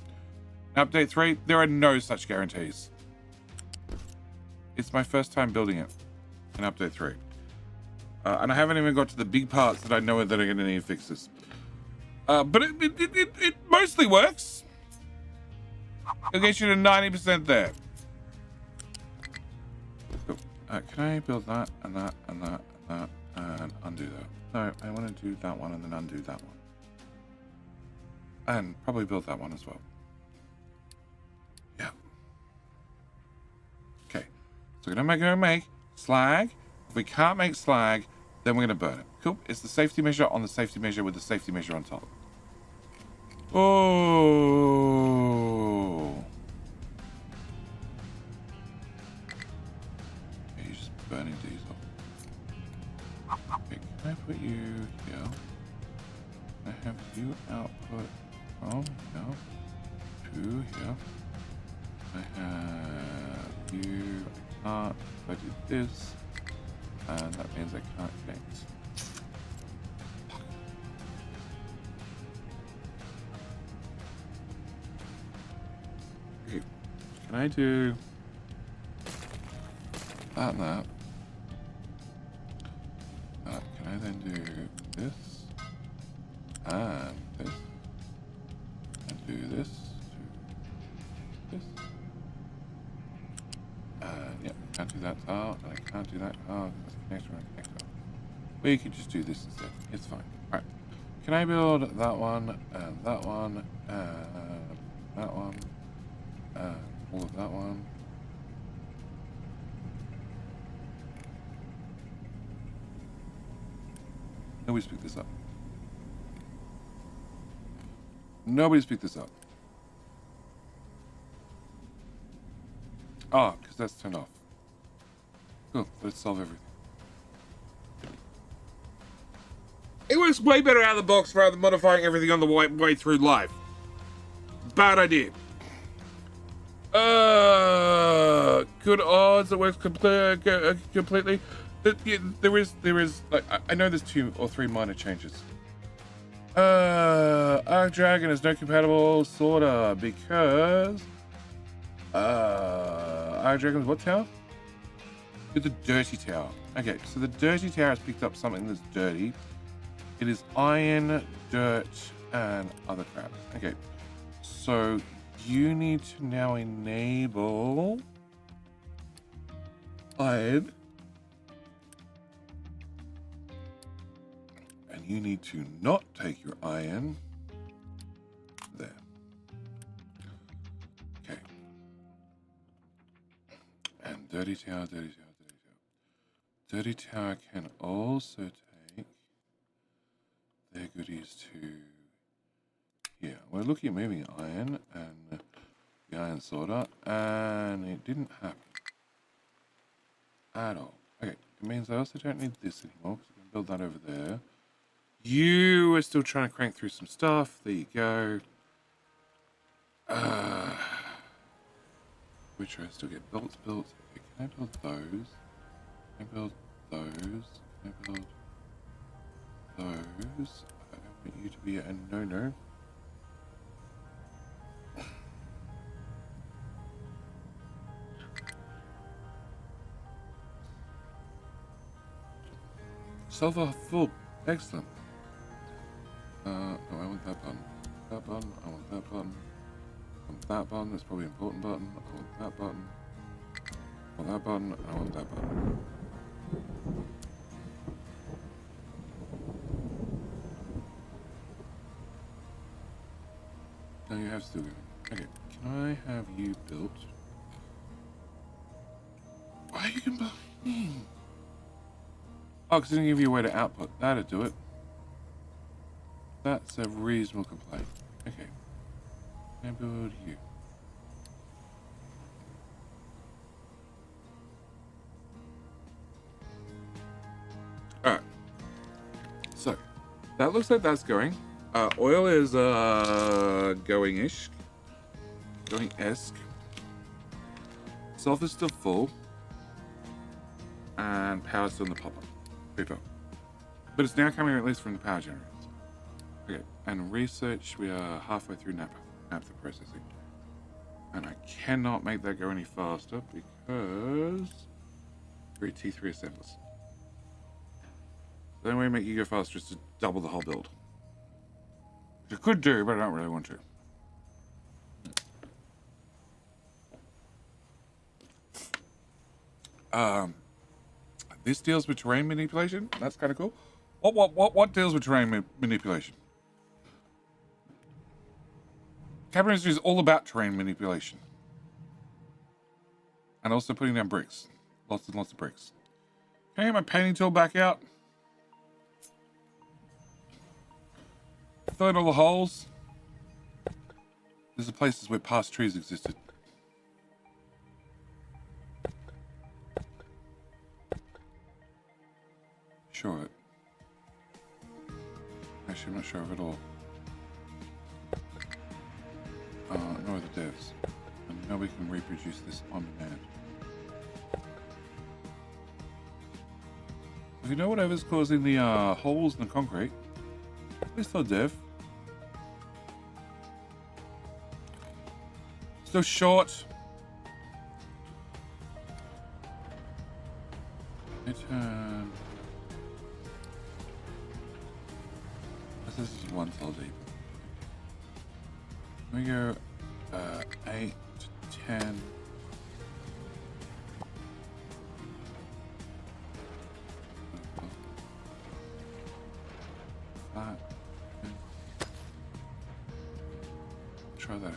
update 3, there are no such guarantees. It's my first time building it in update 3. And I haven't even got to the big parts that I know that are going to need fixes. But it mostly works. It'll get you to 90% there. Cool. Can I build that and that and that and that and undo that? No, I want to do that one and then undo that one. And probably build that one as well. Yeah. Okay. So we're going to make slag. If we can't make slag, then we're going to burn it. Cool. It's the safety measure on the safety measure with the safety measure on top. Oh. Okay, you're just burning diesel. Okay, can I put you here? I have you output from here to here. I have you. I can't. If I do this, and that means I can't connect. Okay, can I do that and that? Can I then do this and this and do this to this? Yep, can't do that tile, and I can't do that tile. That's connector and connector. We can just do this instead. It's fine. Alright. Can I build that one and that one and that one and all of that one? Nobody speak this up. Nobody speak this up. Oh, because that's turned off. Cool, let's solve everything. works way better out of the box rather than modifying everything on the way through life. Bad idea. Good odds it works completely. There is like I know there's 2 or 3 minor changes. Arc Dragon is no compatible, sorta, because Arc Dragon's what tower? It's a dirty tower. Okay, so the dirty tower has picked up something that's dirty. It is iron, dirt, and other crap. Okay, so you need to now enable iron. And you need to not take your iron there. Okay. And dirty tower, dirty tower, dirty tower. Dirty tower can also take their goodies to here. We're looking at moving iron and the iron sorter, and it didn't happen at all. Okay, it means I also don't need this anymore because I can build that over there. You are still trying to crank through some stuff. There you go. Which I still get belts built. Okay, can I build those? Can I build those? Can I build those? I don't want you to be a no-no. Silver full. Excellent. No, I want that button. That button. I want that button. I want that button. That's probably an important button. I want that button. I want that button. I want that button. No, you have still given. Okay, can I have you built? Why you can build? Oh, because it didn't give you a way to output. That'd do it. That's a reasonable complaint. Okay. Can I build you? Alright. So, that looks like that's going. Oil is going-ish. Going-esque. Sulfur's still full. And power's still in the popper. But it's now coming at least from the power generators. Okay, and research, we are halfway through naphtha processing. And I cannot make that go any faster because 3 T3 assemblers. The only way to make you go faster is to double the whole build. Which I could do, but I don't really want to. This deals with terrain manipulation. That's kind of cool. What deals with terrain manipulation? Cabin industry is all about terrain manipulation. And also putting down bricks. Lots and lots of bricks. Can I get my painting tool back out? Fill in all the holes. These are places where past trees existed. Sure. Actually, I'm not sure of it all. No other devs. And now we can reproduce this on demand. If you know whatever's causing the holes in the concrete, please tell dev. Still short. This is 1 cell deep. We go 8 to 10. Try that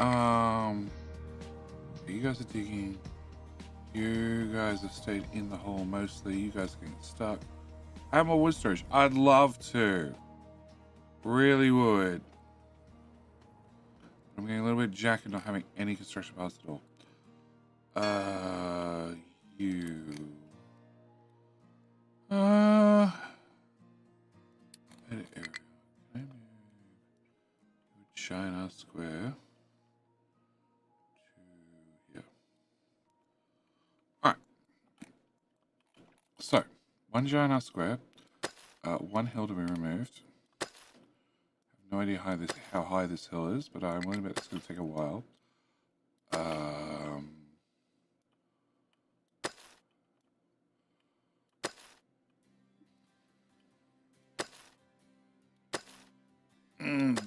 out. You guys are digging. You guys have stayed in the hole mostly. You guys are getting stuck. I have more wood storage. I'd love to. Really would. I'm getting a little bit jacked not having any construction parts at all. You. giant ass square to here. Alright. So, one giant ass square, one hill to be removed. I have no idea how high this hill is, but I'm worried about it's going to take a while.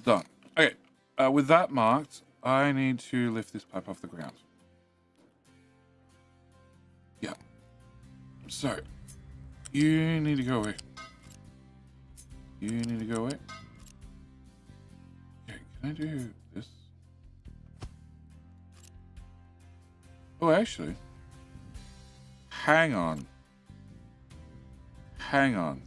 Done. Okay, with that marked, I need to lift this pipe off the ground. Yeah. So, you need to go away. You need to go away. Okay, can I do this? Oh, actually. Hang on. Hang on.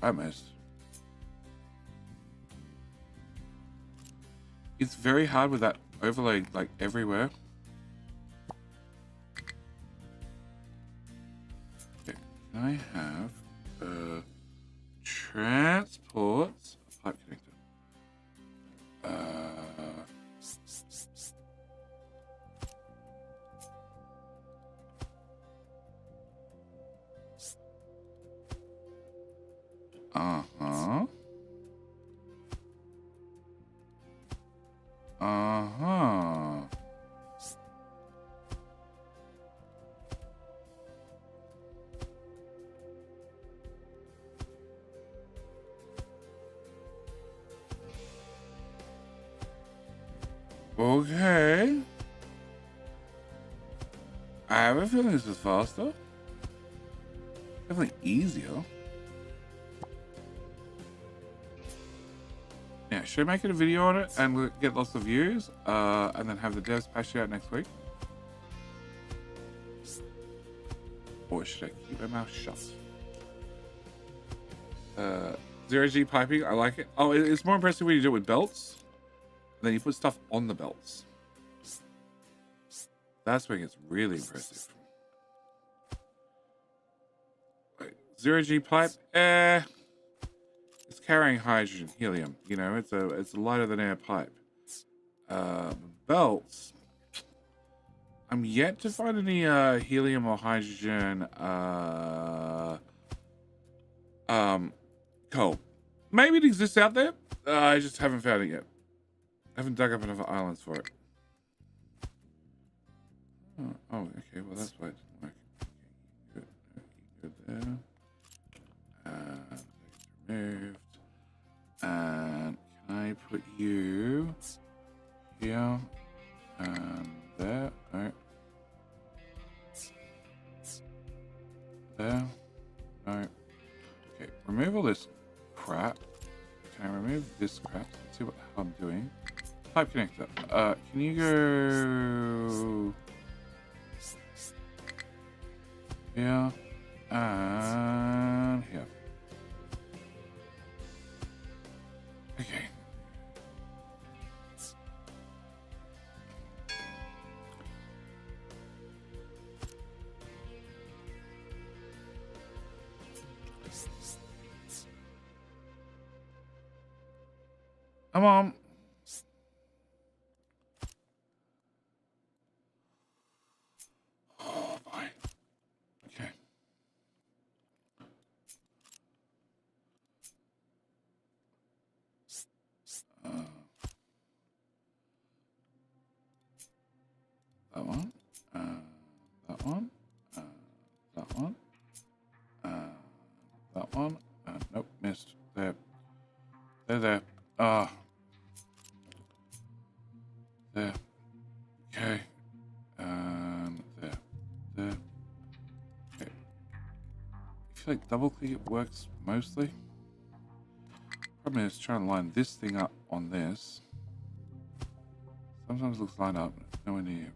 I missed. It's very hard with that overlay like everywhere. Okay, can I have transport pipe connector? Uh-huh. Uh-huh. Okay. I have a feeling this is faster. Definitely easier. Yeah, should I make it a video on it and we'll get lots of views, and then have the devs patch it out next week? Or should I keep my mouth shut? 0G piping, I like it. Oh, it's more impressive when you do it with belts. And then you put stuff on the belts. That's when it gets really impressive. Wait, 0G pipe, it's carrying hydrogen, helium. You know, it's a lighter than air pipe. Belts. I'm yet to find any helium or hydrogen coal. Maybe it exists out there. I just haven't found it yet. I haven't dug up enough islands for it. Oh, okay. Well, that's why it didn't work. Good there. Removed. And can I put you here and there? No. There. No. Okay. Remove all this crap. Can I remove this crap? Let's see what the hell I'm doing. Pipe connector. Can you go here and here? Okay. Come on. Oh boy. Okay. That one. That one. That one. That one. Nope, missed. There. There. Ah. There. Okay. And there. There. Okay. I feel like double click it works mostly. Problem is trying to line this thing up on this. Sometimes it looks lined up, but nowhere near.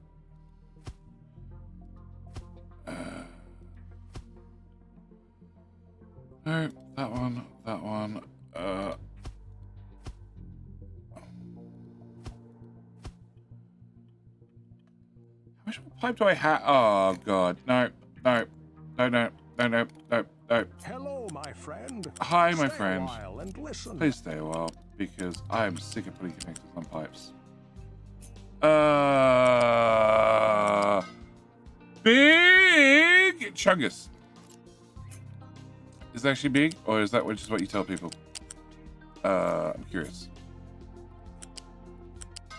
No, that one, that one. How much more pipe do I have? Oh, God. No. No. No, no. No, no, no, no. Hello, my friend. Hi, my Stay friend. a while and listen. Please stay a while, because I am sick of putting connectors on pipes. Big Chungus. Is it actually big, or is that just what you tell people? I'm curious.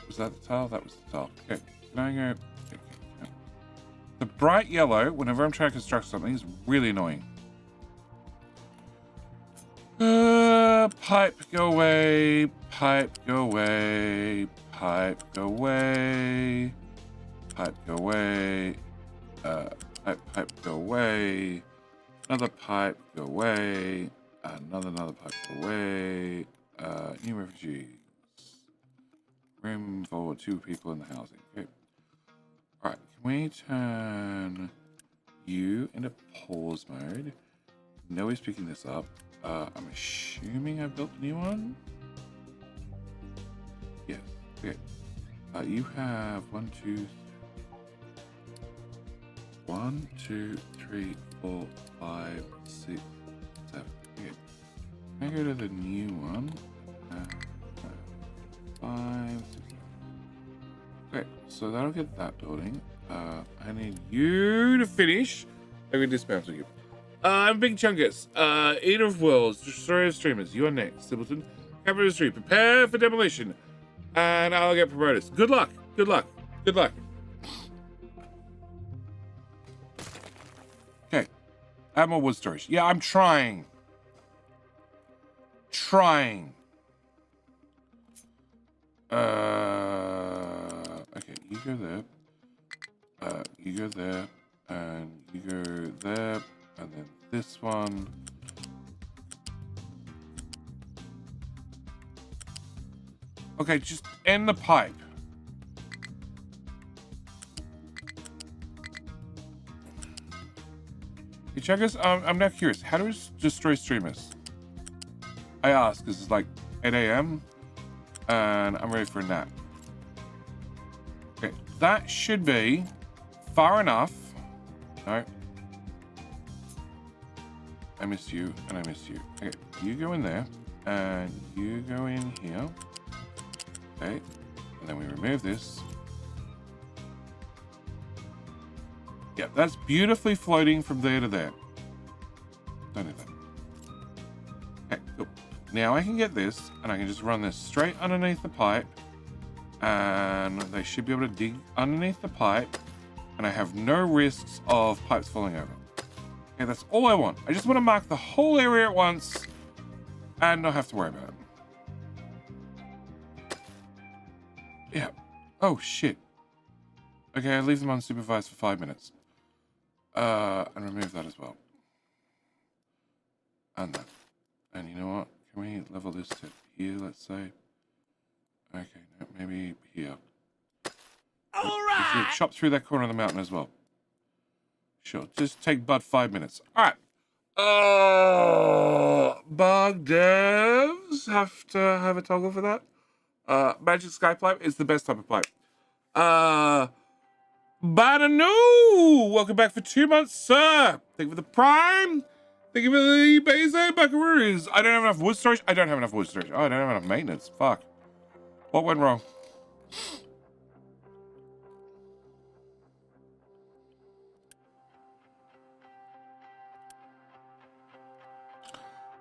Was that the tile? That was the tile. Okay, can I go? Okay. The bright yellow, whenever I'm trying to construct something, is really annoying. Pipe, go away. Pipe, go away. Pipe, go away. Pipe, go away. Pipe, go away. Another pipe, go away. Another pipe, go away. New refugees. Room for 2 people in the housing. Okay. Alright, can we turn you into pause mode? No, he's picking this up. I'm assuming I built a new one. Yes. Okay. You have 1, 2, 3, 4, 5, 6, 7. Okay. Can I go to the new one? 5, 6, 7. Okay, so that'll get that building. I need you to finish. I'm gonna dismantle you. I'm Big Chungus, Eater of Worlds, Destroyer of Streamers. You are next, Simpleton. Capital of the Street, prepare for demolition. And I'll get promoted. Good luck, good luck, good luck. Okay, add more wood storage. Yeah, I'm trying. Okay, you go there. You go there, and you go there, and then this one. Okay, just end the pipe. Hey, Chuggers, I'm now curious. How do we destroy streamers? I ask because it's like 8 a.m. and I'm ready for a nap. Okay, that should be far enough. No. I miss you, and I miss you. Okay, you go in there, and you go in here. Okay, and then we remove this. Yeah, that's beautifully floating from there to there. Don't do that. Okay, cool. Now I can get this, and I can just run this straight underneath the pipe, and they should be able to dig underneath the pipe, and I have no risks of pipes falling over. Okay, that's all I want. I just want to mark the whole area at once, and not have to worry about it. Yeah. Oh, shit. Okay, I leave them unsupervised for 5 minutes. And remove that as well. And that. And you know what? Can we level this to here, let's say? Okay, no, maybe here. Alright! Chop through that corner of the mountain as well. Sure, just take but 5 minutes. Alright. Bug devs have to have a toggle for that. Magic Sky Pipe is the best type of pipe. Badanu! Welcome back for 2 months, sir. Thank you for the prime. Thank you for the basic buckaroos. I don't have enough wood storage. I don't have enough wood storage. Oh, I don't have enough maintenance. Fuck. What went wrong?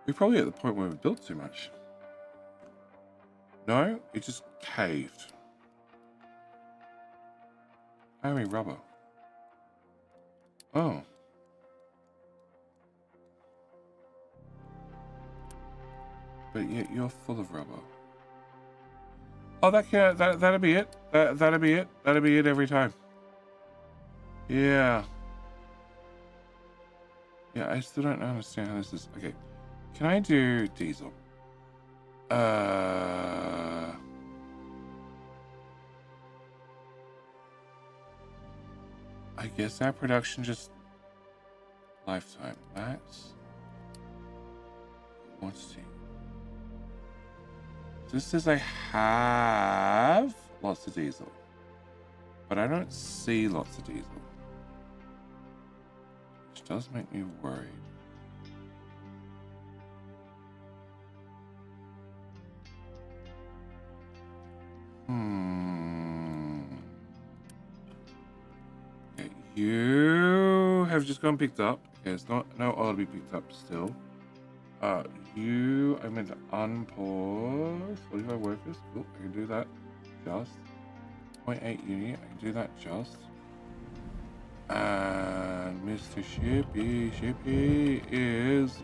We're probably at the point where we built too much. No, it just caved. How many rubber? Oh. But yet you're full of rubber. Oh, that'll be it. That'll be it. That'll be it every time. Yeah. Yeah, I still don't understand how this is. Okay. Can I do diesel? I guess our production just lifetime max quantity. This says I have lots of diesel. but I don't see lots of diesel, which does make me worried. Okay, you have just gone picked up. Okay, it's not no oil to be picked up still. I'm going to unpause 45 workers. Cool, I can do that just. 0.8 unit, I can do that just. And Mr. Shippy is.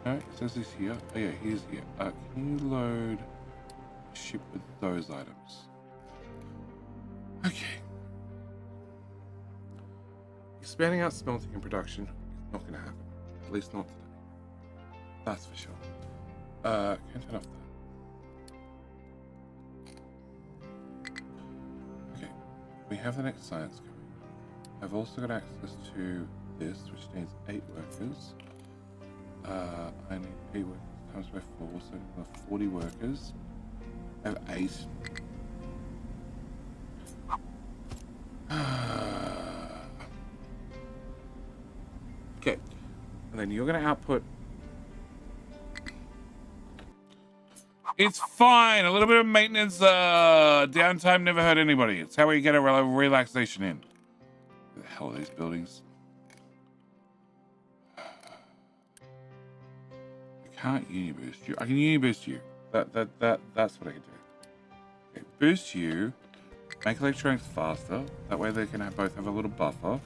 No, it says he's here. Oh yeah, he's here. Can you load ship with those items? Okay. Expanding out smelting and production is not going to happen. At least not today. That's for sure. Can turn off that. Okay. We have the next science coming. I've also got access to this, which needs 8 workers. I need 8 workers times by 4, so I have 40 workers. I have 8. Okay, and then you're going to output. It's fine. A little bit of maintenance, downtime never hurt anybody. It's how we get a relaxation in. What the hell are these buildings? I can't uni-boost you. I can uni-boost you. That's what I can do. Okay, boost you. Make electronics faster. That way they can both have a little buffer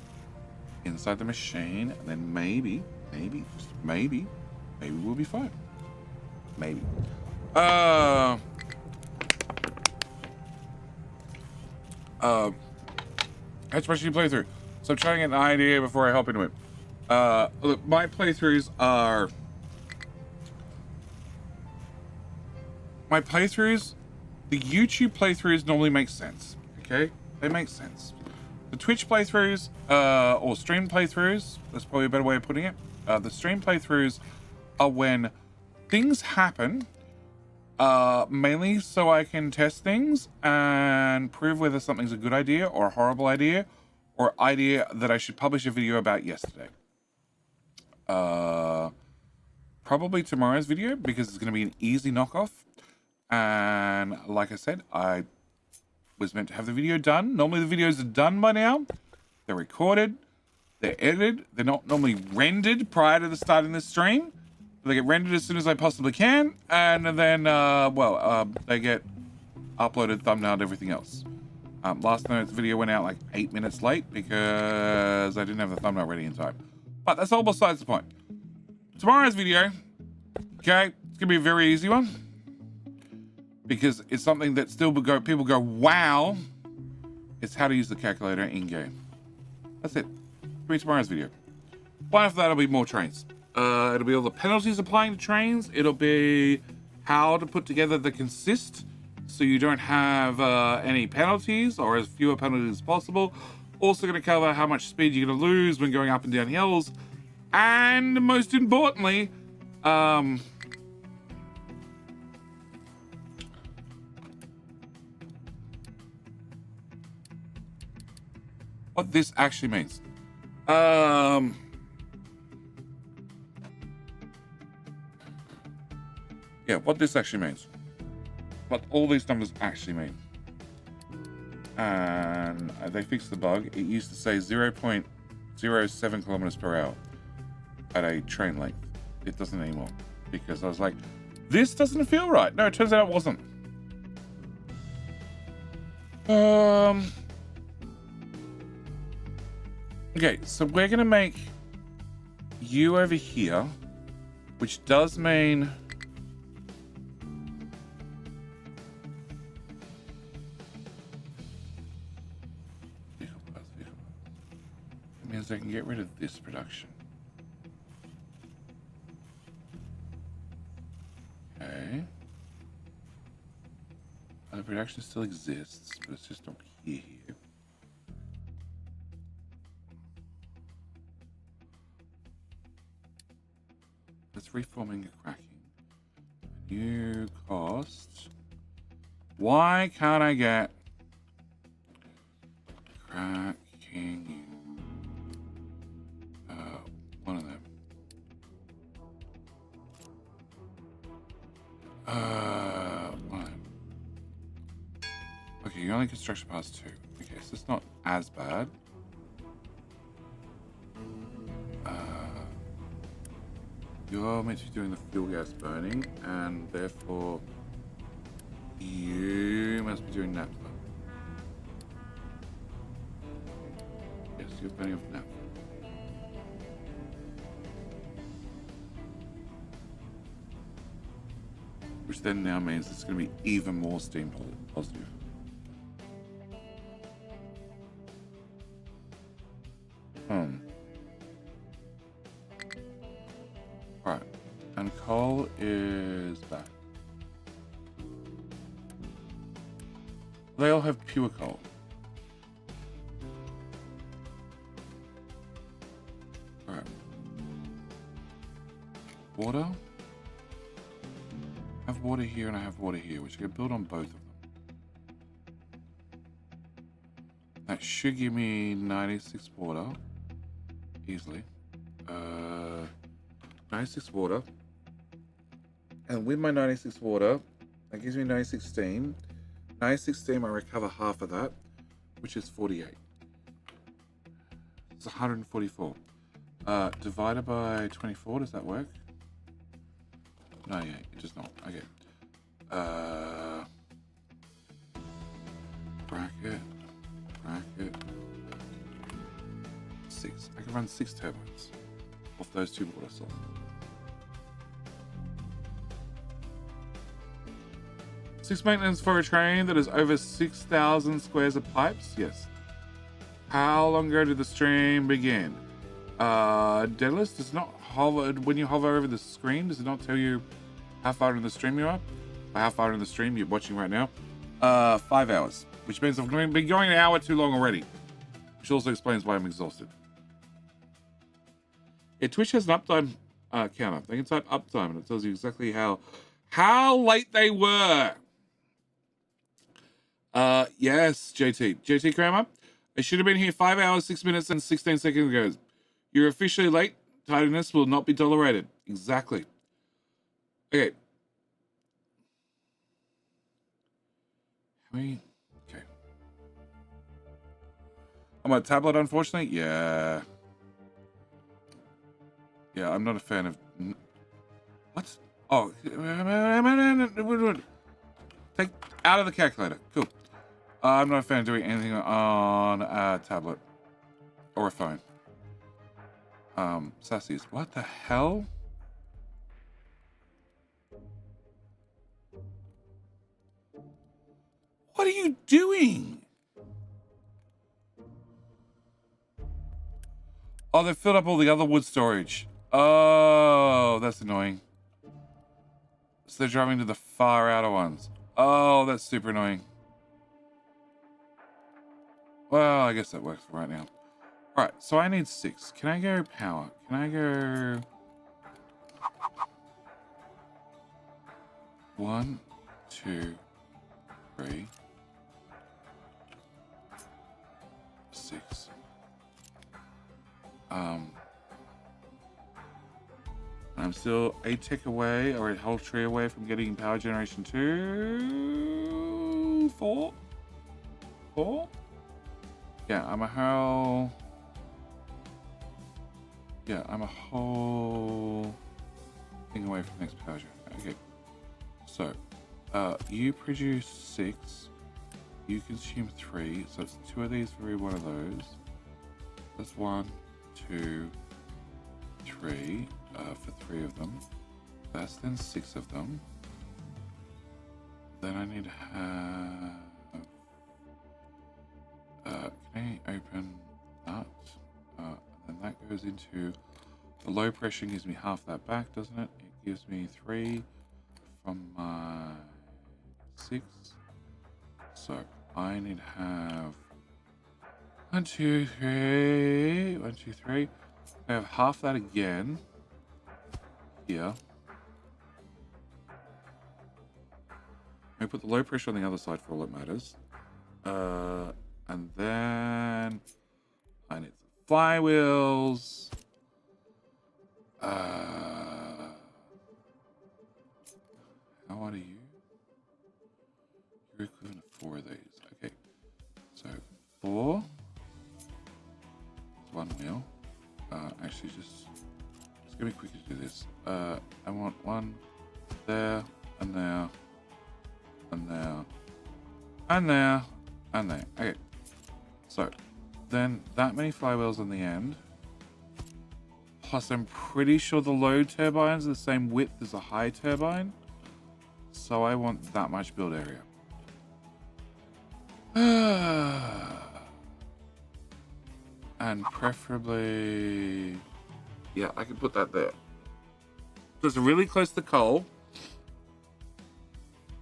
inside the machine, and then maybe, just maybe we'll be fine. Maybe. Especially playthrough. So I'm trying to get an idea before I hop into it. Look, my playthroughs are. The YouTube playthroughs normally make sense. Okay, they make sense. The Twitch playthroughs, or stream playthroughs, that's probably a better way of putting it. The stream playthroughs are when things happen, mainly so I can test things and prove whether something's a good idea or a horrible idea or idea that I should publish a video about yesterday. Probably tomorrow's video, because it's going to be an easy knockoff. And like I said, I was meant to have the video done. Normally the videos are done by now. They're recorded. They're edited. They're not normally rendered prior to the starting the stream. They get rendered as soon as I possibly can. And then, they get uploaded, thumbnailed, everything else. Last night's video went out like 8 minutes late because I didn't have the thumbnail ready in time. But that's all besides the point. Tomorrow's video, okay, it's going to be a very easy one. Because it's something that still people go, wow. It's how to use the calculator in game. That's it. It'll be tomorrow's video. One after that, it'll be more trains. It'll be all the penalties applying to trains. It'll be how to put together the consist so you don't have any penalties or as fewer penalties as possible. Also going to cover how much speed you're going to lose when going up and down hills. And most importantly, what this actually means. Yeah, what this actually means. What all these numbers actually mean. And they fixed the bug. It used to say 0.07 kilometers per hour at a train length. It doesn't anymore. Because I was like, this doesn't feel right. No, it turns out it wasn't. Okay, so we're going to make you over here, which does mean it means I can get rid of this production. Okay. The production still exists, but it's just not here. That's reforming and cracking. New cost. Why can't I get Right. Okay, you only construction pass 2. Okay, so it's not as bad. You're meant to be doing the fuel gas burning, and therefore you must be doing naphtha. Yes, you're burning off naphtha. Which then now means it's going to be even more steam positive. Right, and coal is back. They all have pure coal. Alright. Water. I have water here and I have water here, which I can build on both of them. That should give me 96 water. Easily. 96 water. And with my 96 water, that gives me 96 steam. 96 steam, I recover half of that, which is 48. It's 144. Divided by 24, does that work? No, yeah, it does not. Okay. Bracket. 6. I can run 6 turbines off those 2 water sources. Six maintenance for a train that is over 6,000 squares of pipes? Yes. How long ago did the stream begin? Daedalus does not hover, when you hover over the screen, does it not tell you how far in the stream you are? Or how far in the stream you're watching right now? 5 hours, which means I've been going an hour too long already. Which also explains why I'm exhausted. Yeah, Twitch has an uptime counter. They can type uptime and it tells you exactly how late they were. Yes, JT Kramer. I should have been here 5 hours, 6 minutes, and 16 seconds ago. You're officially late. Tardiness will not be tolerated. Exactly. Okay. Okay. I'm on a tablet, unfortunately. Yeah. Yeah, I'm not a fan of... What? Oh. Take out of the calculator. Cool. I'm not a fan of doing anything on a tablet or a phone. Sassies. What the hell? What are you doing? Oh, they filled up all the other wood storage. Oh, that's annoying. So they're driving to the far outer ones. Oh, that's super annoying. Well, I guess that works for right now. All right, so I need 6. Can I go power? Can I go... 1, 2, 3, 6. I'm still a tick away or a whole tree away from getting power generation 2, 4. Yeah, I'm a whole thing away from next power generation. Okay, so you produce 6, you consume 3, so it's 2 of these for every one of those. That's 1, 2, 3 for 3 of them. That's then 6 of them. Then I need to have... can I open that? Then that goes into... The low pressure gives me half that back, doesn't it? It gives me 3 from my 6. So I need to have 1, 2, 3. 1, 2, 3. I have half that again here. I put the low pressure on the other side for all that matters. And then I need some flywheels. How are you? 4. One wheel. Actually, it's gonna be quicker to do this. I want one there, and there, and there, and there, and there. Okay. So, then that many flywheels on the end. Plus, I'm pretty sure the low turbines are the same width as a high turbine. So I want that much build area. And preferably... Yeah, I can put that there. So it's really close to coal.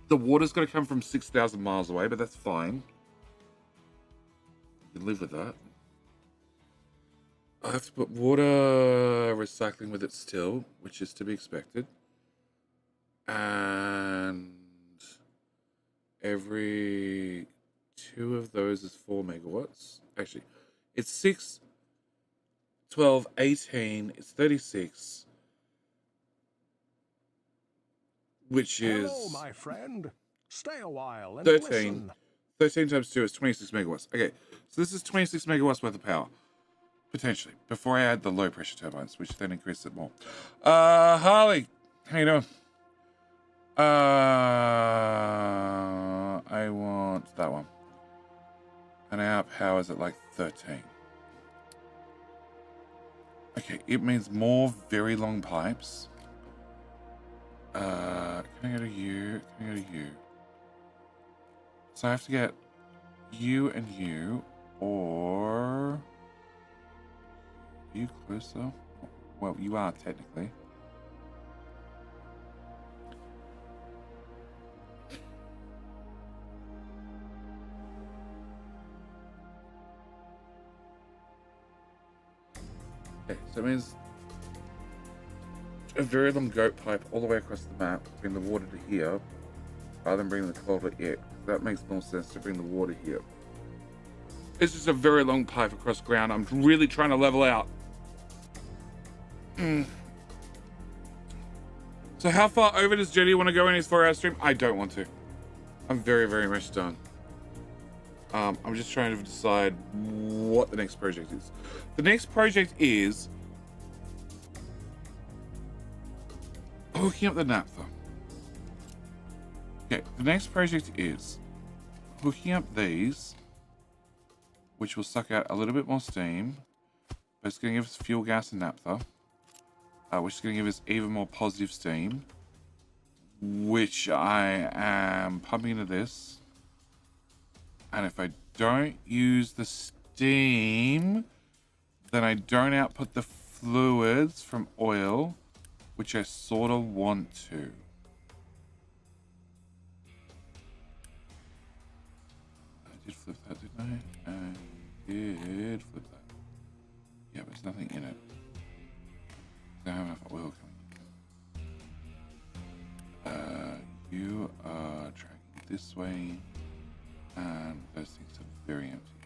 The water's got to come from 6,000 miles away, but that's fine. You can live with that. I have to put water recycling with it still, which is to be expected. And every 2 of those is 4 megawatts. Actually, it's 6, 12, 18, it's 36. Which is... Hello, my friend. Stay a while and 13. listen. 13 times 2 is 26 megawatts. Okay, so this is 26 megawatts worth of power. Potentially. Before I add the low pressure turbines, which then increase it more. Harley, how you doing? I want that one. And our power is at like 13. Okay, it means more very long pipes. Can I go to you? Can I go to you? So I have to get you and you, or... Are you closer? Well, you are technically. Okay, so it means a very long goat pipe all the way across the map, bring the water to here, rather than bringing the coal to it. That makes more sense to bring the water here. It's just a very long pipe across ground. I'm really trying to level out. So how far over does Jetty want to go in his 4-hour stream? I don't want to. I'm very, very much done. I'm just trying to decide what the next project is. The next project is hooking up the naphtha. Okay, the next project is hooking up these, which will suck out a little bit more steam, but it's going to give us fuel gas and naphtha. Which is going to give us even more positive steam, which I am pumping into this. And if I don't use the steam, then I don't output the fluids from oil, which I sort of want to. I did flip that, didn't I? I did flip that. Yeah, but there's nothing in it. I don't have enough oil coming. You are tracking this way, and those things are very empty.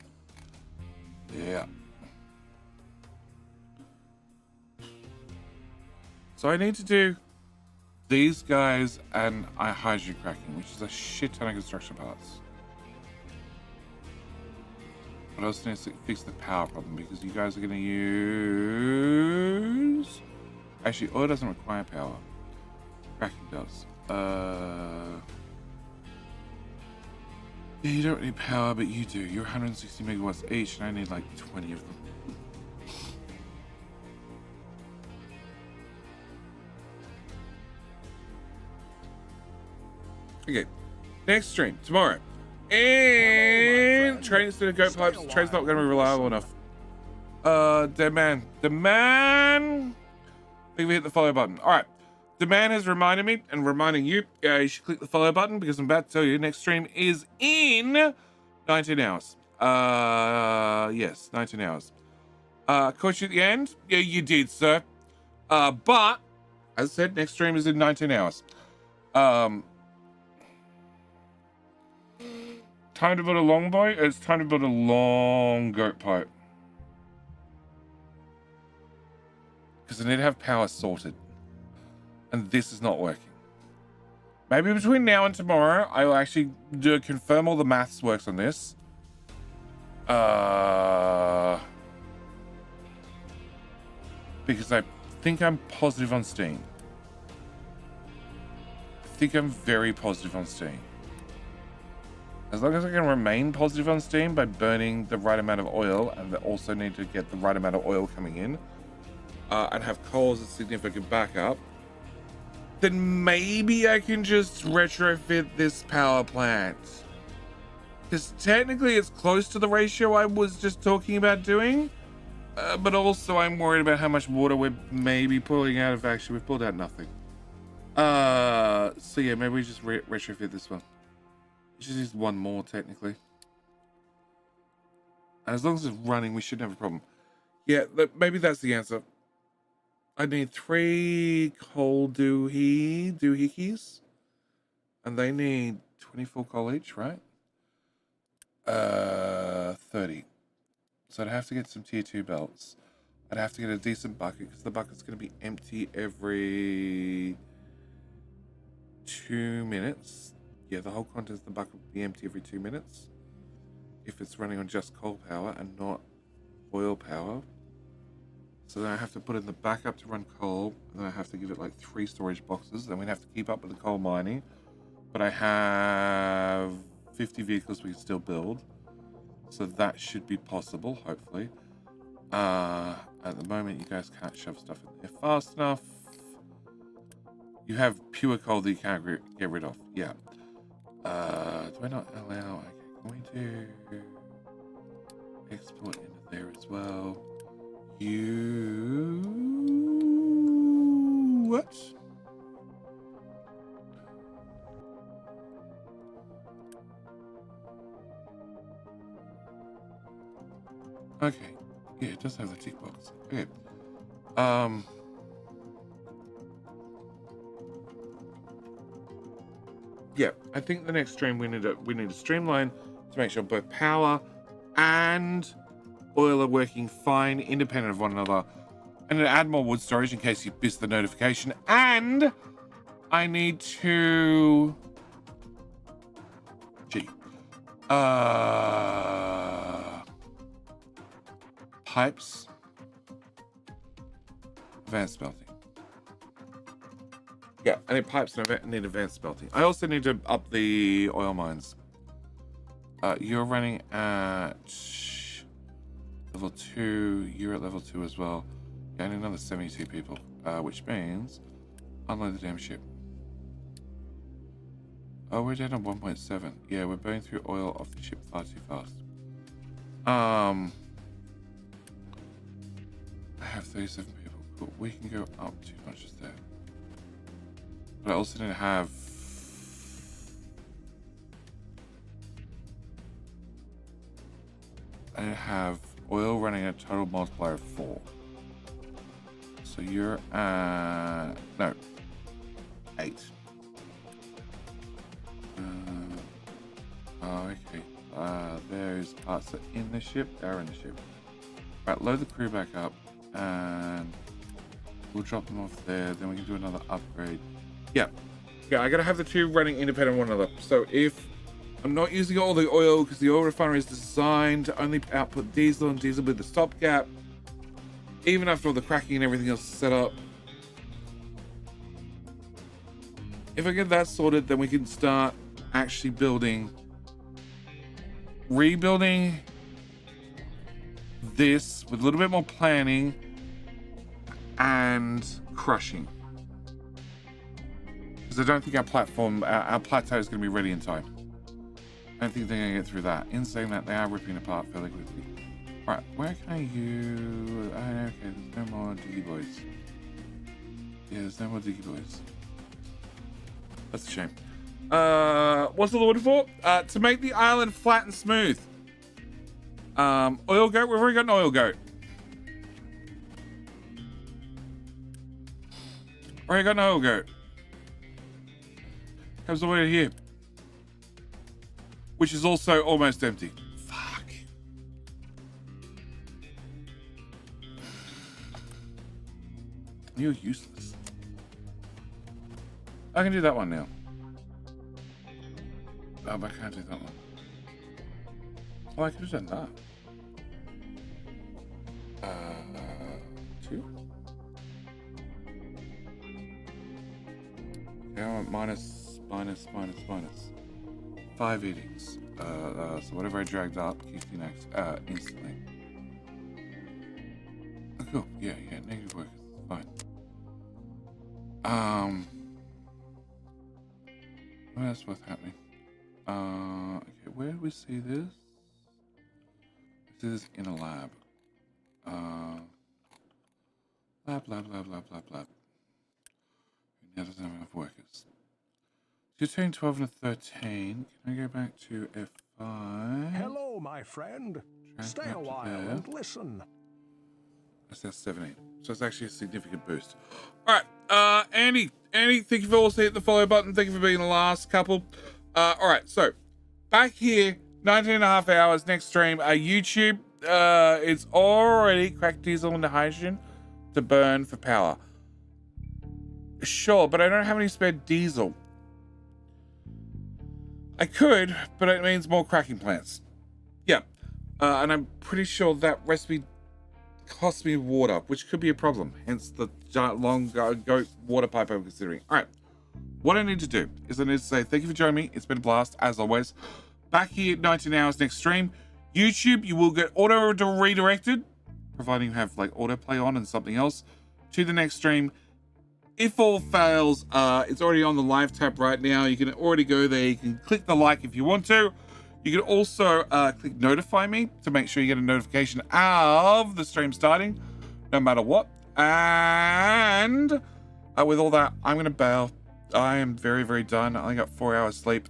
Yeah. So I need to do these guys and hydrogen cracking, which is a shit ton of construction parts. But I also need to fix the power problem because you guys are going to use... Actually, oil doesn't require power. Cracking does. Yeah, you don't need power, but you do. You're 160 megawatts each, and I need like 20 of them. Okay, next stream tomorrow. And train instead of goat pipes. Train's not going to be reliable enough. Demand. I think we hit the follow button. All right. The man has reminded me and reminding you, you should click the follow button because I'm about to tell you next stream is in 19 hours. Yes, 19 hours. Caught you at the end? Yeah, you did, sir. But, as I said, next stream is in 19 hours. Time to build a long boy? It's time to build a long goat pipe. Because I need to have power sorted. And this is not working. Maybe between now and tomorrow, I will actually confirm all the maths works on this. Because I think I'm positive on Steam. I think I'm very positive on Steam. As long as I can remain positive on Steam by burning the right amount of oil, and I also need to get the right amount of oil coming in, and have coal as a significant backup, then maybe I can just retrofit this power plant. Because technically it's close to the ratio I was just talking about doing, but also I'm worried about how much water we're maybe pulling out of. Actually, we've pulled out nothing. So yeah, maybe we just retrofit this one. We just need one more technically. And as long as it's running, we shouldn't have a problem. Yeah, maybe that's the answer. I need 3 coal doohickeys, and they need 24 coal each, right? 30. So I'd have to get some tier 2 belts. I'd have to get a decent bucket because the bucket's going to be empty every 2 minutes. Yeah, the whole contents of the bucket will be empty every 2 minutes if it's running on just coal power and not oil power. So then I have to put in the backup to run coal, and then I have to give it like 3 storage boxes. Then we have to keep up with the coal mining. But I have 50 vehicles we can still build, so that should be possible, hopefully. At the moment, you guys can't shove stuff in there fast enough. You have pure coal that you can't get rid of. Yeah. Do I not allow? Okay, going to export into there as well. You what? Okay. Yeah, it does have the tick box. Okay. Yeah, I think the next stream we need to streamline to make sure both power and oil are working fine, independent of one another, and to add more wood storage in case you missed the notification. And I need to pipes, advanced smelting. Yeah, I need pipes and I need advanced smelting. I also need to up the oil mines. You're running at level 2. You're at level 2 as well. Yeah, I need another 72 people, which means unload the damn ship. Oh, we're down on 1.7. Yeah, we're burning through oil off the ship far too fast. I have 37 people. Cool. We can go up 2 notches there. But I also need to have oil running at a total multiplier of 4. So you're at no 8. Okay. Those parts are in the ship. They're in the ship. Right, load the crew back up, and we'll drop them off there. Then we can do another upgrade. Yeah. I gotta have the 2 running independent of one another. So if I'm not using all the oil because the oil refinery is designed to only output diesel, and diesel with the stopgap, even after all the cracking and everything else is set up. If I get that sorted, then we can start actually rebuilding this with a little bit more planning and crushing. Because I don't think our plateau is going to be ready in time. I don't think they're going to get through that. In saying that, they are ripping apart fairly quickly. Right, where can I use... okay, there's no more diggy boys. Yeah, there's no more diggy boys. That's a shame. What's the order for? To make the island flat and smooth. Oil goat, we've already got an oil goat. Already got an oil goat. Comes the way here. Which is also almost empty. Fuck. You're useless. I can do that one now. Oh, but I can't do that one. Oh, I could have done that. 2. Now minus 5 eatings. So whatever I dragged up keeps me next instantly. Oh, cool. Yeah, negative workers. Fine. What else worth happening? Okay, where do we see this? We see this in a lab. Lab. Now doesn't have enough workers. You're turning 12 and a 13. Can I go back to F5? Hello, my friend. Stay a while and listen. That's now 17. So it's actually a significant boost. All right, Andy, thank you for also hitting the follow button. Thank you for being the last couple. All right, so back here, 19 and a half hours next stream. YouTube, it's already cracked diesel into hydrogen to burn for power. Sure, but I don't have any spare diesel. I could, but it means more cracking plants. Yeah, and I'm pretty sure that recipe costs me water, which could be a problem. Hence the giant long goat water pipe I'm considering. All right, what I need to do is I need to say thank you for joining me. It's been a blast as always. Back here at 19 hours next stream. YouTube, you will get auto redirected, providing you have like autoplay on and something else, to the next stream. If all fails, it's already on the live tab right now. You can already go there. You can click the like if you want to. You can also click notify me to make sure you get a notification of the stream starting, no matter what. And with all that, I'm going to bail. I am very, very done. I only got 4 hours sleep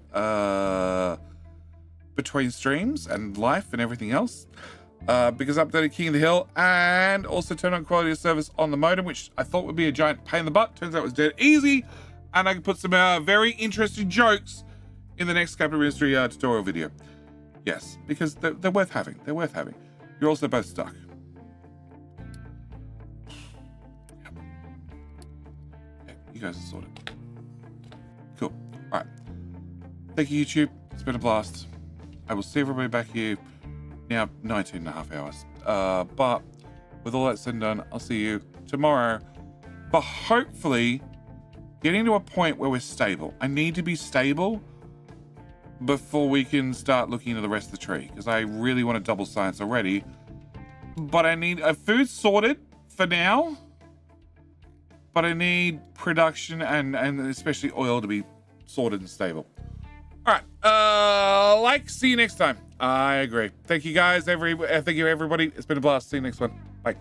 between streams and life and everything else. Because I updated King of the Hill and also turned on quality of service on the modem, which I thought would be a giant pain in the butt. Turns out it was dead easy, and I can put some very interesting jokes in the next Capital Ministry tutorial video. Yes, because they're worth having. They're worth having. You're also both stuck. Yep. Okay, you guys are sorted. Cool. All right. Thank you, YouTube. It's been a blast. I will see everybody back here. Now 19 and a half hours. But with all that said and done, I'll see you tomorrow. But hopefully getting to a point where we're stable. I need to be stable before we can start looking into the rest of the tree, because I really want to double science already. But I need food sorted for now. But I need production and especially oil to be sorted and stable. All right, see you next time. I agree. Thank you guys, thank you everybody. It's been a blast. See you next one. Bye.